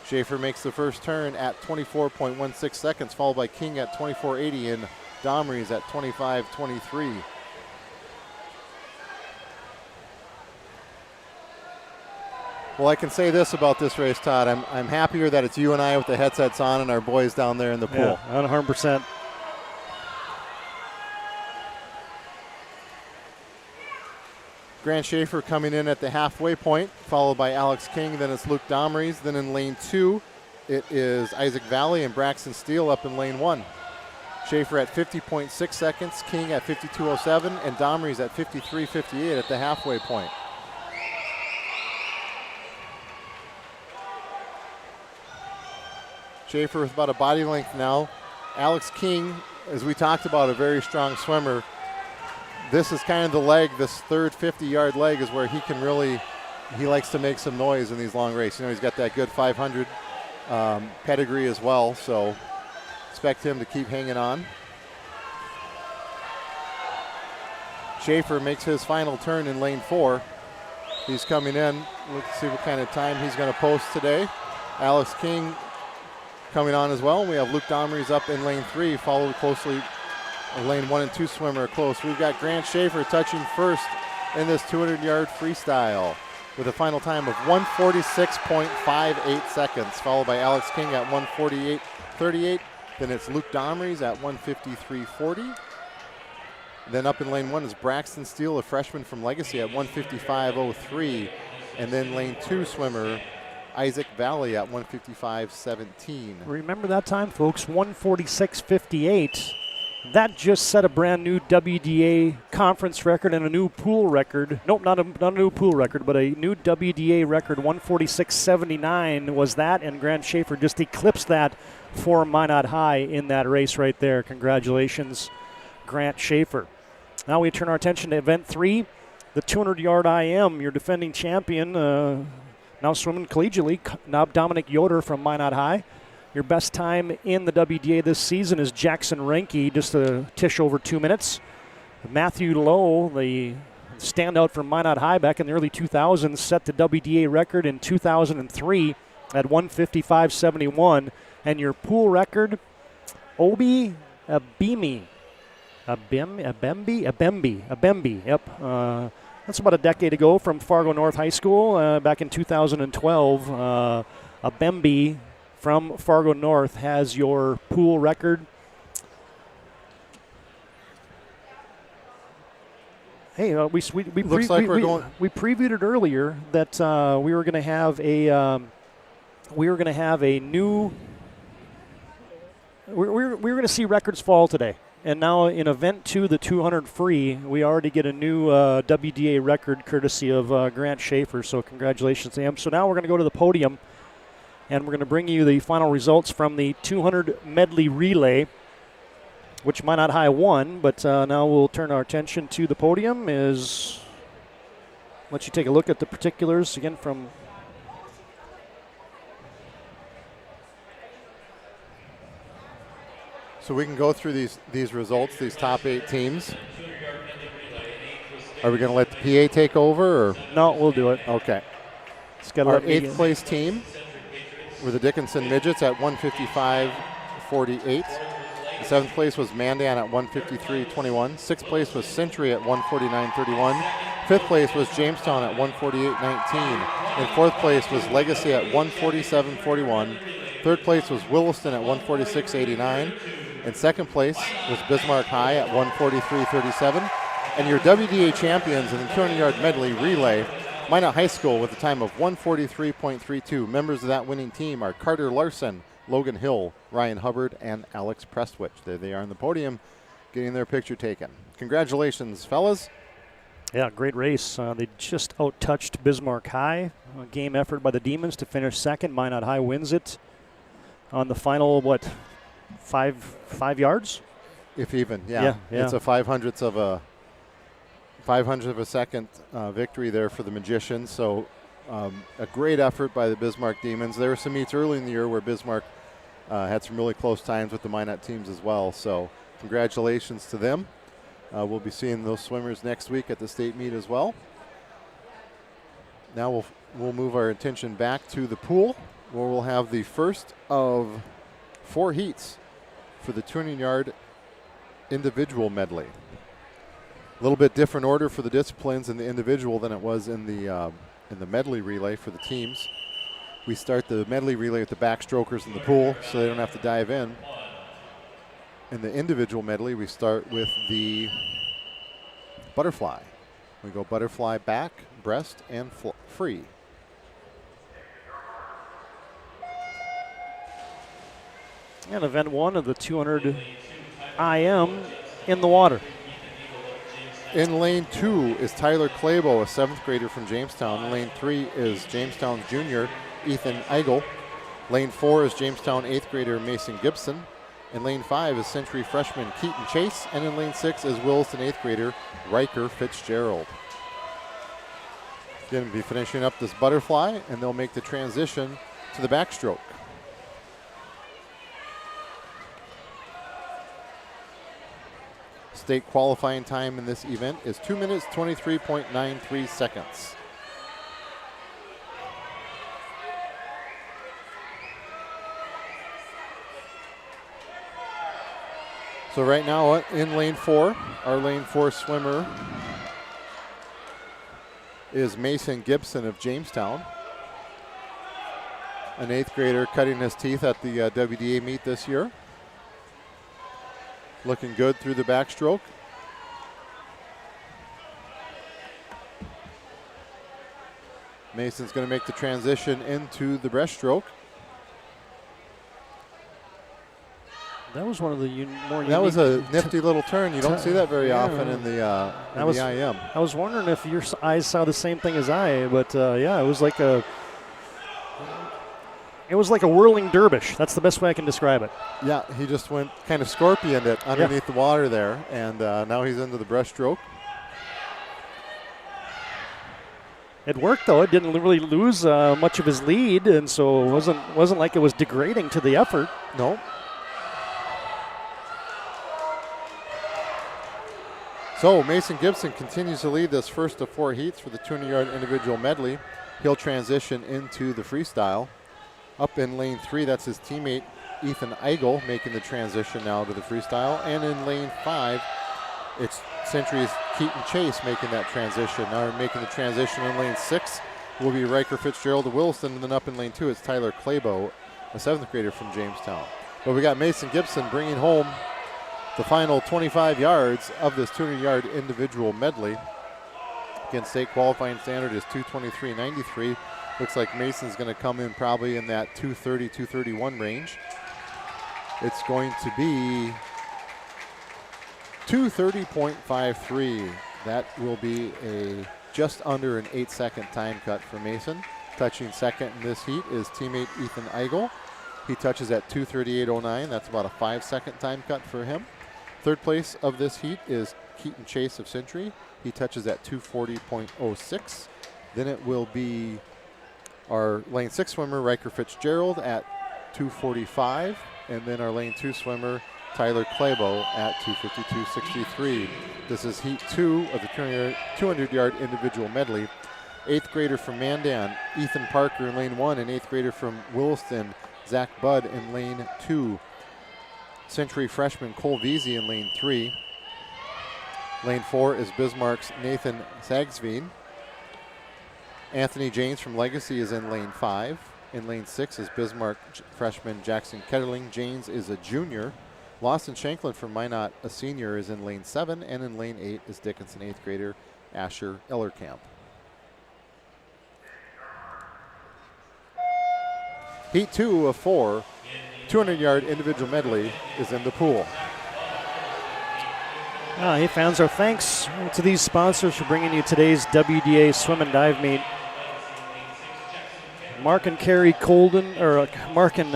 Schaeffer makes the first turn at 24.16 seconds, followed by King at 24.80 and Domres at 25.23. Well, I can say this about this race, Todd. I'm happier that it's you and I with the headsets on and our boys down there in the pool. Yeah, 100%. Grant Schaeffer coming in at the halfway point, followed by Alex King. Then it's Luke Domres. Then in lane 2, it is Isaac Valley and Braxton Steele up in lane 1. Schaeffer at 50.6 seconds, King at 52.07, and Domres at 53.58 at the halfway point. Schaeffer with about a body length now. Alex King, as we talked about, a very strong swimmer. This is kind of the leg, this third 50-yard leg is where he can really, he likes to make some noise in these long races. You know, he's got that good 500 pedigree as well, so expect him to keep hanging on. Schaeffer makes his final turn in lane 4. He's coming in. Let's see what kind of time he's going to post today. Alex King coming on as well. We have Luke Domres up in lane 3, followed closely lane 1 and 2 swimmer close. We've got Grant Schaeffer touching first in this 200-yard freestyle with a final time of 146.58 seconds, followed by Alex King at 148.38. Then it's Luke Domres at 153.40. Then up in lane 1 is Braxton Steele, a freshman from Legacy, at 155.03. And then lane 2 swimmer Isaac Valley at 155.17. Remember that time, folks, 146.58. That just set a brand new WDA conference record and a new pool record. Nope, not a new pool record, but a new WDA record. 146.79 was that, and Grant Schaeffer just eclipsed that for Minot High in that race right there. Congratulations, Grant Schaeffer. Now we turn our attention to event 3, the 200-yard IM. Your defending champion, now swimming collegiately, now Dominic Yoder from Minot High. Your best time in the WDA this season is Jackson Renke, just a tish over 2 minutes. Matthew Lowe, the standout from Minot High back in the early 2000s, set the WDA record in 2003 at 155.71. And your pool record, Obi Abembe. Yep. That's about a decade ago from Fargo North High School back in 2012. Abembe from Fargo North has your pool record. Hey, we previewed it earlier that we were going to have a new. We're going to see records fall today. And now in event 2, the 200 free, we already get a new WDA record courtesy of Grant Schaeffer. So congratulations to him. So now we're going to go to the podium, and we're going to bring you the final results from the 200 medley relay, which Minot High won. But now we'll turn our attention to the podium. Let you take a look at the particulars again from. So we can go through these results, these top 8 teams. Are we going to let the PA take over? Or? No, we'll do it. Okay. Our 8th place team were the Dickinson Midgets at 155.48. The 7th place was Mandan at 153.21. 6th place was Century at 149.31. Fifth place was Jamestown at 148.19. In fourth place was Legacy at 147.41. Third place was Williston at 146.89. In second place was Bismarck High at 143.37. And your WDA champions in the 200-yard medley relay, Minot High School with a time of 143.32. Members of that winning team are Carter Larson, Logan Hill, Ryan Hubbard, and Alex Prestwich. There they are on the podium getting their picture taken. Congratulations, fellas. Yeah, great race. They just out-touched Bismarck High. A game effort by the Demons to finish second. Minot High wins it on the final, 5 yards? If even, yeah. It's a 500th of a second victory there for the Magicians. So a great effort by the Bismarck Demons. There were some meets early in the year where Bismarck had some really close times with the Minot teams as well. So congratulations to them. We'll be seeing those swimmers next week at the state meet as well. Now we'll move our attention back to the pool, where we'll have the first of 4 heats for the 200-yard individual medley. A little bit different order for the disciplines in the individual than it was in the medley relay for the teams. We start the medley relay with the backstrokers in the pool, so they don't have to dive in. In the individual medley, we start with the butterfly. We go butterfly back, breast, and free. And event 1 of the 200 IM in the water. In lane 2 is Tyler Clabo, a 7th grader from Jamestown. In lane 3 is Jamestown's junior, Ethan Eigel. Lane 4 is Jamestown 8th grader Mason Gibson. In lane 5 is Century freshman Keaton Chase. And in lane 6 is Williston 8th grader Riker Fitzgerald. Going to be finishing up this butterfly, and they'll make the transition to the backstroke. State qualifying time in this event is 2 minutes, 23.93 seconds. So right now in lane 4, our lane 4 swimmer is Mason Gibson of Jamestown, an 8th grader cutting his teeth at the WDA meet this year. Looking good through the backstroke. Mason's going to make the transition into the breaststroke. That was one of the more. That was a nifty little turn. You don't see that very often in the IM. I was wondering if your eyes saw the same thing as I, but yeah, it was like a. It was like a whirling dervish. That's the best way I can describe it. Yeah, he just went kind of scorpioned it underneath the water there, and now he's into the breaststroke. It worked though. It didn't really lose much of his lead, and so it wasn't like it was degrading to the effort. No. So Mason Gibson continues to lead this first of 4 heats for the 200-yard individual medley. He'll transition into the freestyle. Up in lane 3, that's his teammate Ethan Eigel making the transition now to the freestyle. And in lane 5, it's Century's Keaton Chase making that transition. Now making the transition in lane 6 will be Riker Fitzgerald of Williston. And then up in lane 2, it's Tyler Clabo, a 7th grader from Jamestown. But we got Mason Gibson bringing home the final 25 yards of this 200-yard individual medley. Again, state qualifying standard is 2:23.93. Looks like Mason's going to come in probably in that 2:30, 2:31 range. It's going to be 2:30.53. That will be a just under an 8-second time cut for Mason. Touching second in this heat is teammate Ethan Eigel. He touches at 2:38.09. That's about a 5-second time cut for him. Third place of this heat is Keaton Chase of Century. He touches at 2:40.06. Then it will be our lane 6 swimmer, Riker Fitzgerald, at 2:45. And then our lane 2 swimmer, Tyler Clabo, at 2:52.63. This is heat 2 of the 200-yard individual medley. 8th grader from Mandan, Ethan Parker in lane 1, and 8th grader from Williston, Zach Budd in lane 2. Century freshman Cole Veazey in lane 3. Lane 4 is Bismarck's Nathan Sagsveen. Anthony James from Legacy is in lane 5. In lane 6 is Bismarck freshman Jackson Ketterling. James is a junior. Lawson Shanklin from Minot, a senior, is in lane 7. And in lane 8 is Dickinson 8th grader Asher Ellerkamp. Heat 2 of 4, 200-yard individual medley is in the pool. Hey fans, our thanks to these sponsors for bringing you today's WDA swim and dive meet. Mark and Carrie Colden, or Mark and,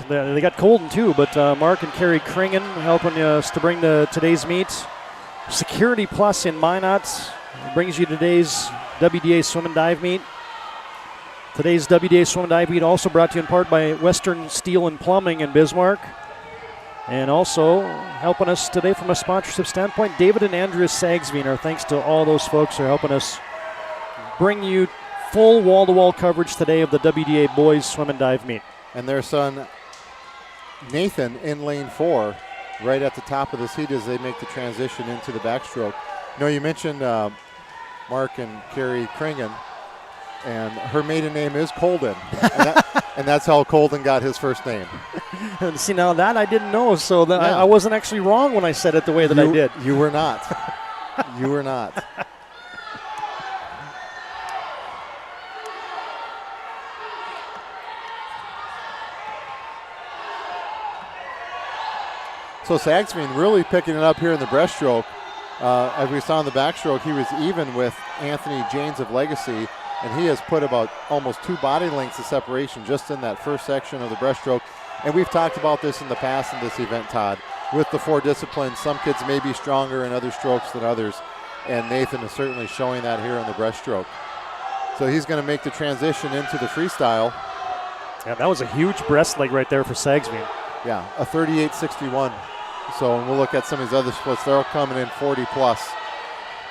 they got Colden too, but Mark and Carrie Kringen helping us to bring today's meet. Security Plus in Minot brings you today's WDA swim and dive meet. Today's WDA swim and dive meet also brought to you in part by Western Steel and Plumbing in Bismarck. And also helping us today from a sponsorship standpoint, David and Andrea Sagsveen. Our thanks to all those folks who are helping us bring you full wall-to-wall coverage today of the WDA boys swim and dive meet. And their son Nathan in lane 4, right at the top of this heat as they make the transition into the backstroke. You know, you mentioned Mark and Carrie Kringen, and her maiden name is Colden, and that's how Colden got his first name. And see, now that I didn't know, so that I wasn't actually wrong when I said it the way that I did. You were not. You were not. So Sagsveen really picking it up here in the breaststroke. As we saw in the backstroke, he was even with Anthony James of Legacy, and he has put about almost 2 body lengths of separation just in that first section of the breaststroke. And we've talked about this in the past in this event, Todd. With the 4 disciplines, some kids may be stronger in other strokes than others, and Nathan is certainly showing that here in the breaststroke. So he's going to make the transition into the freestyle. Yeah, that was a huge breast leg right there for Sagsveen. Yeah, a 38.61. So, and we'll look at some of these other splits. They're all coming in 40 plus.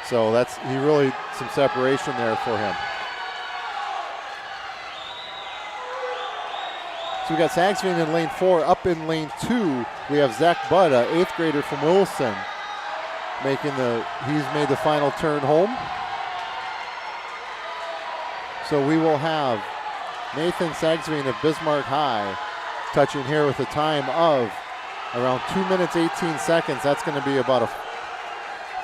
So he really some separation there for him. So we got Sagsveen in lane 4. Up in lane 2, we have Zach Budd, an 8th grader from Wilson, he's made the final turn home. So we will have Nathan Sagsveen of Bismarck High touching here with a time of around 2 minutes, 18 seconds. That's going to be about a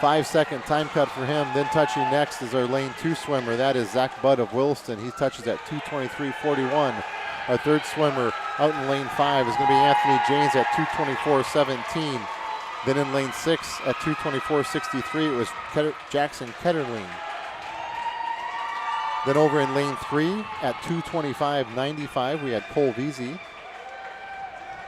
5-second time cut for him. Then touching next is our lane 2 swimmer. That is Zach Budd of Williston. He touches at 2:23.41. Our third swimmer out in lane 5 is going to be Anthony James at 2:24.17. Then in lane 6 at 2:24.63, it was Jackson Ketterling. Then over in lane 3 at 2:25.95, we had Cole Veazey.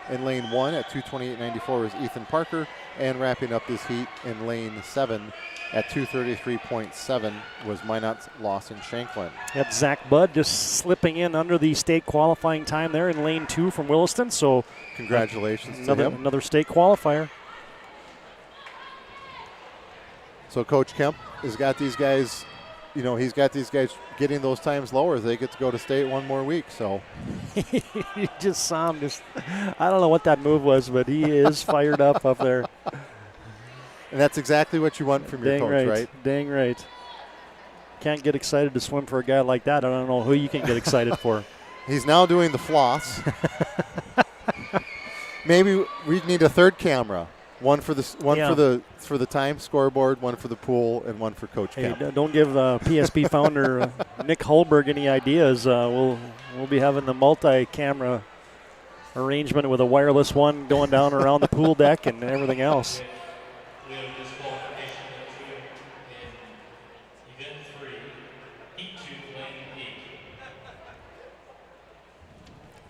In lane 1 at 2:28.94 was Ethan Parker. And wrapping up this heat in lane 7 at 2:33.7 was Minot's Lawson Shanklin. That's Zach Budd just slipping in under the state qualifying time there in lane 2 from Williston. So congratulations to him. Another state qualifier. So Coach Kemp has got these guys, he's got these guys getting those times lower. They get to go to state one more week. So you just saw him I don't know what that move was, but he is fired up there. And that's exactly what you want from your coach, right? Dang right. Can't get excited to swim for a guy like that. I don't know who you can get excited for. He's now doing the floss. Maybe we need a third camera. One for the time scoreboard, one for the pool, and one for Coach Kemp. Don't give the PSP founder Nick Holberg any ideas. We'll be having the multi-camera arrangement with a wireless one going down around the pool deck and everything else.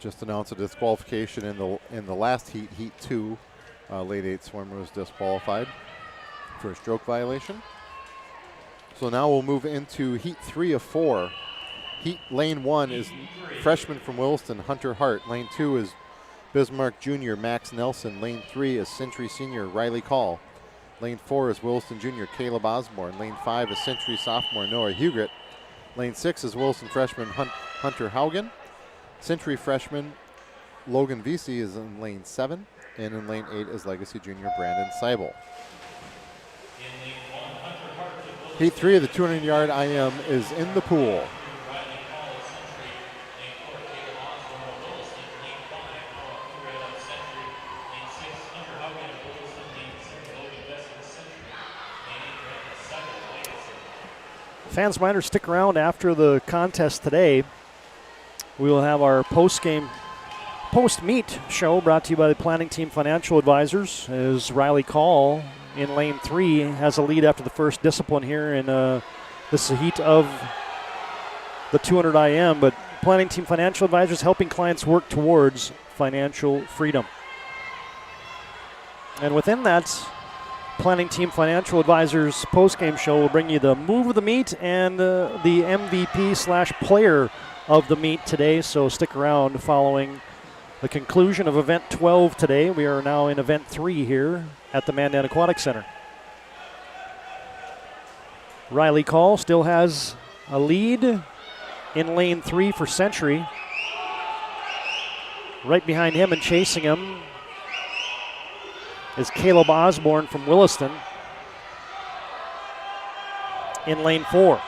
Just announced a disqualification in the last heat, Heat 2. Late 8 swimmer was disqualified for a stroke violation. So now we'll move into Heat 3 of 4. Lane 1 is freshman from Williston, Hunter Hart. Lane 2 is Bismarck Junior, Max Nelson. Lane 3 is Century Senior, Riley Call. Lane 4 is Williston Junior, Caleb Osborne. Lane 5 is Century Sophomore, Noah Hugret. Lane 6 is Williston freshman Hunter Haugen. Century freshman Logan Vesey is in lane 7. And in lane 8 is Legacy Junior Brandon Seibel. Heat 3 of the 200-yard IM is in the pool. Fans minor, stick around after the contest today. We will have our post-meet show brought to you by the Planning Team Financial Advisors, as Riley Call in lane 3 has a lead after the first discipline here in this heat of the 200 IM, but Planning Team Financial Advisors helping clients work towards financial freedom. And within that, Planning Team Financial Advisors post-game show will bring you the move of the meet and the MVP/player of the meet today. So stick around following the conclusion of Event 12 today. We are now in Event 3 here at the Mandan Aquatic Center. Riley Call still has a lead in lane 3 for Century. Right behind him and chasing him is Caleb Osborne from Williston in lane 4.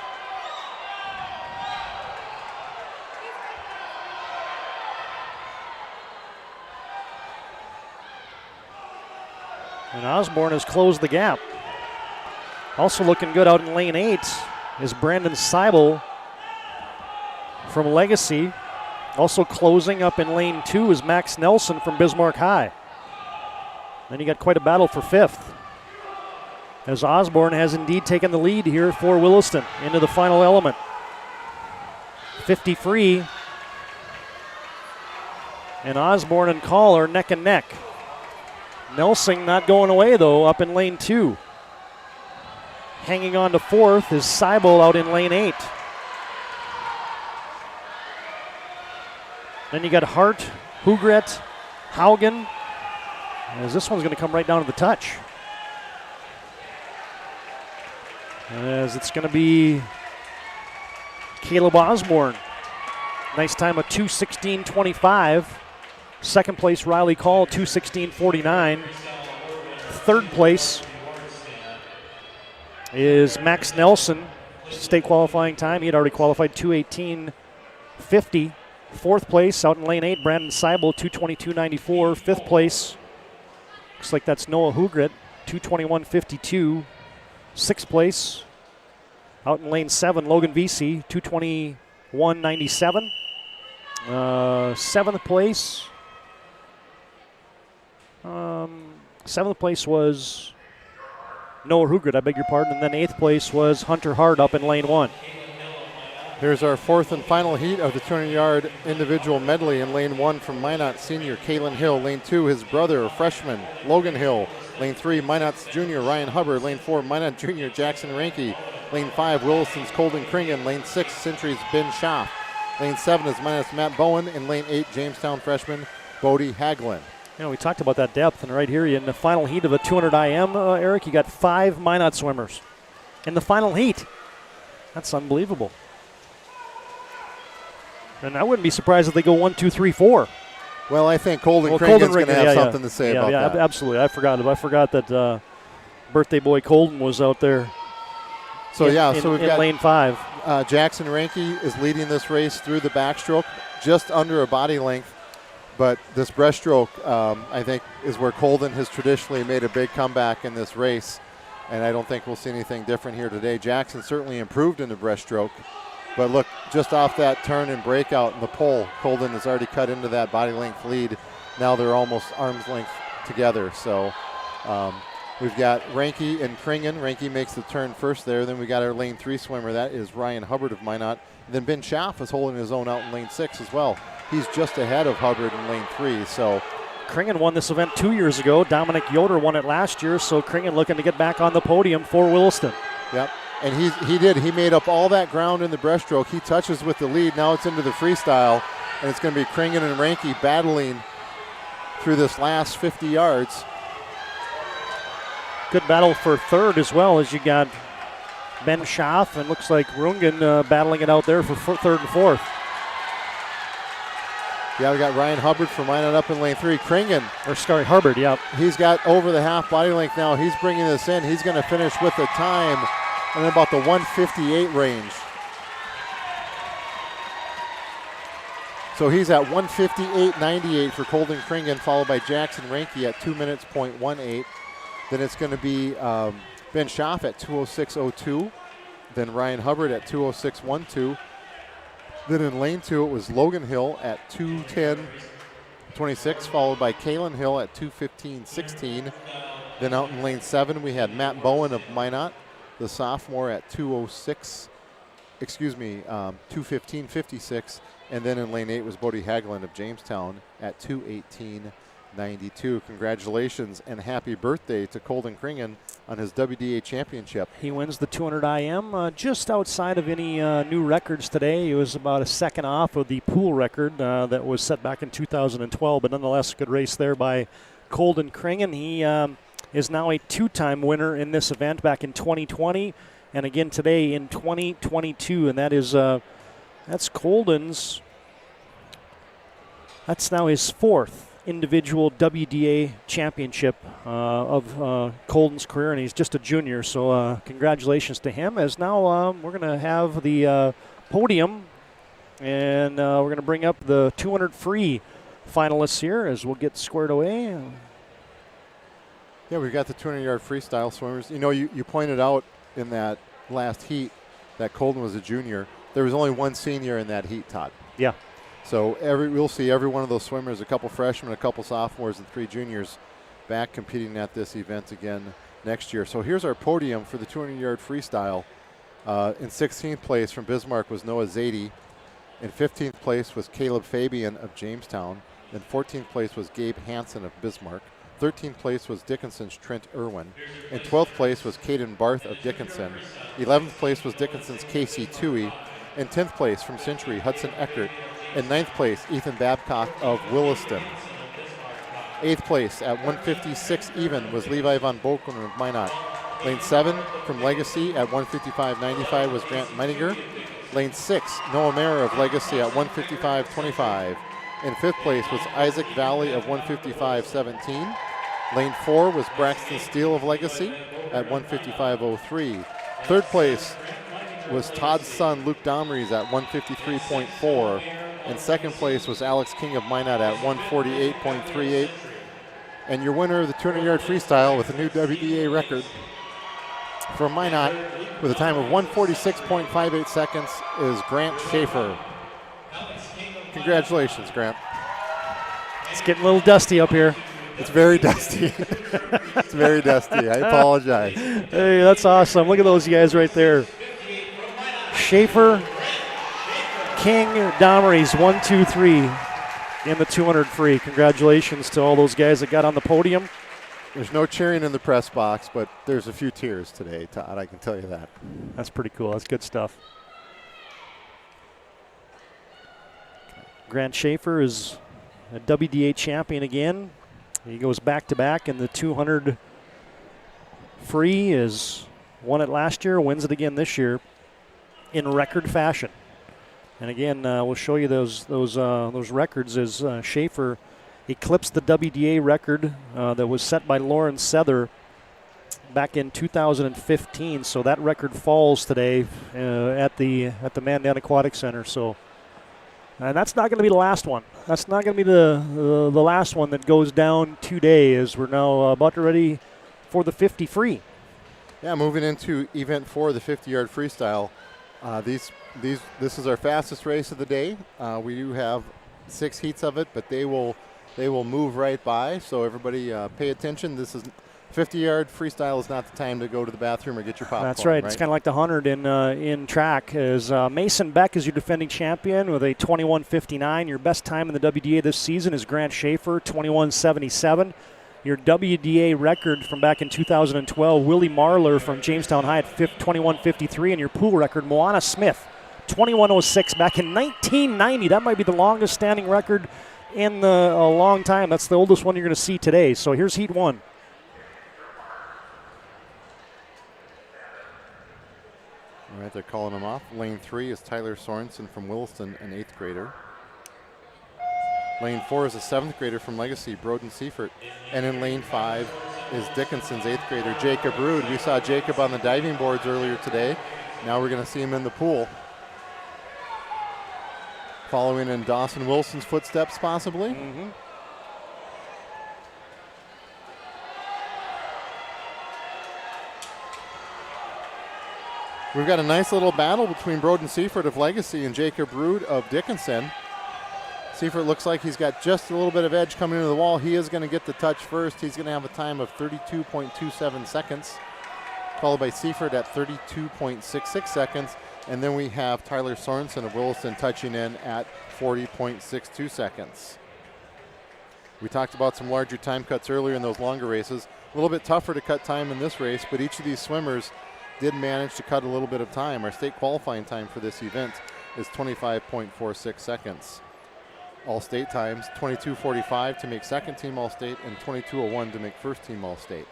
And Osborne has closed the gap. Also looking good out in lane 8 is Brandon Seibel from Legacy. Also closing up in lane 2 is Max Nelson from Bismarck High. Then you got quite a battle for 5th, as Osborne has indeed taken the lead here for Williston into the final element. 50 free, and Osborne and Call are neck and neck. Nelson not going away though, up in lane 2. Hanging on to 4th is Seibel out in lane 8. Then you got Hart, Hugret, Haugen, as this one's going to come right down to the touch. As it's going to be Caleb Osborne. Nice time of 2:16.25. Second place, Riley Call, 2:16.49. Third place is Max Nelson, state qualifying time. He had already qualified 2:18.50. Fourth place, out in lane 8, Brandon Seibel, 2:22.94. Fifth place, looks like that's Noah Hugret, 2:21.52. Sixth place, out in lane 7, Logan Vesey, 2:21.97. Seventh place. Seventh place was Noah Hugret, I beg your pardon, and then 8th place was Hunter Hart up in lane 1. Here's our 4th and final heat of the 200-yard individual medley in lane 1 from Minot senior Kalen Hill. Lane 2, his brother, freshman Logan Hill. Lane 3, Minot's junior Ryan Hubbard. Lane 4, Minot junior Jackson Ranke. Lane 5, Williston's Colden Kringen. Lane 6, Century's Ben Schaff. Lane 7 is Minot's Matt Bowen. And lane 8, Jamestown freshman Bodie Haglin. You know, we talked about that depth, and right here in the final heat of the 200 IM, Eric, you got 5 Minot swimmers in the final heat. That's unbelievable. And I wouldn't be surprised if they go 1, 2, 3, 4. Well, I think Colden Kringen's going to have something to say about that. Absolutely. I forgot that birthday boy Colden was out there. So we've got lane 5. Jackson Ranke is leading this race through the backstroke, just under a body length. But this breaststroke, I think, is where Colden has traditionally made a big comeback in this race. And I don't think we'll see anything different here today. Jackson certainly improved in the breaststroke. But look, just off that turn and breakout in the pole, Colden has already cut into that body length lead. Now they're almost arm's length together. So we've got Ranke and Kringen. Ranke makes the turn first there. Then we got our lane 3 swimmer. That is Ryan Hubbard of Minot. And then Ben Schaff is holding his own out in lane 6 as well. He's just ahead of Hubbard in lane 3. So Kringen won this event 2 years ago. Dominic Yoder won it last year. So Kringen looking to get back on the podium for Williston. Yep. And he did. He made up all that ground in the breaststroke. He touches with the lead. Now it's into the freestyle. And it's going to be Kringen and Ranke battling through this last 50 yards. Good battle for third as well, as you got Ben Schaff and looks like Rungen battling it out there for third and fourth. Yeah, we got Ryan Hubbard from Minot up in lane 3. Hubbard, yeah. He's got over the half body length now. He's bringing this in. He's going to finish with a time and then about the 158 range. So he's at 158.98 for Colden Kringen, followed by Jackson Ranke at 2 minutes, .18. Then it's going to be Ben Schaff at 206.02. Then Ryan Hubbard at 206.12. Then in lane 2, it was Logan Hill at 210.26, followed by Kalen Hill at 215.16. Then out in lane 7, we had Matt Bowen of Minot, the sophomore, at 215.56. And then in lane 8 was Bodie Hagelin of Jamestown at 218.92. Congratulations and happy birthday to Colden Kringen on his WDA championship. He wins the 200 IM just outside of any new records today. He was about a second off of the pool record that was set back in 2012, but nonetheless a good race there by Colden Kringen. He is now a two-time winner in this event back in 2020 and again today in 2022, and that is that's Colden's. That's now his fourth individual WDA championship of Colden's career, and he's just a junior. So congratulations to him. As now we're going to have the podium, and we're going to bring up the 200 free finalists here as we'll get squared away. Yeah, we've got the 200-yard freestyle swimmers. You know, you pointed out in that last heat that Colden was a junior. There was only one senior in that heat, Todd. Yeah. So we'll see every one of those swimmers, a couple freshmen, a couple sophomores, and 3 juniors back competing at this event again next year. So here's our podium for the 200-yard freestyle. In 16th place from Bismarck was Noah Zadie. In 15th place was Caleb Fabian of Jamestown. In 14th place was Gabe Hansen of Bismarck. 13th place was Dickinson's Trent Irwin. In 12th place was Caden Barth of Dickinson. 11th place was Dickinson's Casey Toohey. In 10th place from Century, Hudson Eckert. In 9th place, Ethan Babcock of Williston. 8th place at 156 even was Levi Von Boken of Minot. Lane 7 from Legacy at 155.95 was Grant Meininger. Lane 6, Noah Mayer of Legacy at 155.25. In 5th place was Isaac Valley of 155.17. Lane 4 was Braxton Steele of Legacy at 155.03. 3rd place was Todd's son Luke Domres at 153.4. And 2nd place was Alex King of Minot at 148.38. And your winner of the 200-yard freestyle with a new WDA record from Minot with a time of 146.58 seconds is Grant Schaeffer. Congratulations, Grant. It's getting a little dusty up here. It's very dusty. It's very dusty. I apologize. Hey, that's awesome. Look at those guys right there. Schaeffer, King, Domres, 1, 2, 3 in the 200 free. Congratulations to all those guys that got on the podium. There's no cheering in the press box, but there's a few tears today, Todd. I can tell you that. That's pretty cool. That's good stuff. Grant Schaeffer is a WDA champion again. He goes back-to-back in the 200 free. Is won it last year, wins it again this year in record fashion. And again, we'll show you those records as Schaeffer eclipsed the WDA record that was set by Lauren Sether back in 2015. So that record falls today at the Mandan Aquatic Center. So. And that's not going to be the last one. That's not going to be the last one that goes down today, as we're now about ready for the 50 free. Yeah, moving into event 4, the 50-yard freestyle. This is our fastest race of the day. We do have 6 heats of it, but they will move right by. So everybody, pay attention. This is 50-yard freestyle is not the time to go to the bathroom or get your popcorn. That's right. It's kind of like the 100 in track. As Mason Beck is your defending champion with a 21:59. Your best time in the WDA this season is Grant Schaeffer, 21:77. Your WDA record from back in 2012, Willie Marler from Jamestown High at 21:53, and your pool record, Moana Smith, 21:06 back in 1990. That might be the longest standing record in a long time. That's the oldest one you're going to see today. So here's Heat 1. All right, they're calling him off. Lane 3 is Tyler Sorensen from Williston, an 8th grader. Lane 4 is a 7th grader from Legacy, Broden Seifert. And in lane 5 is Dickinson's 8th grader, Jacob Rude. We saw Jacob on the diving boards earlier today. Now we're going to see him in the pool. Following in Dawson Wilson's footsteps, possibly. Mm-hmm. We've got a nice little battle between Broden Seifert of Legacy and Jacob Rude of Dickinson. Seifert looks like he's got just a little bit of edge coming into the wall. He is going to get the touch first. He's going to have a time of 32.27 seconds, followed by Seifert at 32.66 seconds. And then we have Tyler Sorensen of Williston touching in at 40.62 seconds. We talked about some larger time cuts earlier in those longer races. A little bit tougher to cut time in this race, but each of these swimmers did manage to cut a little bit of time. Our state qualifying time for this event is 25.46 seconds. All-state times, 22:45 to make second team All-State and 22:01 to make first team All-State.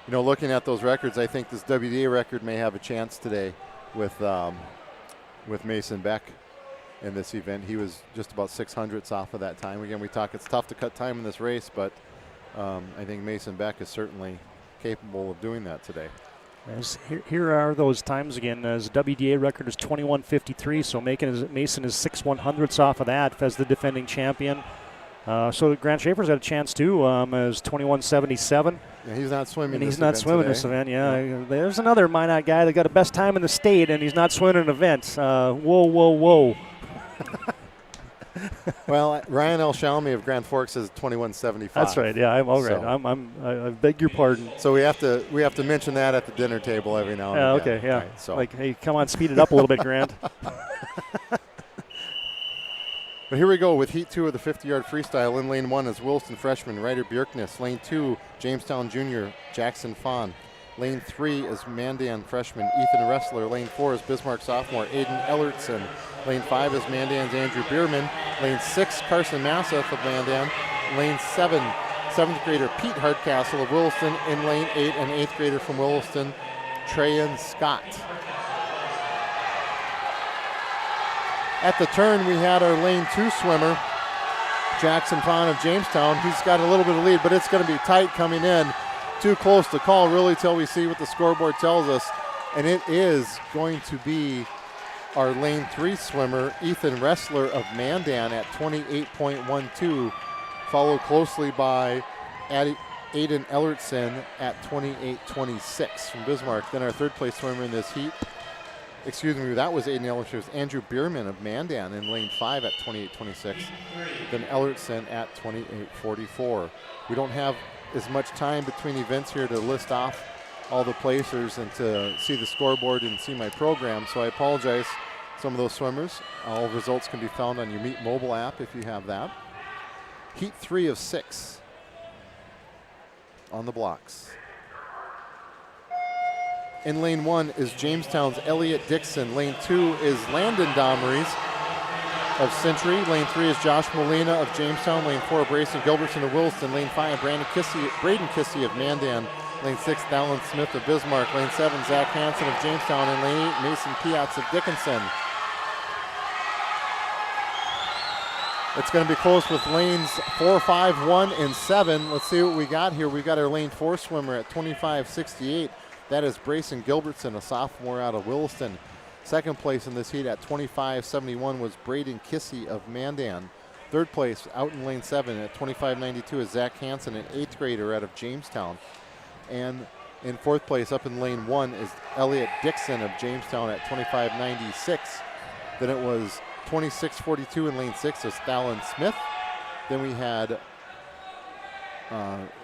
You know, looking at those records, I think this WDA record may have a chance today with Mason Beck in this event. He was just about 600ths off of that time. Again, we talk it's tough to cut time in this race, but I think Mason Beck is certainly capable of doing that today. Here are those times again. His WDA record is 21:53, so Mason is 6/100ths off of that as the defending champion. So Grant Schaefer's got a chance too, as 21:77. Yeah, he's not swimming. And he's not swimming this event. Yeah, there's another Minot guy that got the best time in the state, and he's not swimming an event. Whoa. Well, Ryan L. Shalmy of Grand Forks is 21:75. That's right. Yeah, I'm all right. I beg your pardon. So we have to mention that at the dinner table every now and again. Okay. Yeah. Right, so. Like, hey, come on, speed it up a little bit, Grant. But here we go with Heat 2 of the 50-yard freestyle. In lane 1 is Williston freshman Ryder Bjerknes. Lane 2, Jamestown junior Jackson Fawn. Lane 3 is Mandan freshman Ethan Ressler. Lane 4 is Bismarck sophomore Aiden Ellertson. Lane 5 is Mandan's Andrew Bierman. Lane 6, Carson Masseth of Mandan. Lane 7, 7th grader Pete Hardcastle of Williston. In lane 8, an 8th grader from Williston, Trayan Scott. At the turn, we had our lane 2 swimmer, Jackson Fawn of Jamestown. He's got a little bit of lead, but it's going to be tight coming in. Too close to call really till we see what the scoreboard tells us. And it is going to be our lane 3 swimmer, Ethan Ressler of Mandan at 28.12, followed closely by Aiden Ellertson at 28.26 from Bismarck. Then our third place swimmer in this heat, that was Aiden Ellertson. It was Andrew Bierman of Mandan in lane 5 at 28.26. Then Ellertson at 28.44. We don't have as much time between events here to list off all the placers and to see the scoreboard and see my program, so I apologize some of those swimmers. All results can be found on your Meet mobile app if you have that. Heat 3 of 6 on the blocks. In lane 1 is Jamestown's Elliott Dixon. Lane 2 is Landon Domres of Century. Lane 3 is Josh Molina of Jamestown. Lane 4, Brayson Gilbertson of Williston. Lane 5, Braden Kissy of Mandan. Lane 6, Dallin Smith of Bismarck. Lane 7, Zach Hansen of Jamestown. And lane 8, Mason Piatz of Dickinson. It's going to be close with lanes 4, 5, 1, and 7. Let's see what we got here. We've got our lane 4 swimmer at 25.68. That is Brayson Gilbertson, a sophomore out of Williston. Second place in this heat at 25.71 was Braden Kissy of Mandan. Third place out in lane 7 at 25.92 is Zach Hansen, an 8th grader out of Jamestown. And in fourth place up in lane 1 is Elliott Dixon of Jamestown at 25.96. Then it was 26.42 in lane 6 is Dallin Smith. Then we had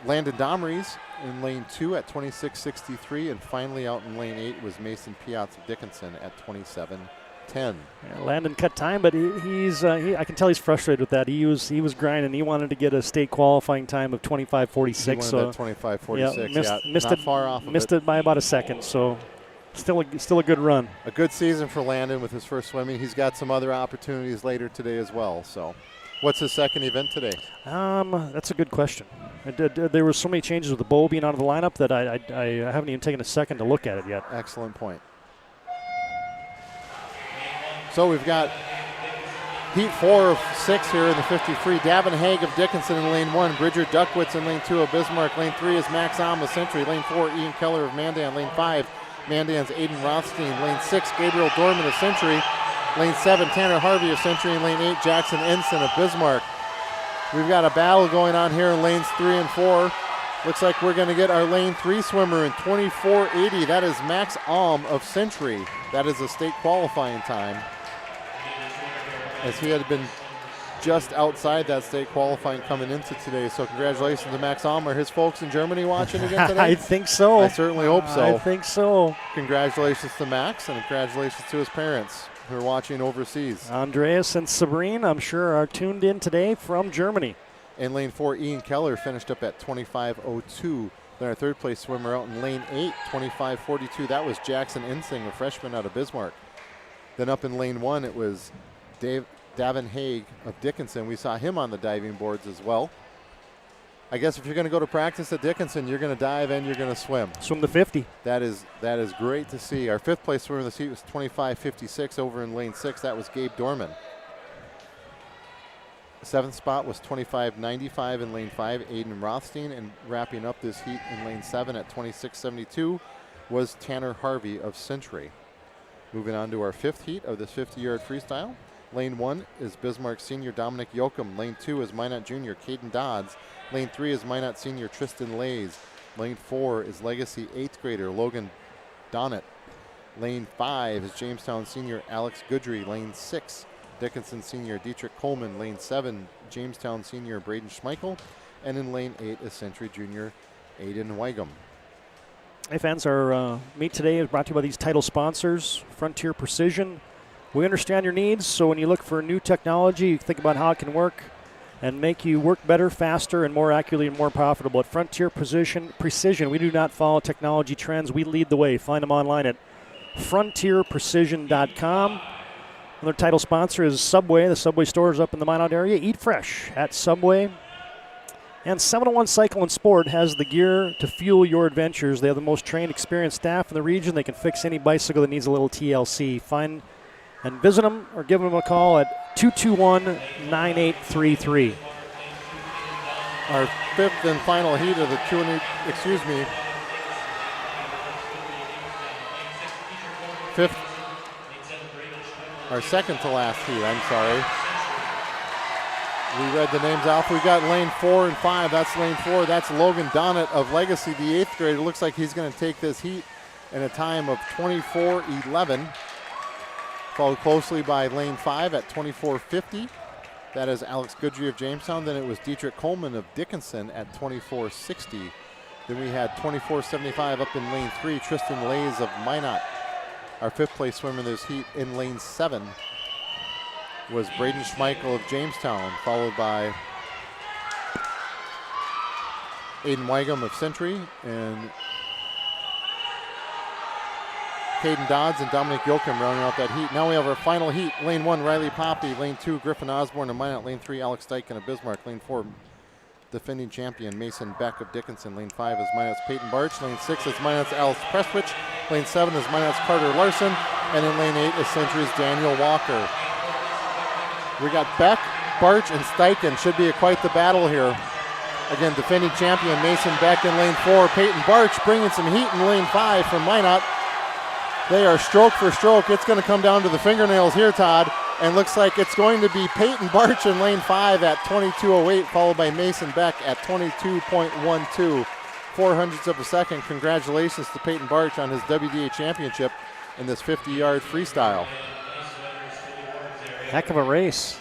Landon Domres in lane 2 at 26.63, and finally out in lane 8 was Mason Piatz of Dickinson at 27.10. Yeah, Landon cut time, but I can tell he's frustrated with that. He was grinding. He wanted to get a state qualifying time of 25.46. So 25.46. Missed not it far off. Missed it by about a second. So still a good run. A good season for Landon with his first swimming. He's got some other opportunities later today as well. So. What's his second event today? That's a good question. There were so many changes with the bowl being out of the lineup that I haven't even taken a second to look at it yet. Excellent point. So we've got Heat 4 of 6 here in the 50 free. Davin Haig of Dickinson in lane 1. Bridger Duckwitz in lane 2 of Bismarck. Lane 3 is Max Alm of Century. Lane 4, Ian Keller of Mandan. Lane 5, Mandan's Aiden Rothstein. Lane 6, Gabriel Dorman of Century. Lane 7, Tanner Harvey of Century. And lane 8, Jackson Ensign of Bismarck. We've got a battle going on here in lanes 3 and 4. Looks like we're going to get our lane 3 swimmer in 24:80. That is Max Alm of Century. That is a state qualifying time, as he had been just outside that state qualifying coming into today. So congratulations to Max Alm. Are his folks in Germany watching again today? I think so. I certainly hope so. I think so. Congratulations to Max, and congratulations to his parents who are watching overseas. Andreas and Sabrine, I'm sure, are tuned in today from Germany. In lane 4, Ian Keller finished up at 25:02. Then our third place swimmer out in lane 8, 25:42. That was Jackson Insing, a freshman out of Bismarck. Then up in lane 1, it was Davin Haig of Dickinson. We saw him on the diving boards as well. I guess if you're going to go to practice at Dickinson, you're going to dive and you're going to swim. Swim the 50. That is great to see. Our fifth place swimmer in this heat was 25:56 over in lane 6. That was Gabe Dorman. The seventh spot was 25:95 in lane 5, Aiden Rothstein. And wrapping up this heat in lane 7 at 26:72 was Tanner Harvey of Century. Moving on to our fifth heat of this 50-yard freestyle. Lane 1 is Bismarck senior Dominic Yoakum. Lane 2 is Minot junior Caden Dodds. Lane 3 is Minot senior Tristan Lays. Lane 4 is Legacy 8th grader Logan Donnett. Lane 5 is Jamestown senior Alex Goodry. Lane 6, Dickinson senior Dietrich Coleman. Lane 7, Jamestown senior Braden Schmeichel. And in lane 8 is Century junior Aiden Weigum. Hey fans, our meet today is brought to you by these title sponsors, Frontier Precision. We understand your needs, so when you look for new technology, you think about how it can work and make you work better, faster, and more accurately and more profitable. At Frontier Precision, we do not follow technology trends. We lead the way. Find them online at frontierprecision.com. Another title sponsor is Subway. The Subway store is up in the Minot area. Eat fresh at Subway. And 701 Cycle and Sport has the gear to fuel your adventures. They have the most trained, experienced staff in the region. They can fix any bicycle that needs a little TLC. Find and visit them or give them a call at 221-9833. Our fifth and final heat of the our second to last heat, I'm sorry. We read the names off. We've got lane 4 and 5. That's lane 4. That's Logan Donnett of Legacy, the 8th grader. Looks like he's going to take this heat in a time of 24:11. Followed closely by lane 5 at 24:50. That is Alex Goodry of Jamestown. Then it was Dietrich Coleman of Dickinson at 24:60. Then we had 24:75 up in lane 3, Tristan Lays of Minot. Our fifth place swimmer in this heat in lane 7 was Braden Schmeichel of Jamestown, followed by Aiden Weigum of Century and Caden Dodds and Dominic Yoakum rounding out that heat. Now we have our final heat. Lane 1, Riley Poppy. Lane 2, Griffin Osborne of Minot. Lane 3, Alex Dyken of Bismarck. Lane 4, defending champion Mason Beck of Dickinson. Lane 5 is Minot's Peyton Barch. Lane 6 is Minot's Alice Prestwich. Lane 7 is Minot's Carter Larson. And in lane 8 is Century's Daniel Walker. We got Beck, Barch, and Steichen. Should be quite the battle here. Again, defending champion Mason Beck in lane 4. Peyton Barch bringing some heat in lane 5 from Minot. They are stroke for stroke. It's going to come down to the fingernails here, Todd. And looks like it's going to be Peyton Barch in lane 5 at 22:08, followed by Mason Beck at 22.12. 0.04 of a second. Congratulations to Peyton Barch on his WDA championship in this 50-yard freestyle. Heck of a race.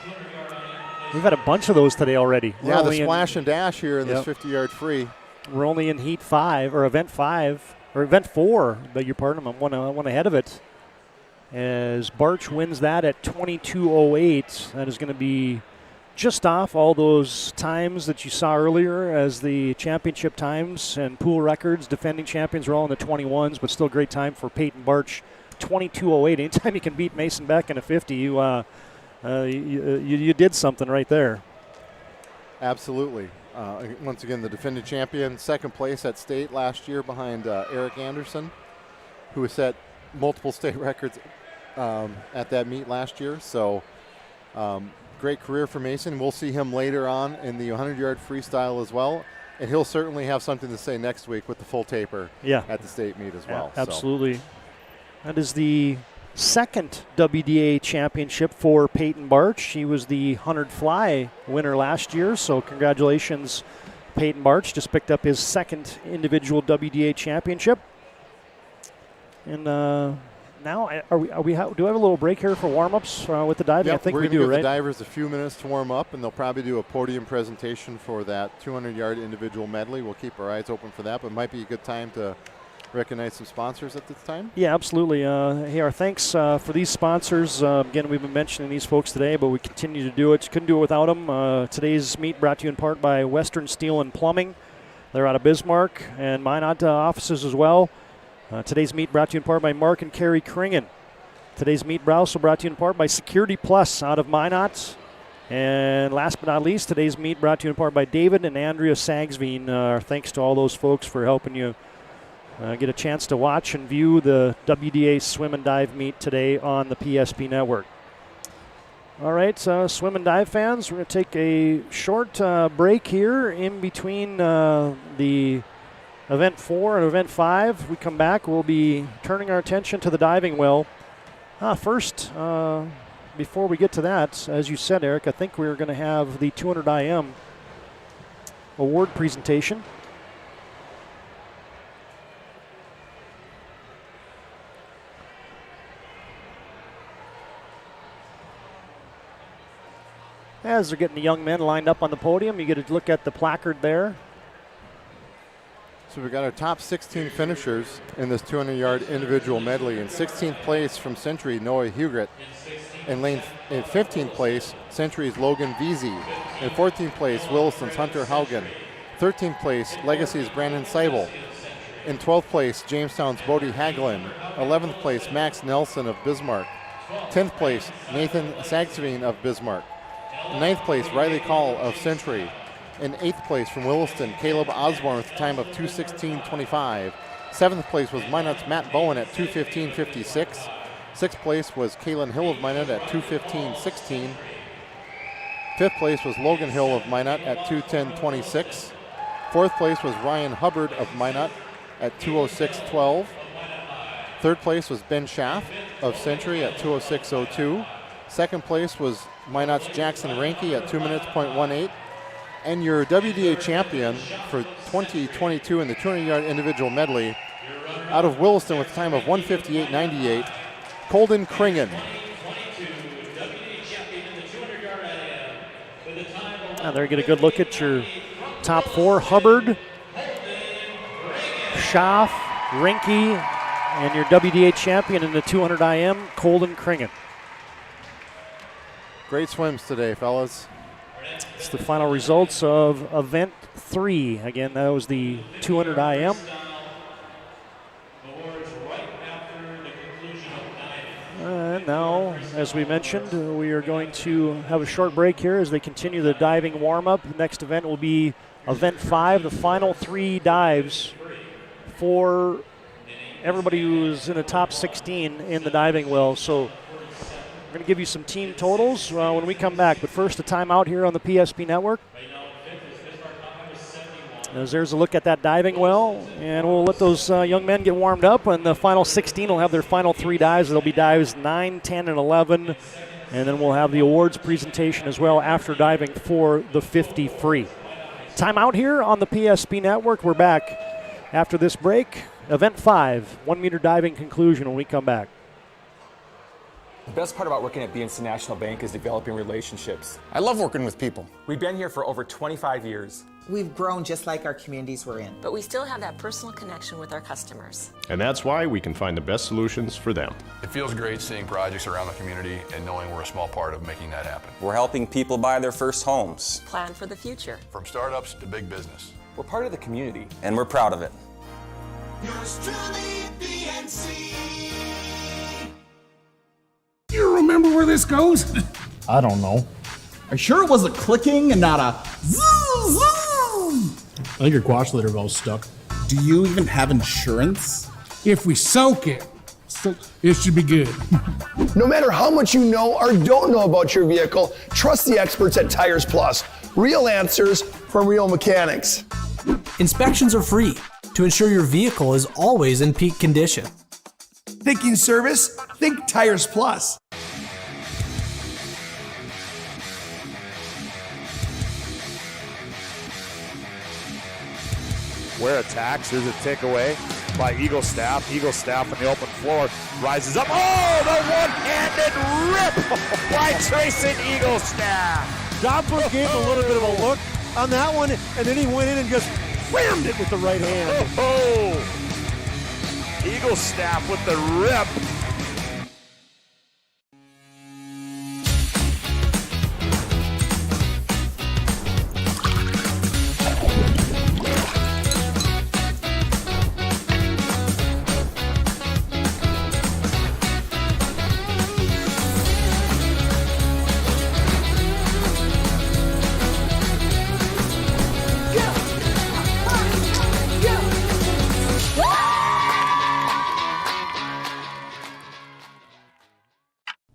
We've had a bunch of those today already. Yeah, the splash and dash here in this 50-yard free. We're only in heat 5, or event 5, or event 4, beg your pardon, I'm one ahead of it. As Barch wins that at 22:08, that is going to be just off all those times that you saw earlier as the championship times and pool records. Defending champions are all in the 21s, but still great time for Peyton Barch. 22:08. Anytime you can beat Mason Beck in a 50, you did something right there. Absolutely. Once again, the defending champion, second place at state last year behind Eric Anderson, who set multiple state records at that meet last year. So Great career for Mason. We'll see him later on in the 100-yard freestyle as well. And he'll certainly have something to say next week with the full taper at the state meet as well. Absolutely. So. That is the second WDA championship for Peyton Barch. She was the 100 fly winner last year, so congratulations, Peyton Barch. Just picked up his second individual WDA championship. And now, do we have a little break here for warm-ups with the diving? Yep, I think we do, right? We're going to give the divers a few minutes to warm up, and they'll probably do a podium presentation for that 200-yard individual medley. We'll keep our eyes open for that, but it might be a good time to recognize some sponsors at this time. Yeah, absolutely. Hey, our thanks for these sponsors. Again, we've been mentioning these folks today, but we continue to do it. Couldn't do it without them. Today's meet brought to you in part by Western Steel and Plumbing. They're out of Bismarck, and Minot offices as well. Today's meet brought to you in part by Mark and Carrie Kringen. Today's meet also brought to you in part by Security Plus out of Minot. And last but not least, today's meet brought to you in part by David and Andrea Sagsveen. Thanks to all those folks for helping you get a chance to watch and view the WDA swim and dive meet today on the PSP network. All right, swim and dive fans, we're going to take a short break here in between the Event 4 and Event 5. We come back, we'll be turning our attention to the diving well. First, before we get to that, as you said, Eric, I think we're going to have the 200 IM award presentation. As they're getting the young men lined up on the podium, you get a look at the placard there. So we've got our top 16 finishers in this 200-yard individual medley. In 16th place from Century, Noah Hugret. In 15th place, Century's Logan Veazey. In 14th place, Williston's Hunter Haugen. 13th place, Legacy's Brandon Seibel. In 12th place, Jamestown's Bodie Hagelin. 11th place, Max Nelson of Bismarck. 10th place, Nathan Sagsveen of Bismarck. In 9th place, Riley Call of Century. In 8th place from Williston, Caleb Osborne with a time of 2:16.25. 7th place was Minot's Matt Bowen at 2:15.56. 6th place was Kalen Hill of Minot at 2:15.16. 5th place was Logan Hill of Minot at 2:10.26. 4th place was Ryan Hubbard of Minot at 2:06.12. 3rd place was Ben Schaff of Century at 2:06.02. 2nd place was Minot's Jackson Ranke at 2 minutes, .18. And your WDA champion for 2022 in the 200-yard individual medley out of Williston with a time of 1:58.98, Colden Kringen. Now there you get a good look at your top four. Hubbard, Schaff, Rinke, and your WDA champion in the 200 IM, Colden Kringen. Great swims today, fellas. It's the final results of Event 3. Again, that was the 200 IM. And now, as we mentioned, we are going to have a short break here as they continue the diving warm-up. The next event will be Event 5, the final 3 dives for everybody who's in the top 16 in the diving well. So we're going to give you some team totals when we come back. But first, a timeout here on the PSP Network. As there's a look at that diving well, and we'll let those young men get warmed up, and the final 16 will have their final 3 dives. It'll be dives 9, 10, and 11, and then we'll have the awards presentation as well after diving for the 50 free. Timeout here on the PSP Network. We're back after this break. Event 5, 1 meter diving conclusion when we come back. The best part about working at BNC National Bank is developing relationships. I love working with people. We've been here for over 25 years. We've grown just like our communities we're in. But we still have that personal connection with our customers. And that's why we can find the best solutions for them. It feels great seeing projects around the community and knowing we're a small part of making that happen. We're helping people buy their first homes. Plan for the future. From startups to big business. We're part of the community. And we're proud of it. Yours truly, BNC. You remember where this goes? I don't know. Are you sure it was a clicking and not a zzz, zzz? I think your quash litter valve's stuck. Do you even have insurance? If we soak it, So it should be good. No matter how much you know or don't know about your vehicle, trust the experts at Tires Plus. Real answers from real mechanics. Inspections are free to ensure your vehicle is always in peak condition. Thinking service? Think Tires Plus. Ware attacks. There's a takeaway by Eagle Staff. Eagle Staff on the open floor rises up. Oh, the one-handed rip by Trayson Eagle Staff. Doppler gave a little bit of a look on that one, and then he went in and just whammed it with the right hand. Oh, Eagle Staff with the rip.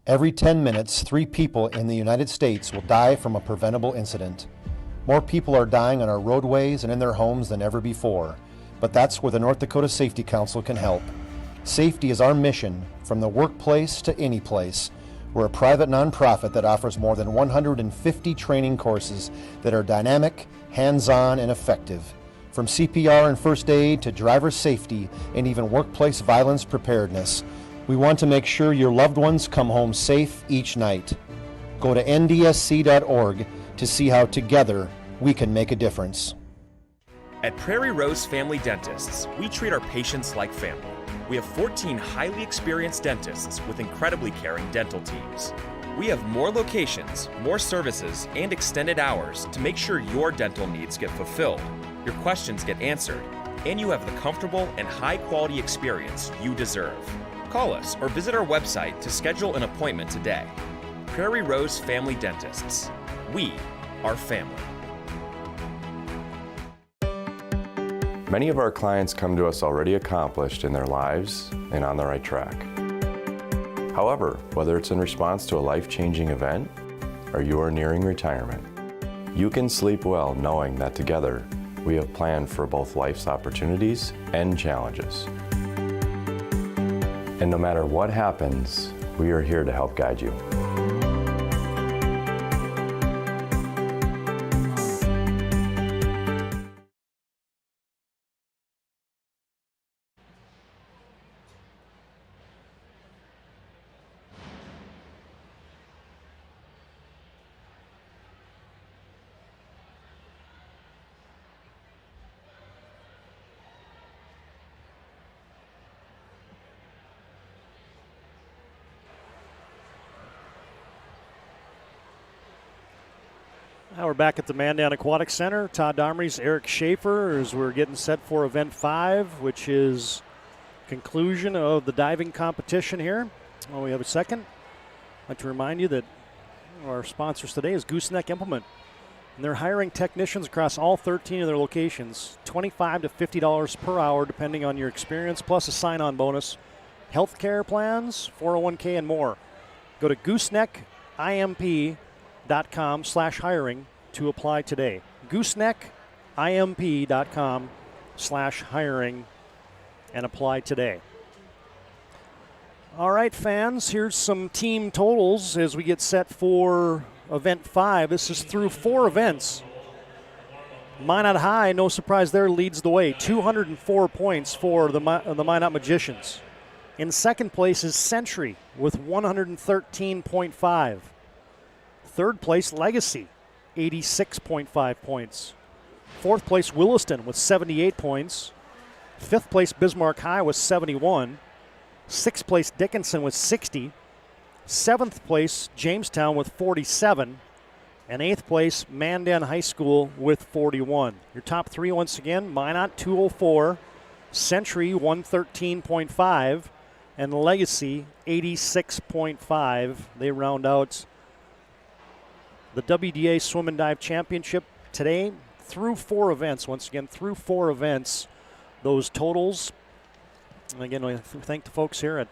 Every 10 minutes, 3 people in the United States will die from a preventable incident. More people are dying on our roadways and in their homes than ever before, but that's where the North Dakota Safety Council can help. Safety is our mission, from the workplace to any place. We're a private nonprofit that offers more than 150 training courses that are dynamic, hands-on, and effective. From CPR and first aid to driver safety and even workplace violence preparedness, we want to make sure your loved ones come home safe each night. Go to ndsc.org to see how together we can make a difference. At Prairie Rose Family Dentists, we treat our patients like family. We have 14 highly experienced dentists with incredibly caring dental teams. We have more locations, more services, and extended hours to make sure your dental needs get fulfilled, your questions get answered, and you have the comfortable and high-quality experience you deserve. Call us or visit our website to schedule an appointment today. Prairie Rose Family Dentists. We are family. Many of our clients come to us already accomplished in their lives and on the right track. However, whether it's in response to a life-changing event or you are nearing retirement, you can sleep well knowing that together we have planned for both life's opportunities and challenges. And no matter what happens, we are here to help guide you. Now we're back at the Mandan Aquatic Center. Todd Domres, Eric Schaeffer, as we're getting set for Event 5, which is conclusion of the diving competition here. Well, we have a second. I'd like to remind you that our sponsors today is Gooseneck Implement. And they're hiring technicians across all 13 of their locations, $25 to $50 per hour, depending on your experience, plus a sign-on bonus. Healthcare plans, 401k, and more. Go to gooseneckimp.com/hiring to apply today. gooseneckimp.com/hiring and apply today. All right, fans, here's some team totals as we get set for Event 5. This is through 4 events. Minot High, no surprise there, leads the way. 204 points for the Minot Magicians. In second place is Century with 113.5. Third place, Legacy, 86.5 points. Fourth place, Williston with 78 points. Fifth place, Bismarck High with 71. Sixth place, Dickinson with 60. Seventh place, Jamestown with 47. And eighth place, Mandan High School with 41. Your top 3 once again, Minot 204, Century 113.5, and Legacy 86.5. They round out the WDA Swim and Dive Championship today through 4 events. Once again, through 4 events, those totals. And again, we thank the folks here at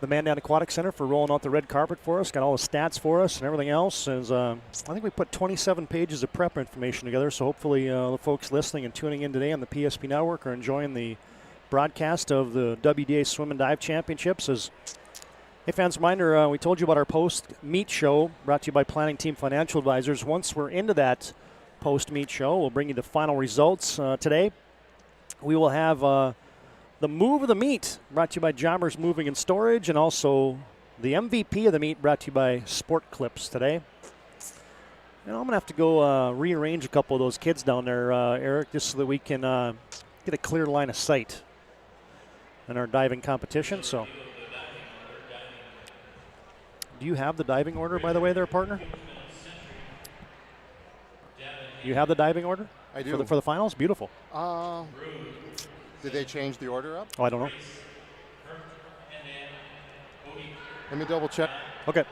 the Mandan Aquatic Center for rolling out the red carpet for us. Got all the stats for us and everything else. As, I think we put 27 pages of prep information together, so hopefully the folks listening and tuning in today on the PSP Network are enjoying the broadcast of the WDA Swim and Dive Championships. As hey, fans, reminder, we told you about our post-meet show brought to you by Planning Team Financial Advisors. Once we're into that post-meet show, we'll bring you the final results today. We will have the move of the meet brought to you by Domres Moving and Storage, and also the MVP of the meet brought to you by Sport Clips today. And I'm going to have to go rearrange a couple of those kids down there, Eric, just so that we can get a clear line of sight in our diving competition. So, do you have the diving order, by the way, there, partner? You have the diving order? I do. For the finals? Beautiful. Did they change the order up? Oh, I don't know. Let me double check. Okay.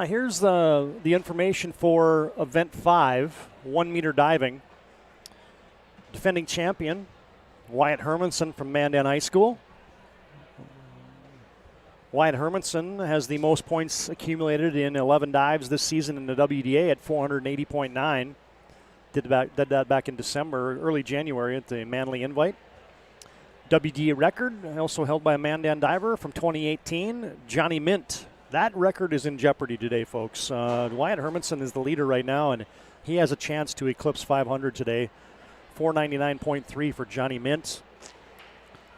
Here's the information for Event 5, 1 meter diving. Defending champion, Wyatt Hermanson from Mandan High School. Wyatt Hermanson has the most points accumulated in 11 dives this season in the WDA at 480.9. Did that back in December, early January at the Manly Invite. WDA record also held by a Mandan diver from 2018, Johnny Mint. That record is in jeopardy today, folks. Wyatt Hermanson is the leader right now, and he has a chance to eclipse 500 today. 499.3 for Johnny Mint.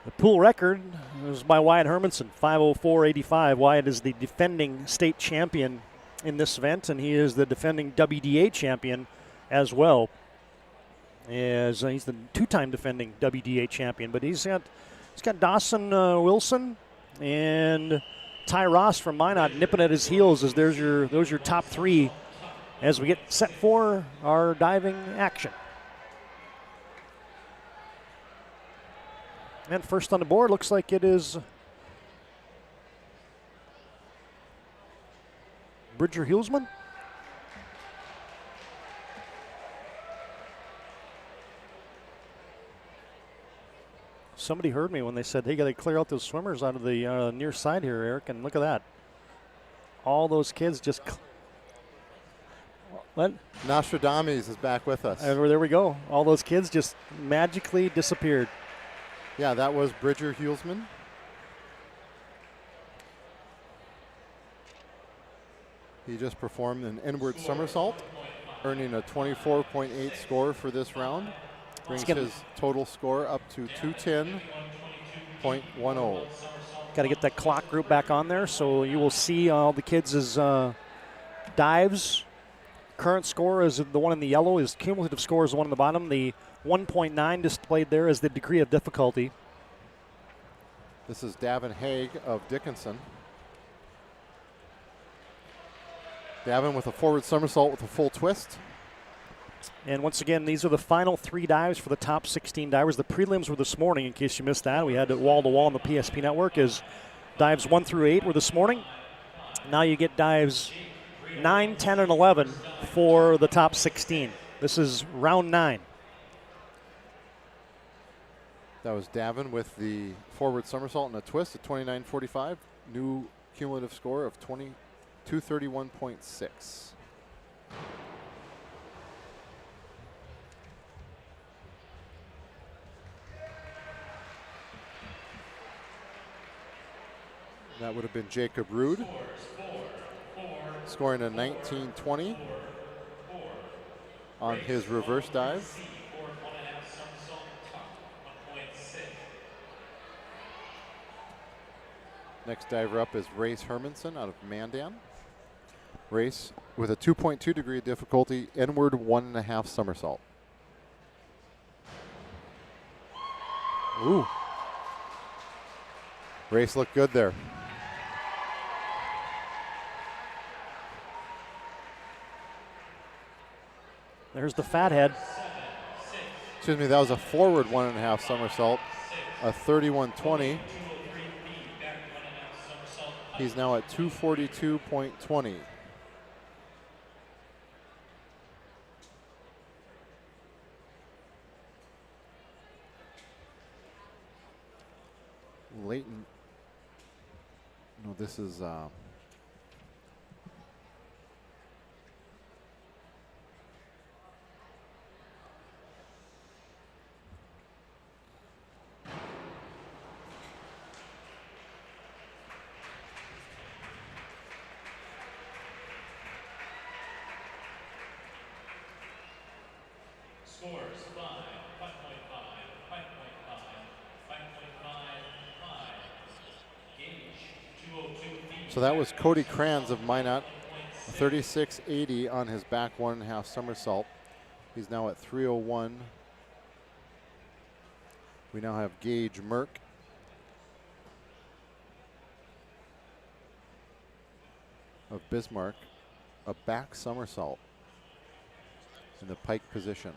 The pool record is by Wyatt Hermanson, 504.85. Wyatt is the defending state champion in this event, and he is the defending WDA champion as well. He's the two-time defending WDA champion, but he's got Dawson Wilson and Ty Ross from Minot nipping at his heels as those your top three as we get set for our diving action. And first on the board looks like it is Bridger Hulsman. Somebody heard me when they said, hey, got to clear out those swimmers out of the near side here, Eric, and look at that. All those kids just... What? Nostradamus is back with us. There we go. All those kids just magically disappeared. Yeah, that was Bridger Hulsman. He just performed an inward somersault, earning a 24.8 score for this round. Brings his total score up to 210.10. Got to get that clock group back on there, so you will see all the kids' dives. Current score is the one in the yellow. His cumulative score is the one on the bottom. The 1.9 displayed there is the degree of difficulty. This is Davin Haig of Dickinson. Davin with a forward somersault with a full twist. And once again, these are the final 3 dives for the top 16 divers. The prelims were this morning, in case you missed that. We had it wall-to-wall on the PSP Network as dives 1 through 8 were this morning. Now you get dives 9, 10, and 11 for the top 16. This is round 9. That was Davin with the forward somersault and a twist at 29.45. New cumulative score of 231.6. That would have been Jacob Rude, scoring a 19.20 on his reverse dive. Next diver up is Race Hermanson out of Mandan. Race with a 2.2 degree difficulty, inward 1.5 somersault. Ooh. Race looked good there. There's the fathead. Excuse me, that was a forward 1.5 somersault, a 31.20. He's now at 242.20. Leighton. No, this is Scores 5.5, 5.5, 5.5, 5.5, 5. Gauge 202 feet. so that was Cody Kranz of Minot, 36.80 on his back 1.5 somersault. He's now at 301. We now have Gage Merck. Of Bismarck, a back somersault in the pike position.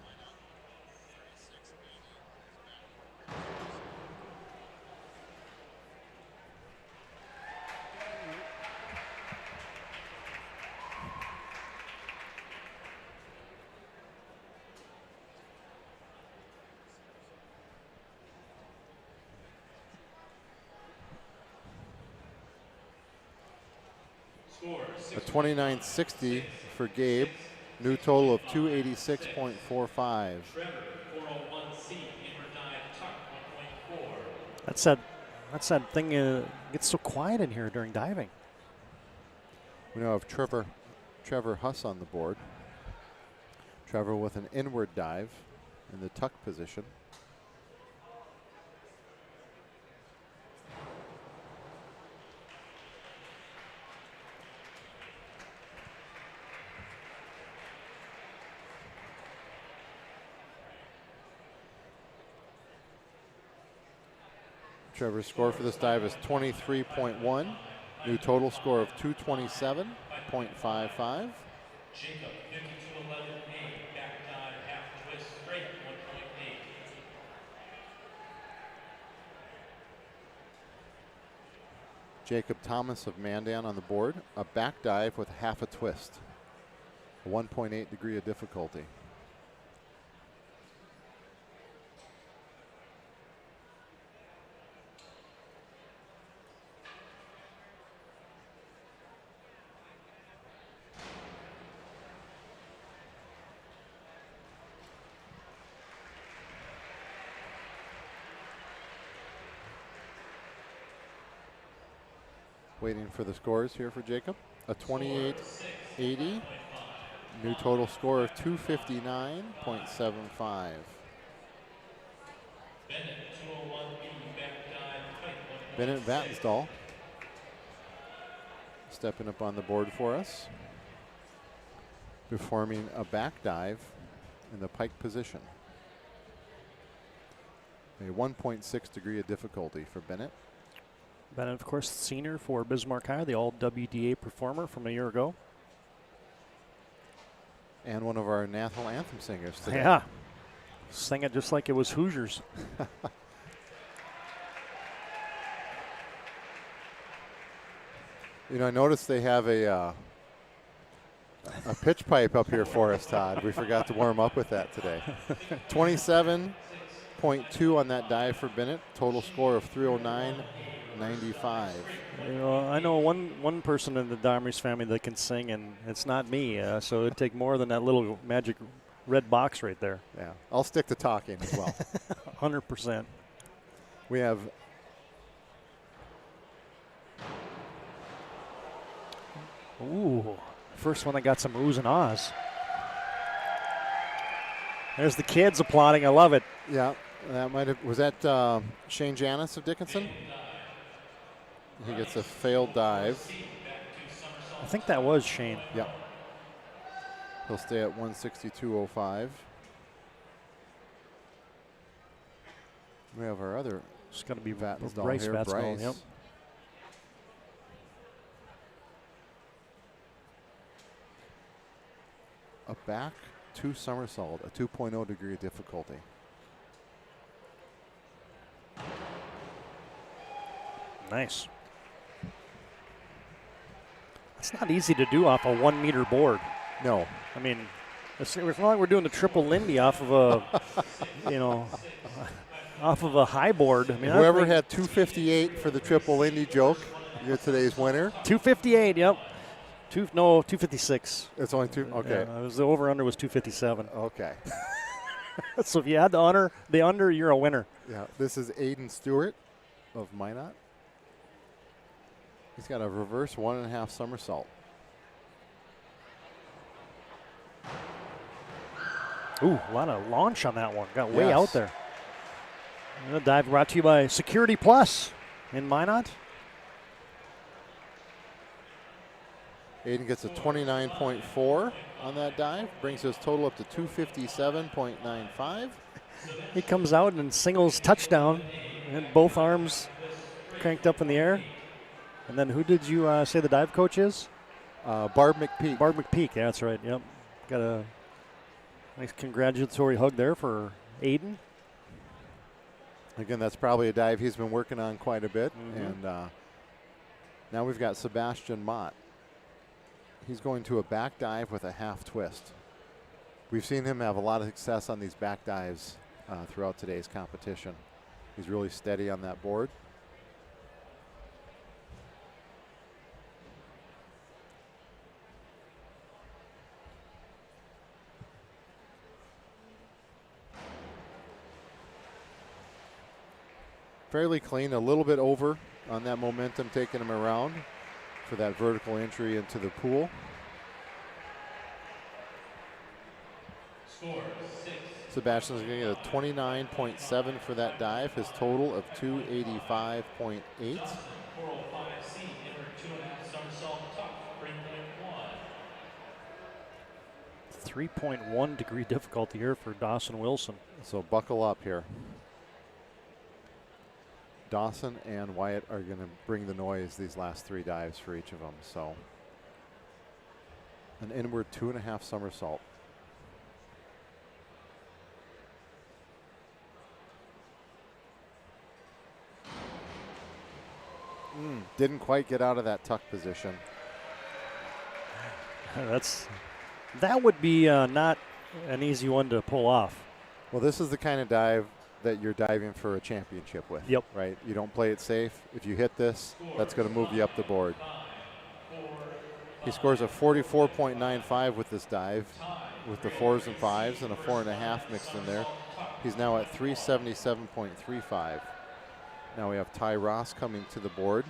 A 29.60 for Gabe. New total of 286.45. That's that thing gets so quiet in here during diving. We now have Trevor Huss on the board. Trevor with an inward dive in the tuck position. Trevor's score for this dive is 23.1. New total score of 227.55. Jacob 52.11A, back dive, half twist, straight 1.8. Jacob Thomas of Mandan on the board. A back dive with half a twist. A 1.8 degree of difficulty. Waiting for the scores here for Jacob. A 28.80. New total score of 259.75. Bennett Vatnsdahl stepping up on the board for us, performing a back dive in the pike position. A 1.6 degree of difficulty for Bennett. Bennett, of course, senior for Bismarck High, the all WDA performer from a year ago. And one of our national anthem singers today. Yeah. Sang it just like it was Hoosiers. You know, I noticed they have a pitch pipe up here for us, Todd. We forgot to warm up with that today. 27.2 on that dive for Bennett. Total score of 309.95. You know, I know one person in the Domres family that can sing, and it's not me. So it'd take more than that little magic red box right there. Yeah, I'll stick to talking as well. 100%. We have first one that got some oohs and ahs. There's the kids applauding. I love it. Yeah, that might have, was that Shane Janis of Dickinson? He gets a failed dive. I think that was Shane. Yep. He'll stay at 162.05. We have our other. It's going to be Vatnsdal Bryce here, Vatnsdal, Bryce. yep. A back two somersault, a 2.0 degree difficulty. Nice. It's not easy to do off a 1 meter board. No. I mean, it's not like we're doing the triple Lindy off of a, you know, off of a high board. I mean, whoever had 258 for the triple Lindy joke, you're today's winner. 258, yep. 256. It's only two? Okay. Yeah, the over-under was 257. Okay. So if you had the under, you're a winner. Yeah, this is Aiden Stewart of Minot. He's got a reverse 1.5 somersault. Ooh, a lot of launch on that one. Got way Yes. out there. And the dive brought to you by Security Plus in Minot. Aiden gets a 29.4 on that dive, brings his total up to 257.95. He comes out and singles touchdown, and both arms cranked up in the air. And then who did you say the dive coach is? Barb McPeak. Barb McPeak, yeah, that's right, yep. Got a nice congratulatory hug there for Aiden. Again, that's probably a dive he's been working on quite a bit. And now we've got Sebastian Mott. He's going to a back dive with a half twist. We've seen him have a lot of success on these back dives throughout today's competition. He's really steady on that board. Fairly clean, a little bit over on that momentum, taking him around for that vertical entry into the pool. Score 6. Sebastian's going to get a 29.7 for that dive, his total of 285.8. 405C, inward 2.5 somersault top, 3.1. 3.1 degree difficulty here for Dawson Wilson. So buckle up here. Dawson and Wyatt are going to bring the noise these last three dives for each of them. So an inward 2.5 somersault. Didn't quite get out of that tuck position. That would be not an easy one to pull off. Well, this is the kind of dive that you're diving for a championship with. Yep. Right? You don't play it safe. If you hit this, that's going to move you up the board. He scores a 44.95 with this dive, with the 4s and 5s and a 4.5 mixed in there. He's now at 377.35. Now we have Ty Ross coming to the board.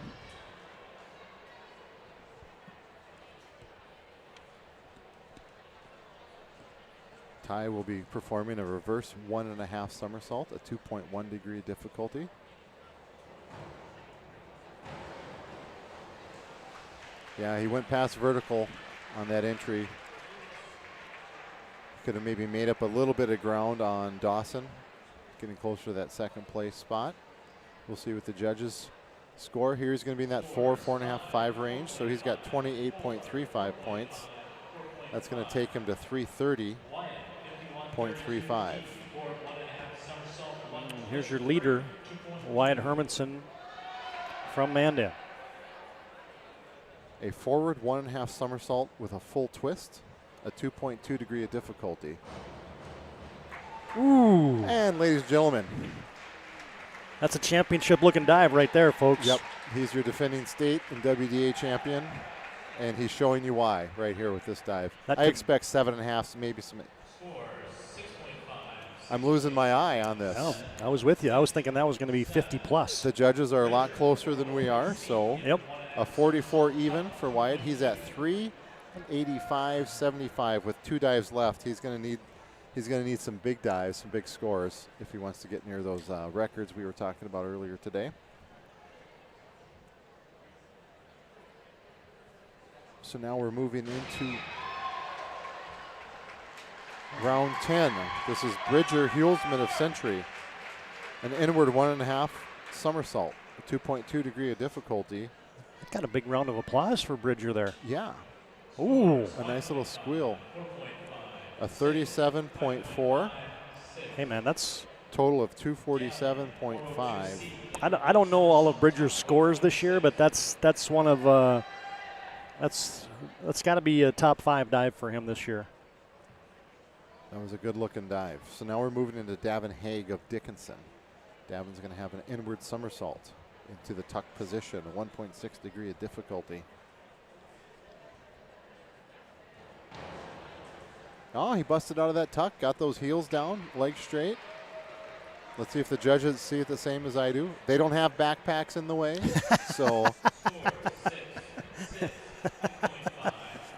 Ty will be performing a reverse 1.5 somersault, a 2.1 degree difficulty. Yeah, he went past vertical on that entry. Could have maybe made up a little bit of ground on Dawson, getting closer to that second place spot. We'll see what the judges score. Here he's going to be in that 4, 4.5, 5 range. So he's got 28.35 points. That's going to take him to 330.35. Here's your leader, Wyatt Hermanson from Mandan. A forward 1.5 somersault with a full twist, a 2.2 degree of difficulty. Ooh. And ladies and gentlemen, that's a championship-looking dive right there, folks. Yep, he's your defending state and WDA champion, and he's showing you why right here with this dive. I expect 7.5, maybe some. I'm losing my eye on this. Oh, I was with you. I was thinking that was going to be 50 plus. The judges are a lot closer than we are, so yep. A 44 even for Wyatt. He's at 385.75 with 2 dives left. He's going to need some big dives, some big scores if he wants to get near those records we were talking about earlier today. So now we're moving into round 10. This is Bridger Hulsman of Century. An inward 1.5 somersault, a 2.2 degree of difficulty. Got a big round of applause for Bridger there. Yeah. Ooh. A nice little squeal. A 37.4. Hey, man, that's... Total of 247.5. I don't know all of Bridger's scores this year, but that's one of... that's got to be a top 5 dive for him this year. That was a good-looking dive. So now we're moving into Davin Haig of Dickinson. Davin's going to have an inward somersault into the tuck position, a 1.6 degree of difficulty. Oh, he busted out of that tuck, got those heels down, legs straight. Let's see if the judges see it the same as I do. They don't have backpacks in the way, so...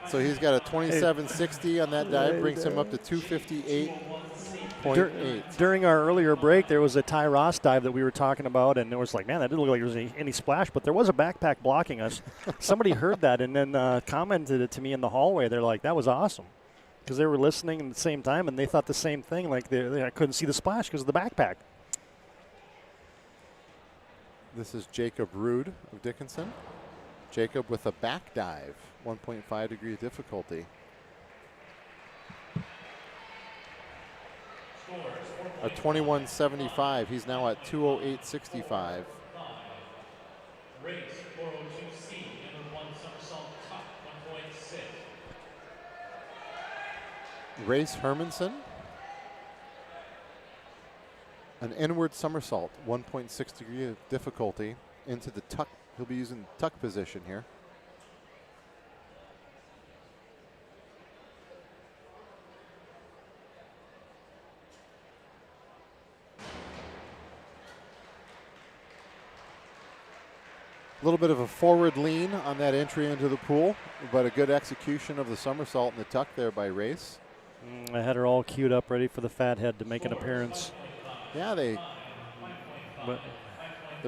So he's got a 27.60 on that dive, brings him up to 258.8. During our earlier break, there was a Ty Ross dive that we were talking about, and it was like, man, that didn't look like there was any splash, but there was a backpack blocking us. Somebody heard that and then commented it to me in the hallway. They're like, that was awesome, because they were listening at the same time, and they thought the same thing, like I couldn't see the splash because of the backpack. This is Jacob Rude of Dickinson. Jacob with a back dive, 1.5 degree difficulty. A 21.75. He's now at 208.65. Race 402C, number 1 somersault tuck, 1.6. Race Hermanson. An inward somersault, 1.6 degree of difficulty into the tuck. He'll be using tuck position here. A little bit of a forward lean on that entry into the pool, but a good execution of the somersault in the tuck there by Race. I had her all queued up, ready for the fathead to make an appearance. Yeah, they're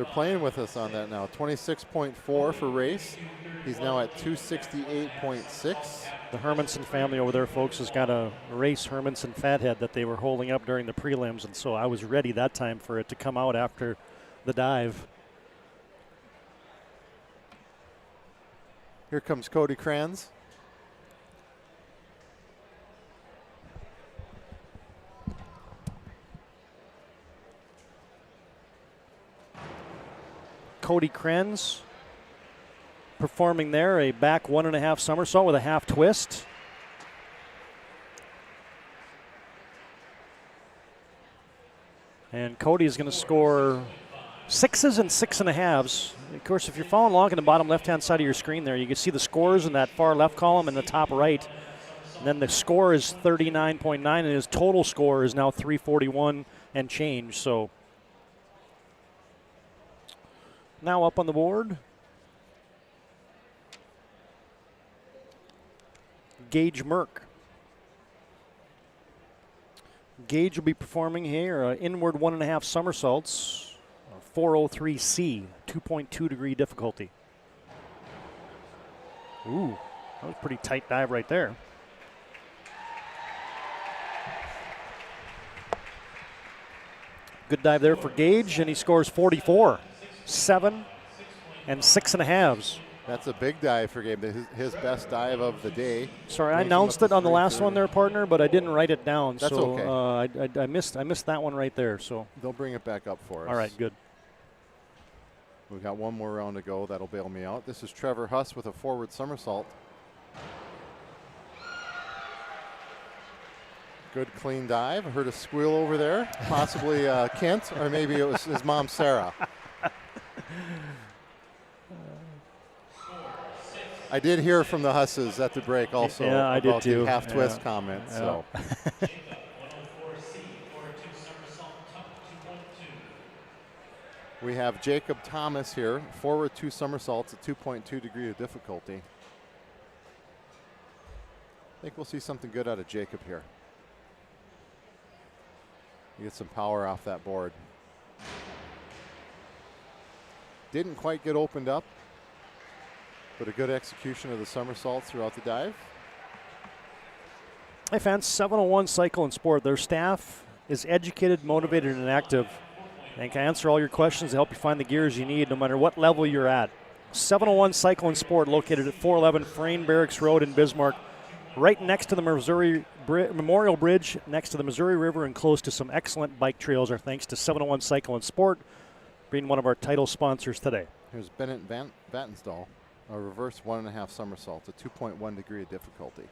playing with us on that now. 26.4 for Race. He's now at 268.6. The Hermanson family over there, folks, has got a Race Hermanson fathead that they were holding up during the prelims, and so I was ready that time for it to come out after the dive. Here comes Cody Kranz. Cody Kranz performing there, a back 1.5 somersault with a half twist. And Cody is going to score 6s and 6.5s. Of course, if you're following along in the bottom left-hand side of your screen there, you can see the scores in that far left column and the top right. And then the score is 39.9, and his total score is now 341 and change. So now up on the board, Gage Merck. Gage will be performing here inward 1.5 somersaults, 403C, 2.2 degree difficulty. Ooh, that was a pretty tight dive right there. Good dive there for Gage, and he scores 44, 7 and 6.5s. That's a big dive for Gabe. His best dive of the day. Sorry, I announced it on the last one there, partner, but I didn't write it down. That's so, okay. I missed that one right there. So they'll bring it back up for us. All right, good. We've got one more round to go. That'll bail me out. This is Trevor Huss with a forward somersault. Good clean dive. I heard a squeal over there. Possibly Kent, or maybe it was his mom, Sarah. I did hear from the Husses at the break also about the half twist comment. Yeah. So. We have Jacob Thomas here, forward 2 somersaults at 2.2 degree of difficulty. I think we'll see something good out of Jacob here. You get some power off that board. Didn't quite get opened up, but a good execution of the somersaults throughout the dive. Hey fans, 701 Cycle and Sport. Their staff is educated, motivated, and active. and can answer all your questions to help you find the gears you need no matter what level you're at. 701 Cycle and Sport, located at 411 Frayne Barracks Road in Bismarck, right next to the Missouri Memorial Bridge, next to the Missouri River, and close to some excellent bike trails. Our thanks to 701 Cycle and Sport, being one of our title sponsors today. Here's Bennett Vattenstall, a reverse 1.5 somersault, a 2.1 degree of difficulty.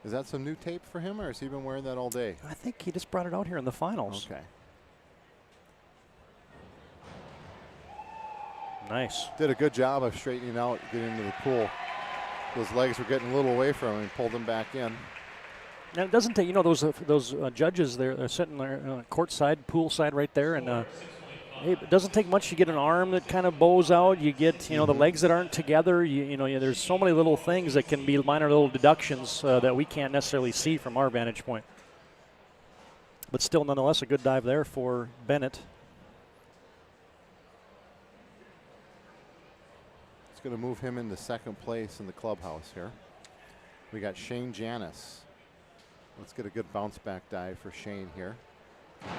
Is that some new tape for him, or has he been wearing that all day? I think he just brought it out here in the finals. Okay. Nice. Did a good job of straightening out, getting into the pool. Those legs were getting a little away from him and pulled them back in. And it doesn't take, you know, those judges, they're sitting there courtside, poolside right there, and it doesn't take much. You get an arm that kind of bows out. You get, you know, the legs that aren't together. You know, there's so many little things that can be minor little deductions that we can't necessarily see from our vantage point. But still, nonetheless, a good dive there for Bennett. It's going to move him into second place in the clubhouse here. We got Shane Janis. Let's get a good bounce back dive for Shane here.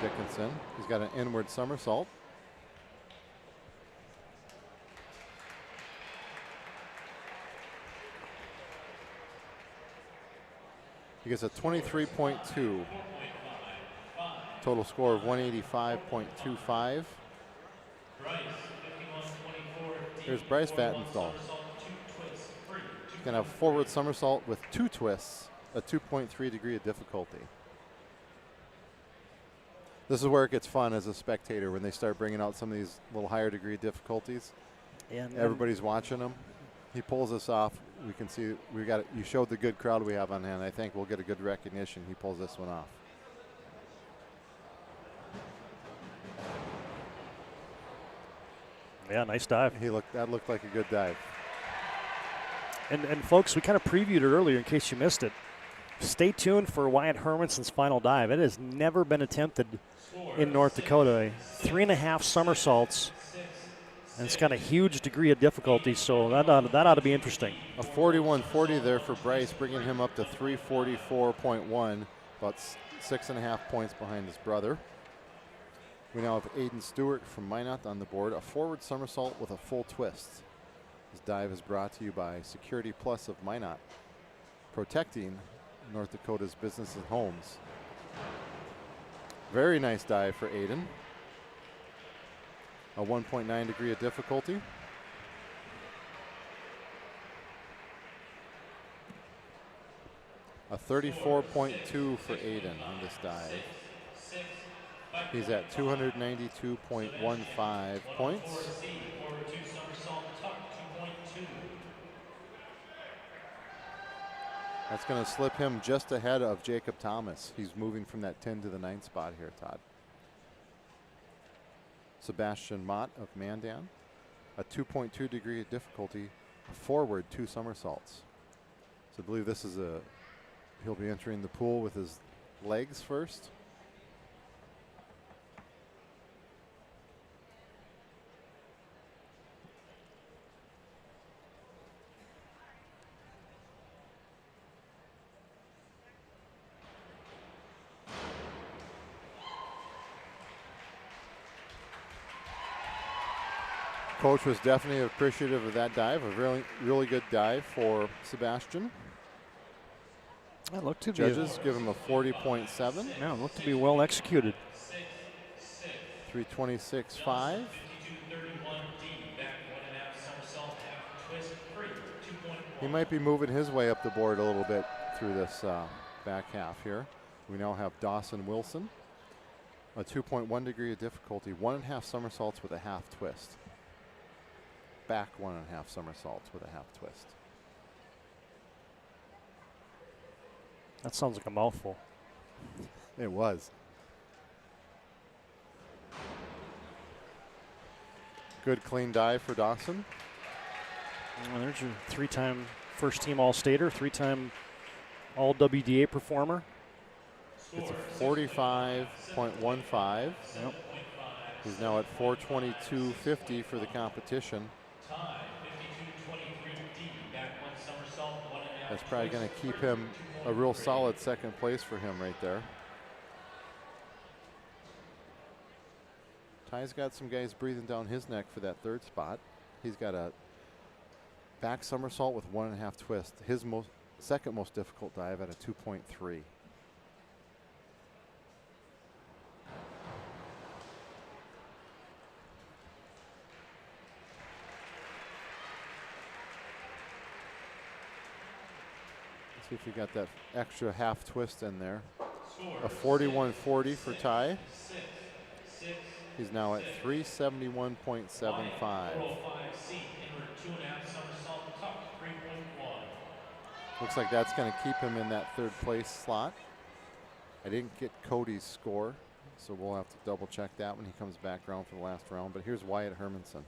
Dickinson. He's got an inward somersault. He gets a 23.2. Total score of 185.25. Here's Bryce Vattenstall. He's going to have a forward somersault with 2 twists, a 2.3 degree of difficulty. This is where it gets fun as a spectator when they start bringing out some of these little higher degree difficulties. And everybody's watching him. He pulls this off. We can see we got it. You showed the good crowd we have on hand. I think we'll get a good recognition. He pulls this one off. Yeah, nice dive. That looked like a good dive. And folks, we kind of previewed it earlier in case you missed it. Stay tuned for Wyatt Hermanson's final dive. It has never been attempted in North Dakota. 3.5 somersaults, and it's got a huge degree of difficulty, so that ought to be interesting. A 41.40 there for Bryce, bringing him up to 344.1, about 6.5 points behind his brother. We now have Aiden Stewart from Minot on the board, a forward somersault with a full twist. This dive is brought to you by Security Plus of Minot, protecting North Dakota's business and homes. Very nice dive for Aiden. A 1.9 degree of difficulty. A 34.2 for Aiden on this dive. He's at 292.15 points. That's going to slip him just ahead of Jacob Thomas. He's moving from that 10 to the 9 spot here, Todd. Sebastian Mott of Mandan, a 2.2 degree of difficulty, forward 2 somersaults. So I believe this is he'll be entering the pool with his legs first. Coach was definitely appreciative of that dive. A really good dive for Sebastian. That looked to Judges give him a 40.7. Yeah, looked to be well executed. 326.5. He might be moving his way up the board a little bit through this back half here. We now have Dawson Wilson, a 2.1 degree of difficulty, 1.5 somersaults with a half twist. Back 1.5 somersaults with a half twist. That sounds like a mouthful. It was. Good clean dive for Dawson. Well, there's your 3-time first-team All-Stater, 3-time All-WDA performer. It's a 45.15. Yep. He's now at 422.50 for the competition. That's probably going to keep him a real solid second place for him right there. Ty's got some guys breathing down his neck for that third spot. He's got a back somersault with 1.5 twist. His second most difficult dive at a 2.3. See if you got that extra half twist in there. A 41.40 for Ty. He's now at 371.75. Looks like that's going to keep him in that third place slot. I didn't get Cody's score, so we'll have to double check that when he comes back around for the last round. But here's Wyatt Hermanson.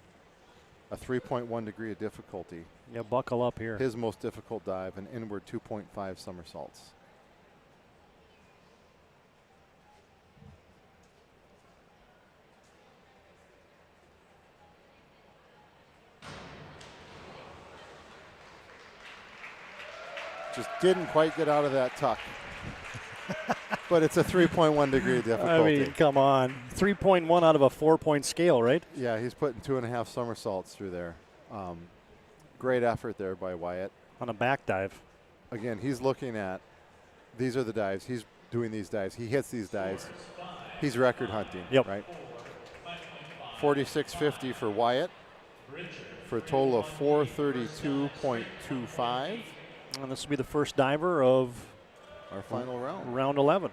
A 3.1 degree of difficulty. Yeah, buckle up here. His most difficult dive, an inward 2.5 somersaults. Just didn't quite get out of that tuck. But it's a 3.1 degree difficulty. I mean, come on. 3.1 out of a 4-point scale, right? Yeah, he's putting 2.5 somersaults through there. Great effort there by Wyatt. On a back dive. Again, he's looking at, these are the dives. He's doing these dives. He hits these dives. He's record hunting, right? 46.50 for Wyatt for a total of 432.25. And this will be the first diver of our final round. Round 11.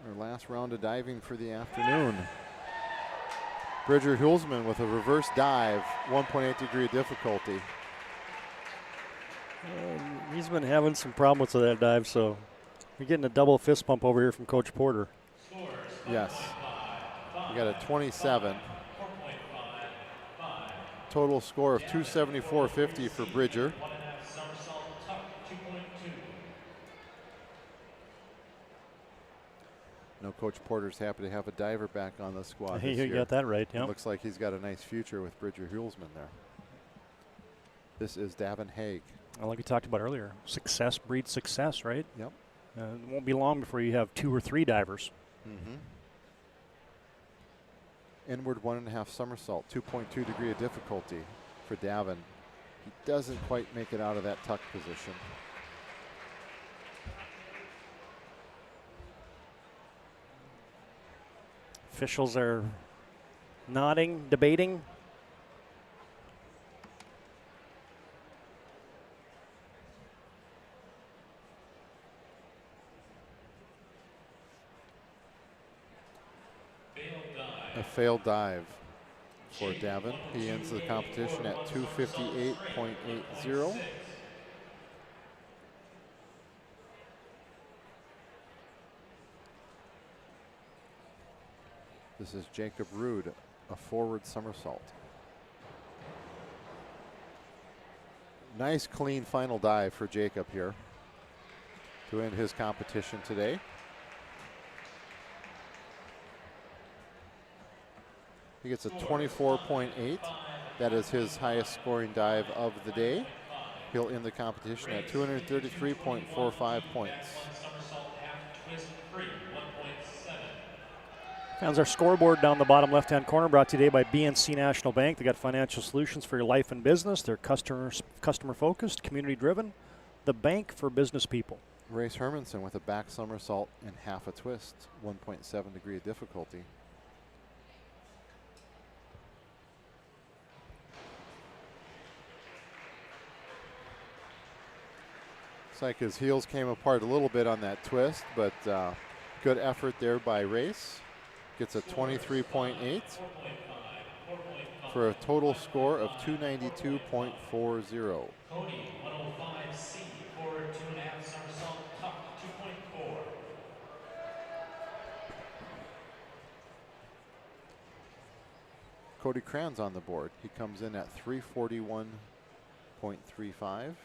Our last round of diving for the afternoon. Bridger Hulsman with a reverse dive, 1.8 degree difficulty. He's been having some problems with that dive, so you're getting a double fist pump over here from Coach Porter. Yes. We got a 27. Total score of 274.50 for Bridger. No, Coach Porter's happy to have a diver back on the squad this year. You got that right, yeah. Looks like he's got a nice future with Bridger Hulsman there. This is Davin Haig. Like we talked about earlier, success breeds success, right? Yep. It won't be long before you have 2 or 3 divers. Mm-hmm. Inward 1.5 somersault, 2.2 degree of difficulty for Davin. He doesn't quite make it out of that tuck position. Officials are nodding, debating. A failed dive for Davin. He ends the competition at 258.80. This is Jacob Rude, a forward somersault. Nice clean final dive for Jacob here to end his competition today. He gets a 24.8. That is his highest scoring dive of the day. He'll end the competition at 233.45 points. Found our scoreboard down the bottom left-hand corner, brought to you today by BNC National Bank. They got financial solutions for your life and business. They're customer-focused, community-driven. The bank for business people. Race Hermanson with a back somersault and half a twist, 1.7 degree of difficulty. Looks like his heels came apart a little bit on that twist, but good effort there by Race. Gets a 23.8 for a total score of 292.40. Cody, 105C, forward 2.5 somersault, tuck 2.4. Cody Kranz on the board. He comes in at 341.35.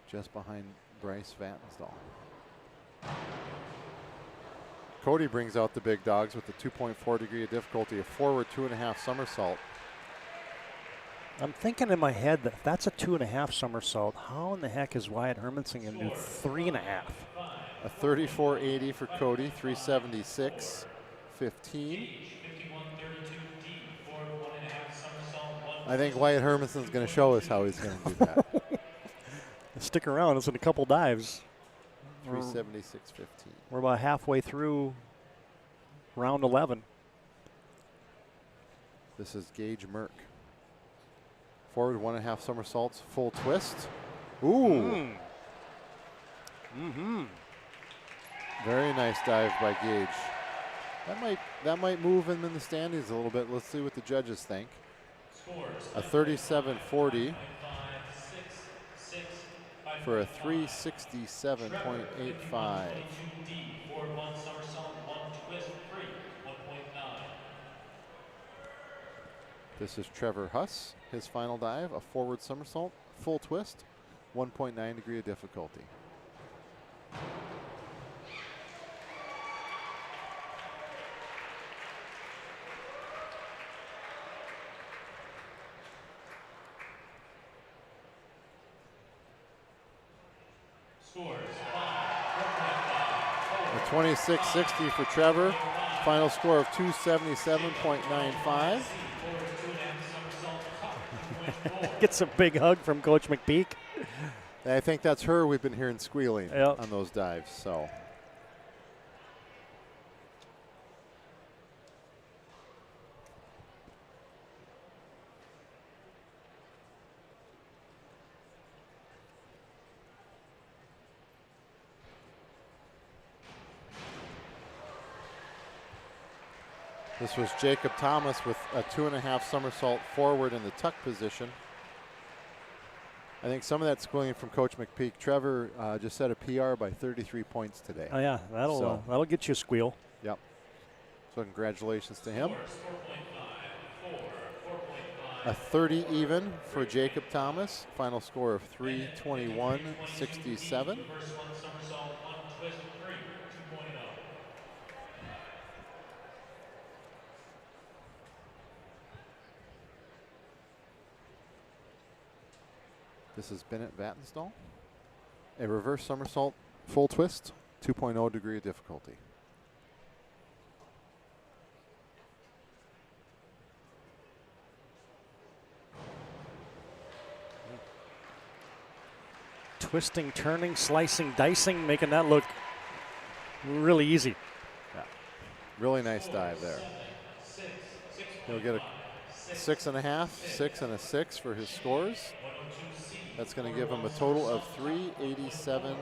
Just behind Bryce Vatnsdal. Cody brings out the big dogs with the 2.4 degree of difficulty, a forward 2.5 somersault. I'm thinking in my head that if that's a 2.5 somersault, how in the heck is Wyatt Hermanson going to do 3.5? A 34.80 for Cody, 376.15. I think Wyatt Hermanson's going to show us how he's going to do that. Stick around. It's in a couple dives. 376.15. We're about halfway through round 11. This is Gage Merck. Forward 1.5 somersaults, full twist. Ooh. Very nice dive by Gage. That might move him in the standings a little bit. Let's see what the judges think. A 37.40 for a 367.85. This is Trevor Huss. His final dive, a forward somersault, full twist, 1.9 degree of difficulty. A 26.60 for Trevor. Final score of 277.95. Gets a big hug from Coach McPeak. I think that's her we've been hearing squealing yep. on those dives. So. This was Jacob Thomas with a 2.5 somersault forward in the tuck position. I think some of that's squealing from Coach McPeak. Trevor just set a PR by 33 points today. Oh yeah, that'll get you a squeal. Yep. So congratulations to him. A 30 even for Jacob Thomas. Final score of 321.67. This is Bennett Vatnsdal. A reverse somersault, full twist, 2.0 degree of difficulty. Twisting, turning, slicing, dicing, making that look really easy. Yeah. Really nice dive there. He'll get a 6.5, 6 and a 6 for his scores. That's going to give him a total of 387.90.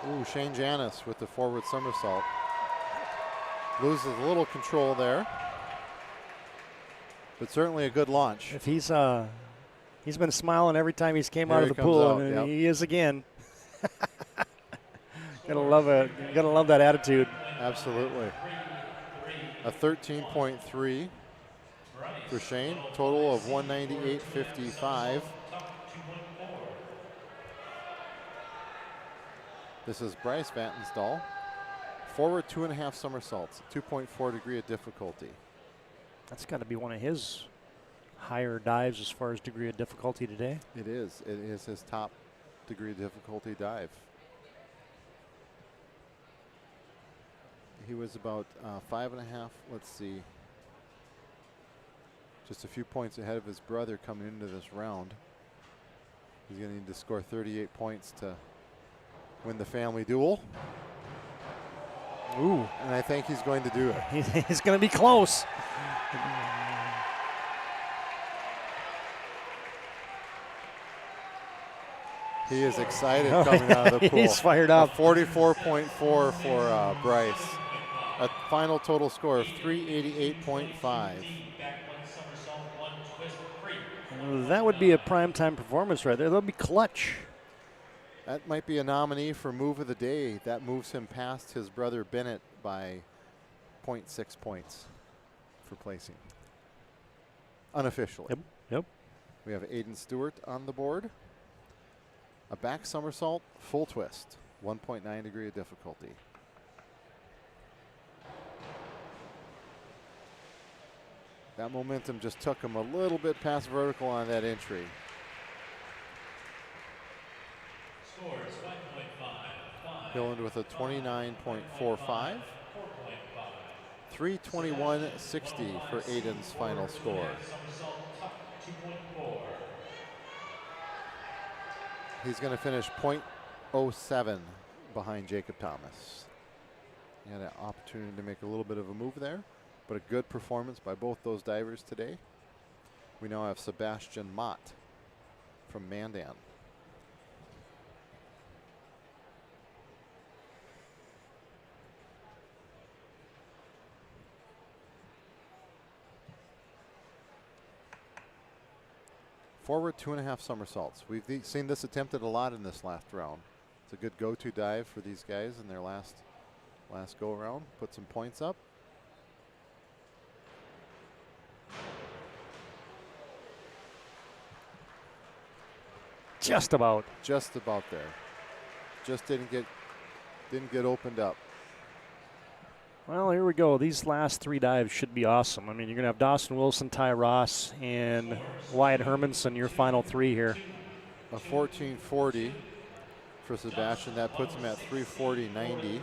Ooh, Shane Janis with the forward somersault. Loses a little control there, but certainly a good launch. If he's been smiling every time he's came out of the pool, and yep. he is again. Gotta love that attitude. Absolutely. A 13.3 for Shane. Total of 198.55. This is Bryce Vatnsdal. Forward 2.5 somersaults, 2.4 degree of difficulty. That's got to be one of his higher dives as far as degree of difficulty today. It is. It is his top degree of difficulty dive. He was about 5.5, let's see, just a few points ahead of his brother coming into this round. He's going to need to score 38 points to win the family duel. Ooh. And I think he's going to do it. He's going to be close. He is excited coming out of the pool. He's fired up. 44.4 for Bryce. A final total score of 388.5. That would be a primetime performance right there. That'll be clutch. That might be a nominee for move of the day. That moves him past his brother Bennett by 0.6 points for placing. Unofficially. Yep. We have Aiden Stewart on the board. A back somersault, full twist, 1.9 degree of difficulty. That momentum just took him a little bit past vertical on that entry. Scores 5.5. He'll end with a 29.45. 321.60 for Aiden's final score. He's going to finish .07 behind Jacob Thomas. He had an opportunity to make a little bit of a move there, but a good performance by both those divers today. We now have Sebastian Mott from Mandan. Forward 2.5 somersaults. We've seen this attempted a lot in this last round. It's a good go-to dive for these guys in their last go around. Put some points up. Just about. Just about there. Just didn't get opened up. Well, here we go. These last 3 dives should be awesome. I mean, you're going to have Dawson Wilson, Ty Ross, and Wyatt Hermanson, your final 3 here. A 1440 for Sebastian. That puts him at 340.90.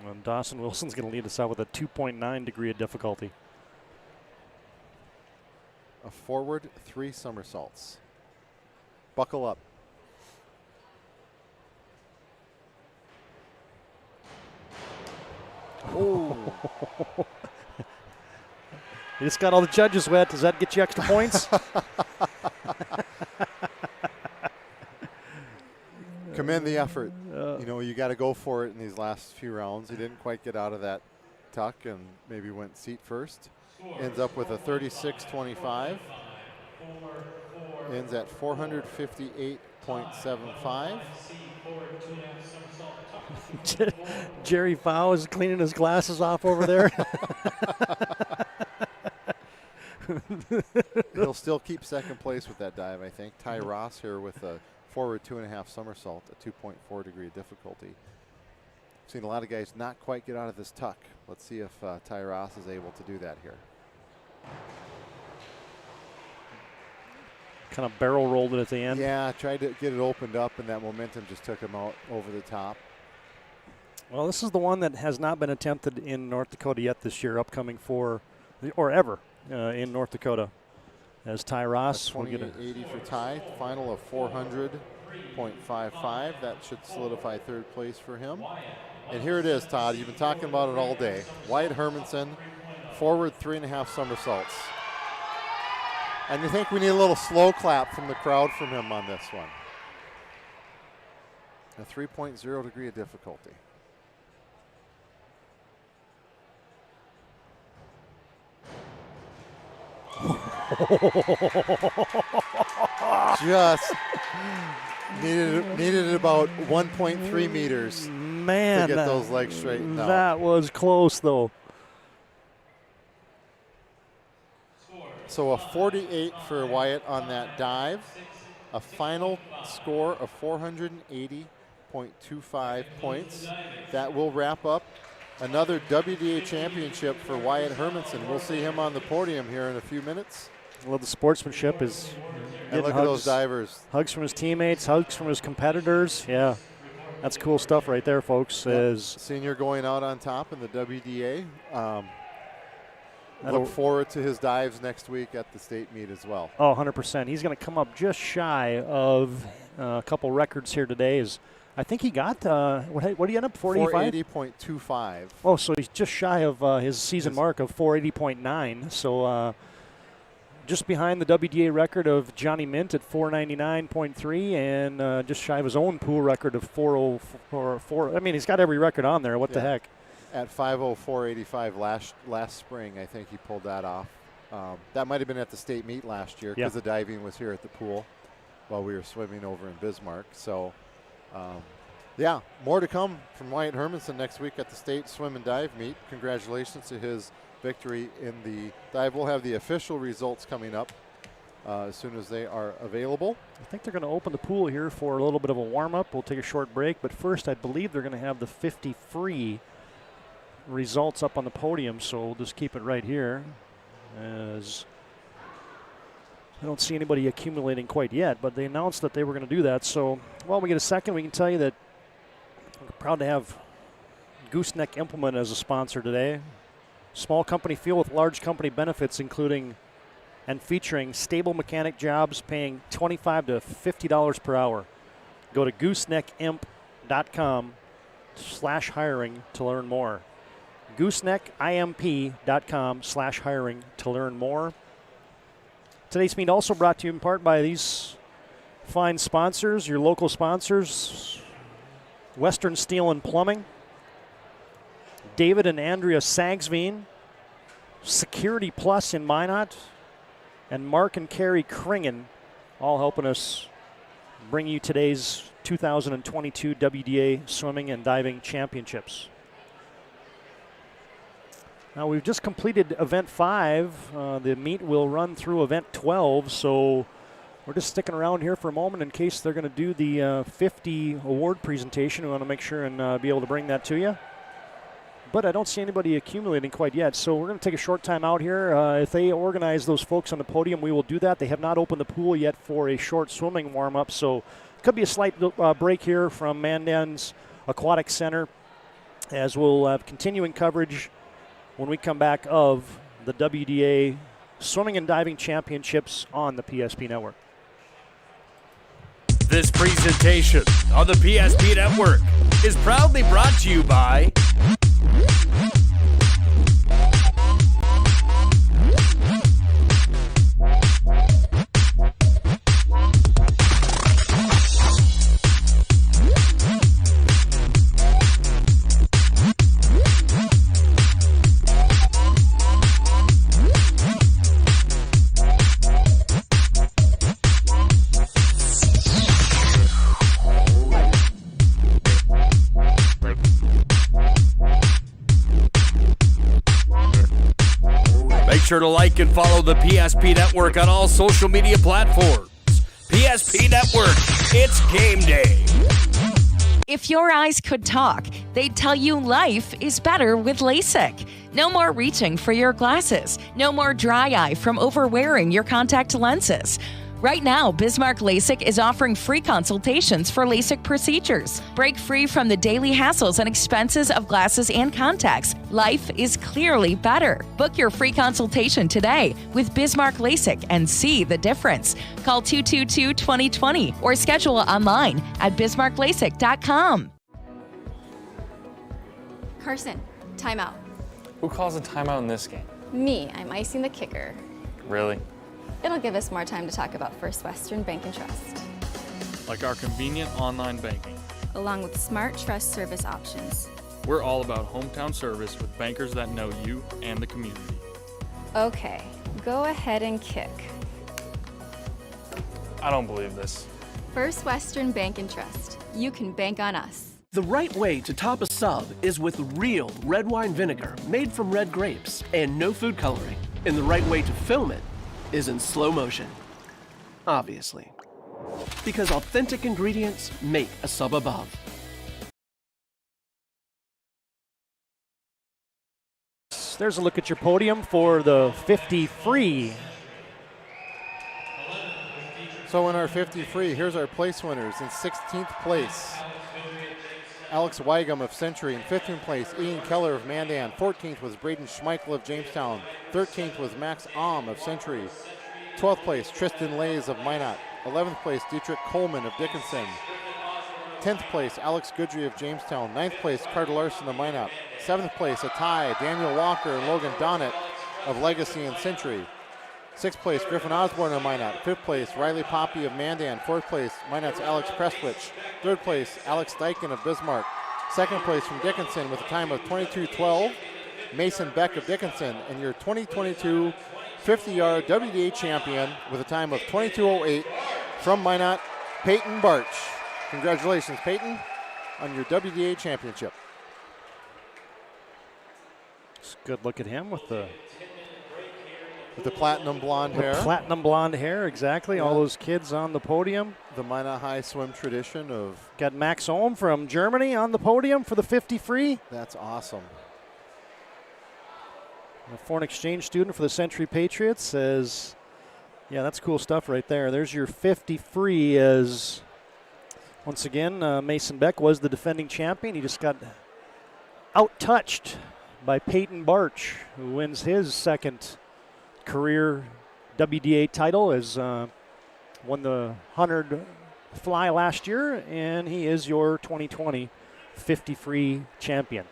And Dawson Wilson's going to lead us out with a 2.9 degree of difficulty. A forward 3 somersaults. Buckle up. Oh. You just got all the judges wet. Does that get you extra points? Commend the effort. You know, you got to go for it in these last few rounds. He didn't quite get out of that tuck and maybe went seat first. Ends up with a 36.25. Ends at 458.75. Jerry Fow is cleaning his glasses off over there. He'll still keep second place with that dive, I think. Ty Ross here with a forward 2.5 somersault, a 2.4 degree difficulty. Seen a lot of guys not quite get out of this tuck. Let's see if Ty Ross is able to do that here. Kind of barrel rolled it at the end. Yeah, tried to get it opened up, and that momentum just took him out over the top. Well, this is the one that has not been attempted in North Dakota yet this year, upcoming for, or ever in North Dakota. As Ty Ross will get 28.80 for Ty, final of 400.55. That should solidify third place for him. And here it is, Todd. You've been talking about it all day. Wyatt Hermanson, forward 3.5 somersaults. And you think we need a little slow clap from the crowd from him on this one. A 3.0 degree of difficulty. Just needed about 1.3 meters Man, to get those legs straightened out. That was close, though. So a 48 for Wyatt on that dive. A final score of 480.25 points. That will wrap up another WDA championship for Wyatt Hermanson. We'll see him on the podium here in a few minutes. Well, the sportsmanship is and look at those divers. Hugs from his teammates, hugs from his competitors. Yeah, that's cool stuff right there, folks. Yep. As senior going out on top in the WDA. Look forward to his dives next week at the state meet as well. Oh, 100%. He's going to come up just shy of a couple records here today. I think he got, what did he end up, 485? 480.25. Oh, so he's just shy of his season mark of 480.9. So just behind the WDA record of Johnny Mint at 499.3 and just shy of his own pool record of 404. I mean, he's got every record on there. What the heck? At 504.85 last spring, I think he pulled that off. That might have been at the state meet last year because the diving was here at the pool while we were swimming over in Bismarck. So, more to come from Wyatt Hermanson next week at the state swim and dive meet. Congratulations to his victory in the dive. We'll have the official results coming up as soon as they are available. I think they're going to open the pool here for a little bit of a warm-up. We'll take a short break, but first I believe they're going to have the 50 free results up on the podium, so we'll just keep it right here, as I don't see anybody accumulating quite yet, but they announced that they were going to do that. So while we get a second, we can tell you that we're proud to have Gooseneck Implement as a sponsor today. Small company feel with large company benefits, including and featuring stable mechanic jobs paying $25 to $50 per hour. Go to gooseneckimp.com/hiring to learn more. gooseneckimp.com/hiring to learn more. Today's meet also brought to you in part by these fine sponsors, your local sponsors: Western Steel and Plumbing, David and Andrea Sagsveen, Security Plus in Minot, and Mark and Carrie Kringen, all helping us bring you today's 2022 WDA Swimming and Diving Championships. Now, we've just completed Event 5. The meet will run through Event 12, so we're just sticking around here for a moment in case they're going to do the 50 award presentation. We want to make sure and be able to bring that to you. But I don't see anybody accumulating quite yet, so we're going to take a short time out here. If they organize those folks on the podium, we will do that. They have not opened the pool yet for a short swimming warm-up, so it could be a slight break here from Mandan's Aquatic Center, as we'll have continuing coverage when we come back of the WDA Swimming and Diving Championships on the PSP Network. This presentation on the PSP Network is proudly brought to you by sure to like and follow the PSP Network on all social media platforms. PSP Network, it's game day. If your eyes could talk, they'd tell you life is better with LASIK. No more reaching for your glasses. No more dry eye from overwearing your contact lenses. Right now, Bismarck LASIK is offering free consultations for LASIK procedures. Break free from the daily hassles and expenses of glasses and contacts. Life is clearly better. Book your free consultation today with Bismarck LASIK and see the difference. Call 222-2020 or schedule online at bismarcklasik.com. Carson, timeout. Who calls a timeout in this game? Me, I'm icing the kicker. Really? It'll give us more time to talk about First Western Bank and Trust. Like our convenient online banking. Along with smart trust service options. We're all about hometown service with bankers that know you and the community. Okay, go ahead and kick. I don't believe this. First Western Bank and Trust. You can bank on us. The right way to top a sub is with real red wine vinegar made from red grapes and no food coloring. And the right way to film it is in slow motion, obviously, because authentic ingredients make a sub above. There's a look at your podium for the 50 free. So in our 50 free, here's our place winners. In 16th place, Alex Weigum of Century. In 15th place, Ian Keller of Mandan. 14th was Braden Schmeichel of Jamestown. 13th was Max Ahm of Century. 12th place, Tristan Lays of Minot. 11th place, Dietrich Coleman of Dickinson. 10th place, Alex Goodry of Jamestown. 9th place, Carter Larson of Minot. 7th place, a tie, Daniel Walker and Logan Donnett of Legacy and Century. 6th place, Griffin Osborne of Minot. 5th place, Riley Poppy of Mandan. 4th place, Minot's Alex Prestwich. 3rd place, Alex Dyken of Bismarck. 2nd place from Dickinson with a time of 22:12, Mason Beck of Dickinson. And your 2022 50-yard WDA champion with a time of 22:08 from Minot, Peyton Barch. Congratulations, Peyton, on your WDA championship. Good look at him with the platinum blonde hair. Platinum blonde hair, exactly. Yeah. All those kids on the podium. The Mandan High swim tradition of. Got Max Ohm from Germany on the podium for the 50 free. That's awesome. A foreign exchange student for the Century Patriots says, yeah, that's cool stuff right there. There's your 50 free. As once again, Mason Beck was the defending champion. He just got out-touched by Peyton Barch, who wins his second career WDA title, as won the 100 fly last year, and he is your 2020 50 free champion.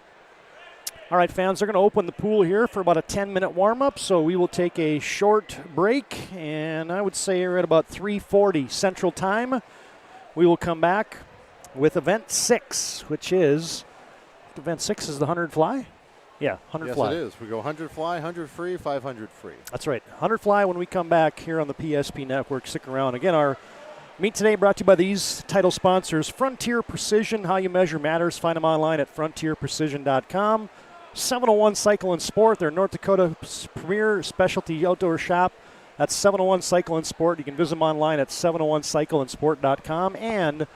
All right, fans, they're going to open the pool here for about a 10-minute warm-up, so we will take a short break, and I would say we're at about 3:40 Central Time. We will come back with Event 6, which is, Event 6 is the 100 fly? Yeah, 100 fly. Yes, it is. We go 100 fly, 100 free, 500 free. That's right. 100 fly when we come back here on the PSP Network. Stick around. Again, our meet today brought to you by these title sponsors. Frontier Precision, how you measure matters. Find them online at frontierprecision.com. 701 Cycle and Sport, they're North Dakota's premier specialty outdoor shop. That's 701 Cycle and Sport. You can visit them online at 701cycleandsport.com. And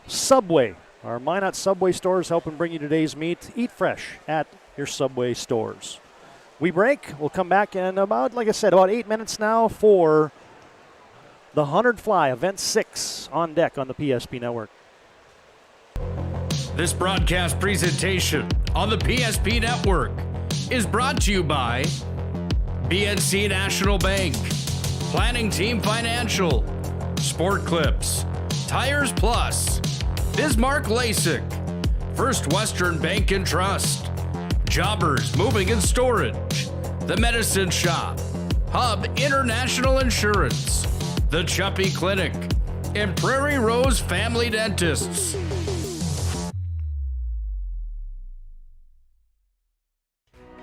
Subway, our Minot Subway stores helping bring you today's meat. Eat fresh at your Subway stores. We break. We'll come back in about, like I said, about 8 minutes now for the 100 fly, Event 6 on deck on the PSP Network. This broadcast presentation on the PSP Network is brought to you by BNC National Bank, Planning Team Financial, Sport Clips, Tires Plus, Bismarck LASIK, First Western Bank and Trust, Jobbers Moving and Storage, The Medicine Shop, Hub International Insurance, The Chuppy Clinic, and Prairie Rose Family Dentists.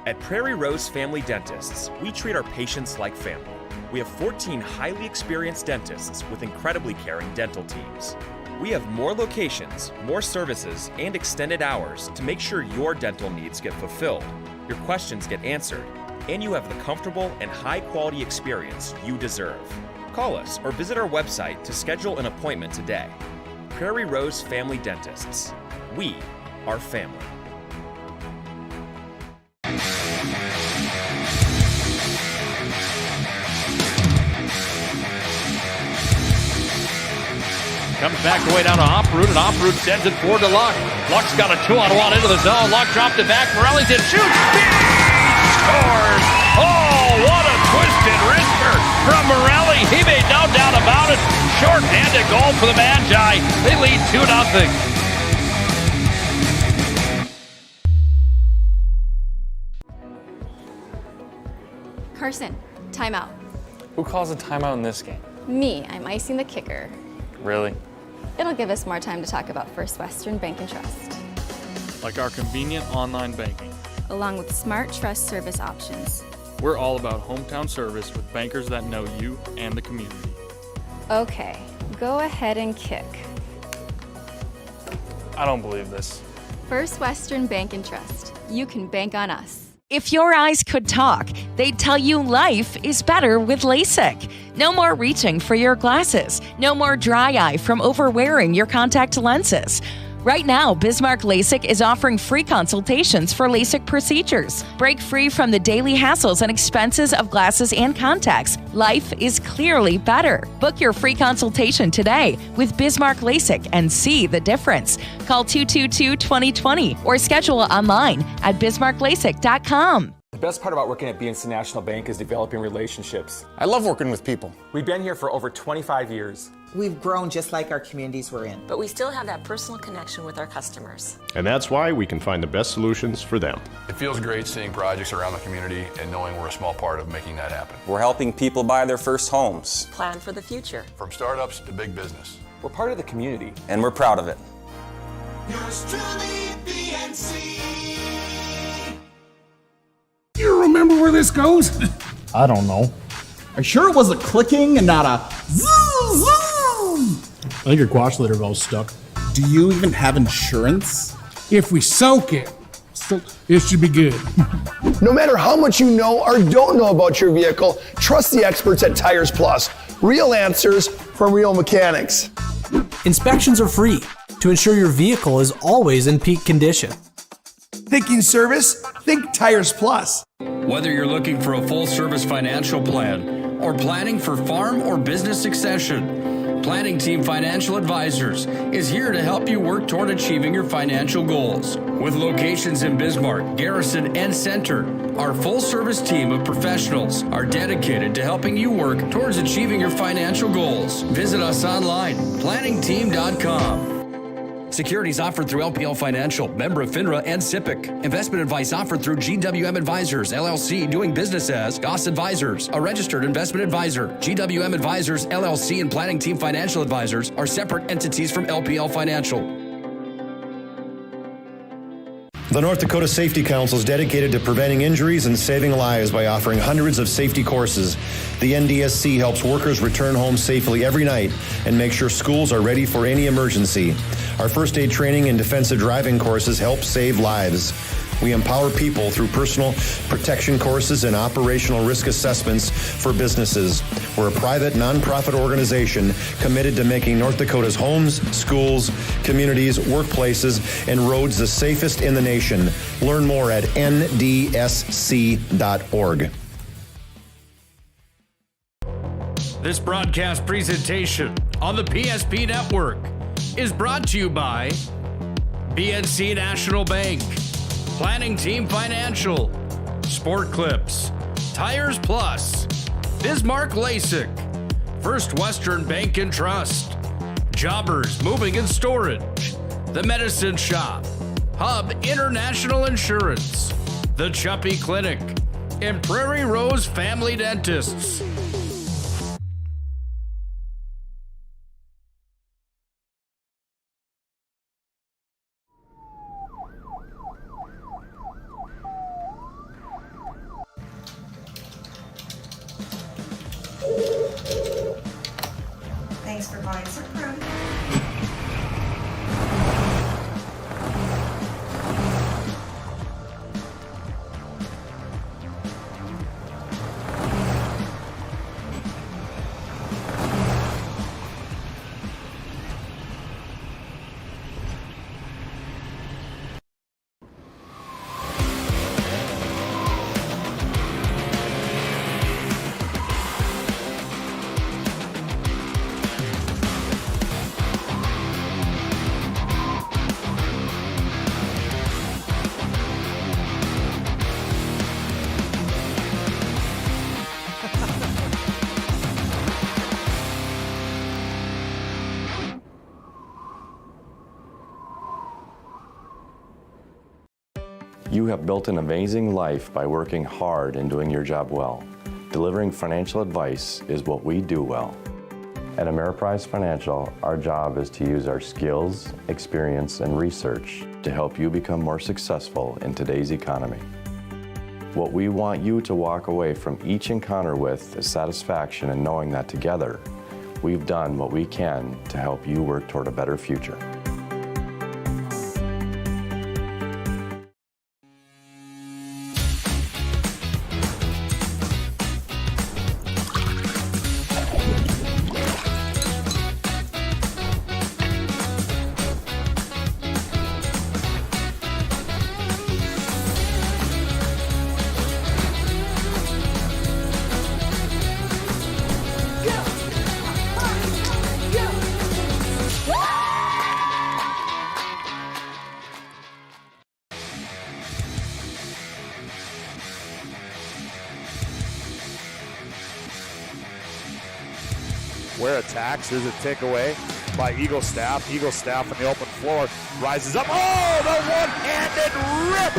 At Prairie Rose Family Dentists, we treat our patients like family. We have 14 highly experienced dentists with incredibly caring dental teams. We have more locations, more services, and extended hours to make sure your dental needs get fulfilled, your questions get answered, and you have the comfortable and high-quality experience you deserve. Call us or visit our website to schedule an appointment today. Prairie Rose Family Dentists. We are family. Comes back the way down to Oproot, and Oproot sends it forward to Luck. Luck's got a 2-on-1 into the zone. Luck dropped it back. Morellington shoots. He scores! Oh, what a twisted wrister from Morelli. He made no doubt about it. Short-handed goal for the Magi. They lead 2-0. Carson, timeout. Who calls a timeout in this game? Me, I'm icing the kicker. Really? It'll give us more time to talk about First Western Bank and Trust, Like our convenient online banking. along with smart trust service options. We're all about hometown service with bankers that know you and the community. Okay, go ahead and kick. I don't believe this. First Western Bank and Trust. You can bank on us. If your eyes could talk, they'd tell you life is better with LASIK. No more reaching for your glasses. No more dry eye from overwearing your contact lenses. Right now, Bismarck LASIK is offering free consultations for LASIK procedures. Break free from the daily hassles and expenses of glasses and contacts. Life is clearly better. Book your free consultation today with Bismarck LASIK and see the difference. Call 222-2020 or schedule online at bismarcklasik.com. The best part about working at BNC National Bank is developing relationships. I love working with people. We've been here for over 25 years. We've grown just like our communities we're in. But we still have that personal connection with our customers. And that's why we can find the best solutions for them. It feels great seeing projects around the community and knowing we're a small part of making that happen. We're helping people buy their first homes. Plan for the future. From startups to big business. We're part of the community. And we're proud of it. Yours truly, BNC. You remember where this goes? I don't know. Are you sure it was a clicking and not a zzz, zzz? I think your quash litter valve's stuck. Do you even have insurance? If we soak it, so it should be good. No matter how much you know or don't know about your vehicle, trust the experts at Tires Plus. Real answers from real mechanics. Inspections are free to ensure your vehicle is always in peak condition. Thinking service? Think Tires Plus. Whether you're looking for a full-service financial plan or planning for farm or business succession, Planning Team Financial Advisors is here to help you work toward achieving your financial goals. With locations in Bismarck, Garrison, and Center, our full-service team of professionals are dedicated to helping you work towards achieving your financial goals. Visit us online, planningteam.com. Securities offered through LPL Financial, member of FINRA and SIPC. Investment advice offered through GWM Advisors, LLC, doing business as Goss Advisors, a registered investment advisor. GWM Advisors, LLC, and Planning Team Financial Advisors are separate entities from LPL Financial. The North Dakota Safety Council is dedicated to preventing injuries and saving lives by offering hundreds of safety courses. The NDSC helps workers return home safely every night and make sure schools are ready for any emergency. Our first aid training and defensive driving courses help save lives. We empower people through personal protection courses and operational risk assessments for businesses. We're a private, nonprofit organization committed to making North Dakota's homes, schools, communities, workplaces, and roads the safest in the nation. Learn more at ndsc.org. This broadcast presentation on the PSP Network is brought to you by BNC National Bank, Planning Team Financial, Sport Clips, Tires Plus, Bismarck LASIK, First Western Bank and Trust, Jobbers Moving and Storage, The Medicine Shop, Hub International Insurance, The Chuppy Clinic, and Prairie Rose Family Dentists. Thanks for buying some fruit. You have built an amazing life by working hard and doing your job well. Delivering financial advice is what we do well. At Ameriprise Financial, our job is to use our skills, experience, and research to help you become more successful in today's economy. What we want you to walk away from each encounter with is satisfaction in knowing that together, we've done what we can to help you work toward a better future. Where attacks, there's a takeaway by Eagle Staff. Eagle Staff on the open floor rises up. Oh, the one-handed rip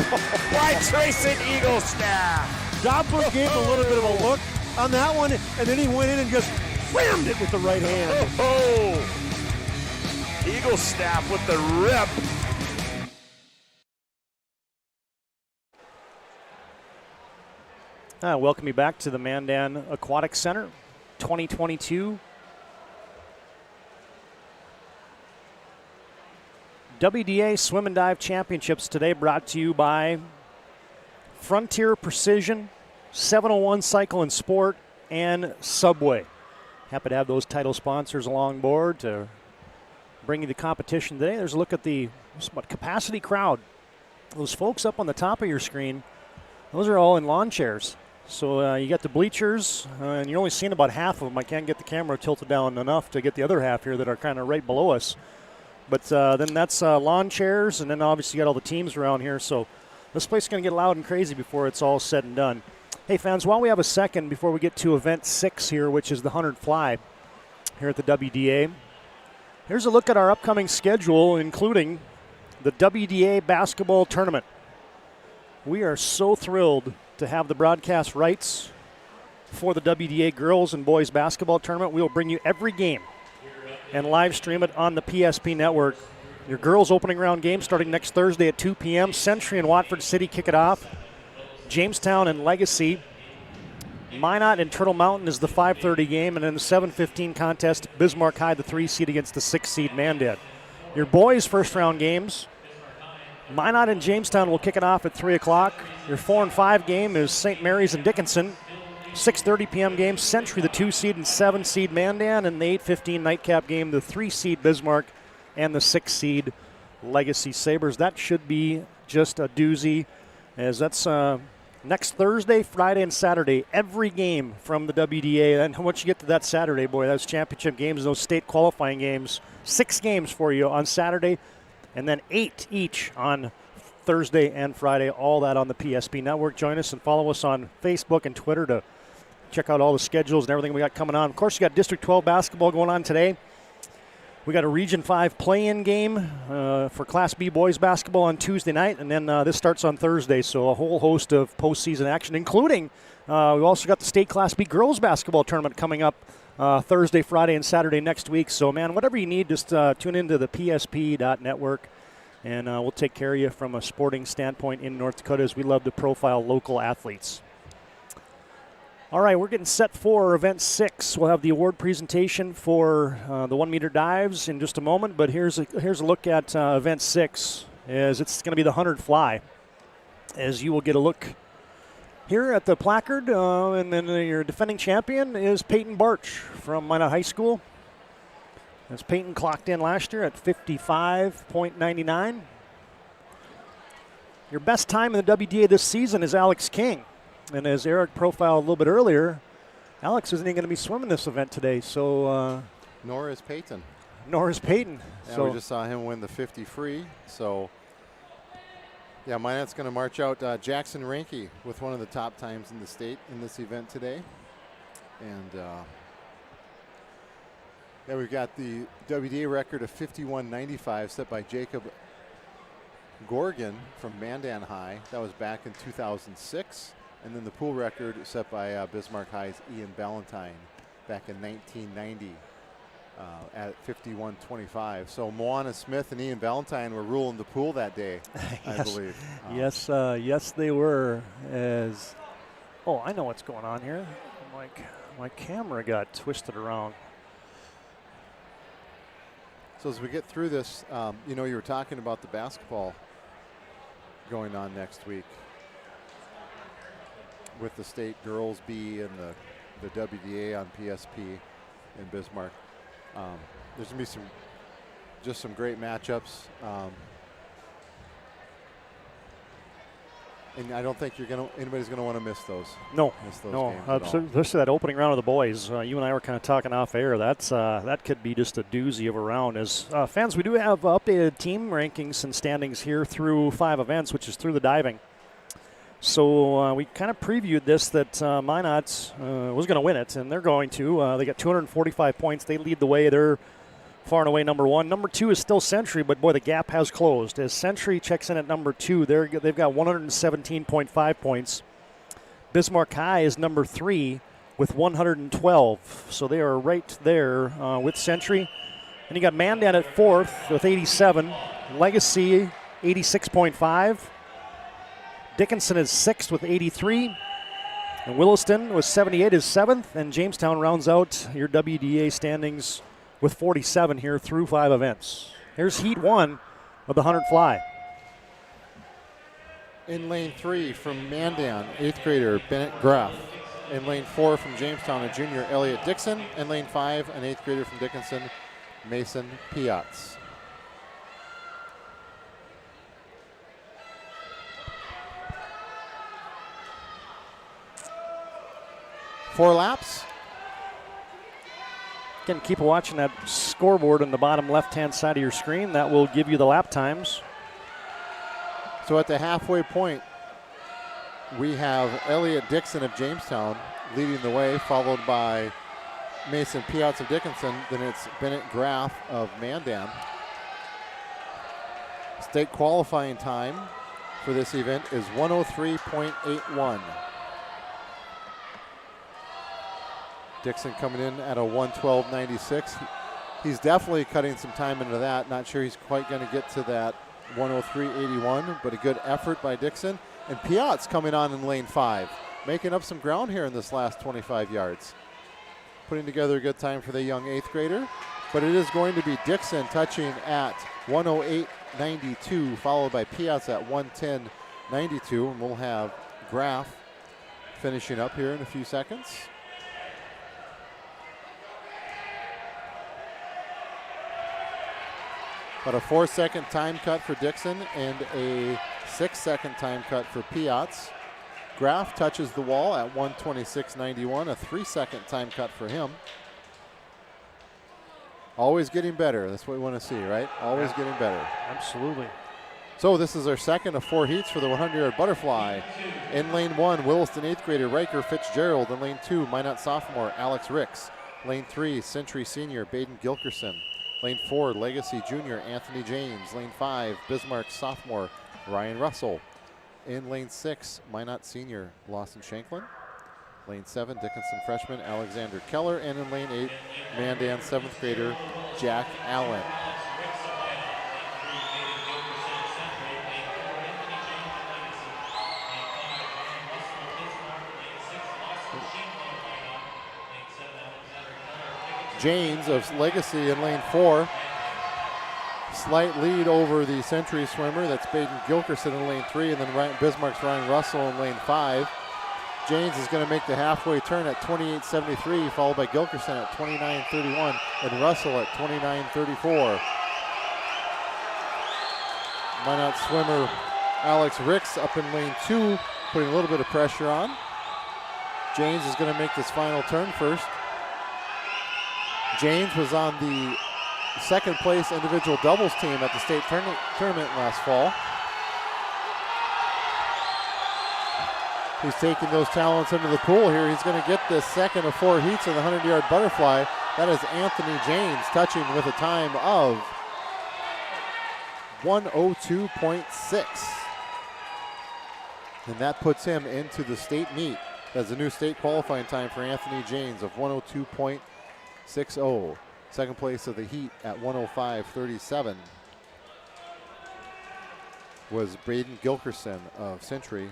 by Trayson Eagle Staff. Doppler gave a little bit of a look on that one, and then he went in and just whammed it with the right hand. Oh, Eagle Staff with the rip. Welcome you back to the Mandan Aquatic Center 2022 WDA Swim and Dive Championships today brought to you by Frontier Precision, 701 Cycle and Sport, and Subway. Happy to have those title sponsors along board to bring you the competition today. There's a look at the capacity crowd. Those folks up on the top of your screen, those are all in lawn chairs. So you got the bleachers, and you're only seeing about half of them. I can't get the camera tilted down enough to get the other half here that are kind of right below us. But then that's lawn chairs, and then obviously you got all the teams around here. So this place is going to get loud and crazy before it's all said and done. Hey, fans, while we have a second before we get to Event 6 here, which is the 100 fly here at the WDA, here's a look at our upcoming schedule, including the WDA basketball tournament. We are so thrilled to have the broadcast rights for the WDA girls and boys basketball tournament. We will bring you every game and live stream it on the PSP network. Your girls opening round game starting next Thursday at 2 p.m. Century and Watford City kick it off. Jamestown and Legacy. Minot and Turtle Mountain is the 5:30 game, and then the 7:15 contest, Bismarck High, the 3 seed against the 6 seed Mandan. Your boys' first round games, Minot and Jamestown will kick it off at 3 o'clock. Your 4 and 5 game is St. Mary's and Dickinson. 6:30 p.m. game, Century, the 2 seed and 7 seed Mandan, and the 8:15 nightcap game, the 3 seed Bismarck and the 6 seed Legacy Sabres. That should be just a doozy, as that's next Thursday, Friday, and Saturday, every game from the WDA. And once you get to that Saturday, boy, those championship games, those state qualifying games, 6 games for you on Saturday, and then 8 each on Thursday and Friday, all that on the PSP network. Join us and follow us on Facebook and Twitter to check out all the schedules and everything we got coming on. Of course, you got District 12 basketball going on today. We got a Region 5 play-in game for Class B boys basketball on Tuesday night, and then this starts on Thursday, so a whole host of postseason action, including we've also got the State Class B girls basketball tournament coming up Thursday, Friday, and Saturday next week. So, man, whatever you need, just tune into the PSP.network, and we'll take care of you from a sporting standpoint in North Dakota, as we love to profile local athletes. All right, we're getting set for Event 6. We'll have the award presentation for the 1-meter dives in just a moment, but here's a look at Event 6, as it's going to be the 100 fly, as you will get a look here at the placard, and then your defending champion is Peyton Barch from Minot High School. As Peyton clocked in last year at 55.99. Your best time in the WDA this season is Alex King. And as Eric profiled a little bit earlier, Alex isn't even going to be swimming this event today. So nor is Peyton. Nor is Peyton. Yeah, so we just saw him win the 50 free. So, yeah, Minot's going to march out Jackson Ranke with one of the top times in the state in this event today. And, yeah, we've got the WDA record of 51.95 set by Jacob Gorgon from Mandan High. That was back in 2006. And then the pool record set by Bismarck High's Ian Ballantyne back in 1990 at 51.25. So Moana Smith and Ian Ballantyne were ruling the pool that day, yes. I believe. Yes, they were. I know what's going on here. My camera got twisted around. So as we get through this, you were talking about the basketball going on next week with the state girls B and the WDA on PSP in Bismarck. There's going to be some great matchups. And I don't think anybody's going to want to miss those. No, games especially that opening round of the boys. You and I were kind of talking off air. That could be just a doozy of a round. As fans, we do have updated team rankings and standings here through 5 events, which is through the diving. So we kind of previewed this, that Minot was going to win it, and they're going to. They got 245 points. They lead the way. They're far and away number 1. Number 2 is still Century, but boy, the gap has closed. As Century checks in at number 2, they've got 117.5 points. Bismarck High is number 3 with 112. So they are right there with Century. And you got Mandan at 4th with 87. Legacy, 86.5. Dickinson is 6th with 83. And Williston with 78 is 7th. And Jamestown rounds out your WDA standings with 47 here through 5 events. Here's Heat 1. of the 100 fly. In lane 3 from Mandan, 8th grader Bennett Graff. In lane 4 from Jamestown, a junior Elliott Dixon. In lane 5, an 8th grader from Dickinson, Mason Piatz. Four laps. Again, keep watching that scoreboard on the bottom left-hand side of your screen. That will give you the lap times. So at the halfway point, we have Elliott Dixon of Jamestown leading the way, followed by Mason Piatz of Dickinson. Then it's Bennett Graff of Mandan. State qualifying time for this event is 1:03.81. Dixon coming in at a 1:12.96. He's definitely cutting some time into that. Not sure he's quite going to get to that 1:03.81, but a good effort by Dixon. And Piatz coming on in lane 5, making up some ground here in this last 25 yards. Putting together a good time for the young 8th grader. But it is going to be Dixon touching at 1:08.92, followed by Piatz at 1:10.92. And we'll have Graff finishing up here in a few seconds. About a 4-second time cut for Dixon and a 6-second time cut for Piatz. Graff touches the wall at 1:26.91, a 3-second time cut for him. Always getting better. That's what we want to see, right? Always getting better. Absolutely. So this is our second of 4 heats for the 100-yard butterfly. In lane 1, Williston 8th grader Riker Fitzgerald. In lane 2, Minot sophomore Alex Ricks. Lane 3, Century senior Baden Gilkerson. Lane 4, Legacy junior Anthony James. Lane 5, Bismarck sophomore Ryan Russell. In lane 6, Minot senior Lawson Shanklin. Lane 7, Dickinson freshman Alexander Keller. And in lane 8, Mandan 7th grader Jack Allen. James of Legacy in lane 4. Slight lead over the Century swimmer. That's Baden Gilkerson in lane 3, and then Bismarck's Ryan Russell in lane 5. James is going to make the halfway turn at 28.73, followed by Gilkerson at 29.31, and Russell at 29.34. Minot swimmer Alex Ricks up in lane 2, putting a little bit of pressure on. James is going to make this final turn first. James was on the second place individual doubles team at the state tournament last fall. He's taking those talents into the pool here. He's going to get this second of 4 heats in the 100-yard butterfly. That is Anthony James touching with a time of 1:02.6. And that puts him into the state meet. That's a new state qualifying time for Anthony James of 1:02.60. Second place of the heat at 1:05.37 was Braden Gilkerson of Century.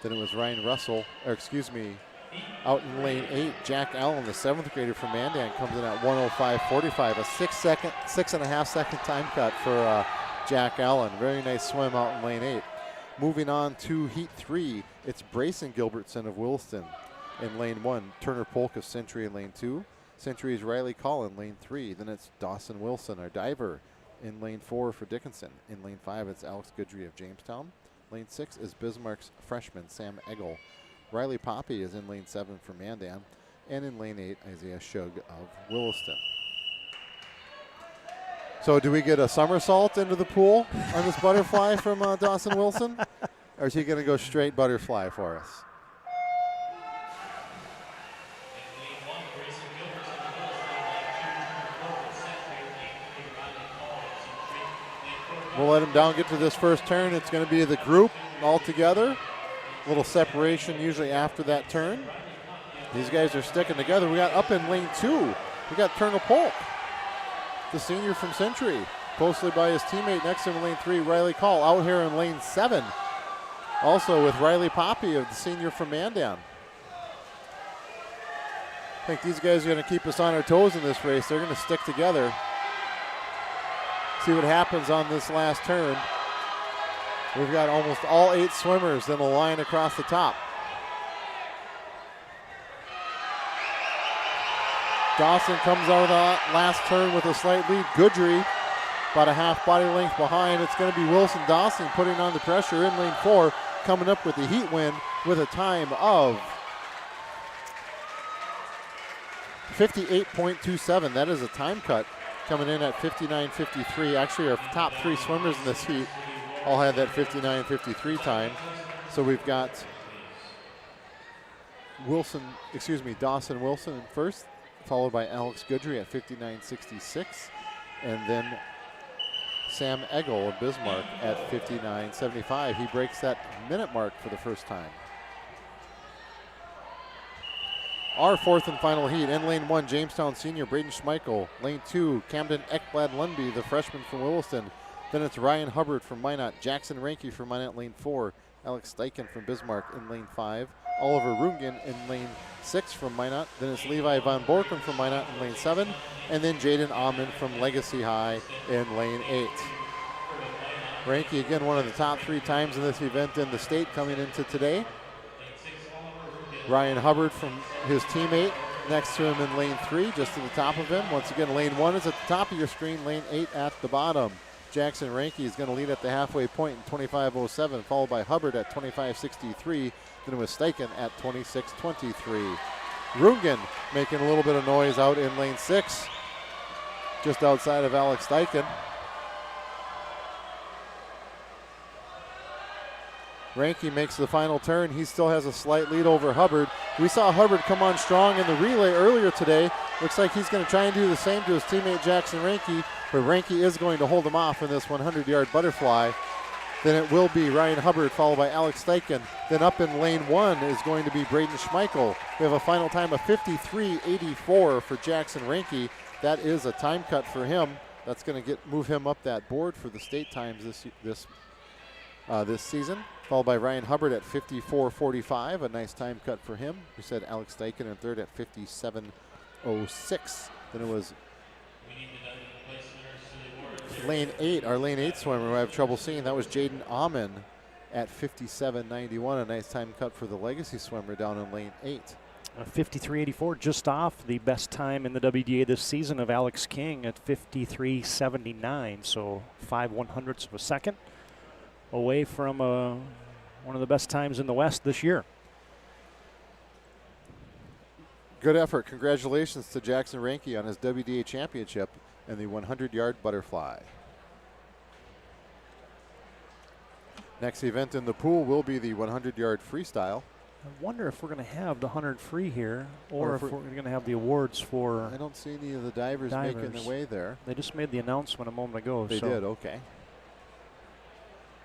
Then it was Ryan Russell, out in lane 8, Jack Allen, the 7th grader from Mandan, comes in at 1:05.45, a 6.5 second time cut for Jack Allen. Very nice swim out in lane 8. Moving on to heat 3, it's Brayson Gilbertson of Williston in lane 1, Turner Polk of Century in lane 2. Century's Riley Call in lane 3. Then it's Dawson Wilson, our diver, in lane 4 for Dickinson. In lane 5, it's Alex Goodry of Jamestown. Lane 6 is Bismarck's freshman, Sam Eggle. Riley Poppy is in lane 7 for Mandan. And in lane 8, Isaiah Shug of Williston. So do we get a somersault into the pool on this butterfly from Dawson Wilson? Or is he going to go straight butterfly for us? We'll let him down, get to this first turn. It's going to be the group all together. A little separation usually after that turn. These guys are sticking together. We got up in lane 2. We got Turner Polk, the senior from Century, closely by his teammate next to him in lane 3, Riley Call. Out here in lane 7, also with Riley Poppy of the senior from Mandan. I think these guys are going to keep us on our toes in this race. They're going to stick together. See what happens on this last turn. We've got almost all 8 swimmers in the line across the top. Dawson comes out of the last turn with a slight lead. Goodry about a half body length behind. It's going to be Wilson Dawson putting on the pressure in lane 4, coming up with the heat win with a time of 58.27. That is a time cut coming in at 59.53. Actually, our top 3 swimmers in this heat all had that 59.53 time. So we've got Dawson Wilson first, followed by Alex Goodry at 59.66, and then Sam Eggle of Bismarck at 59.75. He breaks that minute mark for the first time. Our 4th and final heat. In lane 1, Jamestown senior Braden Schmeichel. Lane 2, Camden Ekblad Lundby, the freshman from Williston. Then it's Ryan Hubbard from Minot, Jackson Ranke from Minot lane 4, Alex Steichen from Bismarck in lane 5, Oliver Rungen in lane 6 from Minot. Then it's Levi Von Borkum from Minot in lane 7, and then Jaden Amman from Legacy High in lane 8. Ranke, again, one of the top 3 times in this event in the state coming into today. Ryan Hubbard from his teammate next to him in lane 3, just to the top of him. Once again, lane 1 is at the top of your screen, lane 8 at the bottom. Jackson Ranke is going to lead at the halfway point in 25.07, followed by Hubbard at 25.63. Then it was Steichen at 26.23. Rungen making a little bit of noise out in lane 6, just outside of Alex Steichen. Ranke makes the final turn. He still has a slight lead over Hubbard. We saw Hubbard come on strong in the relay earlier today. Looks like he's going to try and do the same to his teammate Jackson Ranke, but Ranke is going to hold him off in this 100-yard butterfly. Then it will be Ryan Hubbard followed by Alex Steichen. Then up in lane 1 is going to be Braden Schmeichel. We have a final time of 53.84 for Jackson Ranke. That is a time cut for him. That's going to move him up that board for the state times this season. Followed by Ryan Hubbard at 54.45, a nice time cut for him. We said Alex Steichen in third at 57.06. Then it was lane 8, our lane 8 swimmer who I have trouble seeing. That was Jaden Amman at 57.91, a nice time cut for the legacy swimmer down in lane 8. 53.84, just off the best time in the WDA this season of Alex King at 53.79, so 5/100ths of a second away from one of the best times in the West this year. Good effort. Congratulations to Jackson Ranke on his WDA championship in the 100-yard butterfly. Next event in the pool will be the 100-yard freestyle. I wonder if we're going to have the 100 free here, or if we're going to have the awards for. I don't see any of the divers making their way there. They just made the announcement a moment ago. They did, okay.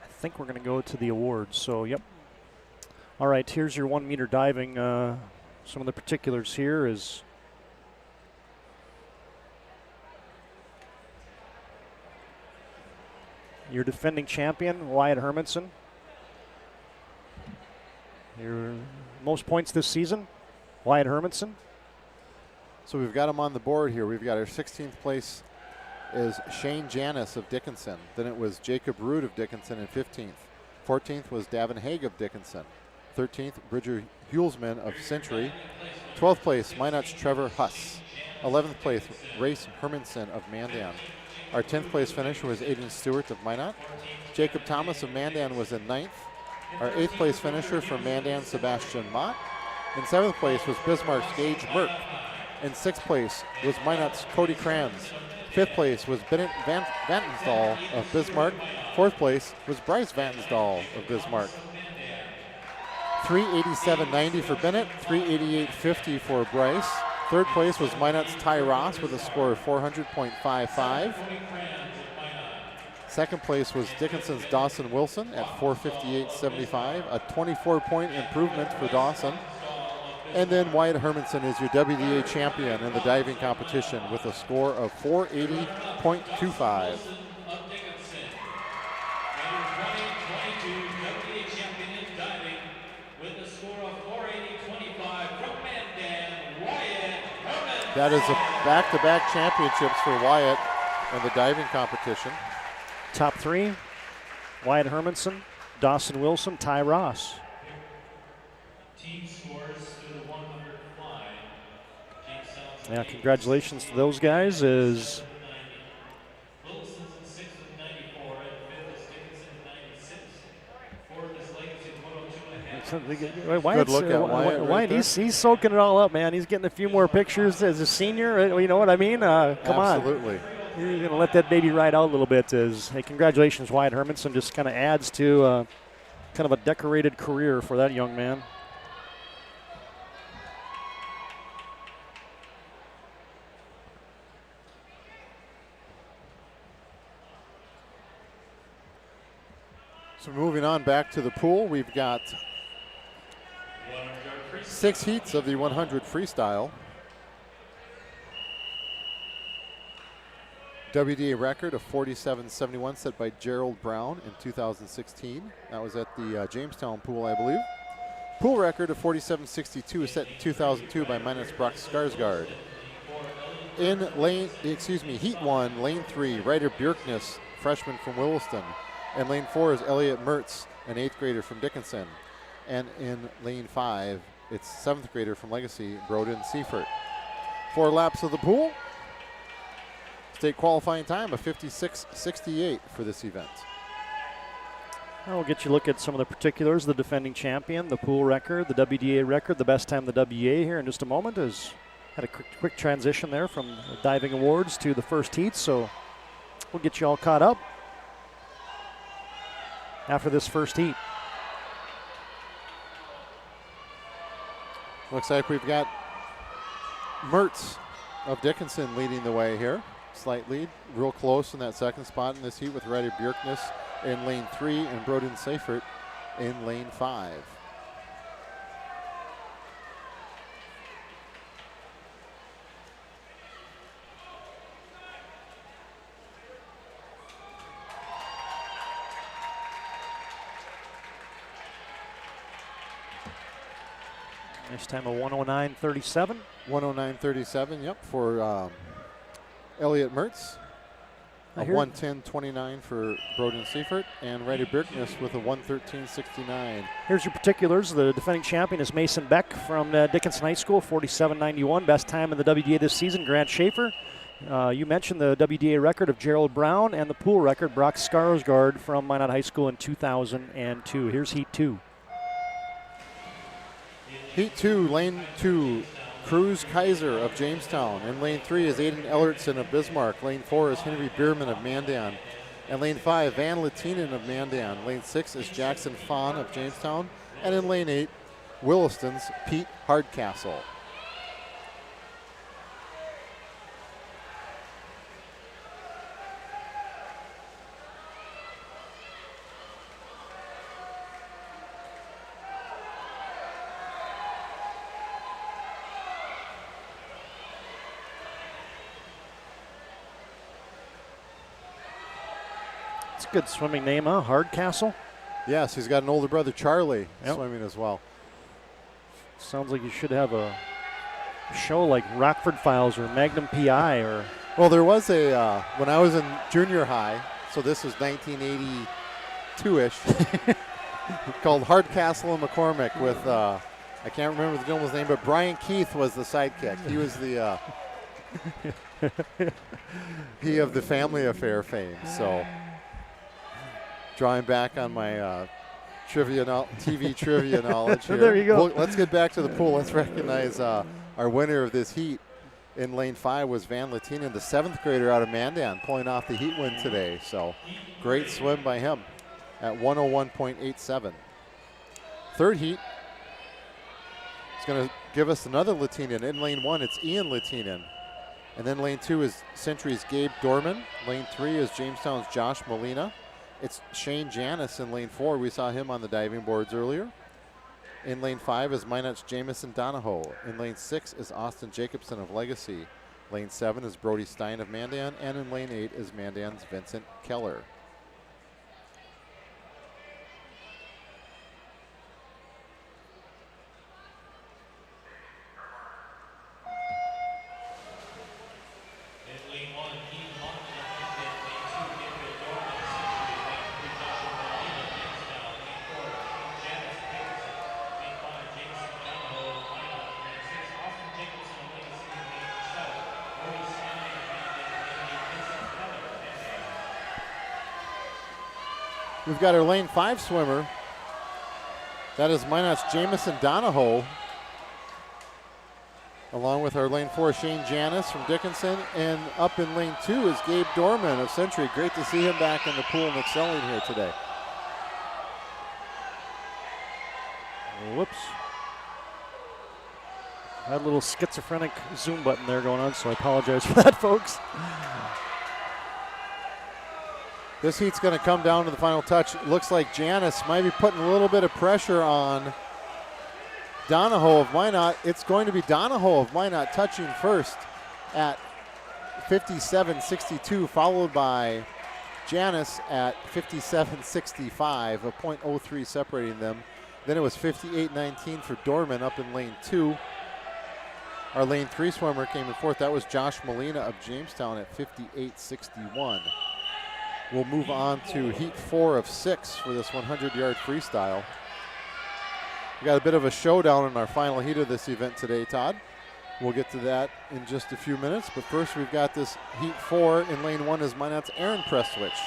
I think we're going to go to the awards, so yep. All right, here's your 1 meter diving. Some of the particulars here is your defending champion, Wyatt Hermanson. Your most points this season, Wyatt Hermanson. So we've got him on the board here. We've got our 16th place is Shane Janis of Dickinson. Then it was Jacob Root of Dickinson in 15th. 14th was Davin Haig of Dickinson. 13th, Bridger Hulsman of Century. 12th place, Minot's Trevor Huss. 11th place, Race Hermanson of Mandan. Our 10th place finisher was Aiden Stewart of Minot. Jacob Thomas of Mandan was in 9th. Our 8th place finisher from Mandan, Sebastian Mott. In 7th place was Bismarck's Gage Burke. In 6th place was Minot's Cody Kranz. 5th place was Bennett Vantensdal of Bismarck. 4th place was Bryce Vantensdal of Bismarck. 387.90 for Bennett, 388.50 for Bryce. 3rd place was Minot's Ty Ross with a score of 400.55. 2nd place was Dickinson's Dawson Wilson at 458.75, a 24-point improvement for Dawson. And then Wyatt Hermanson is your WDA champion in the diving competition with a score of 480.25. That is a back-to-back championships for Wyatt. in the diving competition. Top 3, Wyatt Hermanson, Dawson Wilson, Ty Ross. Team scores through the 100 fly. Yeah, congratulations to those guys. As Wilson's in 6th with 94, and 5th is Dickinson at 96. 4th is Legacy with 102.5. Wyatt's, Good look at Wyatt. Wyatt, he's soaking it all up, man. He's getting a few more pictures as a senior. You know what I mean? Come on. Absolutely. You're going to let that baby ride out a little bit. Hey, congratulations, Wyatt Hermanson. Just kind of adds to kind of a decorated career for that young man. So moving on back to the pool, we've got 6 heats of the 100 freestyle. WDA record of 47.71 set by Gerald Brown in 2016. That was at the Jamestown pool, I believe. Pool record of 47.62 set in 2002 by Minus Brock Skarsgård. In heat 1, lane 3, Ryder Bjerknes, freshman from Williston. And lane 4 is Elliot Mertz, an 8th grader from Dickinson. And in lane 5, it's 7th grader from Legacy, Broden Seifert. 4 laps of the pool. State qualifying time of 56.68 for this event. We'll get you a look at some of the particulars, the defending champion, the pool record, the WDA record, the best time in the WA here in just a moment. Has had a quick transition there from the diving awards to the first heat, so we'll get you all caught up after this first heat. Looks like we've got Mertz of Dickinson leading the way here. Slight lead, real close in that second spot in this heat with Ryder Bjerknes in lane 3 and Broden Seifert in lane 5. Nice time of 109.37. 109.37, yep, for Elliot Mertz. A 110.29 for Broden Seifert, and Ryder Bjerknes with a 113.69. Here's your particulars. The defending champion is Mason Beck from Dickinson High School, 47.91. Best time in the WDA this season, Grant Schaeffer. You mentioned the WDA record of Gerald Brown and the pool record, Brock Skarsgård from Minot High School in 2002. Here's Heat 2. Heat 2, lane 2, Cruz Kaiser of Jamestown. In lane 3 is Aiden Ellertson of Bismarck. Lane 4 is Henry Bierman of Mandan. And lane 5, Van Latinen of Mandan. Lane 6 is Jackson Fawn of Jamestown. And in lane 8, Williston's Pete Hardcastle. It's a good swimming name, huh? Hardcastle? Yes, he's got an older brother, Charlie, swimming as well. Sounds like you should have a show like Rockford Files or Magnum PI or... Well, there was a, when I was in junior high, so this was 1982-ish, called Hardcastle and McCormick with, I can't remember the gentleman's name, but Brian Keith was the sidekick. He was the, he of the Family Affair fame, so... Drawing back on my TV trivia knowledge here. There you go. Well, let's get back to the pool. Let's recognize our winner of this heat in lane 5 was Van Latinen, the 7th grader out of Mandan, pulling off the heat win today. So great swim by him at 101.87. Third heat is going to give us another Latinen. In lane 1, it's Ian Latinen. And then lane 2 is Century's Gabe Dorman. Lane 3 is Jamestown's Josh Molina. It's Shane Janis in lane 4. We saw him on the diving boards earlier. In lane 5 is Minot's Jamison Donahoe. In lane 6 is Austin Jacobson of Legacy. Lane 7 is Brody Stein of Mandan. And in lane 8 is Mandan's Vincent Keller. We've got our lane 5 swimmer. That is Minot's Jamison Donahoe, along with our lane 4 Shane Janis from Dickinson. And up in lane 2 is Gabe Dorman of Century. Great to see him back in the pool and excelling here today. Whoops. I had a little schizophrenic zoom button there going on, so I apologize for that, folks. This heat's going to come down to the final touch. It looks like Janis might be putting a little bit of pressure on Donahoe of Minot. It's going to be Donahoe of Minot touching first at 57.62, followed by Janis at 57.65, a .03 separating them. Then it was 58.19 for Dorman up in lane 2. Our lane 3 swimmer came in fourth. That was Josh Molina of Jamestown at 58.61. We'll move on to heat 4 of 6 for this 100-yard freestyle. We got a bit of a showdown in our final heat of this event today, Todd. We'll get to that in just a few minutes, but first we've got this heat 4. In lane 1 is Minot's Aaron Prestwich.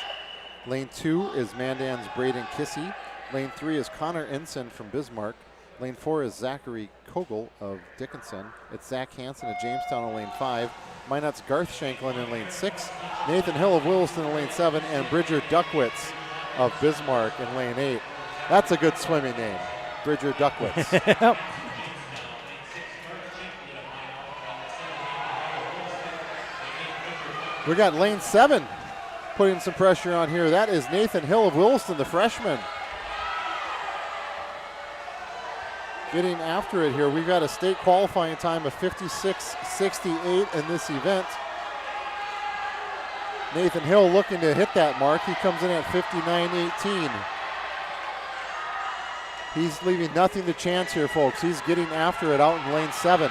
Lane 2 is Mandan's Braden Kissy. Lane 3 is Connor Ensign from Bismarck. Lane 4 is Zachary Kogel of Dickinson. It's Zach Hansen of Jamestown in lane 5. Minot's Garth Shanklin in lane 6. Nathan Hill of Williston in lane 7. And Bridger Duckwitz of Bismarck in lane 8. That's a good swimming name, Bridger Duckwitz. We got lane 7 putting some pressure on here. That is Nathan Hill of Williston, the freshman. Getting after it here. We've got a state qualifying time of 56.68 in this event. Nathan Hill looking to hit that mark. He comes in at 59.18. He's leaving nothing to chance here, folks. He's getting after it out in lane 7.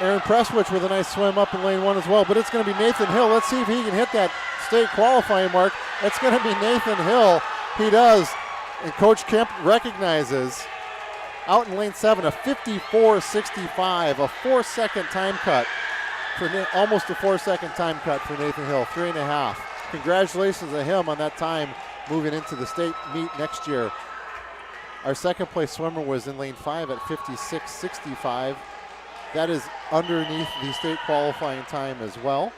Aaron Prestwich with a nice swim up in lane 1 as well, but it's going to be Nathan Hill. Let's see if he can hit that state qualifying mark. It's going to be Nathan Hill. He does, and Coach Kemp recognizes out in lane 7 a 54.65, a 4-second time cut for almost a 4-second time cut for Nathan Hill, 3.5. Congratulations to him on that time moving into the state meet next year. Our second place swimmer was in lane 5 at 56.65. That is underneath the state qualifying time as well.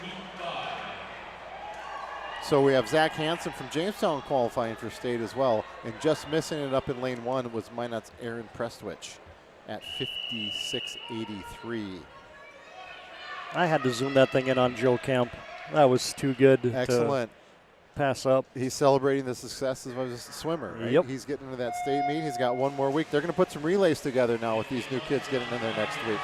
So we have Zach Hansen from Jamestown qualifying for state as well. And just missing it up in lane 1 was Minot's Aaron Prestwich at 56.83. I had to zoom that thing in on Joe Kemp. That was too good. Excellent. To pass up. He's celebrating the successes of his swimmer. Right? Yep. He's getting into that state meet. He's got one more week. They're going to put some relays together now with these new kids getting in there next week.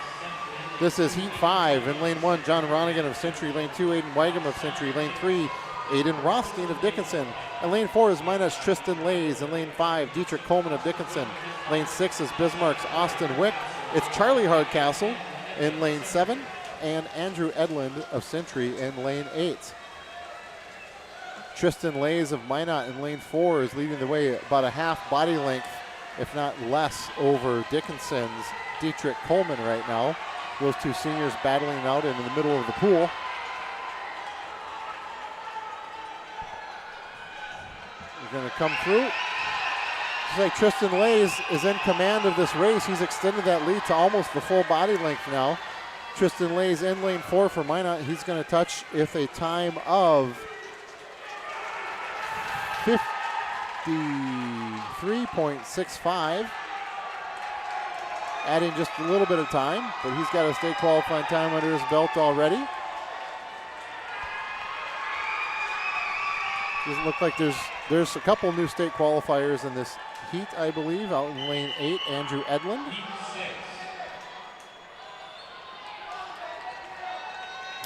This is heat 5. In lane 1, John Ronigan of Century. Lane 2, Aiden Weigum of Century. Lane 3, Aiden Rothstein of Dickinson. And lane 4 is Minot's Tristan Lays. In lane 5, Dietrich Coleman of Dickinson. Lane 6 is Bismarck's Austin Wick. It's Charlie Hardcastle in lane 7 and Andrew Edlund of Century in lane 8. Tristan Lays of Minot in lane 4 is leading the way about a half body length, if not less, over Dickinson's Dietrich Coleman right now. Those two seniors battling out in the middle of the pool. We're going to come through. Looks like Tristan Lays is in command of this race. He's extended that lead to almost the full body length now. Tristan Lays in lane 4 for Minot. He's going to touch with a time of 53.65. Adding just a little bit of time, but he's got a state qualifying time under his belt already. Doesn't look like there's a couple new state qualifiers in this heat, I believe. Out in lane 8, Andrew Edlund.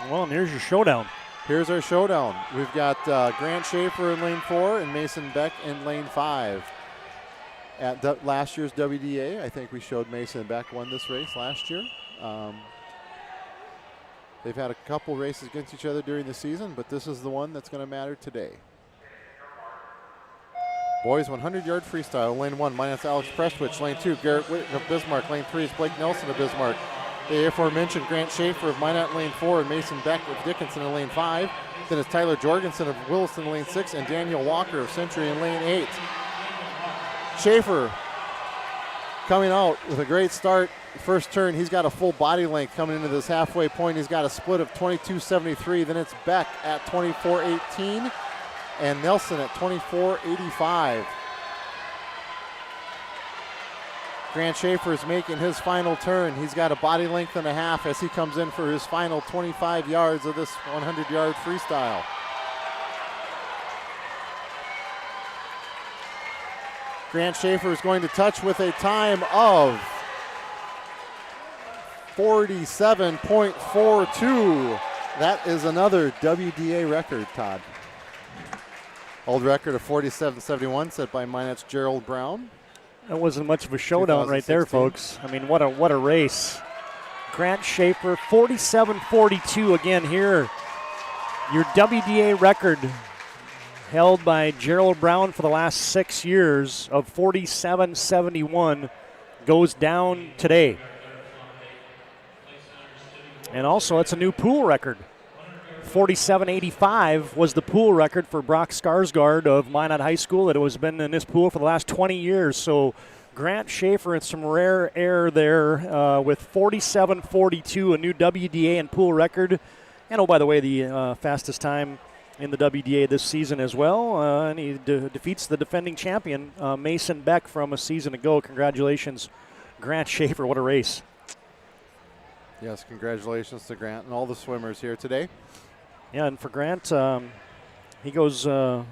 Well, and here's your showdown. Here's our showdown. We've got Grant Schaeffer in lane 4 and Mason Beck in lane 5. At last year's WDA, I think we showed Mason Beck won this race last year. They've had a couple races against each other during the season, but this is the one that's going to matter today. Boys 100-yard freestyle. Lane 1, Minot's Alex Prestwich. Lane 2, Garrett Whitten of Bismarck. Lane 3 is Blake Nelson of Bismarck. The aforementioned Grant Schaeffer of Minot in lane 4 and Mason Beck of Dickinson in lane 5. Then it's Tyler Jorgensen of Williston in lane 6 and Daniel Walker of Century in lane 8. Schaeffer coming out with a great start. First turn, he's got a full body length coming into this halfway point. He's got a split of 22.73. Then it's Beck at 24.18 and Nelson at 24.85. Grant Schaeffer is making his final turn. He's got a body length and a half as he comes in for his final 25 yards of this 100-yard freestyle. Grant Schaeffer is going to touch with a time of 47.42. That is another WDA record, Todd. Old record of 47.71 set by Minot's Gerald Brown. That wasn't much of a showdown right there, folks. I mean, what a race. Grant Schaeffer, 47.42 again here. Your WDA record held by Gerald Brown for the last 6 years of 47.71 goes down today. And also, it's a new pool record. 47.85 was the pool record for Brock Skarsgård of Minot High School that has been in this pool for the last 20 years. So Grant Schaeffer in some rare air there with 47.42, a new WDA and pool record. And oh, by the way, the fastest time in the WDA this season as well. And he defeats the defending champion, Mason Beck, from a season ago. Congratulations, Grant Schaeffer. What a race. Yes, congratulations to Grant and all the swimmers here today. Yeah, and for Grant, he goes, he's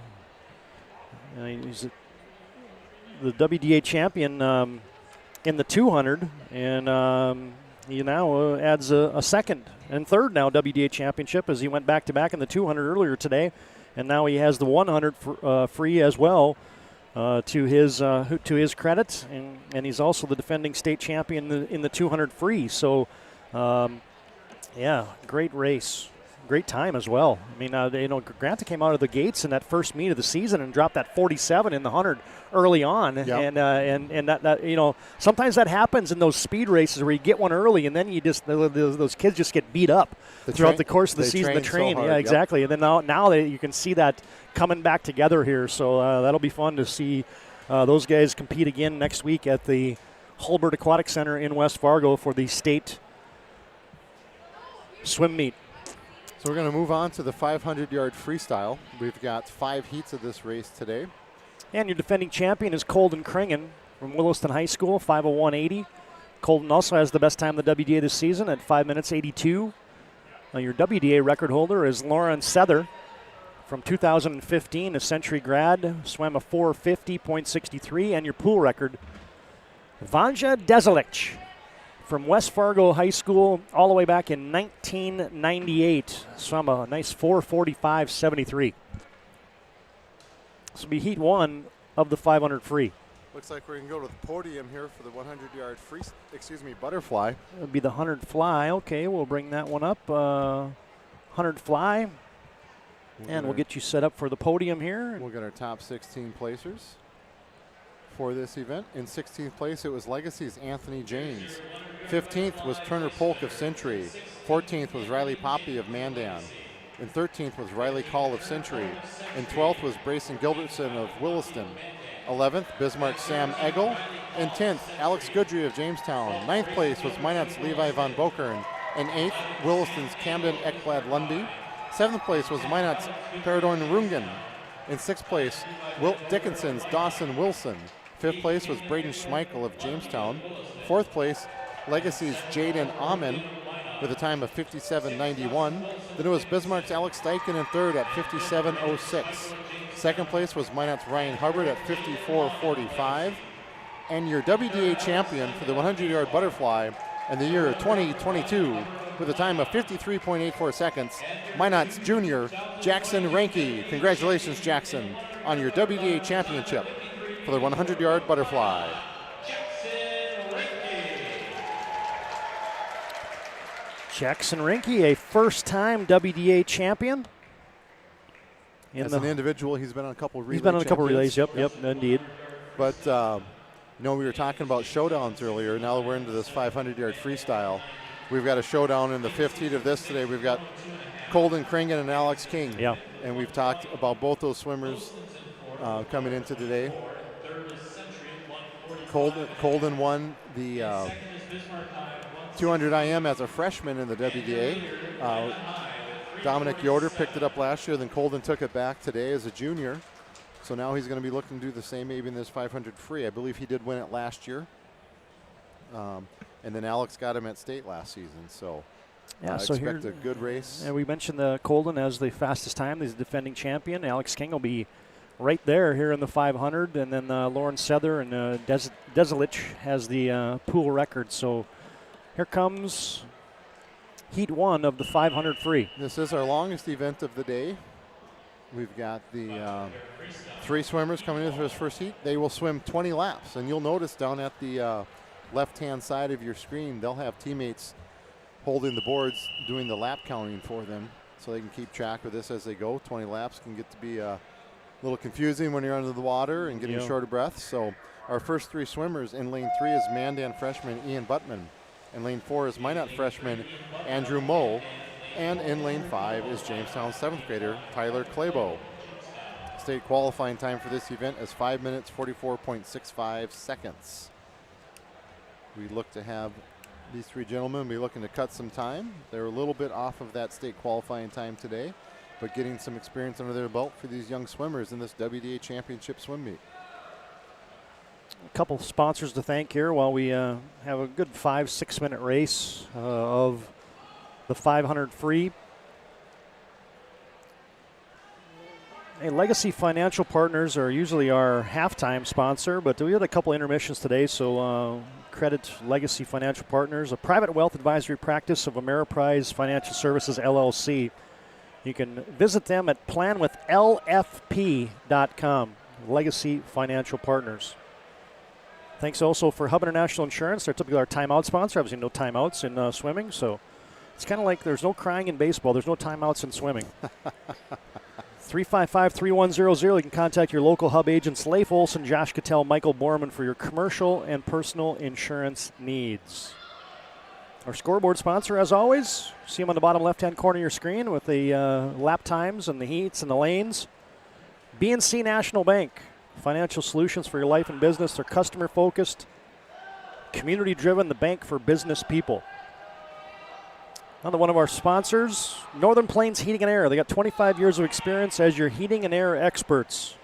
the WDA champion in the 200, and he now adds a second and third now WDA championship as he went back-to-back in the 200 earlier today, and now he has the 100 free as well to his credit, and he's also the defending state champion in the 200 free. So, yeah, great race. Great time as well. I mean, Grant came out of the gates in that first meet of the season and dropped that 47 in the 100 early on, yep. and that sometimes that happens in those speed races where you get one early and then you just those kids just get beat up throughout the course of the season. The train, so hard, yeah, exactly. Yep. And then now you can see that coming back together here. So that'll be fun to see those guys compete again next week at the Hulbert Aquatic Center in West Fargo for the state swim meet. So we're going to move on to the 500-yard freestyle. We've got 5 heats of this race today. And your defending champion is Colden Kringen from Williston High School, 5:01.80. Colden also has the best time in the WDA this season at 5 minutes 82. Your WDA record holder is Lauren Sether from 2015, a Century grad, swam a 4:50.63. And your pool record, Vanja Dezelich from West Fargo High School all the way back in 1998. Swam a nice 4:45.73. This will be heat 1 of the 500 free. Looks like we're going to go to the podium here for the 100-yard butterfly. It'll be the 100 fly. Okay, we'll bring that one up. 100 fly. And we'll get you set up for the podium here. We'll get our top 16 placers for this event. In 16th place, it was Legacy's Anthony James. 15th was Turner Polk of Century. 14th was Riley Poppy of Mandan. And 13th was Riley Call of Century. And 12th was Brayson Gilbertson of Williston. 11th, Bismarck Sam Eggle. And 10th, Alex Goodry of Jamestown. 9th place was Minot's Levi Von Bokern. And 8th, Williston's Camden Ekblad Lundy. 7th place was Minot's Paradorn Rungen. In 6th place, Wilt Dickinson's Dawson Wilson. 5th place was Braden Schmeichel of Jamestown. 4th place, Legacy's Jaden Amen with a time of 57.91. Then it was Bismarck's Alex Steichen in 3rd at 57.06. 2nd place was Minot's Ryan Hubbard at 54.45. And your WDA champion for the 100-yard butterfly in the year 2022 with a time of 53.84 seconds, Minot's junior, Jackson Ranke. Congratulations, Jackson, on your WDA championship for the 100-yard butterfly. Jackson Ranke, a first-time WDA champion. As an individual, he's been on a couple of relays. He's been on a couple of relays, yep, indeed. But, we were talking about showdowns earlier. Now we're into this 500-yard freestyle. We've got a showdown in the 5th heat of this today. We've got Colden Kringen and Alex King. Yeah. And we've talked about both those swimmers coming into today. Colden won the 200 IM as a freshman in the WDA. Dominic Yoder picked it up last year, then Colden took it back today as a junior. So now he's going to be looking to do the same maybe in this 500 free. I believe he did win it last year. And then Alex got him at state last season. So yeah, so expect a good race. And we mentioned the Colden as the fastest time. He's the defending champion. Alex King will be right there here in the 500. And then Lauren Sether and Deselich has the pool record. So here comes Heat 1 of the 500 free. This is our longest event of the day. We've got the 3 swimmers coming in for this first heat. They will swim 20 laps. And you'll notice down at the left-hand side of your screen, they'll have teammates holding the boards doing the lap counting for them so they can keep track of this as they go. 20 laps can get to be a little confusing when you're under the water and getting short of breath. So our first 3 swimmers in lane 3 is Mandan freshman Ian Buttman. In lane 4 is Minot freshman Andrew Moe. And in lane 5 is Jamestown 7th grader Tyler Claybo. State qualifying time for this event is 5 minutes, 44.65 seconds. We look to have these 3 gentlemen be looking to cut some time. They're a little bit off of that state qualifying time today, but getting some experience under their belt for these young swimmers in this WDA championship swim meet. A couple sponsors to thank here while we have a good 5-6 minute race of the 500 free. Hey, Legacy Financial Partners are usually our halftime sponsor, but we had a couple intermissions today, so credit Legacy Financial Partners, a private wealth advisory practice of Ameriprise Financial Services, LLC. You can visit them at planwithlfp.com, Legacy Financial Partners. Thanks also for Hub International Insurance. They're typically our timeout sponsor. Obviously no timeouts in swimming, so it's kind of like there's no crying in baseball. There's no timeouts in swimming. 355-3100. You can contact your local Hub agents, Leif Olson, Josh Cattell, Michael Borman, for your commercial and personal insurance needs. Our scoreboard sponsor, as always, see them on the bottom left-hand corner of your screen with the lap times and the heats and the lanes. BNC National Bank, financial solutions for your life and business. They're customer-focused, community-driven, the bank for business people. Another one of our sponsors, Northern Plains Heating and Air. They got 25 years of experience as your heating and air experts.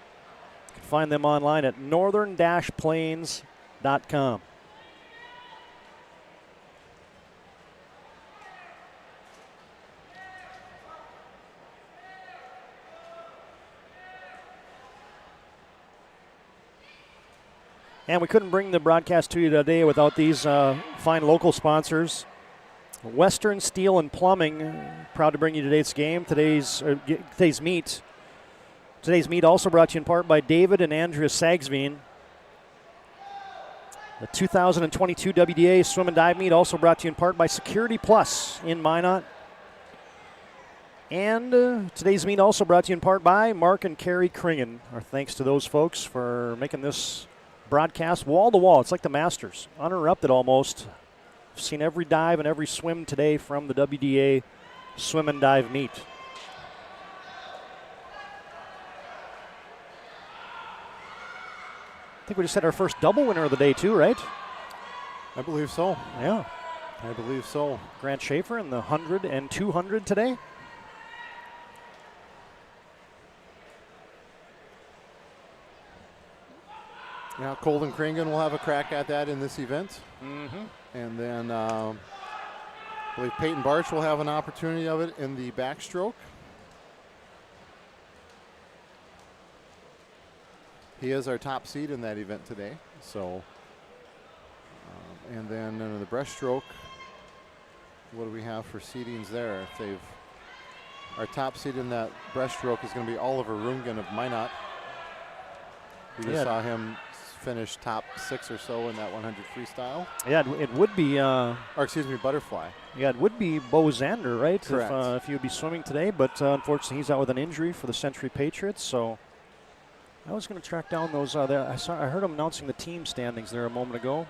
You can find them online at northern-plains.com. And we couldn't bring the broadcast to you today without these fine local sponsors. Western Steel and Plumbing, proud to bring you today's game, today's meet. Today's meet also brought to you in part by David and Andrea Sagsveen. The 2022 WDA Swim and Dive meet also brought to you in part by Security Plus in Minot. And today's meet also brought to you in part by Mark and Carrie Kringen. Our thanks to those folks for making this broadcast wall to wall. It's like the Masters, uninterrupted almost. I've seen every dive and every swim today from the WDA Swim and Dive meet. I think we just had our first double winner of the day too, right? I believe so. Yeah. I believe so. Grant Schaeffer in the 100 and 200 today. Now Colden Kringen will have a crack at that in this event. Mm-hmm. And then I believe Peyton Barch will have an opportunity of it in the backstroke. He is our top seed in that event today. So, and then in the breaststroke, what do we have for seedings there? If they've, our top seed in that breaststroke is going to be Oliver Rungan of Minot. We just saw him finish top 6 or so in that 100 freestyle. Yeah, it would be. Or excuse me, butterfly. Yeah, it would be Bo Zander, right? Correct. If he would be swimming today, but unfortunately he's out with an injury for the Century Patriots. So I was going to track down those. I heard him announcing the team standings there a moment ago.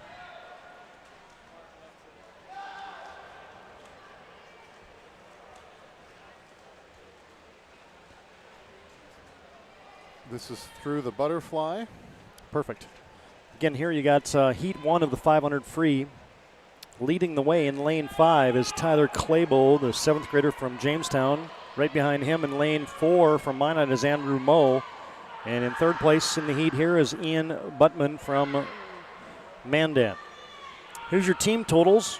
This is through the butterfly. Perfect. Again, here you got heat 1 of the 500 free. Leading the way in lane 5 is Tyler Claybo, the 7th grader from Jamestown. Right behind him in lane 4 from Minot is Andrew Moe. And in third place in the heat here is Ian Buttman from Mandan. Here's your team totals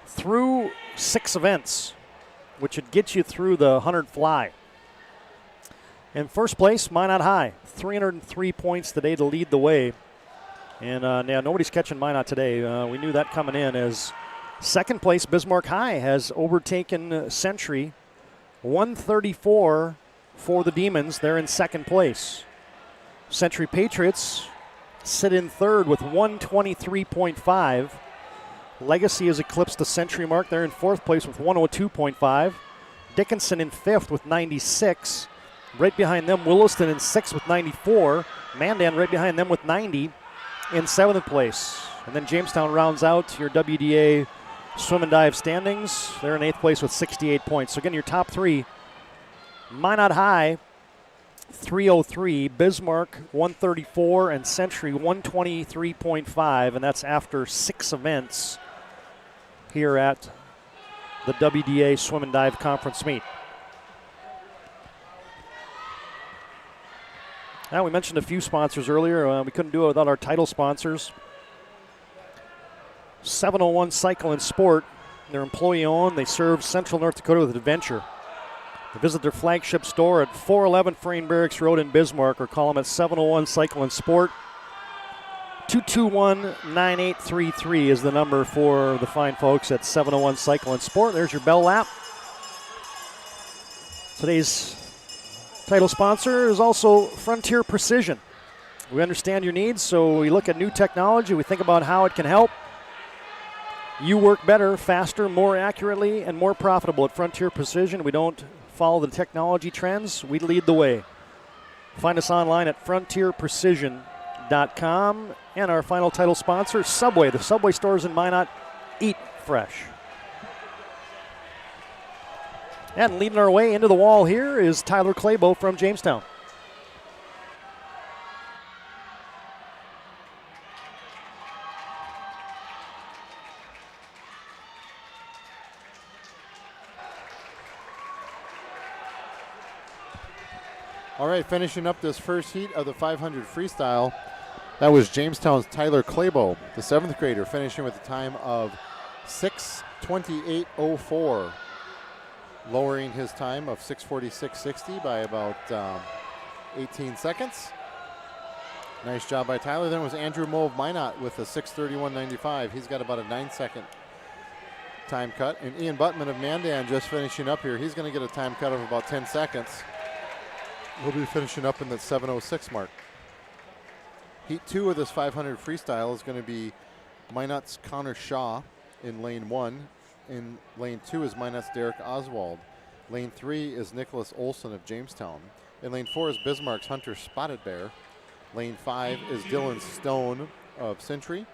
through 6 events, which would get you through the 100 fly. In first place, Minot High, 303 points today to lead the way. And now nobody's catching Minot today. We knew that coming in. As second place, Bismarck High has overtaken Century, 134 for the Demons. They're in second place. Century Patriots sit in third with 123.5. Legacy has eclipsed the Century mark. They're in fourth place with 102.5. Dickinson in fifth with 96. Right behind them, Williston in sixth with 94. Mandan right behind them with 90 in seventh place. And then Jamestown rounds out your WDA swim and dive standings. They're in eighth place with 68 points. So again, your top 3, Minot High, 303, Bismarck 134, and Century 123.5, and that's after 6 events here at the WDA Swim and Dive Conference meet. Now, we mentioned a few sponsors earlier. We couldn't do it without our title sponsors. 701 Cycle and Sport. They're employee-owned. They serve Central North Dakota with adventure. Visit their flagship store at 411 Frayne Barracks Road in Bismarck, or call them at 701 Cycle and Sport. 221-9833 is the number for the fine folks at 701 Cycle and Sport. There's your bell lap. Today's title sponsor is also Frontier Precision. We understand your needs, so we look at new technology. We think about how it can help you work better, faster, more accurately, and more profitable at Frontier Precision. We don't follow the technology trends. We lead the way. Find us online at frontierprecision.com. And our final title sponsor, Subway. The Subway stores in Minot. Eat fresh. And leading our way into the wall here is Tyler Claybo from Jamestown. All right, finishing up this first heat of the 500 freestyle, that was Jamestown's Tyler Claybo, the 7th grader, finishing with a time of 6:28.04, lowering his time of 6:46.60 by about 18 seconds. Nice job by Tyler. Then was Andrew Moe of Minot with a 6:31.95. He's got about a 9-second time cut. And Ian Buttman of Mandan just finishing up here. He's going to get a time cut of about 10 seconds. We'll be finishing up in the 7:06 mark. Heat 2 of this 500 freestyle is going to be Minot's Connor Shaw in lane 1. In lane 2 is Minot's Derek Oswald. Lane 3 is Nicholas Olson of Jamestown. In lane 4 is Bismarck's Hunter Spotted Bear. Lane 5 is Dylan Stone of Century.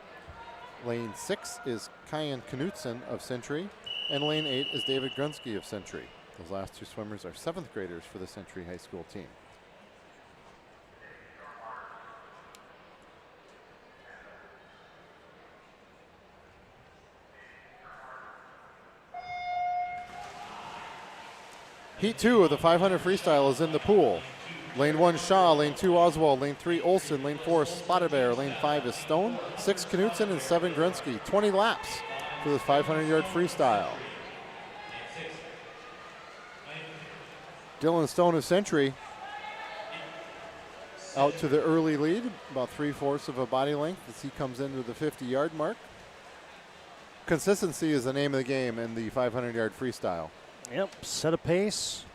Lane 6 is Kyan Knutson of Century. And lane 8 is David Grunsky of Century. Those last 2 swimmers are 7th graders for the Century High School team. Heat 2 of the 500 freestyle is in the pool. Lane 1, Shaw. Lane 2, Oswald. Lane 3, Olson. Lane 4, Spotted Bear. Lane 5 is Stone. 6, Knutson, and 7, Grunsky. 20 laps for this 500-yard freestyle. Dylan Stone of Century out to the early lead, about 3/4 of a body length as he comes into the 50-yard mark. Consistency is the name of the game in the 500-yard freestyle. Yep, set a pace.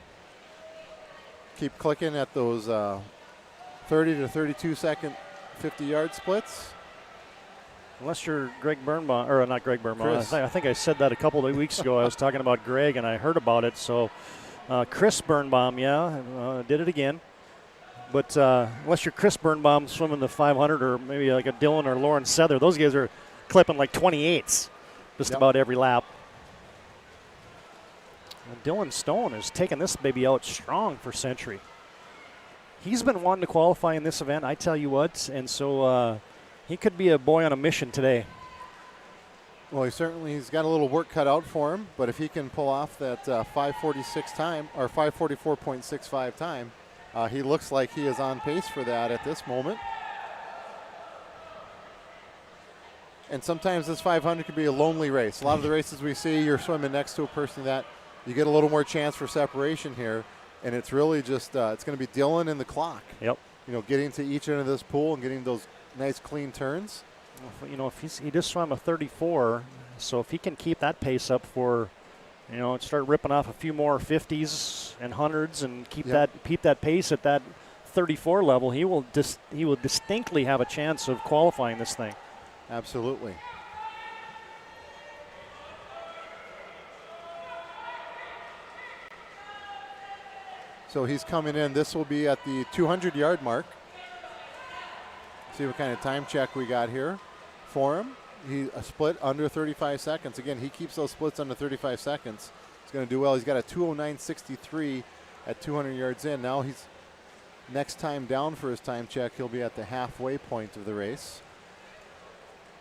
Keep clicking at those 30 to 32 second 50-yard splits. Unless you're Greg Birnbaum, or not Greg Birnbaum. I think I said that a couple of weeks ago. I was talking about Greg and I heard about it. So Chris Birnbaum, did it again. But unless you're Chris Birnbaum swimming the 500, or maybe like a Dylan or Lauren Sether, those guys are clipping like 28s just about every lap. And Dylan Stone is taking this baby out strong for Century. he's been wanting to qualify in this event, I tell you what, and so he could be a boy on a mission today. Well, he's got a little work cut out for him, but if he can pull off that 5:46 time, or 5:44.65 time, he looks like he is on pace for that at this moment. And sometimes this 500 can be a lonely race. A lot of the races we see, you're swimming next to a person that you get a little more chance for separation here, and it's really just it's going to be Dylan and the clock. Yep. You know, getting to each end of this pool and getting those nice clean turns. You know, if he just swam a 34, so if he can keep that pace up for, you know, start ripping off a few more 50s and 100s and keep that pace at that 34 level, he will distinctly have a chance of qualifying this thing. Absolutely. So he's coming in. This will be at the 200-yard mark. See what kind of time check we got here for him. A split under 35 seconds. Again, he keeps those splits under 35 seconds. He's going to do well. He's got a 2:09.63 at 200 yards in. Now he's next time down for his time check. He'll be at the halfway point of the race.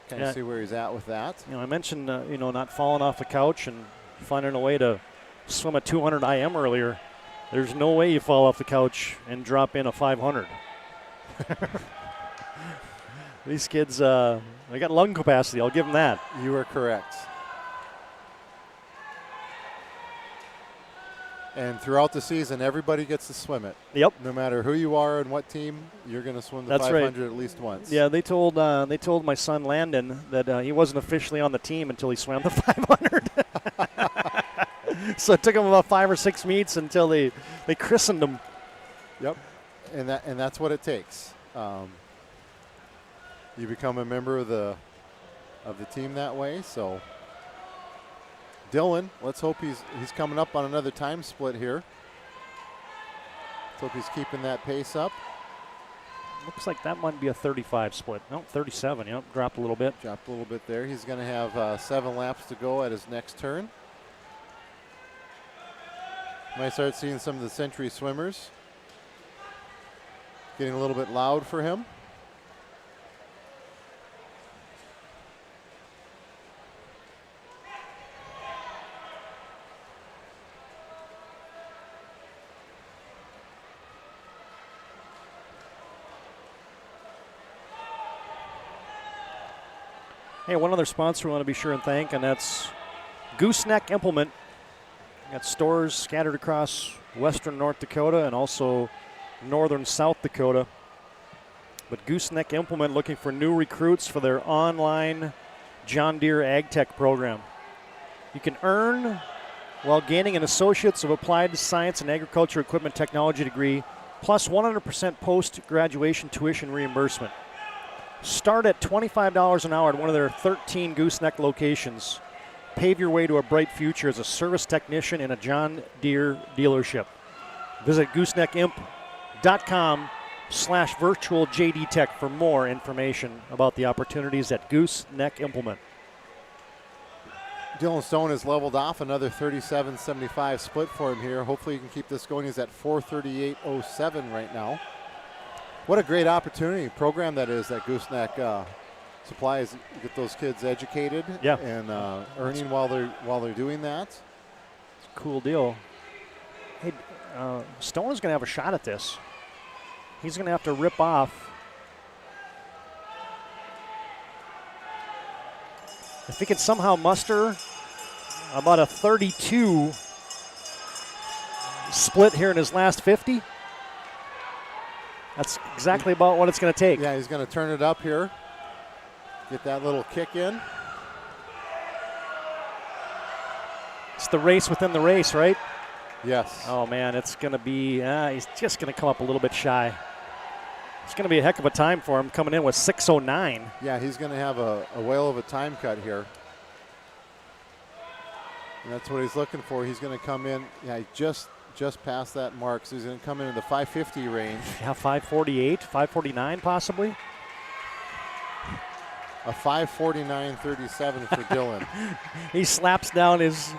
Kind of see where he's at with that. You know, I mentioned you know, not falling off the couch and finding a way to swim a 200 IM earlier. There's no way you fall off the couch and drop in a 500. These kids, they got lung capacity. I'll give them that. You are correct. And throughout the season, everybody gets to swim it. Yep. No matter who you are and what team, you're going to swim the 500 at least once. Yeah, they told my son Landon that he wasn't officially on the team until he swam the 500. So it took him about 5 or 6 meets until they christened him. Yep. And that's what it takes. You become a member of the team that way. So Dylan, let's hope he's coming up on another time split here. Let's hope he's keeping that pace up. Looks like that might be a 35 split. No, 37. Yep, dropped a little bit. Dropped a little bit there. He's going to have 7 laps to go at his next turn. Might start seeing some of the Century swimmers getting a little bit loud for him. Hey, one other sponsor we want to be sure and thank, and that's Gooseneck Implement. Got stores scattered across western North Dakota and also northern South Dakota. But Gooseneck Implement looking for new recruits for their online John Deere Ag Tech program. You can earn while gaining an Associates of Applied Science and Agriculture Equipment Technology degree, plus 100% post-graduation tuition reimbursement. Start at $25 an hour at one of their 13 Gooseneck locations. Pave your way to a bright future as a service technician in a John Deere dealership. Visit gooseneckimp.com/virtual JD Tech for more information about the opportunities at Gooseneck Implement. Dylan Stone has leveled off another 37.75 split for him here. Hopefully he can keep this going. He's at 4:38.07 right now. What a great opportunity program that is that Gooseneck supplies, get those kids educated and earning while they're doing that. It's a cool deal. Hey, Stone is going to have a shot at this. He's going to have to rip off. If he can somehow muster about a 32 split here in his last 50, that's exactly about what it's going to take. Yeah, he's going to turn it up here. Get that little kick in. It's the race within the race, right? Yes. Oh, man, it's going to be, he's just going to come up a little bit shy. It's going to be a heck of a time for him coming in with 6:09. Yeah, he's going to have a whale of a time cut here. And that's what he's looking for. He's going to come in, just past that mark. So he's going to come in the 550 range. Yeah, 548, 549 possibly. A 5:49.37 for Dylan. He slaps down his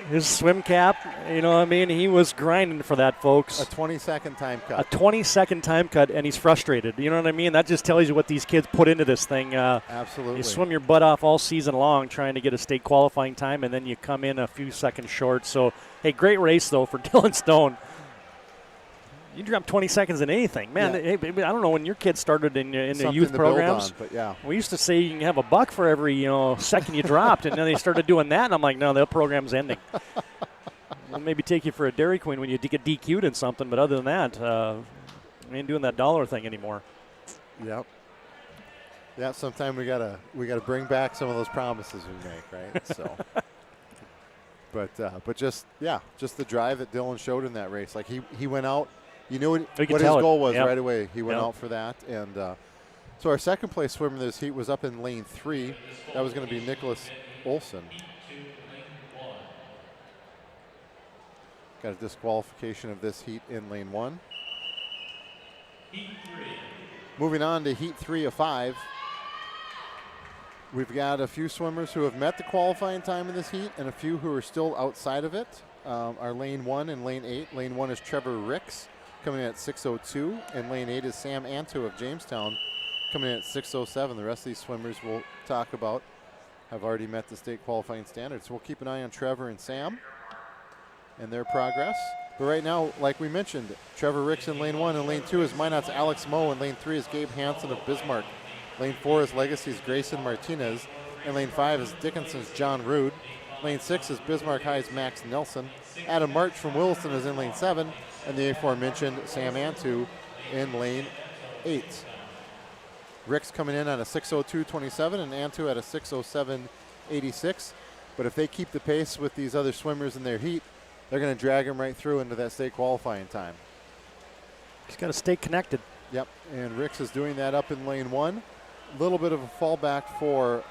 his swim cap. You know what I mean? He was grinding for that, folks. A 20-second time cut. A 20-second time cut, and he's frustrated. You know what I mean? That just tells you what these kids put into this thing. Absolutely. You swim your butt off all season long trying to get a state qualifying time, and then you come in a few seconds short. So, hey, great race, though, for Dylan Stone. You drop 20 seconds in anything. Man, Yeah. hey, I don't know when your kids started in the Something youth to build programs. on, but yeah. We used to say you can have a buck for every second you dropped, and then they started doing that, and I'm like, no, that program's ending. We'll maybe take you for a Dairy Queen when you get DQ'd in something, but other than that, we ain't doing that dollar thing anymore. Yep. Yeah, sometime we gotta bring back some of those promises we make, right? So, but just the drive that Dylan showed in that race. Like he went out, you knew what his goal was right away. He went out for that, and so our second place swimmer in this heat was up in lane 3. That was going to be Nicholas Olson. Got a disqualification of this heat in lane 1. Moving on to heat 3 of 5. We've got a few swimmers who have met the qualifying time in this heat and a few who are still outside of it. Our lane 1 and lane 8. Lane 1 is Trevor Ricks coming in at 6:02, and lane 8 is Sam Anto of Jamestown coming in at 6:07. The rest of these swimmers we'll talk about have already met the state qualifying standards. So we'll keep an eye on Trevor and Sam and their progress. But right now, like we mentioned, Trevor Ricks in lane 1, and lane 2 is Minot's Alex Moe, and lane 3 is Gabe Hansen of Bismarck. Lane 4 is Legacy's Grayson Martinez, and lane 5 is Dickinson's John Rude. Lane 6 is Bismarck High's Max Nelson. Adam March from Williston is in lane 7, and the aforementioned Sam Antu in lane 8. Ricks coming in at a 6:02.27 and Antu at a 6:07.86. But if they keep the pace with these other swimmers in their heat, they're going to drag them right through into that state qualifying time. He's got to stay connected. Yep, and Ricks is doing that up in lane 1. A little bit of a fallback for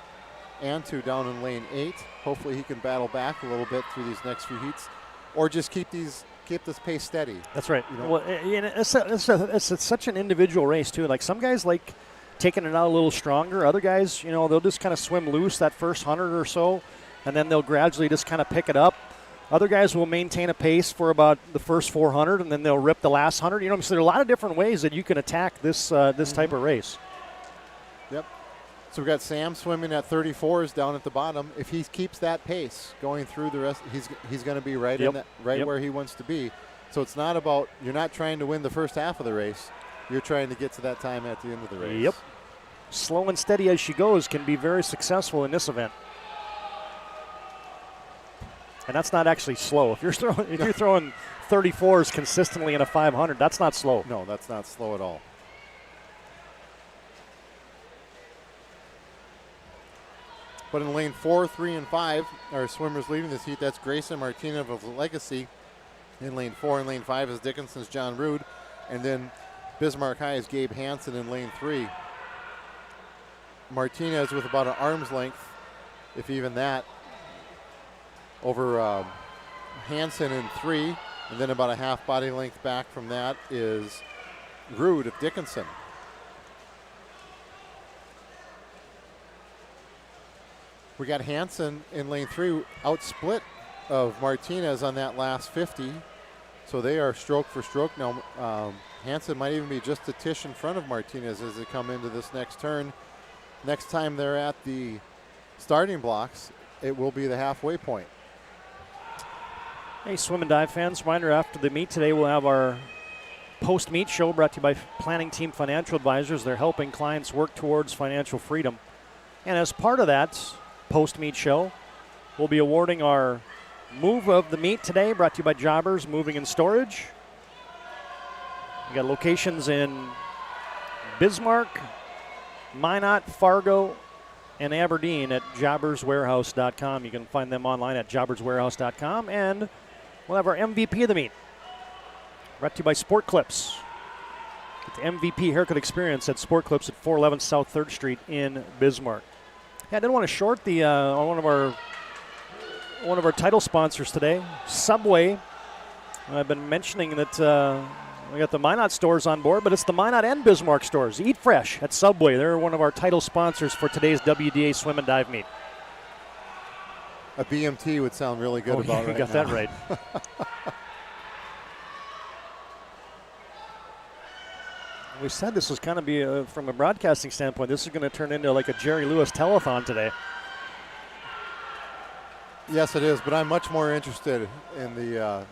Antu down in lane 8. Hopefully he can battle back a little bit through these next few heats, or just keep this pace steady. That's right. Well, it's such an individual race too. Like some guys like taking it out a little stronger. Other guys, they'll just kind of swim loose that first 100 or so, and then they'll gradually just kind of pick it up. Other guys will maintain a pace for about the first 400, and then they'll rip the last 100. So there are a lot of different ways that you can attack this type of race. Yep. So we've got Sam swimming at 34s down at the bottom. If he keeps that pace going through the rest, he's going to be right in that, where he wants to be. So it's not about, you're not trying to win the first half of the race. You're trying to get to that time at the end of the race. Yep. Slow and steady as she goes can be very successful in this event. And that's not actually slow. If you're throwing 34s consistently in a 500, that's not slow. No, that's not slow at all. But in lane 4, 3, and 5, our swimmers leading this heat, that's Grayson Martinez of Legacy in lane 4. And lane 5 is Dickinson's John Rude. And then Bismarck High is Gabe Hansen in lane 3. Martinez with about an arm's length, if even that, over Hansen in 3. And then about a half body length back from that is Rude of Dickinson. We got Hansen in lane 3, outsplit of Martinez on that last 50. So they are stroke for stroke now. Hansen might even be just a tish in front of Martinez as they come into this next turn. Next time they're at the starting blocks, it will be the halfway point. Hey, swim and dive fans, reminder after the meet today, we'll have our post-meet show brought to you by Planning Team Financial Advisors. They're helping clients work towards financial freedom. And as part of that post-meet show, we'll be awarding our move of the meet today, brought to you by Jobbers Moving and Storage. We got locations in Bismarck, Minot, Fargo, and Aberdeen at jobberswarehouse.com. You can find them online at jobberswarehouse.com. And we'll have our MVP of the meet, brought to you by Sport Clips. Get the MVP haircut experience at Sport Clips at 411 South 3rd Street in Bismarck. Yeah, I didn't want to short the one of our title sponsors today, Subway. I've been mentioning that we got the Minot stores on board, but it's the Minot and Bismarck stores. Eat fresh at Subway. They're one of our title sponsors for today's WDA swim and dive meet. A BMT would sound really good about you right got now. that right. We said this was kind of be, from a broadcasting standpoint, this is going to turn into like a Jerry Lewis telethon today. Yes, it is, but I'm much more interested in the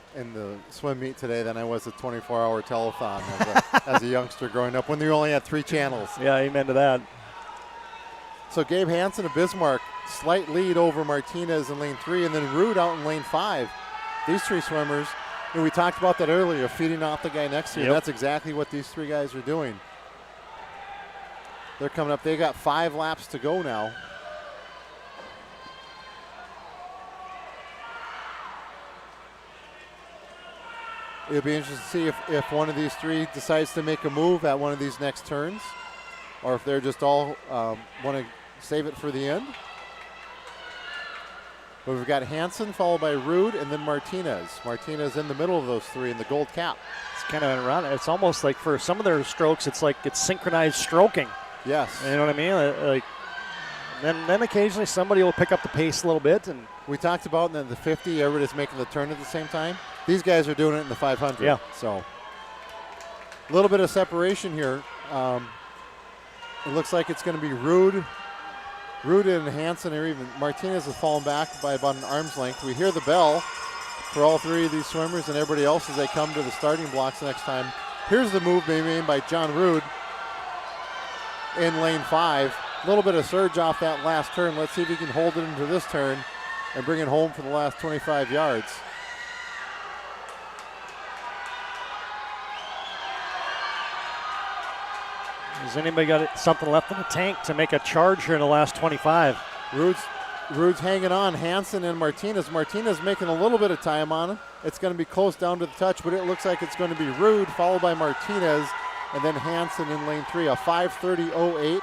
swim meet today than I was at 24-hour telethon as a youngster growing up when they only had 3 channels. Yeah, amen to that. So Gabe Hansen of Bismarck, slight lead over Martinez in lane 3, and then Rude out in lane 5. These 3 swimmers, and we talked about that earlier, feeding off the guy next to you. Yep. That's exactly what these 3 guys are doing. They're coming up. They got 5 laps to go now. It'll be interesting to see if one of these 3 decides to make a move at one of these next turns, or if they're just all want to save it for the end. But we've got Hansen followed by Rude and then Martinez. Martinez in the middle of those 3 in the gold cap. It's kind of around. It's almost like for some of their strokes, it's like it's synchronized stroking. Yes. You know what I mean? Like then occasionally somebody will pick up the pace a little bit. And we talked about in the 50, everybody's making the turn at the same time. These guys are doing it in the 500. Yeah. So a little bit of separation here. It looks like it's going to be Rude and Hansen, or even Martinez has fallen back by about an arm's length. We hear the bell for all 3 of these swimmers and everybody else as they come to the starting blocks next time. Here's the move being made by John Rude in lane 5. A little bit of surge off that last turn. Let's see if he can hold it into this turn and bring it home for the last 25 yards. Has anybody got something left in the tank to make a charge here in the last 25? Rude's hanging on. Hansen and Martinez. Martinez making a little bit of time on him. It's going to be close down to the touch, but it looks like it's going to be Rude followed by Martinez, and then Hansen in lane 3. A 5:30.08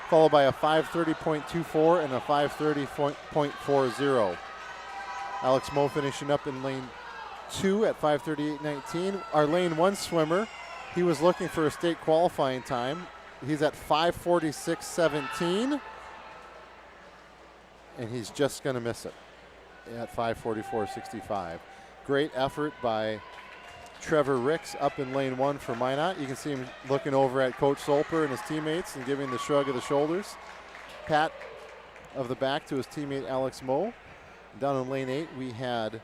followed by a 5:30.24 and a 5:30.40. Alex Moe finishing up in lane 2 at 5:38.19. Our lane 1 swimmer, he was looking for a state qualifying time. He's at 5:46.17, and he's just going to miss it at 5:44.65. Great effort by Trevor Ricks up in lane 1 for Minot. You can see him looking over at Coach Solper and his teammates and giving the shrug of the shoulders. Pat of the back to his teammate Alex Moe. Down in lane 8, we had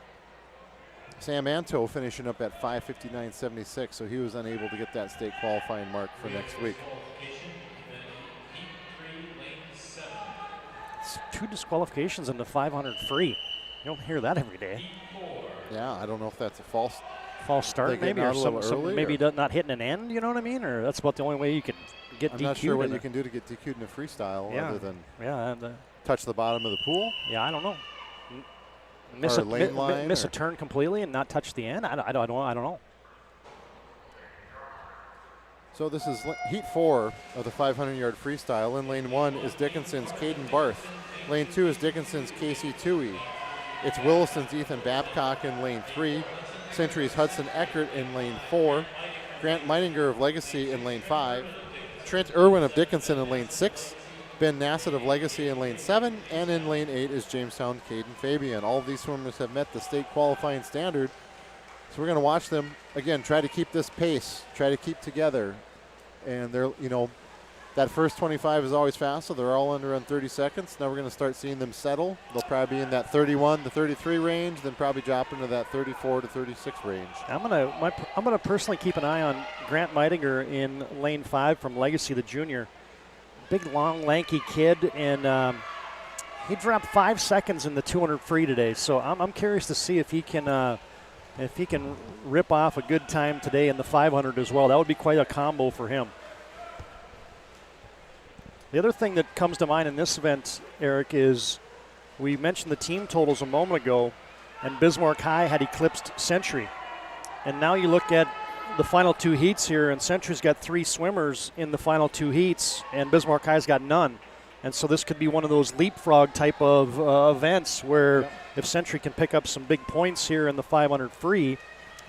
Sam Anto finishing up at 5:59.76, so he was unable to get that state qualifying mark for next week. It's 2 disqualifications in the 500 free. You don't hear that every day. Yeah, I don't know if that's a false start maybe, or some maybe not hitting an end, you know what I mean? Or that's about the only way you can get DQ'd. I'm not sure what you can do to get DQ'd in a freestyle other than touch the bottom of the pool. Yeah, I don't know. Miss a turn completely and not touch the end? I don't know. So this is heat 4 of the 500-yard freestyle. In lane 1 is Dickinson's Caden Barth. Lane 2 is Dickinson's Casey Toohey. It's Williston's Ethan Babcock in lane 3. Century's Hudson Eckert in lane 4. Grant Meininger of Legacy in lane 5. Trent Irwin of Dickinson in lane 6. Ben Nassett of Legacy in lane 7. And in lane 8 is Jamestown Caden Fabian. All of these swimmers have met the state qualifying standard. So we're going to watch them, again, try to keep this pace, try to keep together. And they're, that first 25 is always fast, so they're all under 30 seconds. Now we're going to start seeing them settle. They'll probably be in that 31 to 33 range, then probably drop into that 34 to 36 range. I'm gonna personally keep an eye on Grant Meidinger in lane 5 from Legacy, the junior. Big, long, lanky kid, and he dropped 5 seconds in the 200 free today. So I'm curious to see if he can rip off a good time today in the 500 as well. That would be quite a combo for him. The other thing that comes to mind in this event, Eric, is we mentioned the team totals a moment ago, and Bismarck High had eclipsed Century. And now you look at the final 2 heats here, and Century's got 3 swimmers in the final 2 heats, and Bismarck High's got none. And so this could be one of those leapfrog type of events where if Century can pick up some big points here in the 500 free,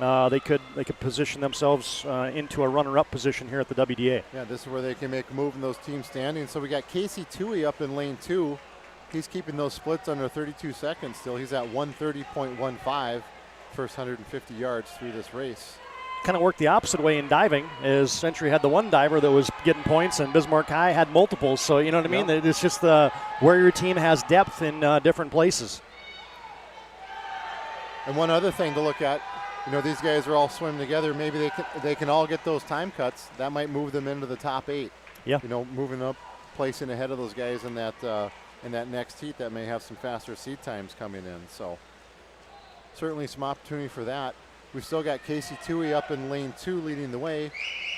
they could position themselves into a runner-up position here at the WDA. Yeah, this is where they can make a move in those team standings. So we got Casey Toohey up in lane 2 he's keeping those splits under 32 seconds still. He's at 130.15, first 150 yards through this race. Kind of worked the opposite way in diving, as Century had the one diver that was getting points and Bismarck High had multiples. So, you know what I mean? It's just where your team has depth in different places. And one other thing to look at, you know, these guys are all swimming together. Maybe they can all get those time cuts. That might move them into the top 8. Yeah. You know, moving up, placing ahead of those guys in that next heat that may have some faster seed times coming in. So certainly some opportunity for that. We've still got Casey Toohey up in lane 2 leading the way.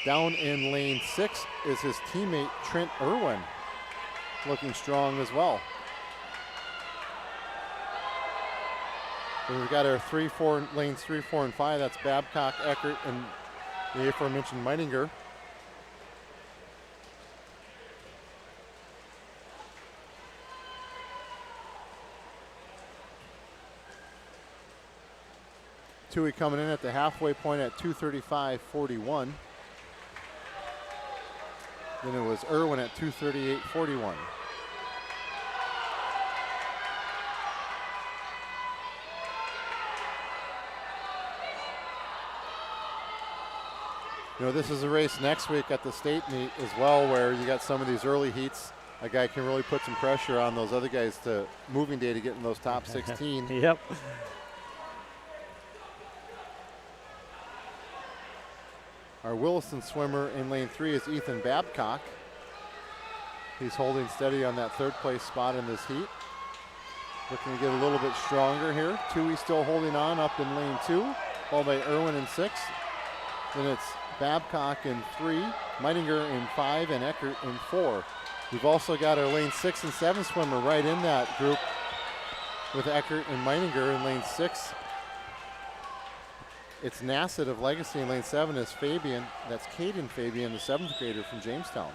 Down in lane 6 is his teammate Trent Irwin, looking strong as well. And we've got our lanes 3, 4, and 5. That's Babcock, Eckert, and the aforementioned Meininger. Toohey coming in at the halfway point at 2:35.41. Then it was Irwin at 2:38.41. You know, this is a race next week at the state meet as well, where you got some of these early heats. A guy can really put some pressure on those other guys to moving day to get in those top 16. Yep. Our Williston swimmer in lane 3 is Ethan Babcock. He's holding steady on that 3rd place spot in this heat. Looking to get a little bit stronger here. Toohey still holding on up in lane 2, followed by Irwin in 6. Then it's Babcock in 3, Meininger in 5, and Eckert in 4. We've also got our lane 6 and 7 swimmer right in that group with Eckert and Meininger in lane 6. It's Nassett of Legacy in lane 7 is Fabian. That's Caden Fabian, the 7th grader from Jamestown.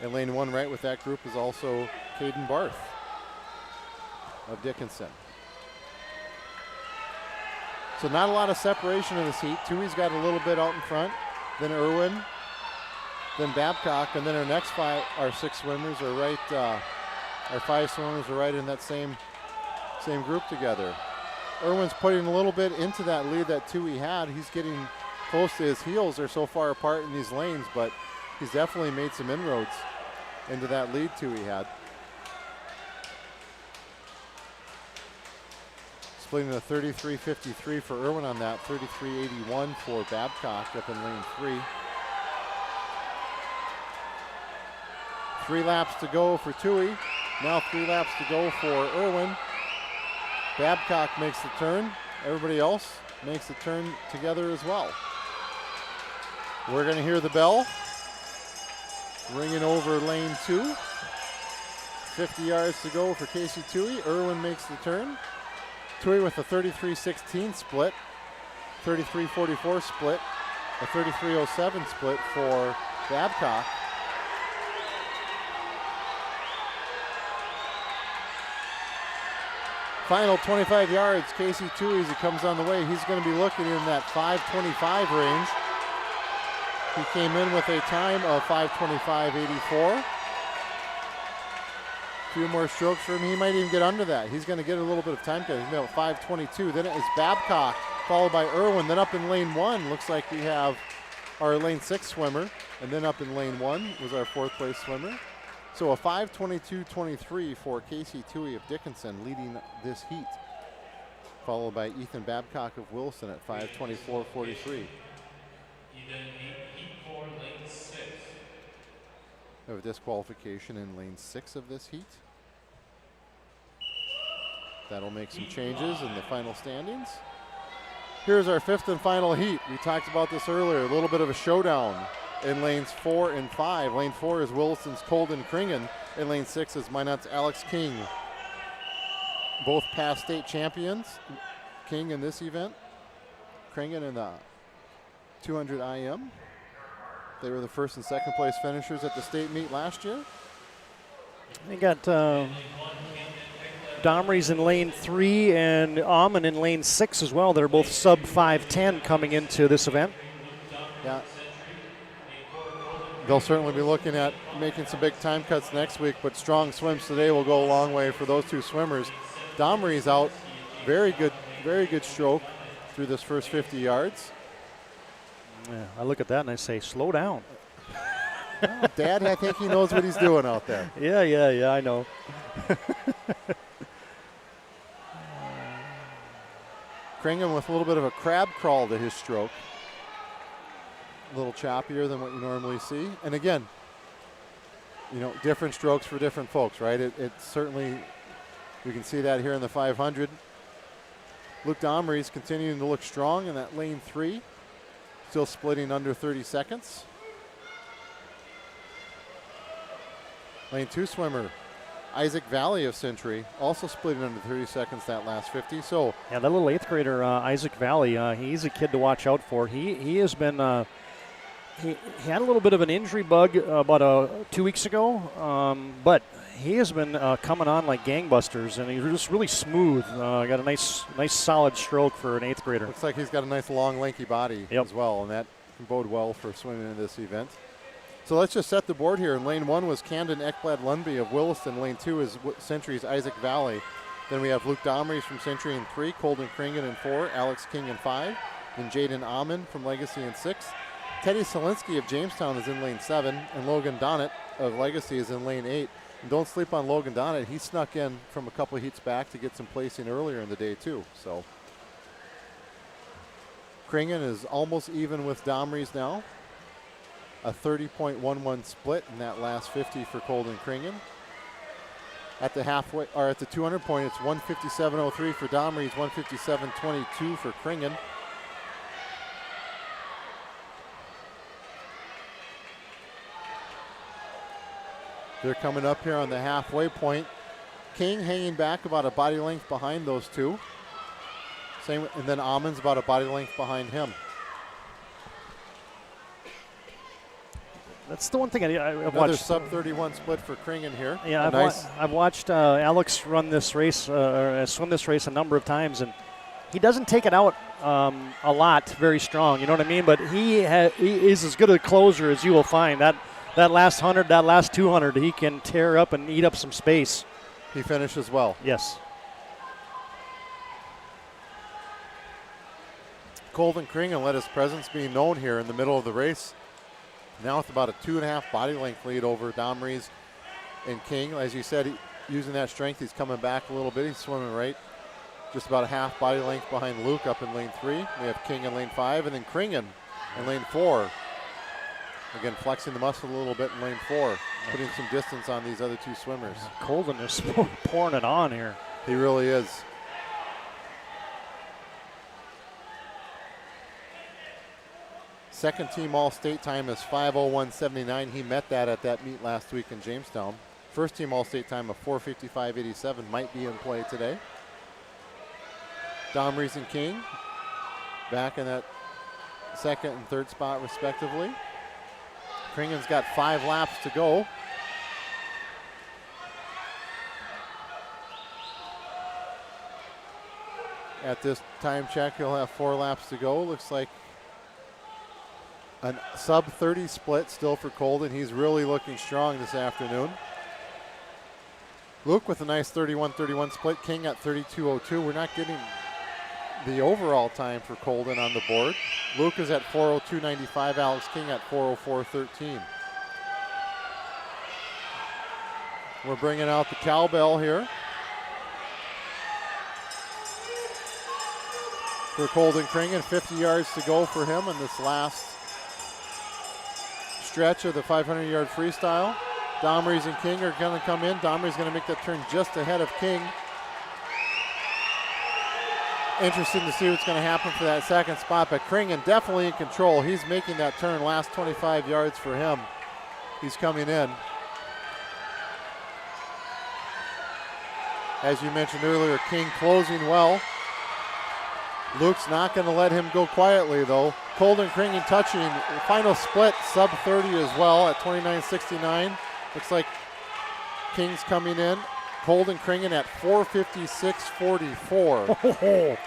In lane 1 right with that group is also Caden Barth of Dickinson. So not a lot of separation in this heat. Toohey's got a little bit out in front, then Irwin, then Babcock, and then our next 6 swimmers are right, our 5 swimmers are right in that same group together. Irwin's putting a little bit into that lead that Toohey had. He's getting close to his heels. They're so far apart in these lanes, but he's definitely made some inroads into that lead Toohey had. Splitting a 33.53 for Irwin on that, 33.81 for Babcock up in lane 3. 3 laps to go for Toohey. Now 3 laps to go for Irwin. Babcock makes the turn. Everybody else makes the turn together as well. We're going to hear the bell ringing over lane 2. 50 yards to go for Casey Toohey. Irwin makes the turn. Toohey with a 33.16 split, 33.44 split, a 33.07 split for Babcock. Final 25 yards, Casey Toohey as he comes on the way. He's going to be looking in that 5:25 range. He came in with a time of 5:25.84. A few more strokes for him. He might even get under that. He's going to get a little bit of time. He's about 5:22. Then it is Babcock, followed by Irwin. Then up in lane 1, looks like we have our lane 6 swimmer. And then up in lane 1 was our 4th place swimmer. So a 5:22.23 for Casey Toohey of Dickinson leading this heat, followed by Ethan Babcock of Wilson at 5:24.43. Heat 4, lane 6. We have a disqualification in lane 6 of this heat. That'll make some changes in the final standings. Here's our 5th and final heat. We talked about this earlier, a little bit of a showdown in lanes 4 and 5. Lane 4 is Williston's Colden Kringen. In lane 6 is Minot's Alex King. Both past state champions. King in this event, Kringen in the 200 IM. They were the 1st and 2nd place finishers at the state meet last year. They got Domres in lane 3 and Amon in lane 6 as well. They're both sub 5:10 coming into this event. Yeah. they'll certainly be looking at making some big time cuts next week, but strong swims today will go a long way for those two swimmers. Domres out, very good stroke through this first 50 yards. Yeah, I look at that and I say, slow down. Well, Dad, I think he knows what he's doing out there. Yeah, I know. Kringen with a little bit of a crab crawl to his stroke. A little choppier than what you normally see. And again, different strokes for different folks, right? It certainly, you can see that here in the 500. Luke Domres continuing to look strong in that lane 3. Still splitting under 30 seconds. Lane 2 swimmer, Isaac Valley of Century, also splitting under 30 seconds that last 50. So yeah, that little 8th grader, Isaac Valley, he's a kid to watch out for. He has been, he had a little bit of an injury bug about 2 weeks ago, but he has been coming on like gangbusters, and he's just really smooth. Got a nice solid stroke for an 8th grader. Looks like he's got a nice long lanky body as well, and that can bode well for swimming in this event. So let's just set the board here. In lane 1 was Camden Ekblad Lundby of Williston. Lane 2 is Century's Isaac Valley. Then we have Luke Domres from Century in 3, Colden Kringen in 4, Alex King in 5, then Jaden Amon from Legacy in 6. Teddy Solinsky of Jamestown is in lane 7, and Logan Donnett of Legacy is in lane 8. And don't sleep on Logan Donnett. He snuck in from a couple of heats back to get some placing earlier in the day too. So Kringen is almost even with Domres now. A 30.11 split in that last 50 for Colden Kringen. At the halfway, or at the 200 point, it's 157.03 for Domres, 157.22 for Kringen. They're coming up here on the halfway point. King hanging back about a body length behind those two. Same, and then Amon's about a body length behind him. That's the one thing I've Another watched. sub 31 split for Kringen here. Yeah, I've watched Alex run this race, or swim this race a number of times, and he doesn't take it out a lot very strong. You know what I mean? But he is as good a closer as you will find. That last 100, that last 200, he can tear up and eat up some space. He finishes well. Yes. Colden Kringen let his presence be known here in the middle of the race. Now with about a 2.5 body length lead over Domres and King. As you said, using that strength, he's coming back a little bit. He's swimming right just about a half body length behind Luke up in lane 3. We have King in lane 5, and then Kringen in lane 4. Again, flexing the muscle a little bit in lane 4, putting some distance on these other two swimmers. Colden is pouring it on here. He really is. Second team All-State time is 5:01.79. He met that at that meet last week in Jamestown. First team All-State time of 4:55.87 might be in play today. Domres and King back in that second and third spot respectively. Kringen's got 5 laps to go. At this time check, he'll have 4 laps to go. Looks like a sub 30 split still for Colden. He's really looking strong this afternoon. Luke with a nice 31-31 split. King at 32.02. We're not getting the overall time for Colden on the board. Luke is at 4:02.95. Alex King at 4:04.13. We're bringing out the cowbell here for Colden Kringen. 50 yards to go for him in this last stretch of the 500-yard freestyle. Domres and King are going to come in. Domres going to make that turn just ahead of King. Interesting to see what's going to happen for that second spot, but Kringen definitely in control. He's making that turn, last 25 yards for him. He's coming in. As you mentioned earlier, King closing well. Luke's not going to let him go quietly, though. Colden Kringen touching the final split, sub 30 as well at 29.69. Looks like King's coming in. Colden Kringen at 4:56.44.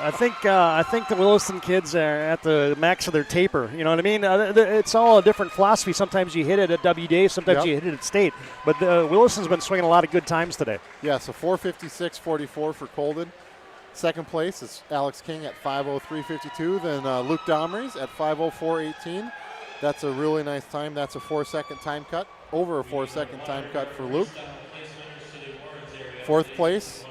I think the Williston kids are at the max of their taper. You know what I mean? It's all a different philosophy. Sometimes you hit it at WDA, sometimes you hit it at state. But Williston's been swinging a lot of good times today. Yeah, so 4:56.44 for Colden. Second place is Alex King at 5:03.52. Then Luke Domres at 5:04.18. That's a really nice time. That's a 4-second time cut. Over a 4-second time cut for Luke. Fourth place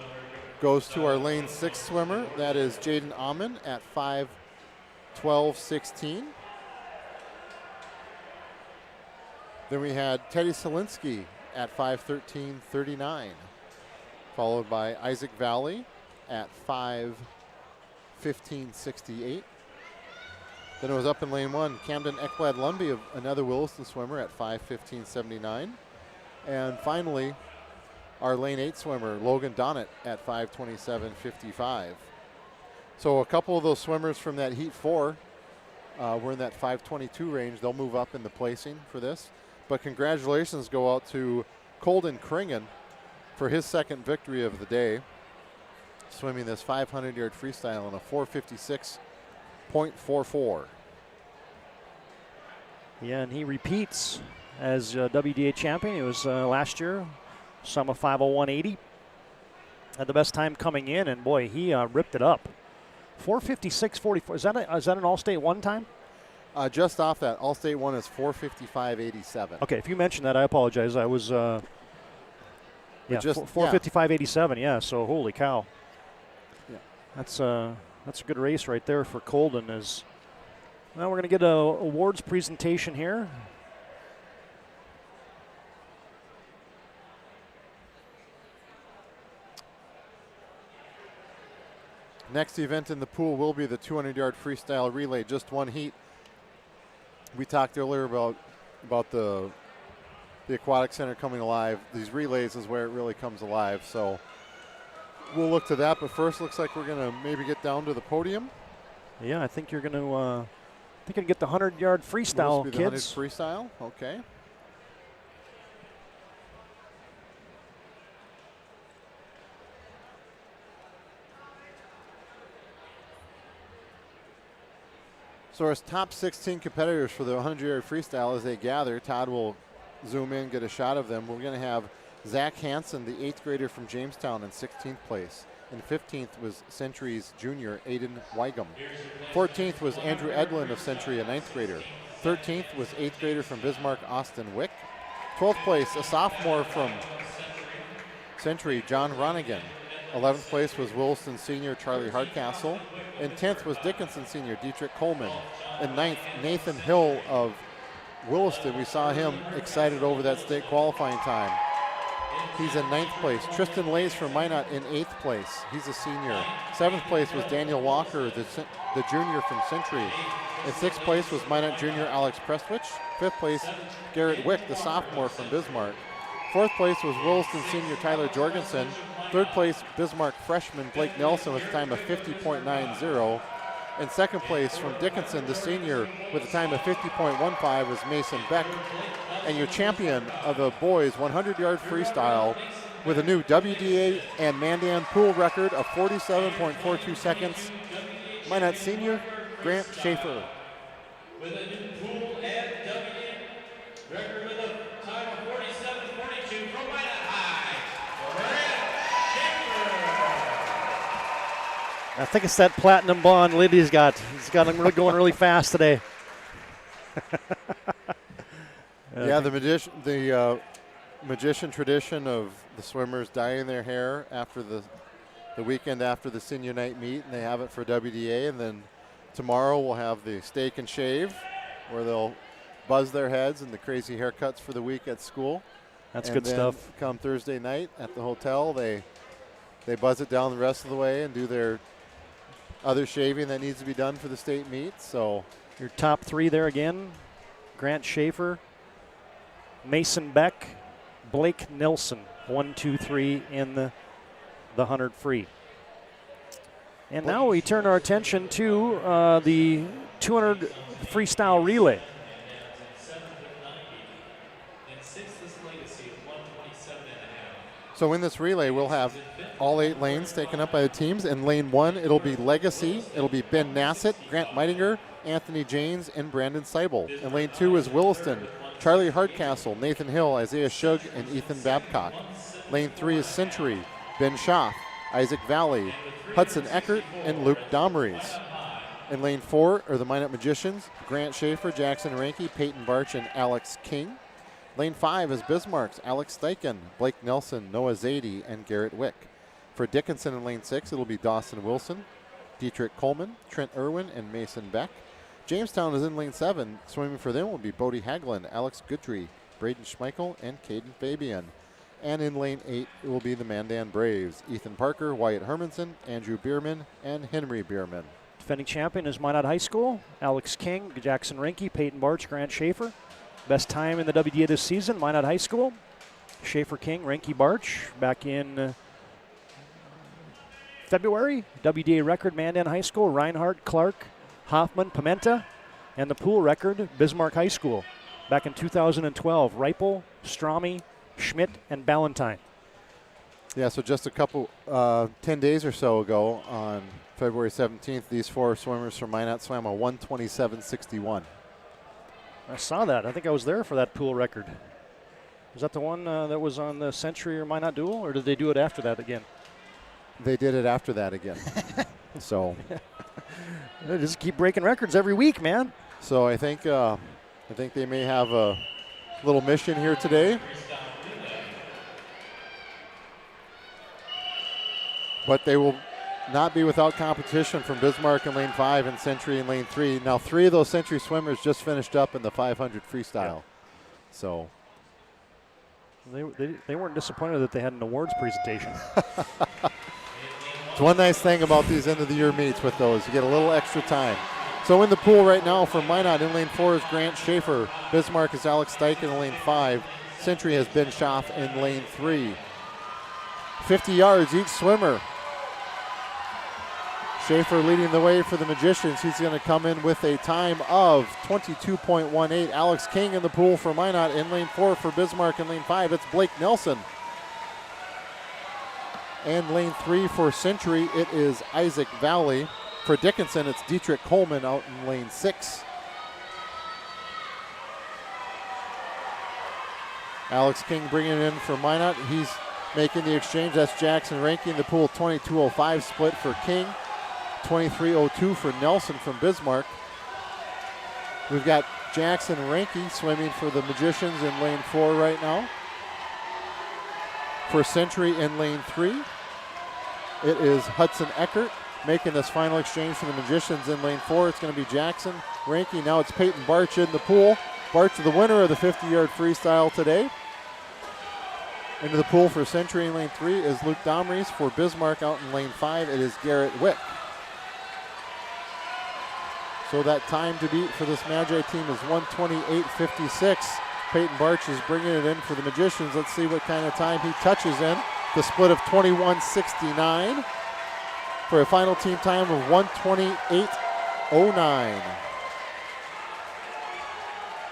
goes to our lane 6 swimmer. That is Jaden Amon at 5:12.16. Then we had Teddy Selinsky at 5:13.39, followed by Isaac Valley at 5:15.68. Then it was up in lane 1, Camden Ekblad Lundby, another Williston swimmer, at 5:15.79. And finally, our lane 8 swimmer, Logan Donnett, at 5:27.55. So a couple of those swimmers from that heat 4 were in that 5:22 range. They'll move up in the placing for this. But congratulations go out to Colden Kringen for his second victory of the day, swimming this 500-yard freestyle in a 4:56.44. Yeah, and he repeats as WDA champion. He was last year, sum of 5:01.80. Had the best time coming in, and boy, he ripped it up. 4:56.44. Is that an All-State 1 time? Just off that, All-State 1 is 4:55.87. Okay, if you mentioned that, I apologize. I was 4:55.87. Yeah, so holy cow. Yeah, that's a good race right there for Colden. As now we're going to get a awards presentation here. Next event in the pool will be the 200-yard freestyle relay, just one heat. We talked earlier about the aquatic center coming alive. These relays is where it really comes alive. So we'll look to that. But first, looks like we're going to maybe get down to the podium. Yeah, I think you're going to get the 100-yard freestyle, kids. 100 freestyle, okay. So our top 16 competitors for the 100-yard freestyle, as they gather, Todd will zoom in, get a shot of them. We're going to have Zach Hansen, the 8th grader from Jamestown, in 16th place. And 15th was Century's junior, Aiden Weigum. 14th was Andrew Edlin of Century, a 9th grader. 13th was 8th grader from Bismarck, Austin Wick. 12th place, a sophomore from Century, John Ronigan. 11th place was Williston senior Charlie Hardcastle. And 10th was Dickinson senior Dietrich Coleman. And 9th, Nathan Hill of Williston. We saw him excited over that state qualifying time. He's in 9th place. Tristan Lays from Minot in 8th place. He's a senior. 7th place was Daniel Walker, the junior from Century. In 6th place was Minot junior Alex Prestwich. 5th place, Garrett Wick, the sophomore from Bismarck. 4th place was Williston senior Tyler Jorgensen. 3rd place, Bismarck freshman Blake Nelson with a time of 50.90. And 2nd place from Dickinson, the senior, with a time of 50.15 is Mason Beck. And your champion of the boys 100-yard freestyle with a new WDA and Mandan pool record of 47.42 seconds, Minot senior Grant Schaeffer. With a new pool and WDA record with a time of 47.42 from Minot High, Grant Schaeffer. I think it's that platinum blonde lid he's got. He's got him going really fast today. Yeah, the magician tradition of the swimmers dyeing their hair after the weekend after the senior night meet, and they have it for WDA. And then tomorrow we'll have the steak and shave, where they'll buzz their heads and the crazy haircuts for the week at school. That's and good then stuff. Come Thursday night at the hotel, they buzz it down the rest of the way and do their other shaving that needs to be done for the state meet. So your top 3 there again: Grant Schaeffer, Mason Beck, Blake Nelson, 1, 2, 3 in the 100 free. And now we turn our attention to the 200 freestyle relay. So So in this relay, we'll have all 8 lanes taken up by the teams. In lane 1, it'll be Legacy. It'll be Ben Nassett, Grant Meitinger, Anthony Janes, and Brandon Seibel. In lane 2 is Williston, Charlie Hardcastle, Nathan Hill, Isaiah Shug, and Ethan Babcock. Lane 3 is Century, Ben Schaff, Isaac Valley, Hudson Eckert, and Luke Domres. In lane 4 are the Minot Magicians, Grant Schaeffer, Jackson Ranke, Peyton Barch, and Alex King. Lane 5 is Bismarck's Alex Steichen, Blake Nelson, Noah Zadie, and Garrett Wick. For Dickinson in lane 6, it'll be Dawson Wilson, Dietrich Coleman, Trent Irwin, and Mason Beck. Jamestown is in lane 7. Swimming for them will be Bodie Haglund, Alex Guthrie, Braden Schmeichel, and Caden Fabian. And in lane 8, it will be the Mandan Braves, Ethan Parker, Wyatt Hermanson, Andrew Bierman, and Henry Bierman. Defending champion is Minot High School. Alex King, Jackson Ranke, Peyton Barch, Grant Schaeffer. Best time in the WDA this season, Minot High School. Schaeffer, King, Ranke, Barch. Back in February, WDA record, Mandan High School. Reinhardt, Clark, Hoffman, Pimenta. And the pool record, Bismarck High School. Back in 2012, Reipel, Strami, Schmidt, and Ballantyne. Yeah, so just a couple, 10 days or so ago on February 17th, these 4 swimmers from Minot swam a 1:27.61. I saw that. I think I was there for that pool record. Was that the one that was on the Century or Minot Duel, or did they do it after that again? They did it after that again. So they just keep breaking records every week, man. So I think they may have a little mission here today. But they will not be without competition from Bismarck in lane 5 and Century in lane 3. Now, 3 of those Century swimmers just finished up in the 500 freestyle. Yeah. So they weren't disappointed that they had an awards presentation. It's one nice thing about these end of the year meets with those. You get a little extra time. So in the pool right now for Minot in lane 4 is Grant Schaeffer. Bismarck is Alex Steichen in lane 5. Century has Ben Schaff in lane 3. 50 yards each swimmer. Schaeffer leading the way for the Magicians. He's going to come in with a time of 22.18. Alex King in the pool for Minot in lane 4 for Bismarck in lane 5. It's Blake Nelson. And lane 3 for Century, it is Isaac Valley. For Dickinson, it's Dietrich Coleman out in lane 6. Alex King bringing it in for Minot. He's making the exchange. That's Jackson Ranke in the pool. 22.05 split for King. 23.02 for Nelson from Bismarck. We've got Jackson Ranke swimming for the Magicians in lane 4 right now. For Century in lane 3, it is Hudson Eckert making this final exchange for the Magicians in lane 4. It's going to be Jackson Ranke. Now it's Peyton Barch in the pool. Barch, the winner of the 50-yard freestyle today. Into the pool for Century in lane 3 is Luke Domres. For Bismarck out in lane 5, it is Garrett Wick. So that time to beat for this Magi team is 1:28.56. Peyton Barch is bringing it in for the Magicians. Let's see what kind of time he touches in. The split of 21.69 for a final team time of 1:28.09.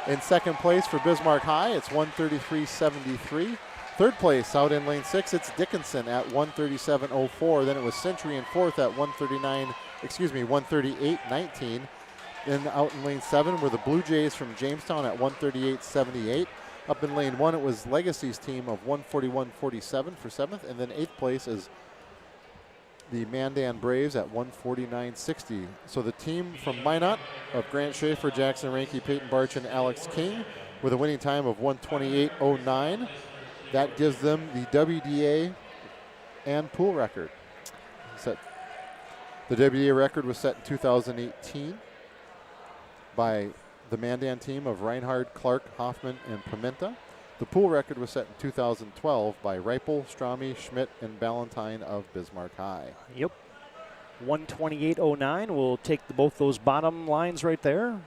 In second place for Bismarck High, it's 1:33.73. Third place out in lane 6, it's Dickinson at 1:37.04. Then it was Century in fourth at 1:38.19. Then out in lane 7 were the Blue Jays from Jamestown at 1:38.78. Up in lane 1, it was Legacy's team of 1:41.47 for 7th. And then 8th place is the Mandan Braves at 1:49.60. So the team from Minot of Grant Schaeffer, Jackson Ranke, Peyton Barch, and Alex King with a winning time of 1:28.09. That gives them the WDA and pool record. The WDA record was set in 2018 by the Mandan team of Reinhardt, Clark, Hoffman, and Pimenta. The pool record was set in 2012 by Reipel, Strami, Schmidt, and Ballantyne of Bismarck High. Yep. 1:28.09. We'll take both those bottom lines right there.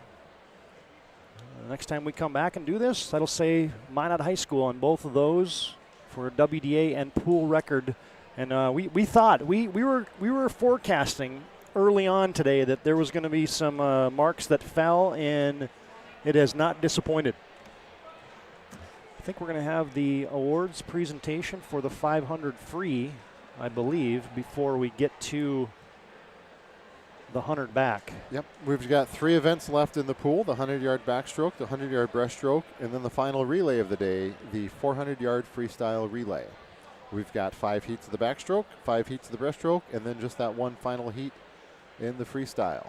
Next time we come back and do this, that'll say Minot High School on both of those for WDA and pool record. And we thought we were forecasting early on today that there was going to be some marks that fell, and it has not disappointed. think we're going to have the awards presentation for the 500 free, I believe, before we get to the 100 back. Yep, we've got 3 events left in the pool, the 100-yard backstroke, the 100-yard breaststroke, and then the final relay of the day, the 400-yard freestyle relay. We've got 5 heats of the backstroke, 5 heats of the breaststroke, and then just that one final heat in the freestyle.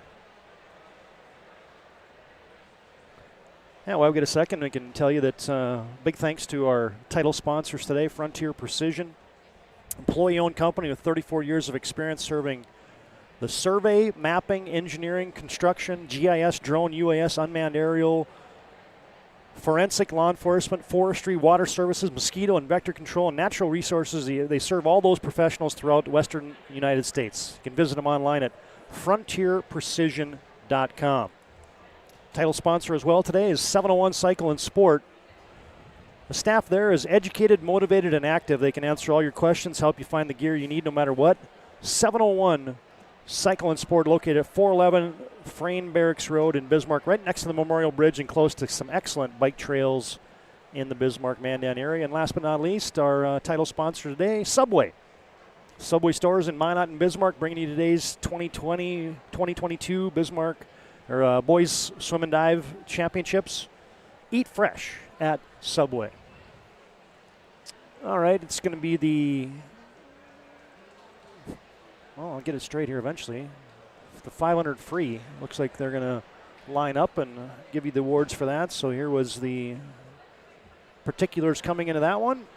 Yeah, while we get a second, I can tell you that big thanks to our title sponsors today, Frontier Precision, employee-owned company with 34 years of experience serving the survey, mapping, engineering, construction, GIS, drone, UAS, unmanned aerial, forensic, law enforcement, forestry, water services, mosquito and vector control, and natural resources. They serve all those professionals throughout the western United States. You can visit them online at frontierprecision.com. Title sponsor as well today is 701 Cycle and Sport. The staff there is educated, motivated, and active. They can answer all your questions, help you find the gear you need no matter what. 701 Cycle and Sport, located at 411 Frayne Barracks Road in Bismarck, right next to the Memorial Bridge and close to some excellent bike trails in the Bismarck-Mandan area. And last but not least, our title sponsor today, Subway. Subway stores in Minot and Bismarck, bringing you today's 2022 Bismarck Boys Swim and Dive Championships. Eat fresh at Subway. All right, it's going to be the, well, I'll get it straight here eventually. The 500 free. Looks like they're going to line up and give you the awards for that. So here was the particulars coming into that one.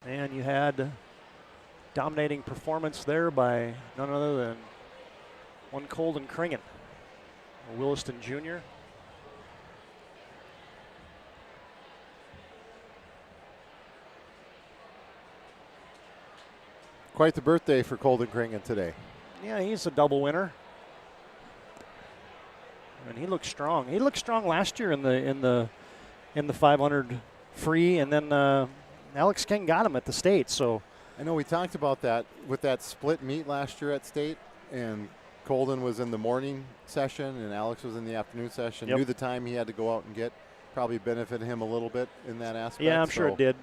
And you had dominating performance there by none other than one Colden Kringen, a Williston junior. Quite the birthday for Colden Kringen today. Yeah, he's a double winner. And he looks strong. He looked strong last year in the 500 free, and then Alex King got him at the state. So I know we talked about that with that split meet last year at state, and Colden was in the morning session and Alex was in the afternoon session. Yep. Knew the time he had to go out and get, probably benefited him a little bit in that aspect. yeah, I'm sure it did.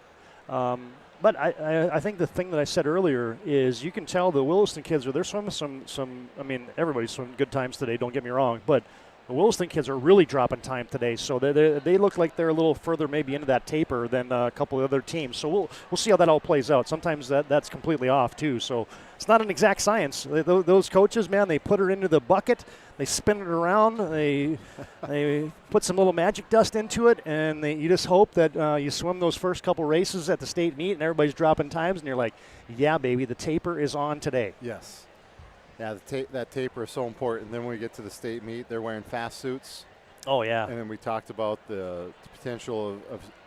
But I think the thing that I said earlier is you can tell the Williston kids they're swimming some. I mean, everybody's swimming good times today. Don't get me wrong, but the Williston kids are really dropping time today. So they look like they're a little further maybe into that taper than a couple of other teams. So we'll see how that all plays out. Sometimes that's completely off too. So it's not an exact science. Those coaches, man, they put her into the bucket. They spin it around. They put some little magic dust into it, and you just hope that you swim those first couple races at the state meet, and everybody's dropping times, and you're like, yeah, baby, the taper is on today. Yes. Yeah, that taper is so important. And then when we get to the state meet, they're wearing fast suits. Oh, yeah. And then we talked about the potential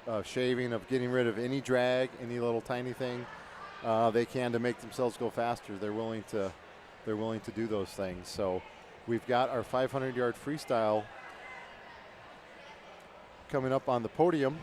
of shaving, of getting rid of any drag, any little tiny thing they can to make themselves go faster. They're willing to do those things. So we've got our 500-yard freestyle coming up on the podium.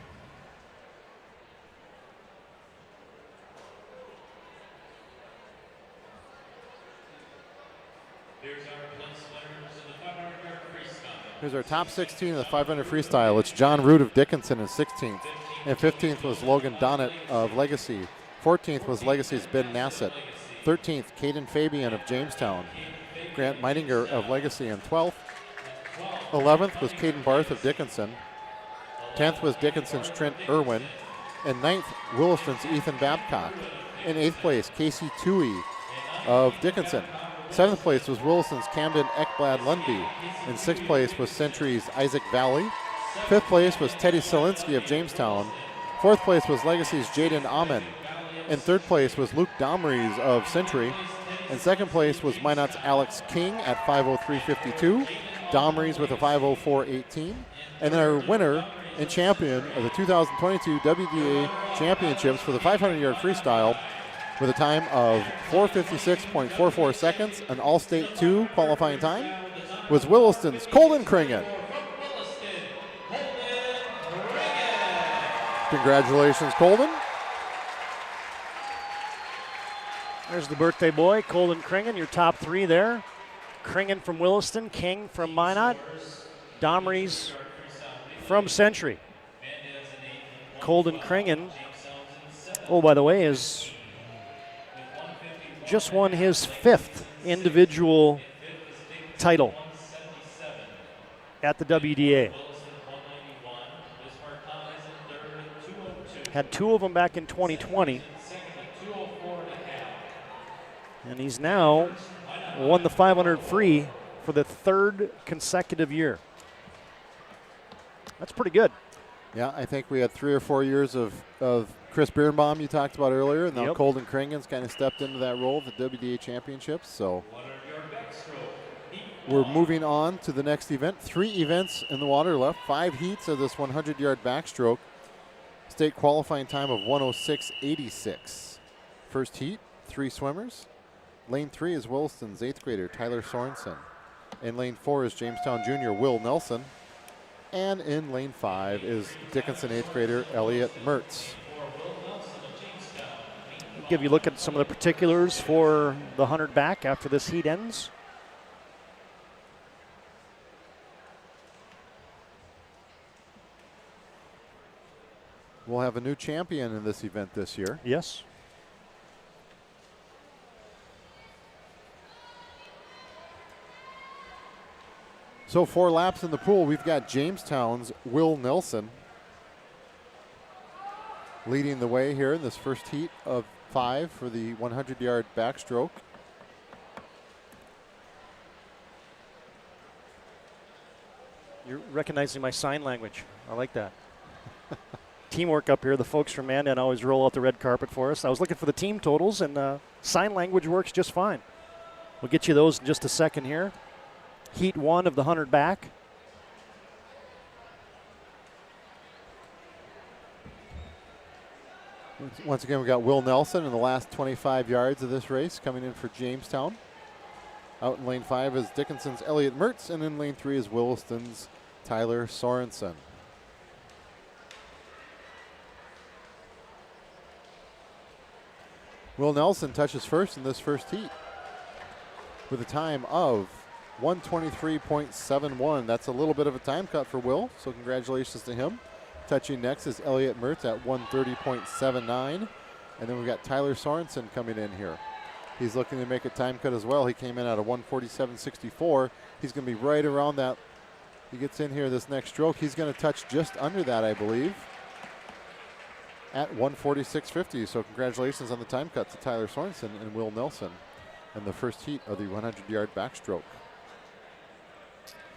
Here's our top 16 of the 500 freestyle. It's John Root of Dickinson in 16th. And 15th was Logan Donnett of Legacy. 14th was Legacy's Ben Nassett. 13th, Caden Fabian of Jamestown. Grant Meidinger of Legacy in 12th. 11th was Caden Barth of Dickinson. 10th was Dickinson's Trent Irwin. And 9th, Williston's Ethan Babcock. In 8th place, Casey Toohey of Dickinson. 7th place was Williston's Camden Ekblad Lundby. In 6th place was Century's Isaac Valley. 5th place was Teddy Selinski of Jamestown. 4th place was Legacy's Jaden Amen. In 3rd place was Luke Domres of Century. In 2nd place was Minot's Alex King at 5:03.52. Domres with a 5:04.18. And then our winner and champion of the 2022 WDA Championships for the 500-yard freestyle with a time of 4:56.44 seconds, an All-State 2 qualifying time, was Williston's Colden Kringen. Congratulations, Colden. There's the birthday boy, Colden Kringen, your top three there. Kringen from Williston, King from Minot. Domres from Century. Colden Kringen, oh, by the way, has just won his 5th individual title at the WDA. Had 2 of them back in 2020. And he's now won the 500 free for the 3rd consecutive year. That's pretty good. Yeah, I think we had 3 or 4 years of Chris Birnbaum you talked about earlier, and now Yep. Colden Kringen's kind of stepped into that role at the WDA Championships. So we're moving on to the next event. 3 events in the water left, 5 heats of this 100-yard backstroke. State qualifying time of 106.86. First heat, 3 swimmers. Lane 3 is Williston's 8th grader Tyler Sorensen. In lane 4 is Jamestown Junior Will Nelson. And in lane 5 is Dickinson 8th grader Elliot Mertz. I'll give you a look at some of the particulars for the 100 back after this heat ends. We'll have a new champion in this event this year. Yes. So 4 laps in the pool. We've got Jamestown's Will Nelson leading the way here in this first heat of 5 for the 100-yard backstroke. You're recognizing my sign language. I like that. Teamwork up here. The folks from Mandan always roll out the red carpet for us. I was looking for the team totals, and sign language works just fine. We'll get you those in just a second here. Heat 1 of the 100 back. Once again, we got Will Nelson in the last 25 yards of this race coming in for Jamestown. Out in lane 5 is Dickinson's Elliot Mertz, and in lane 3 is Williston's Tyler Sorensen. Will Nelson touches first in this first heat with a time of 1:23.71. That's a little bit of a time cut for Will, so congratulations to him. Touching next is Elliot Mertz at 1:30.79. And then we've got Tyler Sorensen coming in here. He's looking to make a time cut as well. He came in at a 1:47.64. He's going to be right around that. He gets in here this next stroke. He's going to touch just under that, I believe, at 1:46.50. So congratulations on the time cut to Tyler Sorensen and Will Nelson in the first heat of the 100-yard backstroke.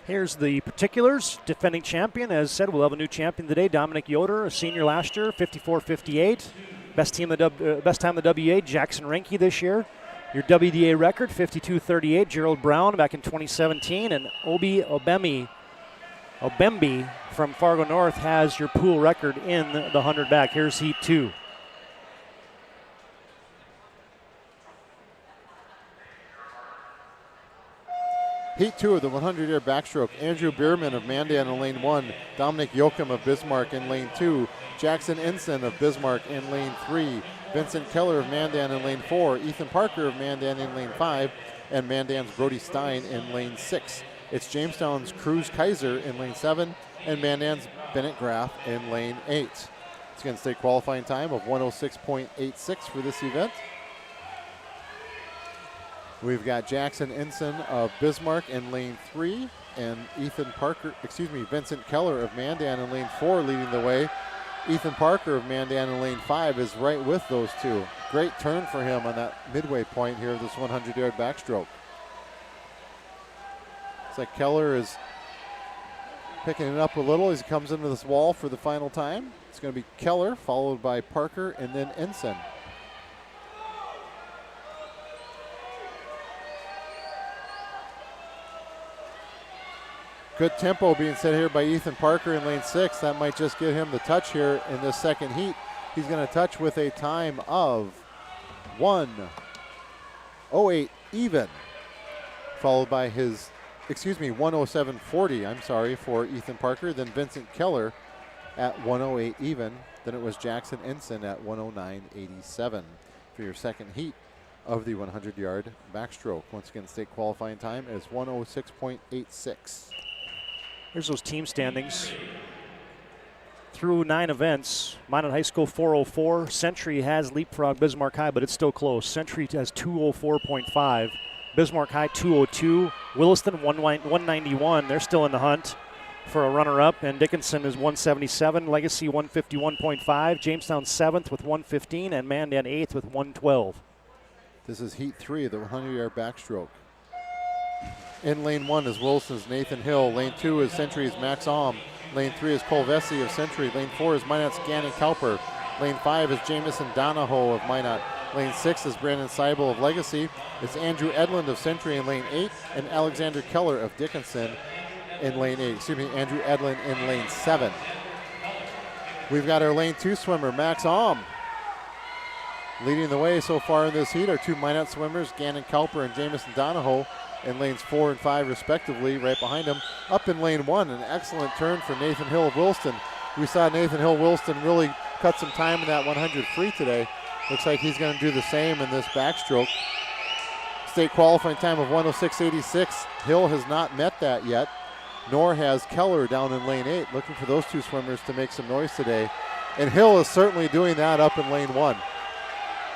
Here's the particulars. Defending champion, as said, we'll have a new champion today. Dominic Yoder, a senior last year, 54.58. Best time in the WA, Jackson Renke this year. Your WDA record, 52.38. Gerald Brown back in 2017. And Obi Obembe from Fargo North has your pool record in the 100 back. Here's heat 2. Heat 2 of the 100-yard backstroke. Andrew Bierman of Mandan in lane 1. Dominic Yoakum of Bismarck in lane 2. Jackson Ensign of Bismarck in lane 3. Vincent Keller of Mandan in lane 4. Ethan Parker of Mandan in lane 5. And Mandan's Brody Stein in lane 6. It's Jamestown's Cruz Kaiser in lane 7. And Mandan's Bennett Graff in lane 8. It's going to stay qualifying time of 106.86 for this event. We've got Jackson Ensign of Bismarck in lane 3 and Vincent Keller of Mandan in lane 4 leading the way. Ethan Parker of Mandan in lane 5 is right with those two. Great turn for him on that midway point here of this 100-yard backstroke. It's like Keller is picking it up a little as he comes into this wall for the final time. It's going to be Keller followed by Parker and then Ensign. Good tempo being set here by Ethan Parker in lane 6. That might just get him the touch here in this second heat. He's going to touch with a time of 1:08 even, followed by his, 1:07.40, I'm sorry, for Ethan Parker. Then Vincent Keller at 1:08 even. Then it was Jackson Ensign at 1:09.87 for your second heat of the 100-yard backstroke. Once again, state qualifying time is 1:06.86. Here's those team standings. Through 9 events, Minot High School 404. Century has leapfrogged Bismarck High, but it's still close. Century has 204.5. Bismarck High 202. Williston 191. They're still in the hunt for a runner-up, and Dickinson is 177. Legacy 151.5. Jamestown 7th with 115, and Mandan 8th with 112. This is heat 3 of the 100-yard backstroke. In lane 1 is Wilson's Nathan Hill. Lane 2 is Century's Max Alm. Lane 3 is Cole Vesey of Century. Lane 4 is Minot's Gannon Cowper. Lane 5 is Jamison Donahoe of Minot. Lane 6 is Brandon Seibel of Legacy. It's Andrew Edlund of Century in lane 8, and Alexander Keller of Dickinson in lane 8. Excuse me, Andrew Edlund in lane 7. We've got our lane 2 swimmer, Max Alm. Leading the way so far in this heat are 2 Minot swimmers, Gannon Cowper and Jamison Donahoe, in lanes 4 and 5 respectively. Right behind him, up in lane 1, an excellent turn for Nathan Hill of Williston. We saw Nathan Hill Williston really cut some time in that 100 free today. Looks like he's going to do the same in this backstroke. State qualifying time of 106.86. Hill has not met that yet, nor has Keller down in lane 8. Looking for those 2 swimmers to make some noise today. And Hill is certainly doing that up in lane 1.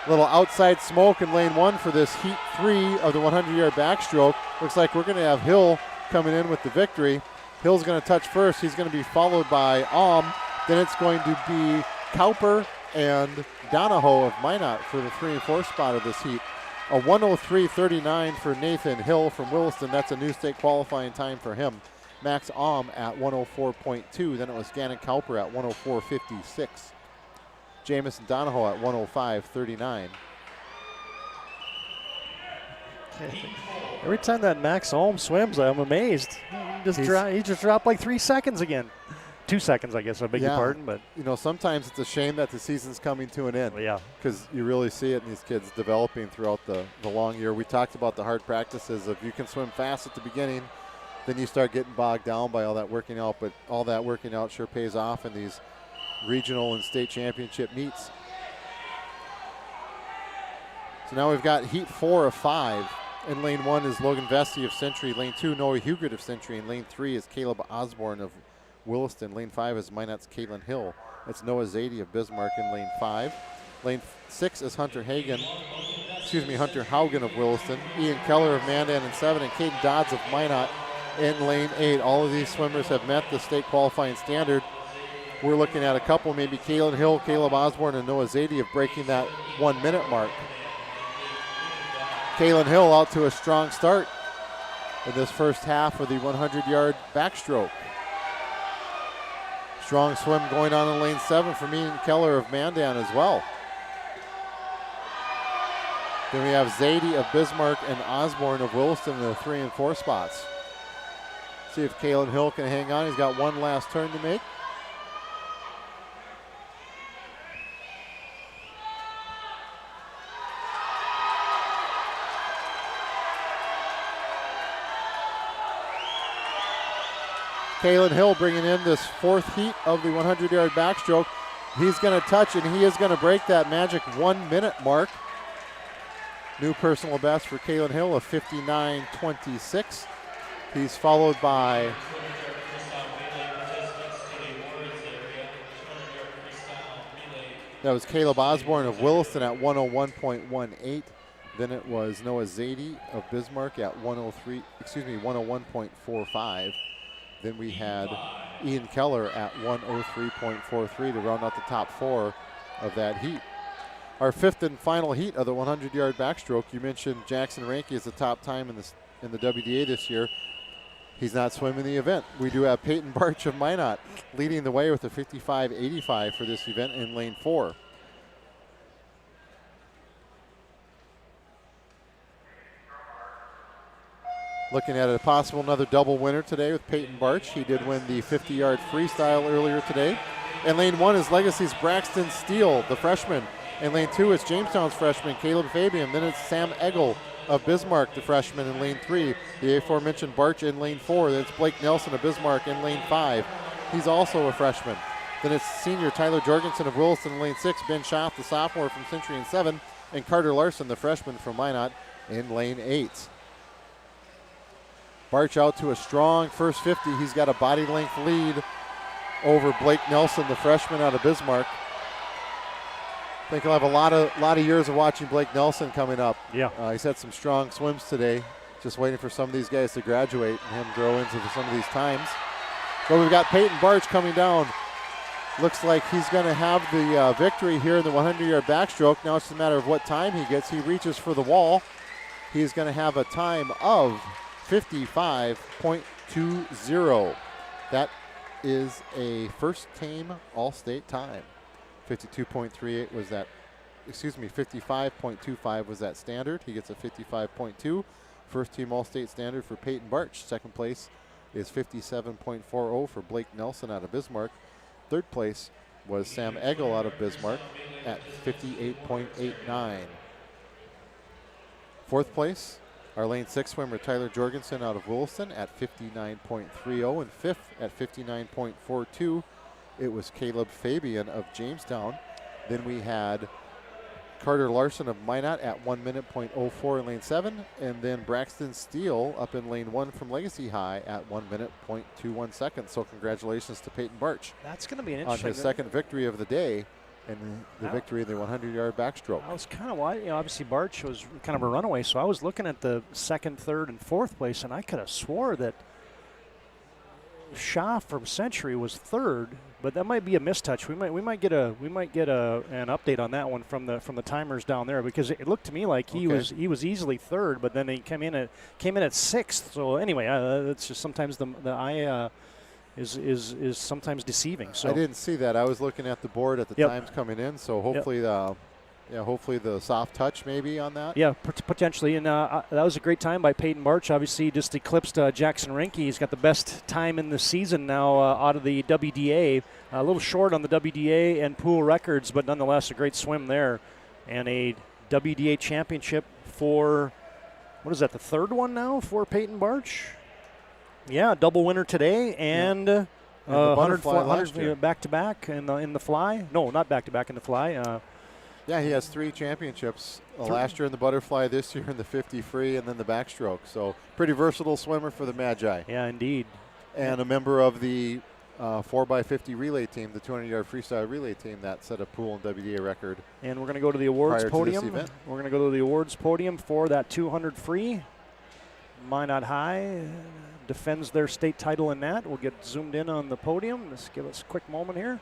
Little outside smoke in lane 1 for this heat 3 of the 100-yard backstroke. Looks like we're going to have Hill coming in with the victory. Hill's going to touch first. He's going to be followed by Alm. Then it's going to be Cowper and Donahoe of Minot for the 3 and 4 spot of this heat. A 103.39 for Nathan Hill from Williston. That's a new state qualifying time for him. Max Alm at 104.2. Then it was Gannon Cowper at 104.56. Jamison Donahoe at 105.39. Every time that Max Alm swims, I'm amazed. He just dropped like 3 seconds again. 2 seconds, I guess. I beg your pardon, but you know, sometimes it's a shame that the season's coming to an end. Yeah, because you really see it in these kids developing throughout the long year. We talked about the hard practices. If you can swim fast at the beginning, then you start getting bogged down by all that working out. But all that working out sure pays off in these regional and state championship meets. So now we've got heat 4 of 5. In lane 1 is Logan Vesey of Century. Lane 2, Noah Hugert of Century. And lane 3 is Caleb Osborne of Williston. Lane 5 is Minot's Caitlin Hill. It's Noah Zadie of Bismarck in lane 5. Lane 6 is Hunter Haugen of Williston. Ian Keller of Mandan in 7, and Caden Dodds of Minot in lane 8. All of these swimmers have met the state qualifying standard. We're looking at a couple, maybe Caitlin Hill, Caleb Osborne, and Noah Zadie of breaking that 1 minute mark. Caitlin Hill out to a strong start in this first half of the 100-yard backstroke. Strong swim going on in lane 7 for Ian Keller of Mandan as well. Then we have Zadie of Bismarck and Osborne of Williston in the 3 and 4 spots. See if Caitlin Hill can hang on. He's got one last turn to make. Caitlin Hill bringing in this 4th heat of the 100-yard backstroke. He's going to touch, and he is going to break that magic 1 minute mark. New personal best for Caitlin Hill of 59.26. He's followed by that was Caleb Osborne of Williston at 101.18. Then it was Noah Zadie of Bismarck at 101.45. Then we had Ian Keller at 103.43 to round out the top 4 of that heat. Our 5th and final heat of the 100-yard backstroke. You mentioned Jackson Ranke is the top time in the WDA this year. He's not swimming the event. We do have Peyton Barch of Minot leading the way with a 55.85 for this event in lane 4. Looking at a possible another double winner today with Peyton Barch. He did win the 50-yard freestyle earlier today. In lane 1 is Legacy's Braxton Steele, the freshman. In lane 2 is Jamestown's freshman, Caleb Fabian. Then it's Sam Eggle of Bismarck, the freshman, in lane 3. The aforementioned Barch in lane 4. Then it's Blake Nelson of Bismarck in lane 5. He's also a freshman. Then it's senior Tyler Jorgensen of Williston in lane 6. Ben Schaff, the sophomore from Century in 7. And Carter Larson, the freshman from Minot, in lane 8. Barch out to a strong first 50. He's got a body length lead over Blake Nelson, the freshman out of Bismarck. I think he'll have a lot of years of watching Blake Nelson coming up. Yeah. He's had some strong swims today. Just waiting for some of these guys to graduate and him grow into some of these times. But we've got Peyton Barch coming down. Looks like he's going to have the victory here in the 100-yard backstroke. Now it's just a matter of what time he gets. He reaches for the wall. He's going to have a time of 55.20. That is a first-team All-State time. 52.38 was that, 55.25 was that standard. He gets a 55.2. First-team All-State standard for Peyton Barch. Second place is 57.40 for Blake Nelson out of Bismarck. Third place was Sam Eggle out of Bismarck at 58.89. Fourth place, our lane 6 swimmer Tyler Jorgensen out of Williston at 59.30. And fifth at 59.42, it was Caleb Fabian of Jamestown. Then we had Carter Larson of Minot at 1 minute .04 in lane 7, and then Braxton Steele up in lane 1 from Legacy High at 1 minute .21 seconds. So congratulations to Peyton Barch. That's going to be an on interesting. his second victory of the day, and the victory in the 100-yard backstroke. I was kind of wide. Obviously Barch was kind of a runaway, so I was looking at the second, third, and fourth place, and I could have swore that Schaeffer from Century was third, but that might be a mistouch. We might get an update on that one from the timers down there, because it looked to me like he was easily third, but then he came in at sixth. So anyway, it's just sometimes the eye is sometimes deceiving. So I didn't see that. I was looking at the board at the times coming in. So hopefully hopefully the soft touch maybe on that. Yeah, potentially. And that was a great time by Peyton Barch. Obviously, just eclipsed Jackson Rinke. He's got the best time in the season now out of the WDA. A little short on the WDA and pool records, but nonetheless a great swim there. And a WDA championship for, what is that, the third one now for Peyton Barch? Yeah, double winner today, and the butterfly last year. back-to-back in the fly. No, not back-to-back in the fly. Yeah, he has 3 championships. Last year in the butterfly, this year in the 50 free, and then the backstroke. So pretty versatile swimmer for the Magi. Yeah, indeed. And a member of the 4x50 relay team, the 200-yard freestyle relay team that set a pool and WDA record. And we're going to go to the awards podium. We're going to go to the awards podium for that 200 free. Minot High defends their state title in that. We'll get zoomed in on the podium. Let's give us a quick moment here.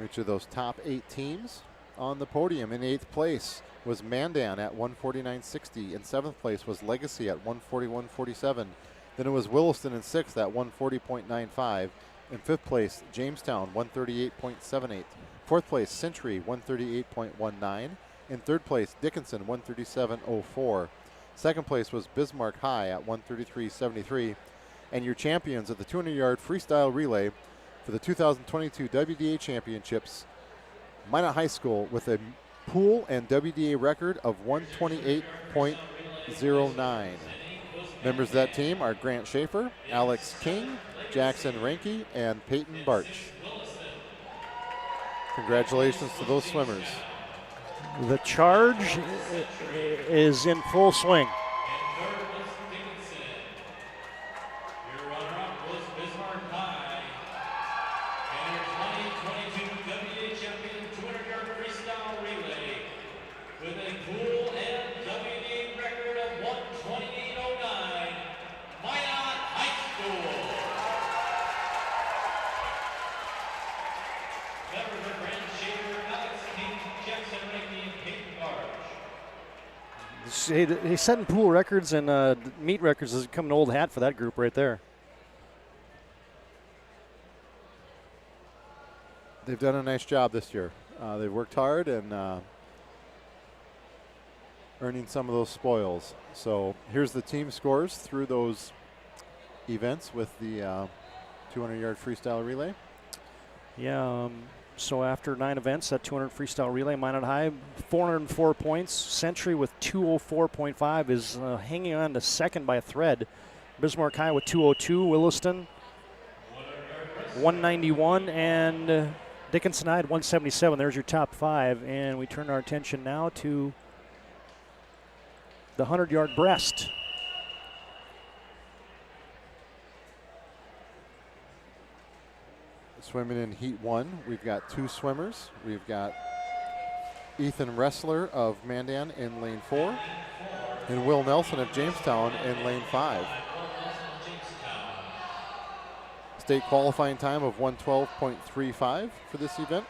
Each of those top 8 teams on the podium. In 8th place was Mandan at 149.60. In 7th place was Legacy at 141.47. Then it was Williston in 6th at 140.95. In 5th place, Jamestown 138.78. 4th place, Century 138.19. In 3rd place, Dickinson 137.04. 2nd place was Bismarck High at 133.73. And your champions of the 200-yard freestyle relay for the 2022 WDA Championships, Minot High School with a pool and WDA record of 128.09. Members of that team are Grant Schaeffer, Alex King, Jackson Rinke, and Peyton Barch. Congratulations to those swimmers. The charge is in full swing. He's setting pool records and meet records. Is becoming an old hat for that group right there. They've done a nice job this year. They've worked hard and earning some of those spoils. So here's the team scores through those events with the 200-yard freestyle relay. Yeah. So after 9 events, that 200 freestyle relay, Minot High, 404 points. Century with 204.5 is hanging on to second by a thread. Bismarck High with 202. Williston 191, and Dickinson High at 177. There's your top 5, and we turn our attention now to the 100-yard breast. Swimming in Heat 1, we've got 2 swimmers. We've got Ethan Ressler of Mandan in lane 4 and Will Nelson of Jamestown in lane 5. State qualifying time of 1:12.35 for this event.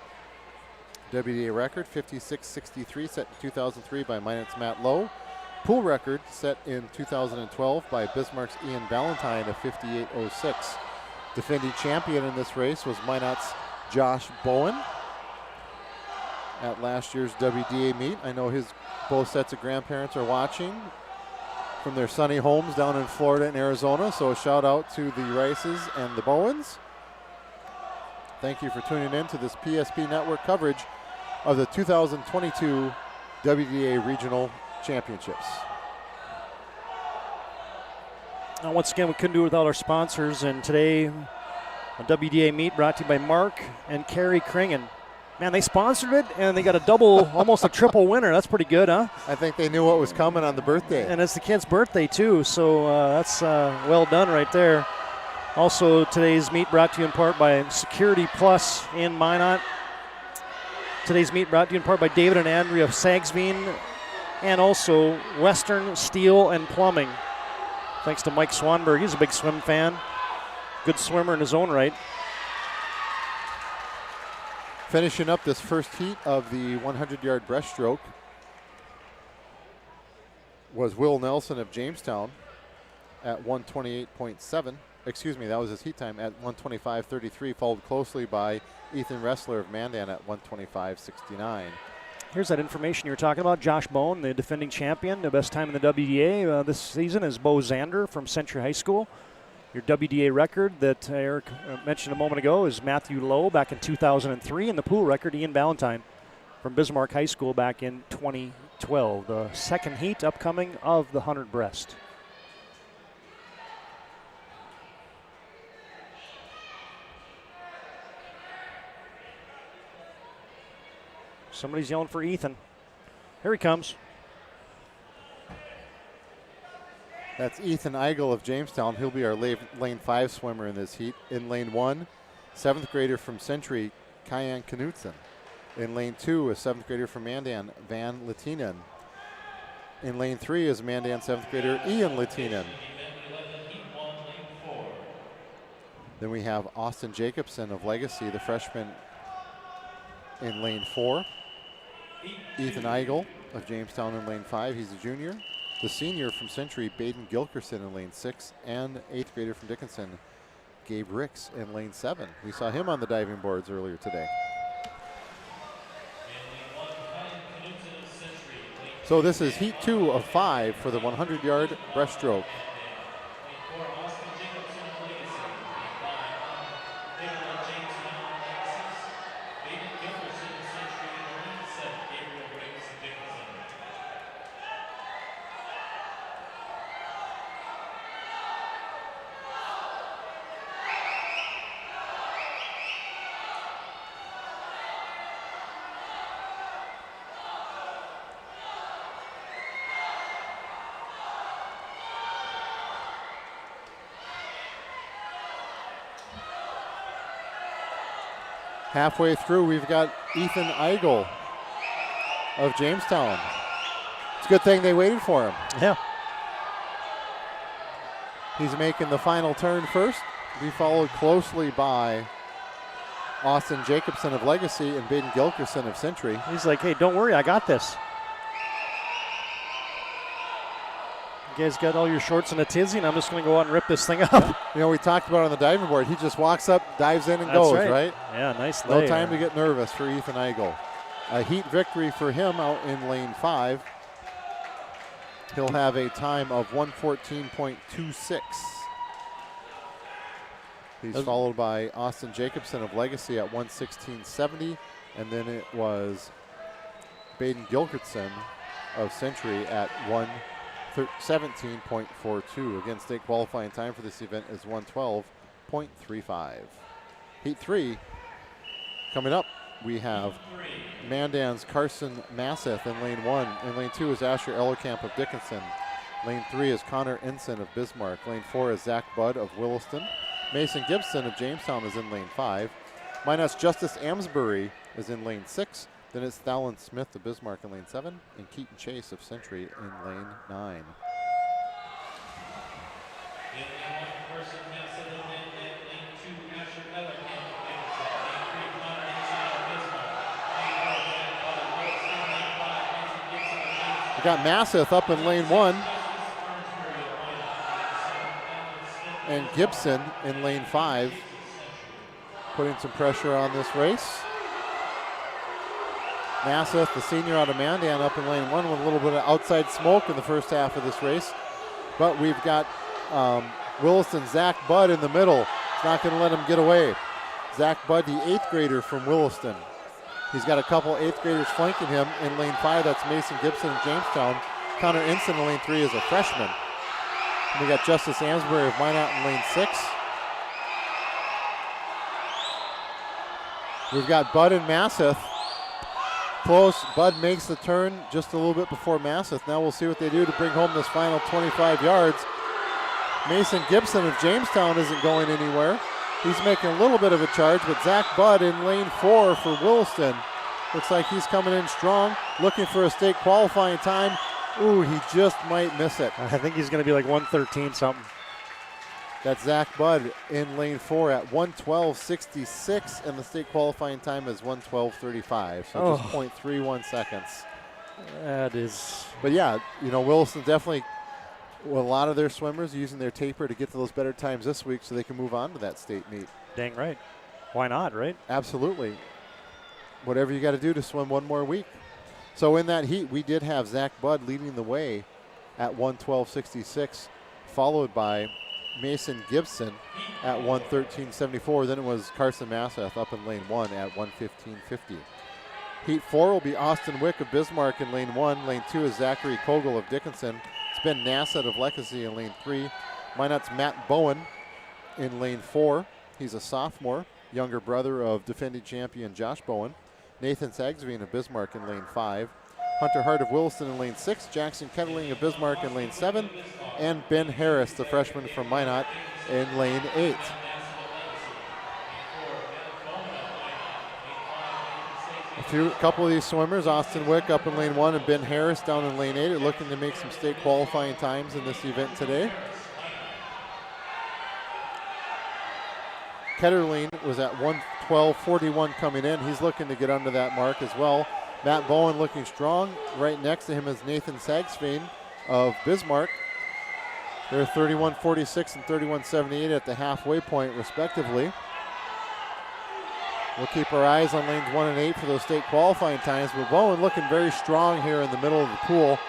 WDA record 56.63 set in 2003 by Minot's Matt Lowe. Pool record set in 2012 by Bismarck's Ian Valentine of 58.06. Defending champion in this race was Minot's Josh Bowen at last year's WDA meet. I know both sets of grandparents are watching from their sunny homes down in Florida and Arizona, so a shout out to the Rices and the Bowens. Thank you for tuning in to this PSP Network coverage of the 2022 WDA Regional Championships. Now, once again, we couldn't do it without our sponsors, and today a WDA meet brought to you by Mark and Carrie Kringen. Man, they sponsored it, and they got a double, almost a triple winner. That's pretty good, huh? I think they knew what was coming on the birthday. And it's the kid's birthday, too, so that's well done right there. Also, today's meet brought to you in part by Security Plus in Minot. Today's meet brought to you in part by David and Andrea of Sagsveen, and also Western Steel and Plumbing. Thanks to Mike Swanberg. He's a big swim fan. Good swimmer in his own right. Finishing up this first heat of the 100-yard breaststroke was Will Nelson of Jamestown at 1:28.7. Excuse me, that was his heat time at 1:25.33, followed closely by Ethan Ressler of Mandan at 1:25.69. Here's that information you were talking about. Josh Bone, the defending champion, the best time in the WDA this season is Bo Zander from Century High School. Your WDA record that Eric mentioned a moment ago is Matthew Lowe back in 2003, and the pool record, Ian Valentine from Bismarck High School back in 2012. The second heat upcoming of the 100 breast. Somebody's yelling for Ethan. Here he comes. That's Ethan Eigel of Jamestown. He'll be our lane 5 swimmer in this heat. In lane 1, 7th grader from Century, Kyan Knutson. In lane 2, a 7th grader from Mandan, Van Latinen. In lane 3 is Mandan 7th grader, Ian Latinen. Then we have Austin Jacobson of Legacy, the freshman, in lane 4. Ethan Eigel of Jamestown in lane 5. He's a junior. The senior from Century, Baden Gilkerson in lane 6. And 8th grader from Dickinson, Gabe Ricks in lane 7. We saw him on the diving boards earlier today. So this is heat 2 of 5 for the 100-yard breaststroke. Halfway through, we've got Ethan Eigel of Jamestown. It's a good thing they waited for him. Yeah. He's making the final turn first. Be followed closely by Austin Jacobson of Legacy and Baden Gilkerson of Century. He's like, hey, don't worry, I got this. You guys got all your shorts and a tizzy, and I'm just going to go out and rip this thing up. You know, we talked about on the diving board, he just walks up, dives in, and That's goes, right? Yeah, nice No lay. time to get nervous for Ethan Eigel. A heat victory for him out in lane 5. He'll have a time of 1:14.26. He's followed by Austin Jacobson of Legacy at 1:16.70, and then it was Baden Gilkerson of Century at 1:17.42. Again, state qualifying time for this event is 1:12.35. Heat 3 coming up. We have Mandan's Carson Masseth in lane 1. In lane 2 is Asher Ellerkamp of Dickinson. Lane 3 is Connor Ensign of Bismarck. Lane 4 is Zach Budd of Williston. Mason Gibson of Jamestown is in lane 5. Minus Justice Amsbury is in lane 6. Then it's Thalen Smith of Bismarck in lane 7. And Keaton Chase of Century in lane 9. We got Masseth up in lane 1. And Gibson in lane 5. Putting some pressure on this race. Masseth, the senior out of Mandan, up in lane 1 with a little bit of outside smoke in the first half of this race. But we've got Williston Zach Budd in the middle. It's not going to let him get away. Zach Budd, the 8th grader from Williston. He's got a couple 8th graders flanking him in lane 5. That's Mason Gibson of Jamestown. Connor Ensign in lane 3 is a freshman. And we got Justice Amsbury of Minot in lane 6. We've got Budd and Masseth. Close. Budd makes the turn just a little bit before Masseth. Now we'll see what they do to bring home this final 25 yards. Mason Gibson of Jamestown isn't going anywhere. He's making a little bit of a charge, but Zach Budd in lane 4 for Williston. Looks like he's coming in strong, looking for a state qualifying time. Ooh, he just might miss it. I think he's going to be like 113 something. That's Zach Budd in lane 4 at 1:12.66, and the state qualifying time is 1:12.35, so just 0.31 seconds. That is. But yeah, Williston definitely, well, a lot of their swimmers using their taper to get to those better times this week so they can move on to that state meet. Dang right. Why not, right? Absolutely. Whatever you got to do to swim one more week. So in that heat, we did have Zach Budd leading the way at 1:12.66, followed by Mason Gibson at 1:13.74. Then it was Carson Masseth up in lane 1 at 1:15.50. Heat 4 will be Austin Wick of Bismarck in lane 1. Lane 2 is Zachary Kogel of Dickinson. It's Ben Nassett of Legacy in lane 3. Minot's Matt Bowen in lane 4. He's a sophomore, younger brother of defending champion Josh Bowen. Nathan Sagsveen of Bismarck in lane 5. Hunter Hart of Williston in lane 6. Jackson Kettling of Bismarck in lane 7. And Ben Harris, the freshman from Minot, in lane 8. A couple of these swimmers, Austin Wick up in lane 1 and Ben Harris down in lane 8, are looking to make some state qualifying times in this event today. Ketterling was at 1:12.41 coming in. He's looking to get under that mark as well. Matt Bowen looking strong. Right next to him is Nathan Sagsveen of Bismarck. They're 31.46 and 31.78 at the halfway point, respectively. We'll keep our eyes on lanes 1 and 8 for those state qualifying times. But Bowen looking very strong here in the middle of the pool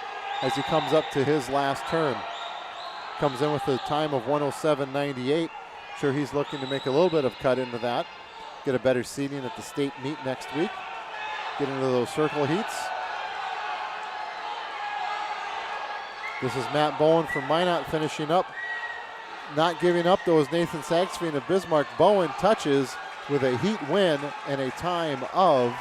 as he comes up to his last turn. Comes in with a time of 1:07.98. Sure, he's looking to make a little bit of cut into that. Get a better seating at the state meet next week. Get into those circle heats. This is Matt Bowen from Minot finishing up. Not giving up, though, is Nathan Sagsveen of Bismarck. Bowen touches with a heat win and a time of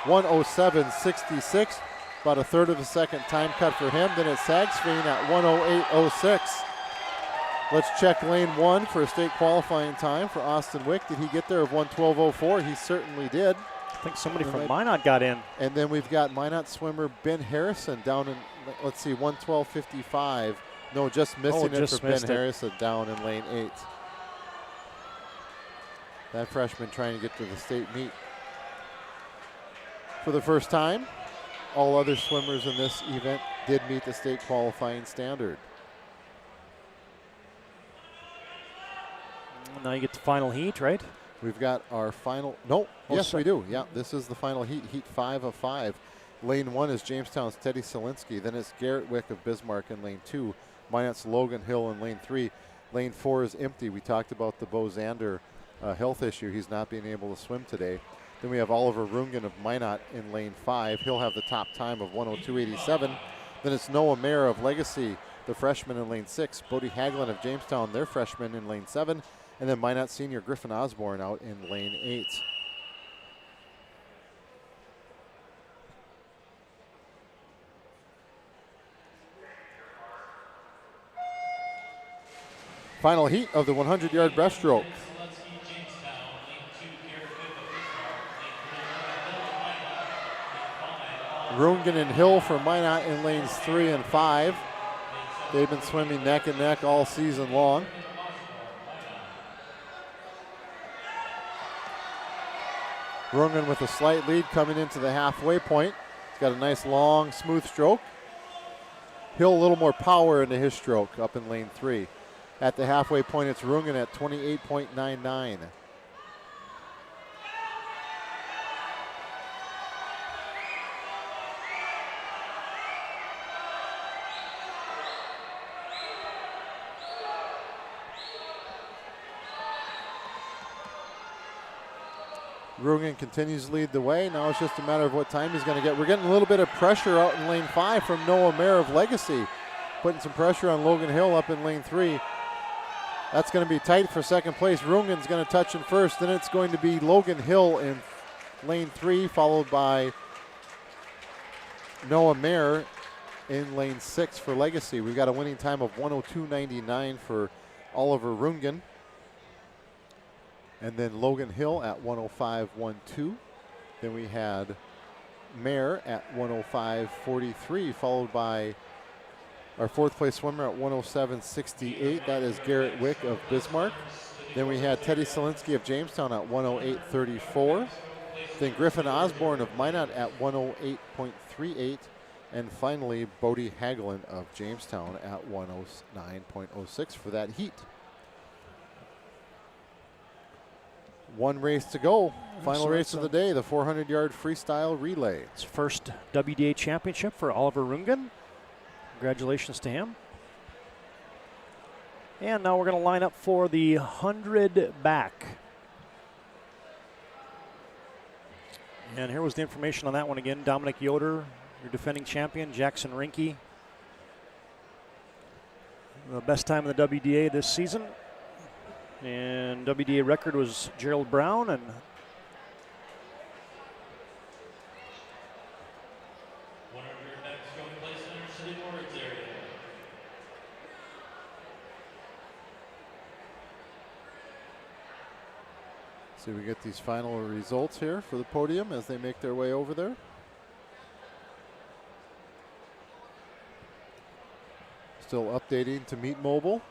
1:07.66. About a third of a second time cut for him. Then it's Sagsveen at 1:08.06. Let's check lane 1 for a state qualifying time for Austin Wick. Did he get there of 1:12.04? He certainly did. I think somebody from Minot got in. And then we've got Minot swimmer Ben Harrison down in, let's see, 1:12.55. No, just missing it for Ben Harrison down in lane 8. That freshman trying to get to the state meet for the first time. All other swimmers in this event did meet the state qualifying standard. Now you get the final heat, right? We've got our final, yes we do. Yeah, this is the final heat, heat 5 of 5. Lane 1 is Jamestown's Teddy Selinsky. Then it's Garrett Wick of Bismarck in lane 2. Minot's Logan Hill in lane 3. Lane 4 is empty. We talked about the Bo Zander health issue. He's not being able to swim today. Then we have Oliver Rungan of Minot in lane 5. He'll have the top time of 1:02.87. Then it's Noah Mayer of Legacy, the freshman in lane 6. Bodie Hagelin of Jamestown, their freshman in lane 7. And then Minot senior Griffin Osborne out in lane 8. Final heat of the 100-yard breaststroke. Rungen and Hill for Minot in lanes 3 and 5. They've been swimming neck and neck all season long. Rungen with a slight lead coming into the halfway point. He's got a nice long smooth stroke. Hill a little more power into his stroke up in lane 3. At the halfway point, it's Rungen at 28.99. Rungen continues to lead the way. Now it's just a matter of what time he's going to get. We're getting a little bit of pressure out in lane 5 from Noah Mayer of Legacy. Putting some pressure on Logan Hill up in lane 3. That's going to be tight for second place. Rungen's going to touch in first. Then it's going to be Logan Hill in lane 3, followed by Noah Mayer in lane 6 for Legacy. We've got a winning time of 102.99 for Oliver Rungen. And then Logan Hill at 105.12. Then we had Mayer at 105.43, followed by our fourth place swimmer at 107.68. That is Garrett Wick of Bismarck. Then we had Teddy Selinsky of Jamestown at 108.34. Then Griffin Osborne of Minot at 108.38. And finally, Bodie Hagelin of Jamestown at 109.06 for that heat. One race to go. Final race of the day, the 400-yard freestyle relay. It's first WDA championship for Oliver Rungen. Congratulations to him. And now we're going to line up for the 100 back. And here was the information on that one again. Dominic Yoder, your defending champion. Jackson Rinke, the best time in the WDA this season. And WDA record was Gerald Brown. And so we get these final results here for the podium as they make their way over there. Still updating to Meet Mobile.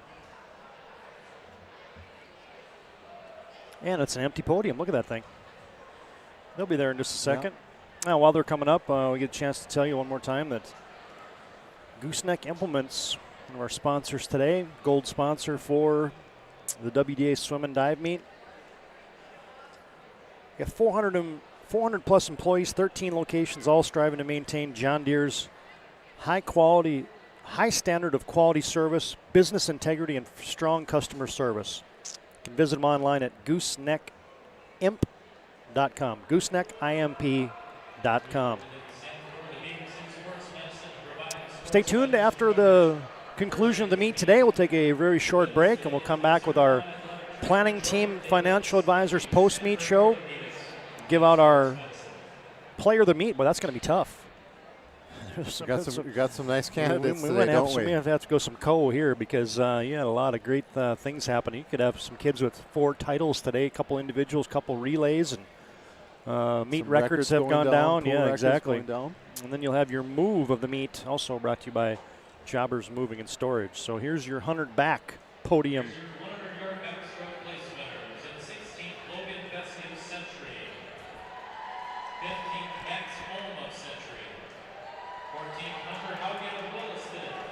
And it's an empty podium. Look at that thing. They'll be there in just a second. Yeah. Now, while they're coming up, we get a chance to tell you one more time that Gooseneck Implements, one of our sponsors today, gold sponsor for the WDA Swim and Dive Meet. We have 400 plus employees, 13 locations, all striving to maintain John Deere's high standard of quality service, business integrity, and strong customer service. You can visit them online at gooseneckimp.com. gooseneckimp.com. Stay tuned after the conclusion of the meet today. We'll take a very short break and we'll come back with our planning team financial advisors post-meet show. Give out our player of the meet. Well, that's going to be tough. We got some nice candidates today, don't we? We have to go some here because you had a lot of great things happening. You could have some kids with 4 titles today, a couple individuals, couple relays, and meet records have gone down. Yeah, exactly. And then you'll have your move of the meet, also brought to you by Jobbers Moving and Storage. So here's your 100 back podium.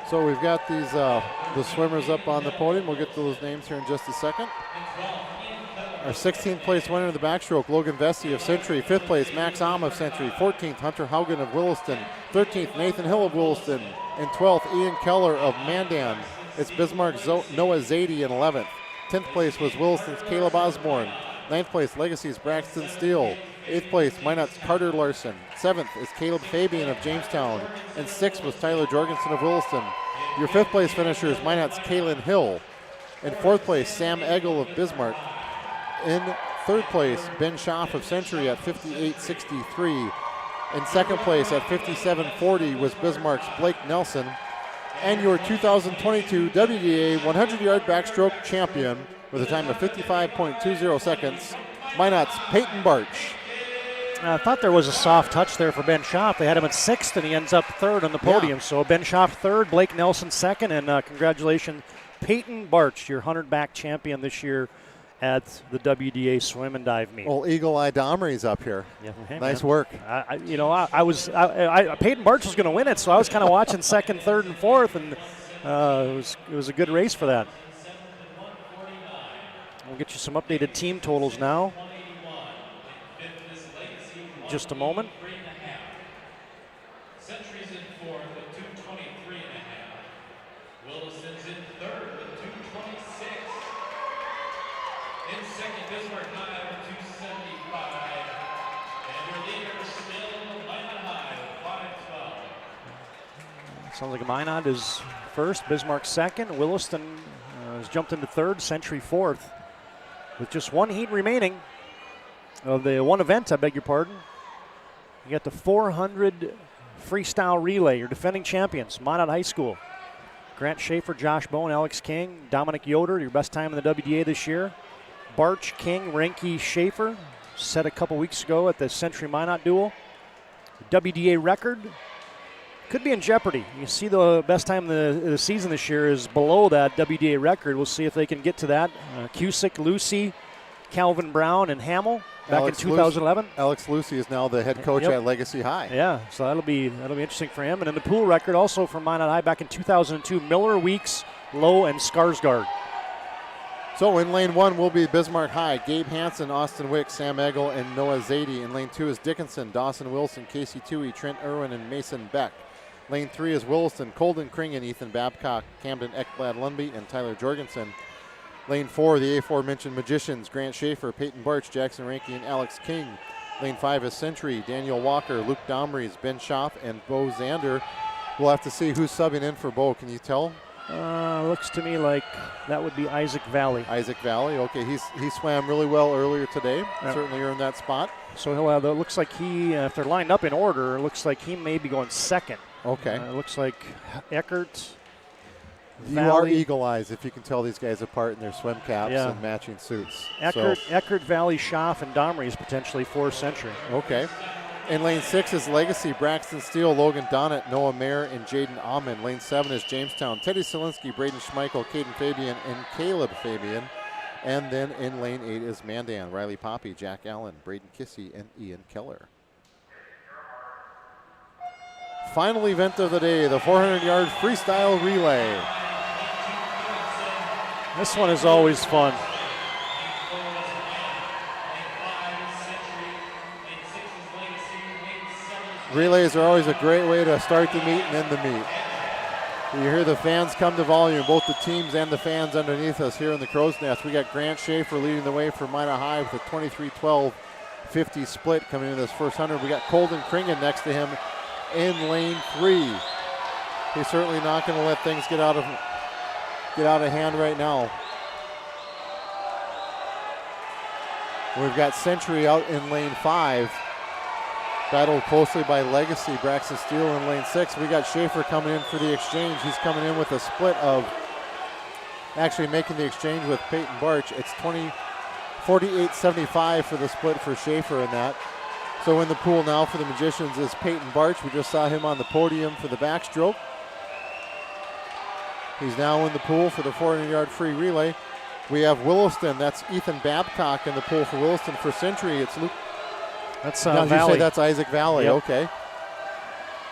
So we've got these the swimmers up on the podium. We'll get to those names here in just a second. Our 16th place winner in the backstroke, Logan Vesey of Century. 5th place, Max Am of Century. 14th, Hunter Haugen of Williston. 13th, Nathan Hill of Williston. And 12th, Ian Keller of Mandan. It's Bismarck's Noah Zadie in 11th. 10th place was Williston's Caleb Osborne. 9th place, Legacy's Braxton Steele. 8th place, Minot's Carter Larson. 7th is Caleb Fabian of Jamestown. And 6th was Tyler Jorgensen of Williston. Your 5th place finisher is Minot's Kaylin Hill. In 4th place, Sam Eggle of Bismarck. In 3rd place, Ben Schaff of Century at 58.63. In 2nd place at 57.40 was Bismarck's Blake Nelson. and your 2022 WDA 100-yard backstroke champion with a time of 55.20 seconds, Minot's Peyton Barch. I thought there was a soft touch there for Ben Schaff. They had him at 6th, and he ends up 3rd on the podium. Yeah. So Ben Schaff 3rd, Blake Nelson 2nd, and congratulations, Peyton Barch, your 100-back champion this year at the WDA swim and dive meet. Well, Eagle Eye Domres up here. Yeah, hey, nice man. work. Peyton Barch was going to win it, so I was kind of watching 2nd, 3rd, and 4th, and it was a good race for that. We'll get you some updated team totals now. Just a moment. Century's in 4th with 223.5. Williston's in 3rd with 226. In 2nd, Bismarck High with 275. And your leader still Minot High with 512. Sounds like Minot is 1st, Bismarck 2nd, Williston has jumped into 3rd, Century 4th. With just one heat remaining of the one event, I beg your pardon. You got the 400 freestyle relay, your defending champions, Minot High School. Grant Schaeffer, Josh Bone, Alex King, Dominic Yoder, your best time in the WDA this year. Barch, King, Renke, Schaeffer, set a couple weeks ago at the Century Minot duel. The WDA record could be in jeopardy. You see the best time of the season this year is below that WDA record. We'll see if they can get to that. Cusick, Lucy, Calvin Brown, and Hamill back in 2011. Alex Lucy is now the head coach at Legacy High. Yeah, so that'll be interesting for him. And then the pool record also from Minot High back in 2002, Miller, Weeks, Lowe, and Skarsgård. So in lane 1 will be Bismarck High, Gabe Hansen, Austin Wick, Sam Eggle, and Noah Zadie. In lane 2 is Dickinson, Dawson Wilson, Casey Toohey, Trent Irwin, and Mason Beck. Lane 3 is Williston, Colden Kringen, Ethan Babcock, Camden Ekblad Lundby, and Tyler Jorgensen. Lane 4, the aforementioned Magicians, Grant Schaeffer, Peyton Barch, Jackson Ranke, and Alex King. Lane 5 is Century, Daniel Walker, Luke Domres, Ben Schaff, and Bo Zander. We'll have to see who's subbing in for Bo. Can you tell? Looks to me like that would be Isaac Valley. Isaac Valley, okay. He swam really well earlier today. Yeah. Certainly earned that spot. So it looks like he, if they're lined up in order, it looks like he may be going 2nd. Okay. It looks like Eckert, You are eagle eyes if you can tell these guys apart in their swim caps and matching suits. Eckert, Valley, Schaff, and Domres potentially for Century. Okay. In lane 6 is Legacy, Braxton Steele, Logan Donnett, Noah Mayer, and Jaden Amon. Lane 7 is Jamestown, Teddy Selinski, Braden Schmeichel, Caden Fabian, and Caleb Fabian. And then in lane 8 is Mandan, Riley Poppy, Jack Allen, Braden Kissy, and Ian Keller. Final event of the day, the 400-yard freestyle relay. This one is always fun. Relays are always a great way to start the meet and end the meet. You hear the fans come to volume, both the teams and the fans underneath us here in the Crow's Nest. We got Grant Schaeffer leading the way for Minot High with a 23-12-50 split coming into this first 100. We got Colden Kringen next to him in lane 3. He's certainly not going to let things get out of hand right now. We've got Century out in lane 5. Battled closely by Legacy, Braxton Steele in lane 6. We got Schaeffer coming in for the exchange. He's coming in with a split of actually making the exchange with Peyton Barch. It's 48-75 for the split for Schaeffer in that. So in the pool now for the Magicians is Peyton Barch. We just saw him on the podium for the backstroke. He's now in the pool for the 400-yard free relay. We have Williston. That's Ethan Babcock in the pool for Williston. For Century, it's Luke. That's now, Valley. You say that's Isaac Valley. Yep. Okay.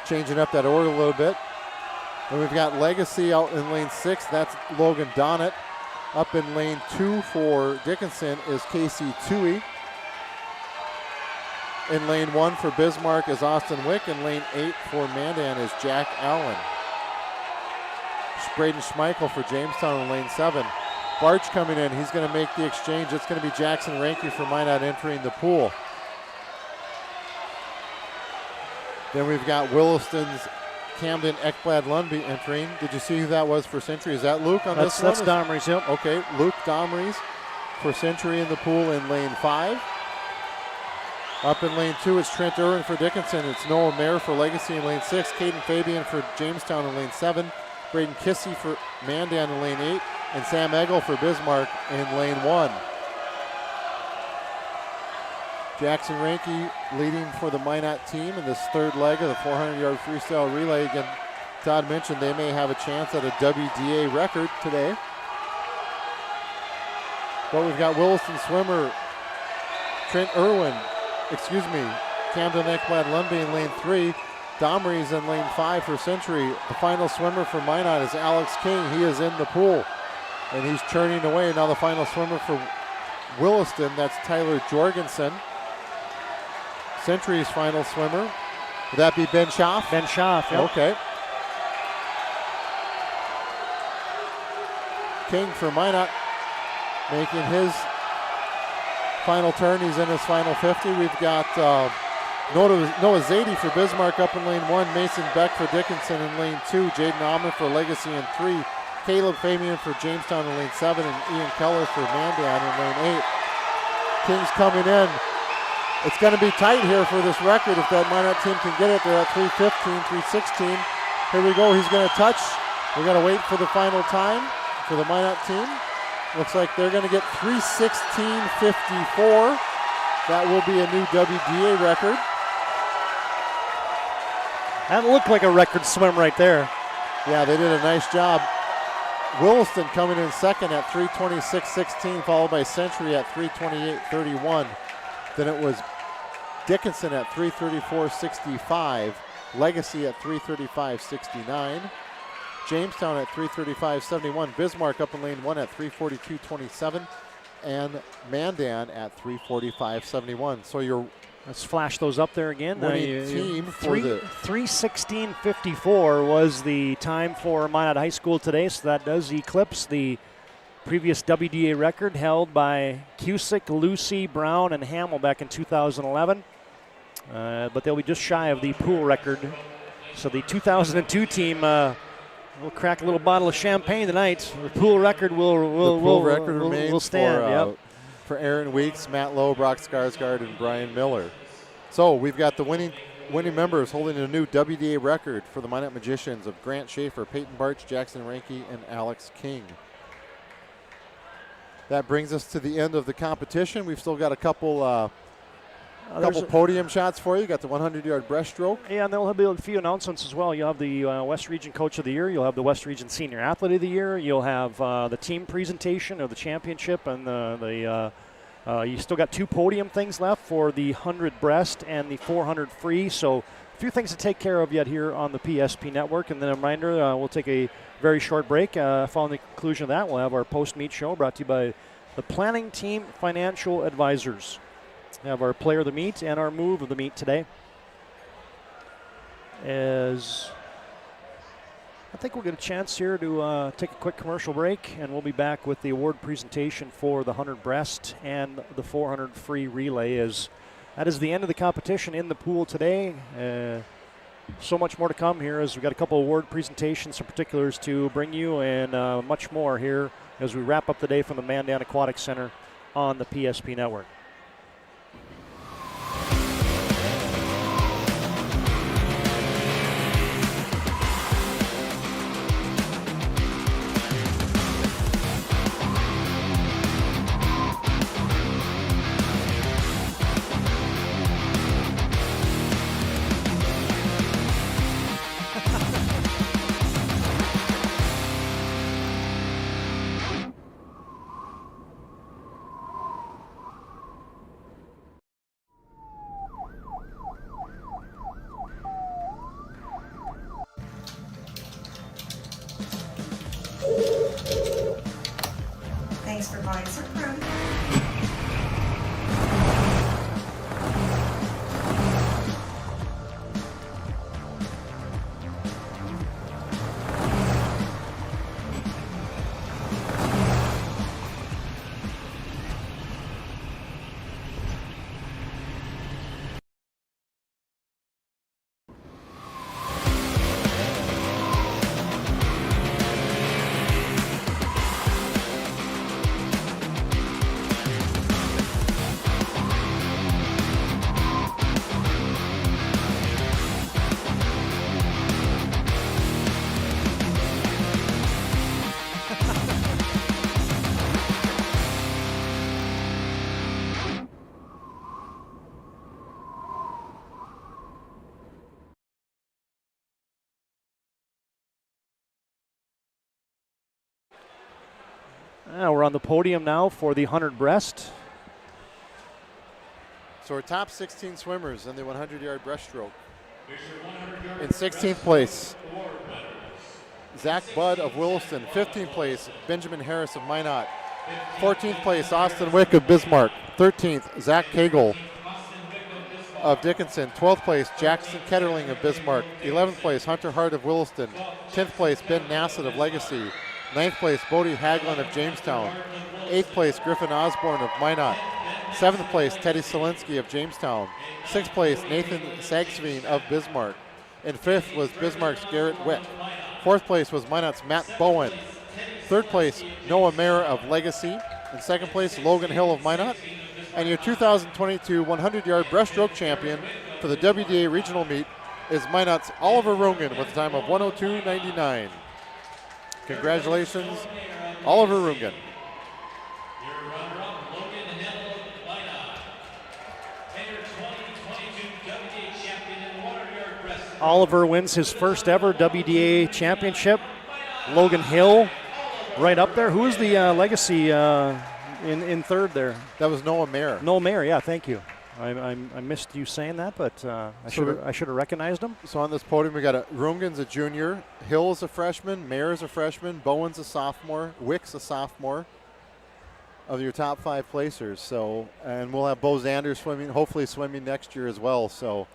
Changing up that order a little bit. And we've got Legacy out in lane 6. That's Logan Donnett. Up in lane 2 for Dickinson is Casey Toohey. In lane 1 for Bismarck is Austin Wick. In lane 8 for Mandan is Jack Allen. Braden Schmeichel for Jamestown in lane 7. Barch coming in. He's going to make the exchange. It's going to be Jackson Ranke for Minot entering the pool. Then we've got Williston's Camden Ekblad Lundby entering. Did you see who that was for Century? Is that Luke on this one? That's Domres, yep. Okay, Luke Domres for Century in the pool in lane 5. Up in lane 2, it's Trent Irwin for Dickinson. It's Noah Mayer for Legacy in lane 6. Caden Fabian for Jamestown in lane 7. Braden Kissy for Mandan in lane 8, and Sam Eggle for Bismarck in lane 1. Jackson Ranke leading for the Minot team in this third leg of the 400-yard freestyle relay. Again, Todd mentioned they may have a chance at a WDA record today. But we've got Williston swimmer Camden Ekblad Lundby in lane 3. Domres in lane 5 for Century. The final swimmer for Minot is Alex King. He is in the pool, and he's churning away. Now the final swimmer for Williston, that's Tyler Jorgensen. Century's final swimmer, would that be Ben Schaff? Ben Schaff, yep. Okay. King for Minot making his final turn. He's in his final 50. We've got Noah Zadie for Bismarck up in lane 1. Mason Beck for Dickinson in lane 2. Jaden Alman for Legacy in 3. Caleb Famian for Jamestown in lane 7. And Ian Keller for Mandan in lane 8. King's coming in. It's going to be tight here for this record if that Minot team can get it. They're at 3:15, 3:16. Here we go. He's going to touch. We're going to wait for the final time for the Minot team. Looks like they're going to get 3:16.54. That will be a new WDA record. That looked like a record swim right there. Yeah, they did a nice job. Williston coming in second at 3:26.16, followed by Century at 3:28.31. Then it was Dickinson at 3:34.65, Legacy at 3:35.69, Jamestown at 3:35.71, Bismarck up in lane 1 at 3:42.27, and Mandan at 3:45.71. So your let's flash those up there again. Winning team for the 3:16.54 was the time for Minot High School today, so that does eclipse the previous WDA record held by Cusick, Lucy, Brown, and Hamill back in 2011. But they'll be just shy of the pool record. So the 2002 team will crack a little bottle of champagne tonight. The pool record will stand. For Aaron Weeks, Matt Lowe, Brock Skarsgård, and Brian Miller. So we've got the winning members holding a new WDA record for the Minot Magicians of Grant Schaeffer, Peyton Barch, Jackson Ranke, and Alex King. That brings us to the end of the competition. We've still got a couple podium shots for you. You got the 100-yard breaststroke. Yeah, and there'll be a few announcements as well. You'll have the West Region Coach of the Year. You'll have the West Region Senior Athlete of the Year. You'll have the team presentation of the championship, and you still got 2 podium things left for the 100 breast and the 400 free. So a few things to take care of yet here on the PSP Network. And then a reminder, we'll take a very short break. Following the conclusion of that, we'll have our post-meet show brought to you by the Planning Team Financial Advisors. We have our player of the meet and our move of the meet today. As I think we'll get a chance here to take a quick commercial break, and we'll be back with the award presentation for the 100 breast and the 400 free relay. As that is the end of the competition in the pool today. So much more to come here, as we've got a couple award presentations, some particulars to bring you, and much more here as we wrap up the day from the Mandan Aquatic Center on the PSP Network. Thanks for buying some room. We're on the podium now for the 100 breast. So our top 16 swimmers in the 100-yard breaststroke. In 16th place, Zach Budd of Williston. 15th place, Benjamin Harris of Minot. 14th place, Austin Wick of Bismarck. 13th, Zach Cagle of Dickinson. 12th place, Jackson Ketterling of Bismarck. 11th place, Hunter Hart of Williston. 10th place, Ben Nassett of Legacy. 9th place, Bodie Haglund of Jamestown. 8th place, Griffin Osborne of Minot. 7th place, Teddy Solinsky of Jamestown. 6th place, Nathan Sagsveen of Bismarck. And 5th was Bismarck's Garrett Witt. 4th place was Minot's Matt Bowen. 3rd place, Noah Mayer of Legacy. In 2nd place, Logan Hill of Minot. And your 2022 100-yard breaststroke champion for the WDA regional meet is Minot's Oliver Rungen with a time of 102.99. Congratulations, Oliver Rungen. Oliver wins his first ever WDA championship. Logan Hill right up there. Who is the legacy in third there? That was Noah Mayer. Noah Mayer, yeah, thank you. I missed you saying that, but I should have recognized him. So on this podium, we got Rungen's a junior, Hill's a freshman, Mayer's a freshman, Bowen's a sophomore, Wick's a sophomore of your top 5 placers. So, and we'll have Bo Zander swimming, hopefully swimming next year as well. So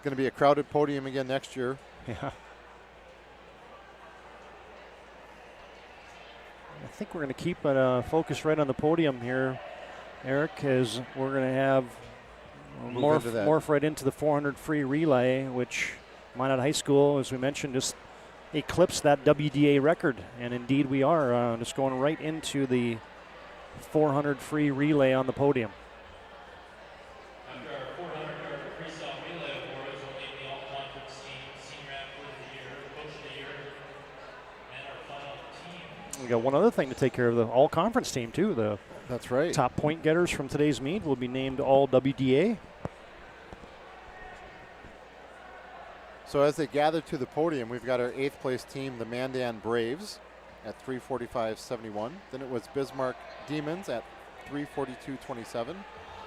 going to be a crowded podium again next year. Yeah. I think we're going to keep focus right on the podium here, Eric, as we're going to have morph right into the 400 free relay, which Minot High School, as we mentioned, just eclipsed that WDA record. And indeed we are just going right into the 400 free relay on the podium. After our 400-yard freestyle relay awards, we'll name the all-conference team, senior athlete of the year, coach of the year, and our final team. We got one other thing to take care of, the all-conference team too. That's right. Top point getters from today's meet will be named all WDA. So as they gather to the podium, we've got our 8th place team, the Mandan Braves, at 3:45.71. Then it was Bismarck Demons at 3:42.27.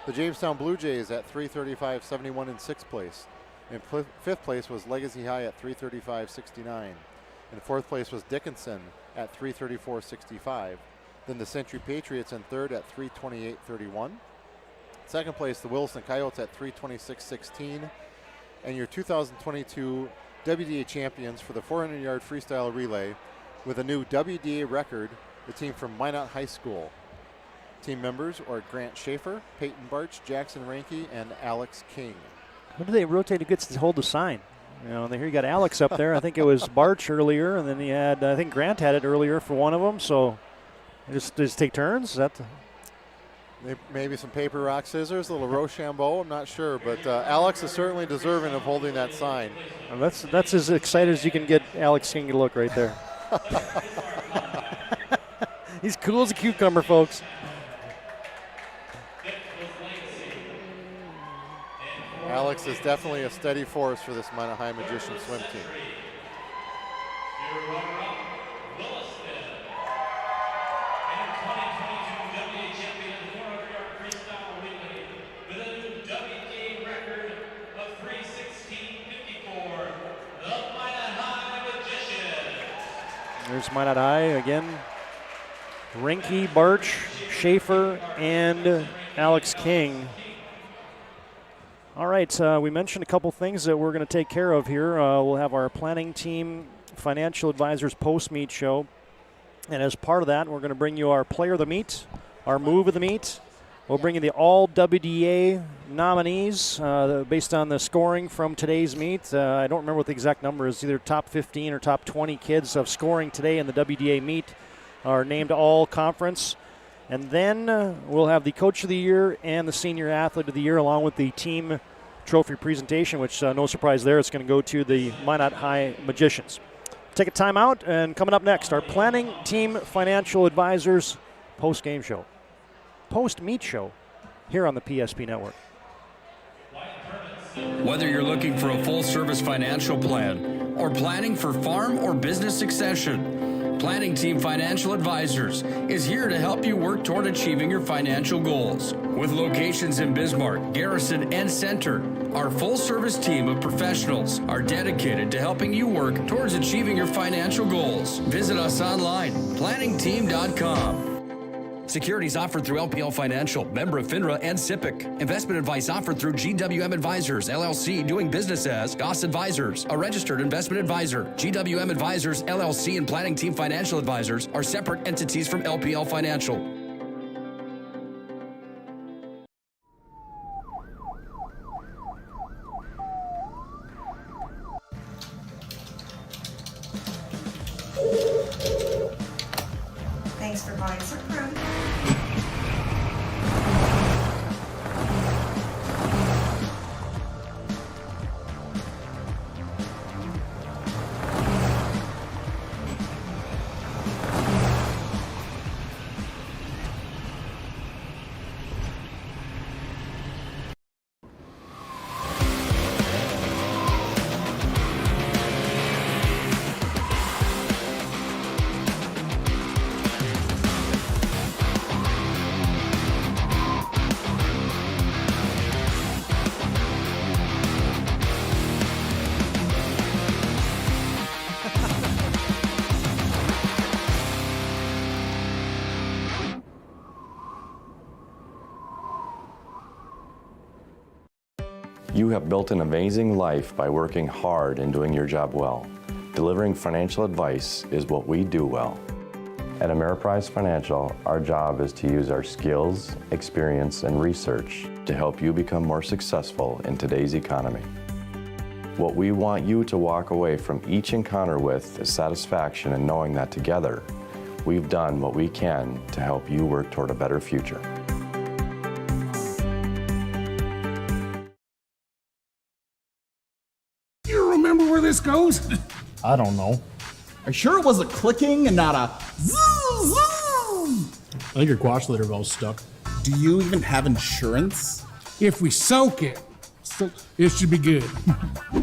The Jamestown Blue Jays at 3:35.71 in 6th place. In 5th place was Legacy High at 3:35.69. In 4th place was Dickinson at 3:34.65. Then the Century Patriots in 3rd at 3:28.31. 2nd place, the Williston Coyotes at 3:26.16. And your 2022 WDA champions for the 400-yard freestyle relay with a new WDA record, the team from Minot High School. Team members are Grant Schaeffer, Peyton Barch, Jackson Ranke, and Alex King. Who do they rotate who gets to hold the sign? You know, here you got Alex up there. I think it was Barch earlier, and then he had, I think Grant had it earlier for one of them. So just take turns. Is that maybe some paper, rock, scissors, a little Rochambeau, I'm not sure, but Alex is certainly deserving of holding that sign. Well, that's as excited as you can get Alex King to look right there. He's cool as a cucumber, folks. Alex is definitely a steady force for this Minot High Magician swim team. There's Minot High again. Rinke, Barch, Schaefer, and Alex King. All right, we mentioned a couple things that we're going to take care of here. We'll have our planning team, financial advisors post-meet show. And as part of that, we're going to bring you our player of the meet, our move of the meet. We'll bring you the all WDA nominees based on the scoring from today's meet. I don't remember what the exact number is, either top 15 or top 20 kids of scoring today in the WDA meet are named all conference. And then we'll have the coach of the year and the senior athlete of the year along with the team trophy presentation, which no surprise there, it's going to go to the Minot High Magicians. Take a timeout, and coming up next, our planning team financial advisors post-game show. Post-meet show here on the PSP Network. Whether you're looking for a full-service financial plan or planning for farm or business succession, Planning Team Financial Advisors is here to help you work toward achieving your financial goals. With locations in Bismarck, Garrison, and Center, our full-service team of professionals are dedicated to helping you work towards achieving your financial goals. Visit us online, planningteam.com. Securities offered through LPL Financial, member of FINRA and SIPC. Investment advice offered through GWM Advisors, LLC, doing business as Goss Advisors, a registered investment advisor. GWM Advisors, LLC, and Planning Team Financial Advisors are separate entities from LPL Financial. Thanks for calling Supreme. You have built an amazing life by working hard and doing your job well. Delivering financial advice is what we do well. At Ameriprise Financial, our job is to use our skills, experience, and research to help you become more successful in today's economy. What we want you to walk away from each encounter with is satisfaction in knowing that together, we've done what we can to help you work toward a better future. You remember where this goes? I don't know. Are you sure it was a clicking and not a zzz, zzz? I think your quash litter valve's stuck. Do you even have insurance? If we soak it, it should be good.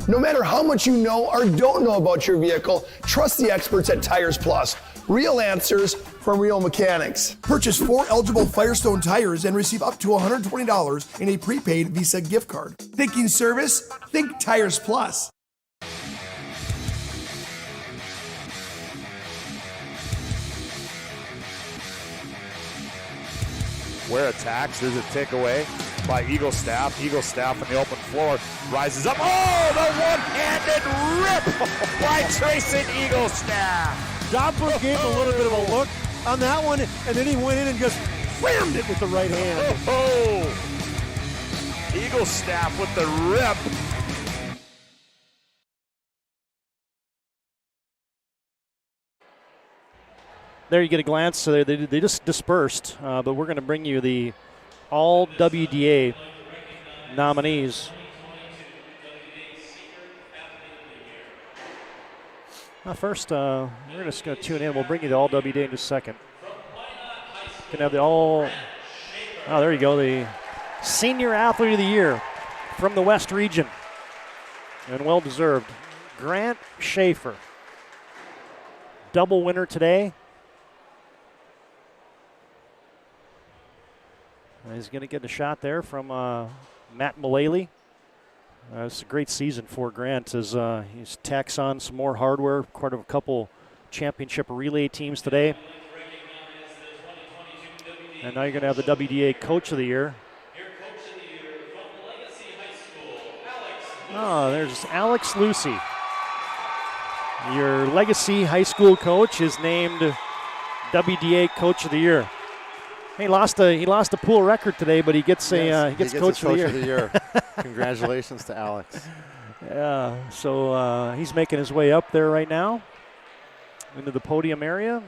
No matter how much you know or don't know about your vehicle, trust the experts at Tires Plus. Real answers from real mechanics. Purchase 4 eligible Firestone tires and receive up to $120 in a prepaid Visa gift card. Thinking service? Think Tires Plus. Where attacks, there's a takeaway by Eagle Staff. Eagle Staff on the open floor rises up. Oh, the one-handed rip by Trayson Eagle Staff. Domres gave a little bit of a look on that one, and then he went in and just slammed it with the right hand. Oh, Eagle Staff with the rip. There you get a glance. So they just dispersed, but we're going to bring you the all WDA nominees. First, we're just going to tune in. We'll bring you the all WDA in just a second. Can have the all. Oh, there you go. The Senior Athlete of the Year from the West Region, and well deserved. Grant Schaeffer, double winner today. He's going to get a shot there from Matt Mullally. It's a great season for Grant as he's tacks on some more hardware, part of a couple championship relay teams today. And now you're going to have the WDA Coach of the Year. Oh, there's Alex Lucy. Your Legacy High School coach is named WDA Coach of the Year. He lost a pool record today, but he gets yes, he gets Coach of the Year. Congratulations to Alex. Yeah, so he's making his way up there right now into the podium area.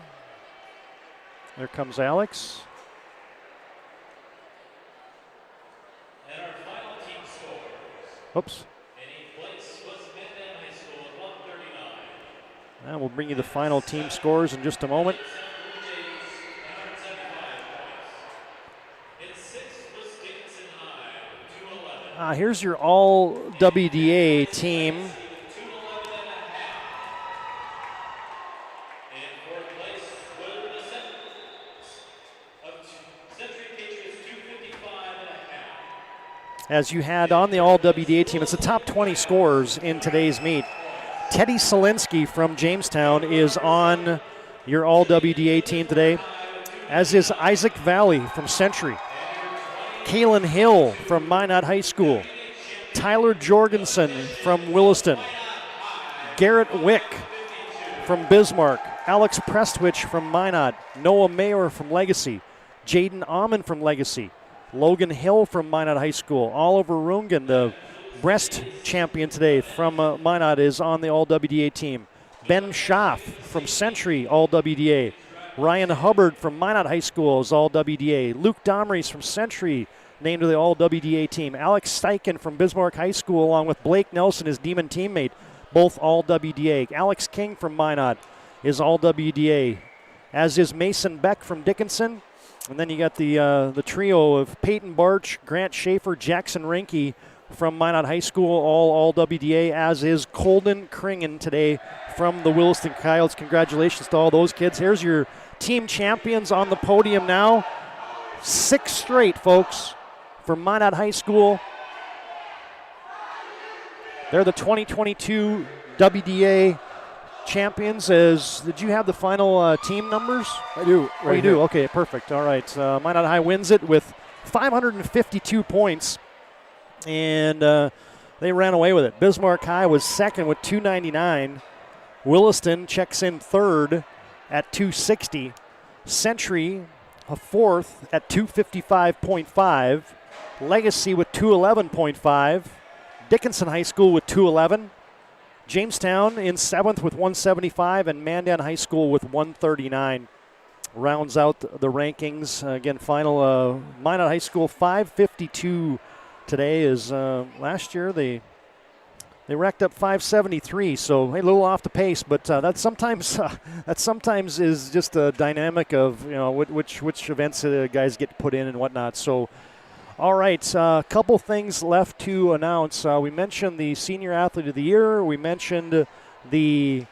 There comes Alex. And our final team scores. Oops. And in place was Mandan High School at 139. And we'll bring you the final team scores in just a moment. Here's your all WDA team. as you had on the All-WDA team. It's the top 20 scorers in today's meet. Teddy Solinsky from Jamestown is on your All-WDA team today, as is Isaac Valley from Century. Kalen Hill from Minot High School. Tyler Jorgensen from Williston. Garrett Wick from Bismarck. Alex Prestwich from Minot. Noah Mayer from Legacy. Jaden Amon from Legacy. Logan Hill from Minot High School. Oliver Rungan, the breast champion today from Minot, is on the All-WDA team. Ben Schaff from Century, All-WDA. Ryan Hubbard from Minot High School is All-WDA. Luke Domres from Century, named to the All-WDA team. Alex Steichen from Bismarck High School, along with Blake Nelson, his Demon teammate, both All-WDA. Alex King from Minot is All-WDA, as is Mason Beck from Dickinson. And then you got the trio of Peyton Barch, Grant Schaeffer, Jackson Rinke from Minot High School, all WDA, as is Colden Kringen today from the Williston Coyotes. Congratulations to all those kids. Here's your team champions on the podium now. 6 straight, folks, for Minot High School. They're the 2022 WDA champions. Did you have the final team numbers? I do. Right you do? Okay, perfect. All right. Minot High wins it with 552 points, and they ran away with it. Bismarck High was second with 299. Williston checks in third at 260. Century a fourth at 255.5. Legacy with 211.5. Dickinson High School with 211. Jamestown in 7th with 175, and Mandan High School with 139. Rounds out the rankings. Again, final Minot High School 552 today. Is last year they racked up 573, so a little off the pace, but that sometimes is just a dynamic of which events guys get put in and whatnot. So. All right, a couple things left to announce. We mentioned the Senior Athlete of the Year. We mentioned the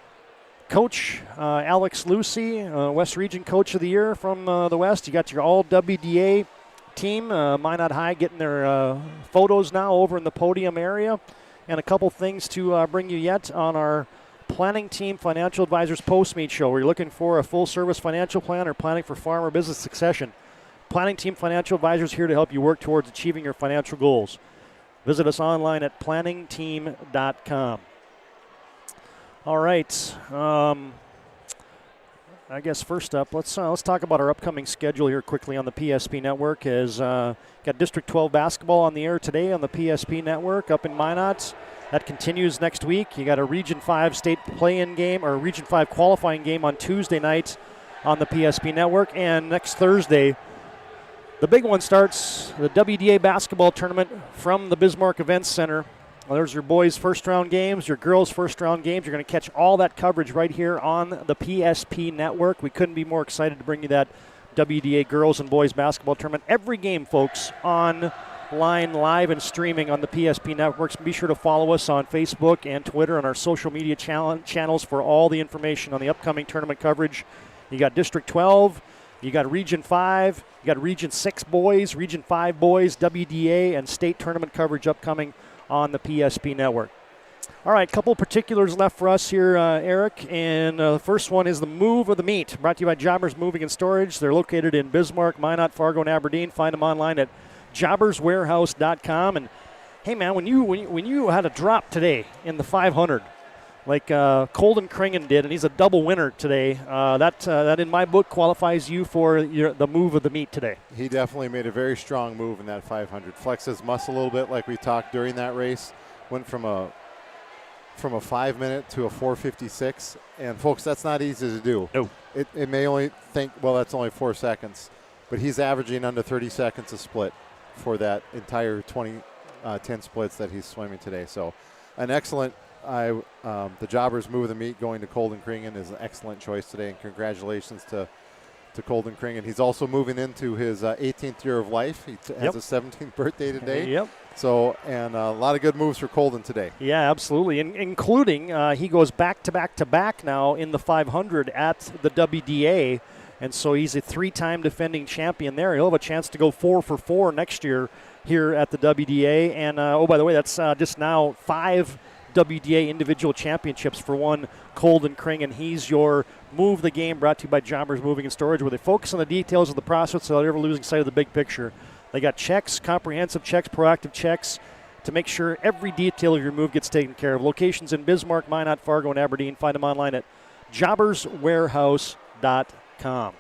coach, Alex Lucy, West Region Coach of the Year from the West. You got your All-WDA team, Minot High, getting their photos now over in the podium area. And a couple things to bring you yet on our Planning Team Financial Advisors Post-Meet Show. We're looking for a full-service financial plan or planning for farm or business succession. Planning Team Financial Advisors here to help you work towards achieving your financial goals. Visit us online at planningteam.com. All right. I guess first up, let's talk about our upcoming schedule here quickly on the PSP Network. As got District 12 basketball on the air today on the PSP Network up in Minot. That continues next week. You got a Region 5 state play-in game or Region 5 qualifying game on Tuesday night on the PSP Network, and next Thursday. The big one starts, the WDA basketball tournament from the Bismarck Events Center. Well, there's your boys' first-round games, your girls' first-round games. You're going to catch all that coverage right here on the PSP Network. We couldn't be more excited to bring you that WDA girls and boys basketball tournament. Every game, folks, online, live, and streaming on the PSP Networks. Be sure to follow us on Facebook and Twitter and our social media channels for all the information on the upcoming tournament coverage. You got District 12. You got Region 5, you got Region 6 boys, Region 5 boys, WDA, and state tournament coverage upcoming on the PSP Network. All right, couple particulars left for us here, Eric, and the first one is the move of the meet, brought to you by Jobbers Moving and Storage. They're located in Bismarck, Minot, Fargo, and Aberdeen. Find them online at jobberswarehouse.com. And hey, man, when you had a drop today in the 500, like Colden Kringen did, and he's a double winner today. That in my book qualifies you for the move of the meet today. He definitely made a very strong move in that 500. Flexed his muscle a little bit, like we talked during that race. Went from a 5-minute to a 4:56, and folks, that's not easy to do. No, it may only think, well, that's only 4 seconds, but he's averaging under 30 seconds a split for that entire 10 splits that he's swimming today. So, an excellent. The Jobbers move of the meet going to Colden Kringen is an excellent choice today, and congratulations to Colden Kringen. He's also moving into his 18th year of life. He has a 17th birthday today. Yep. So, and a lot of good moves for Colden today. Yeah, absolutely, including he goes back to back now in the 500 at the WDA, and so he's a 3-time defending champion there. He'll have a chance to go 4 for 4 next year here at the WDA. And, oh, by the way, that's just now 5 WDA individual championships for one Colden Kringen. He's your Move the Game, brought to you by Domres Moving and Storage, where they focus on the details of the process without ever losing sight of the big picture. They got checks, comprehensive checks, proactive checks to make sure every detail of your move gets taken care of. Locations in Bismarck, Minot, Fargo, and Aberdeen. Find them online at jobberswarehouse.com.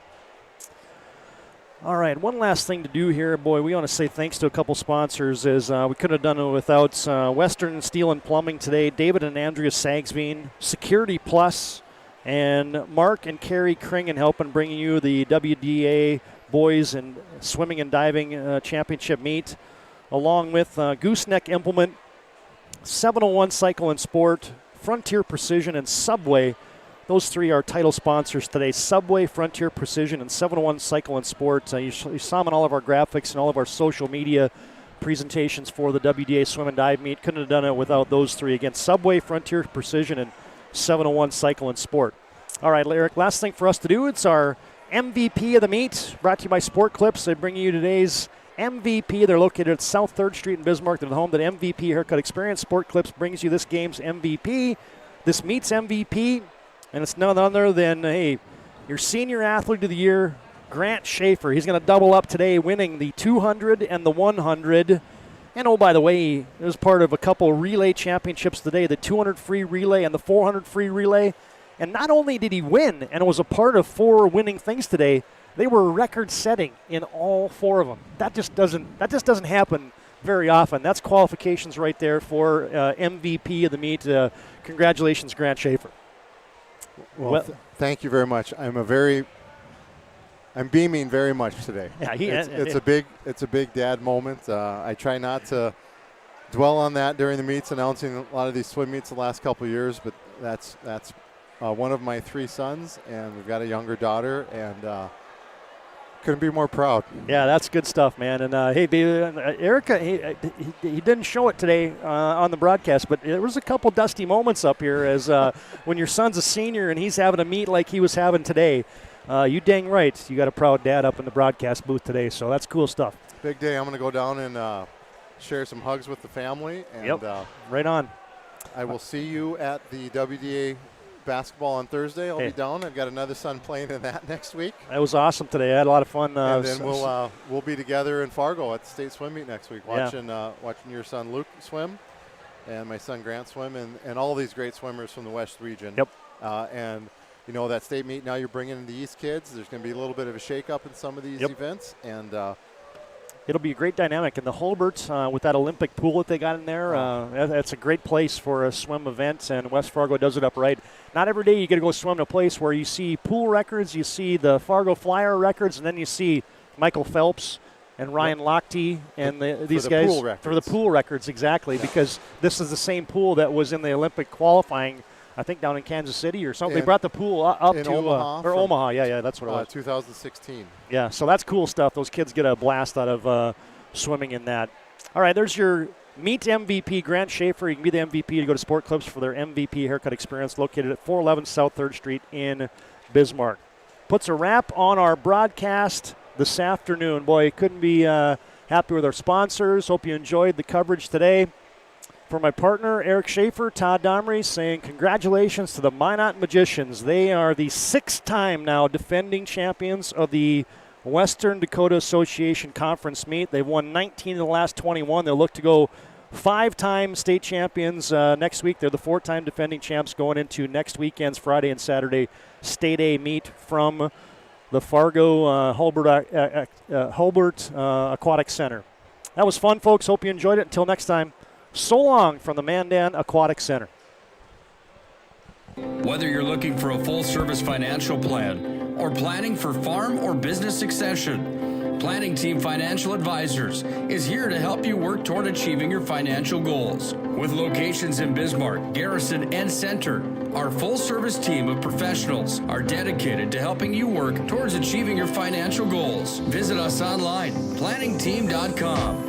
All right, one last thing to do here. Boy, we want to say thanks to a couple sponsors, as we couldn't have done it without Western Steel and Plumbing today, David and Andrea Sagsveen, Security Plus, and Mark and Carrie Kringen helping bringing you the WDA Boys and Swimming and Diving Championship meet, along with Gooseneck Implement, 701 Cycle and Sport, Frontier Precision, and Subway. Those 3 are title sponsors today: Subway, Frontier Precision, and 701 Cycle and Sport. You saw them in all of our graphics and all of our social media presentations for the WDA Swim and Dive meet. Couldn't have done it without those 3. Again, Subway, Frontier Precision, and 701 Cycle and Sport. All right, Eric, last thing for us to do, it's our MVP of the meet, brought to you by Sport Clips. They bring you today's MVP. They're located at South 3rd Street in Bismarck. They're the home to the MVP Haircut Experience. Sport Clips brings you this game's MVP, this meet's MVP. And it's none other than, hey, your senior athlete of the year, Grant Schaeffer. He's going to double up today, winning the 200 and the 100. And, oh, by the way, he was part of a couple relay championships today, the 200 free relay and the 400 free relay. And not only did he win, and it was a part of 4 winning things today, they were record-setting in all 4 of them. That just doesn't happen very often. That's qualifications right there for MVP of the meet. Congratulations, Grant Schaeffer. Well, thank you very much. I'm beaming very much today. Yeah, it's a big dad moment. I try not to dwell on that during the meets, announcing a lot of these swim meets the last couple of years, but that's one of my 3 sons, and we've got a younger daughter, and couldn't be more proud. Yeah, that's good stuff, man. And hey, Erica, he didn't show it today on the broadcast, but there was a couple dusty moments up here as when your son's a senior and he's having a meet like he was having today. You dang right, you got a proud dad up in the broadcast booth today, so that's cool stuff. Big day. I'm going to go down and share some hugs with the family. And, right on. I will see you at the WDA basketball on Thursday. I'll be down. I've got another son playing in that next week. That was awesome today. I had a lot of fun. And then we'll be together in Fargo at the state swim meet next week, watching your son Luke swim, and my son Grant swim, and all these great swimmers from the West region. Yep. And you know that state meet now you're bringing in the East kids. There's going to be a little bit of a shake-up in some of these events, and it'll be a great dynamic. And the Hulbert, with that Olympic pool that they got in there, that's a great place for a swim event, and West Fargo does it up right. Not every day you get to go swim to a place where you see pool records, you see the Fargo Flyer records, and then you see Michael Phelps and Ryan Lochte and these guys. For the pool records, exactly, because this is the same pool that was in the Olympic qualifying, I think down in Kansas City or something. They brought the pool up to Omaha. Omaha, yeah, that's what it was. 2016. Yeah, so that's cool stuff. Those kids get a blast out of swimming in that. All right, there's your meet MVP, Grant Schaeffer. You can be the MVP to go to Sport Clips for their MVP haircut experience, located at 411 South 3rd Street in Bismarck. Puts a wrap on our broadcast this afternoon. Boy, couldn't be happy with our sponsors. Hope you enjoyed the coverage today. For my partner, Eric Schaeffer, Todd Domres, saying congratulations to the Minot Magicians. They are the 6th-time now defending champions of the Western Dakota Association Conference meet. They've won 19 of the last 21. They'll look to go 5-time state champions next week. They're the 4-time defending champs going into next weekend's Friday and Saturday State A meet from the Fargo Hulbert Aquatic Center. That was fun, folks. Hope you enjoyed it. Until next time, so long from the Mandan Aquatic Center. Whether you're looking for a full-service financial plan or planning for farm or business succession, Planning Team Financial Advisors is here to help you work toward achieving your financial goals. With locations in Bismarck, Garrison, and Center, our full-service team of professionals are dedicated to helping you work towards achieving your financial goals. Visit us online, planningteam.com.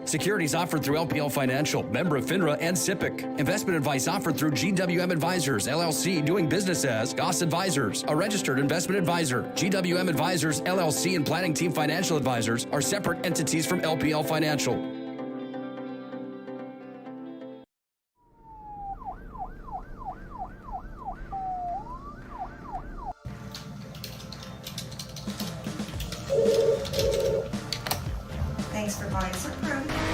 Securities offered through LPL Financial, member of FINRA and SIPC. Investment advice offered through GWM Advisors, LLC, doing business as Goss Advisors, a registered investment advisor. GWM Advisors, LLC, and Planning Team Financial Advisors are separate entities from LPL Financial. Thanks for calling Supreme.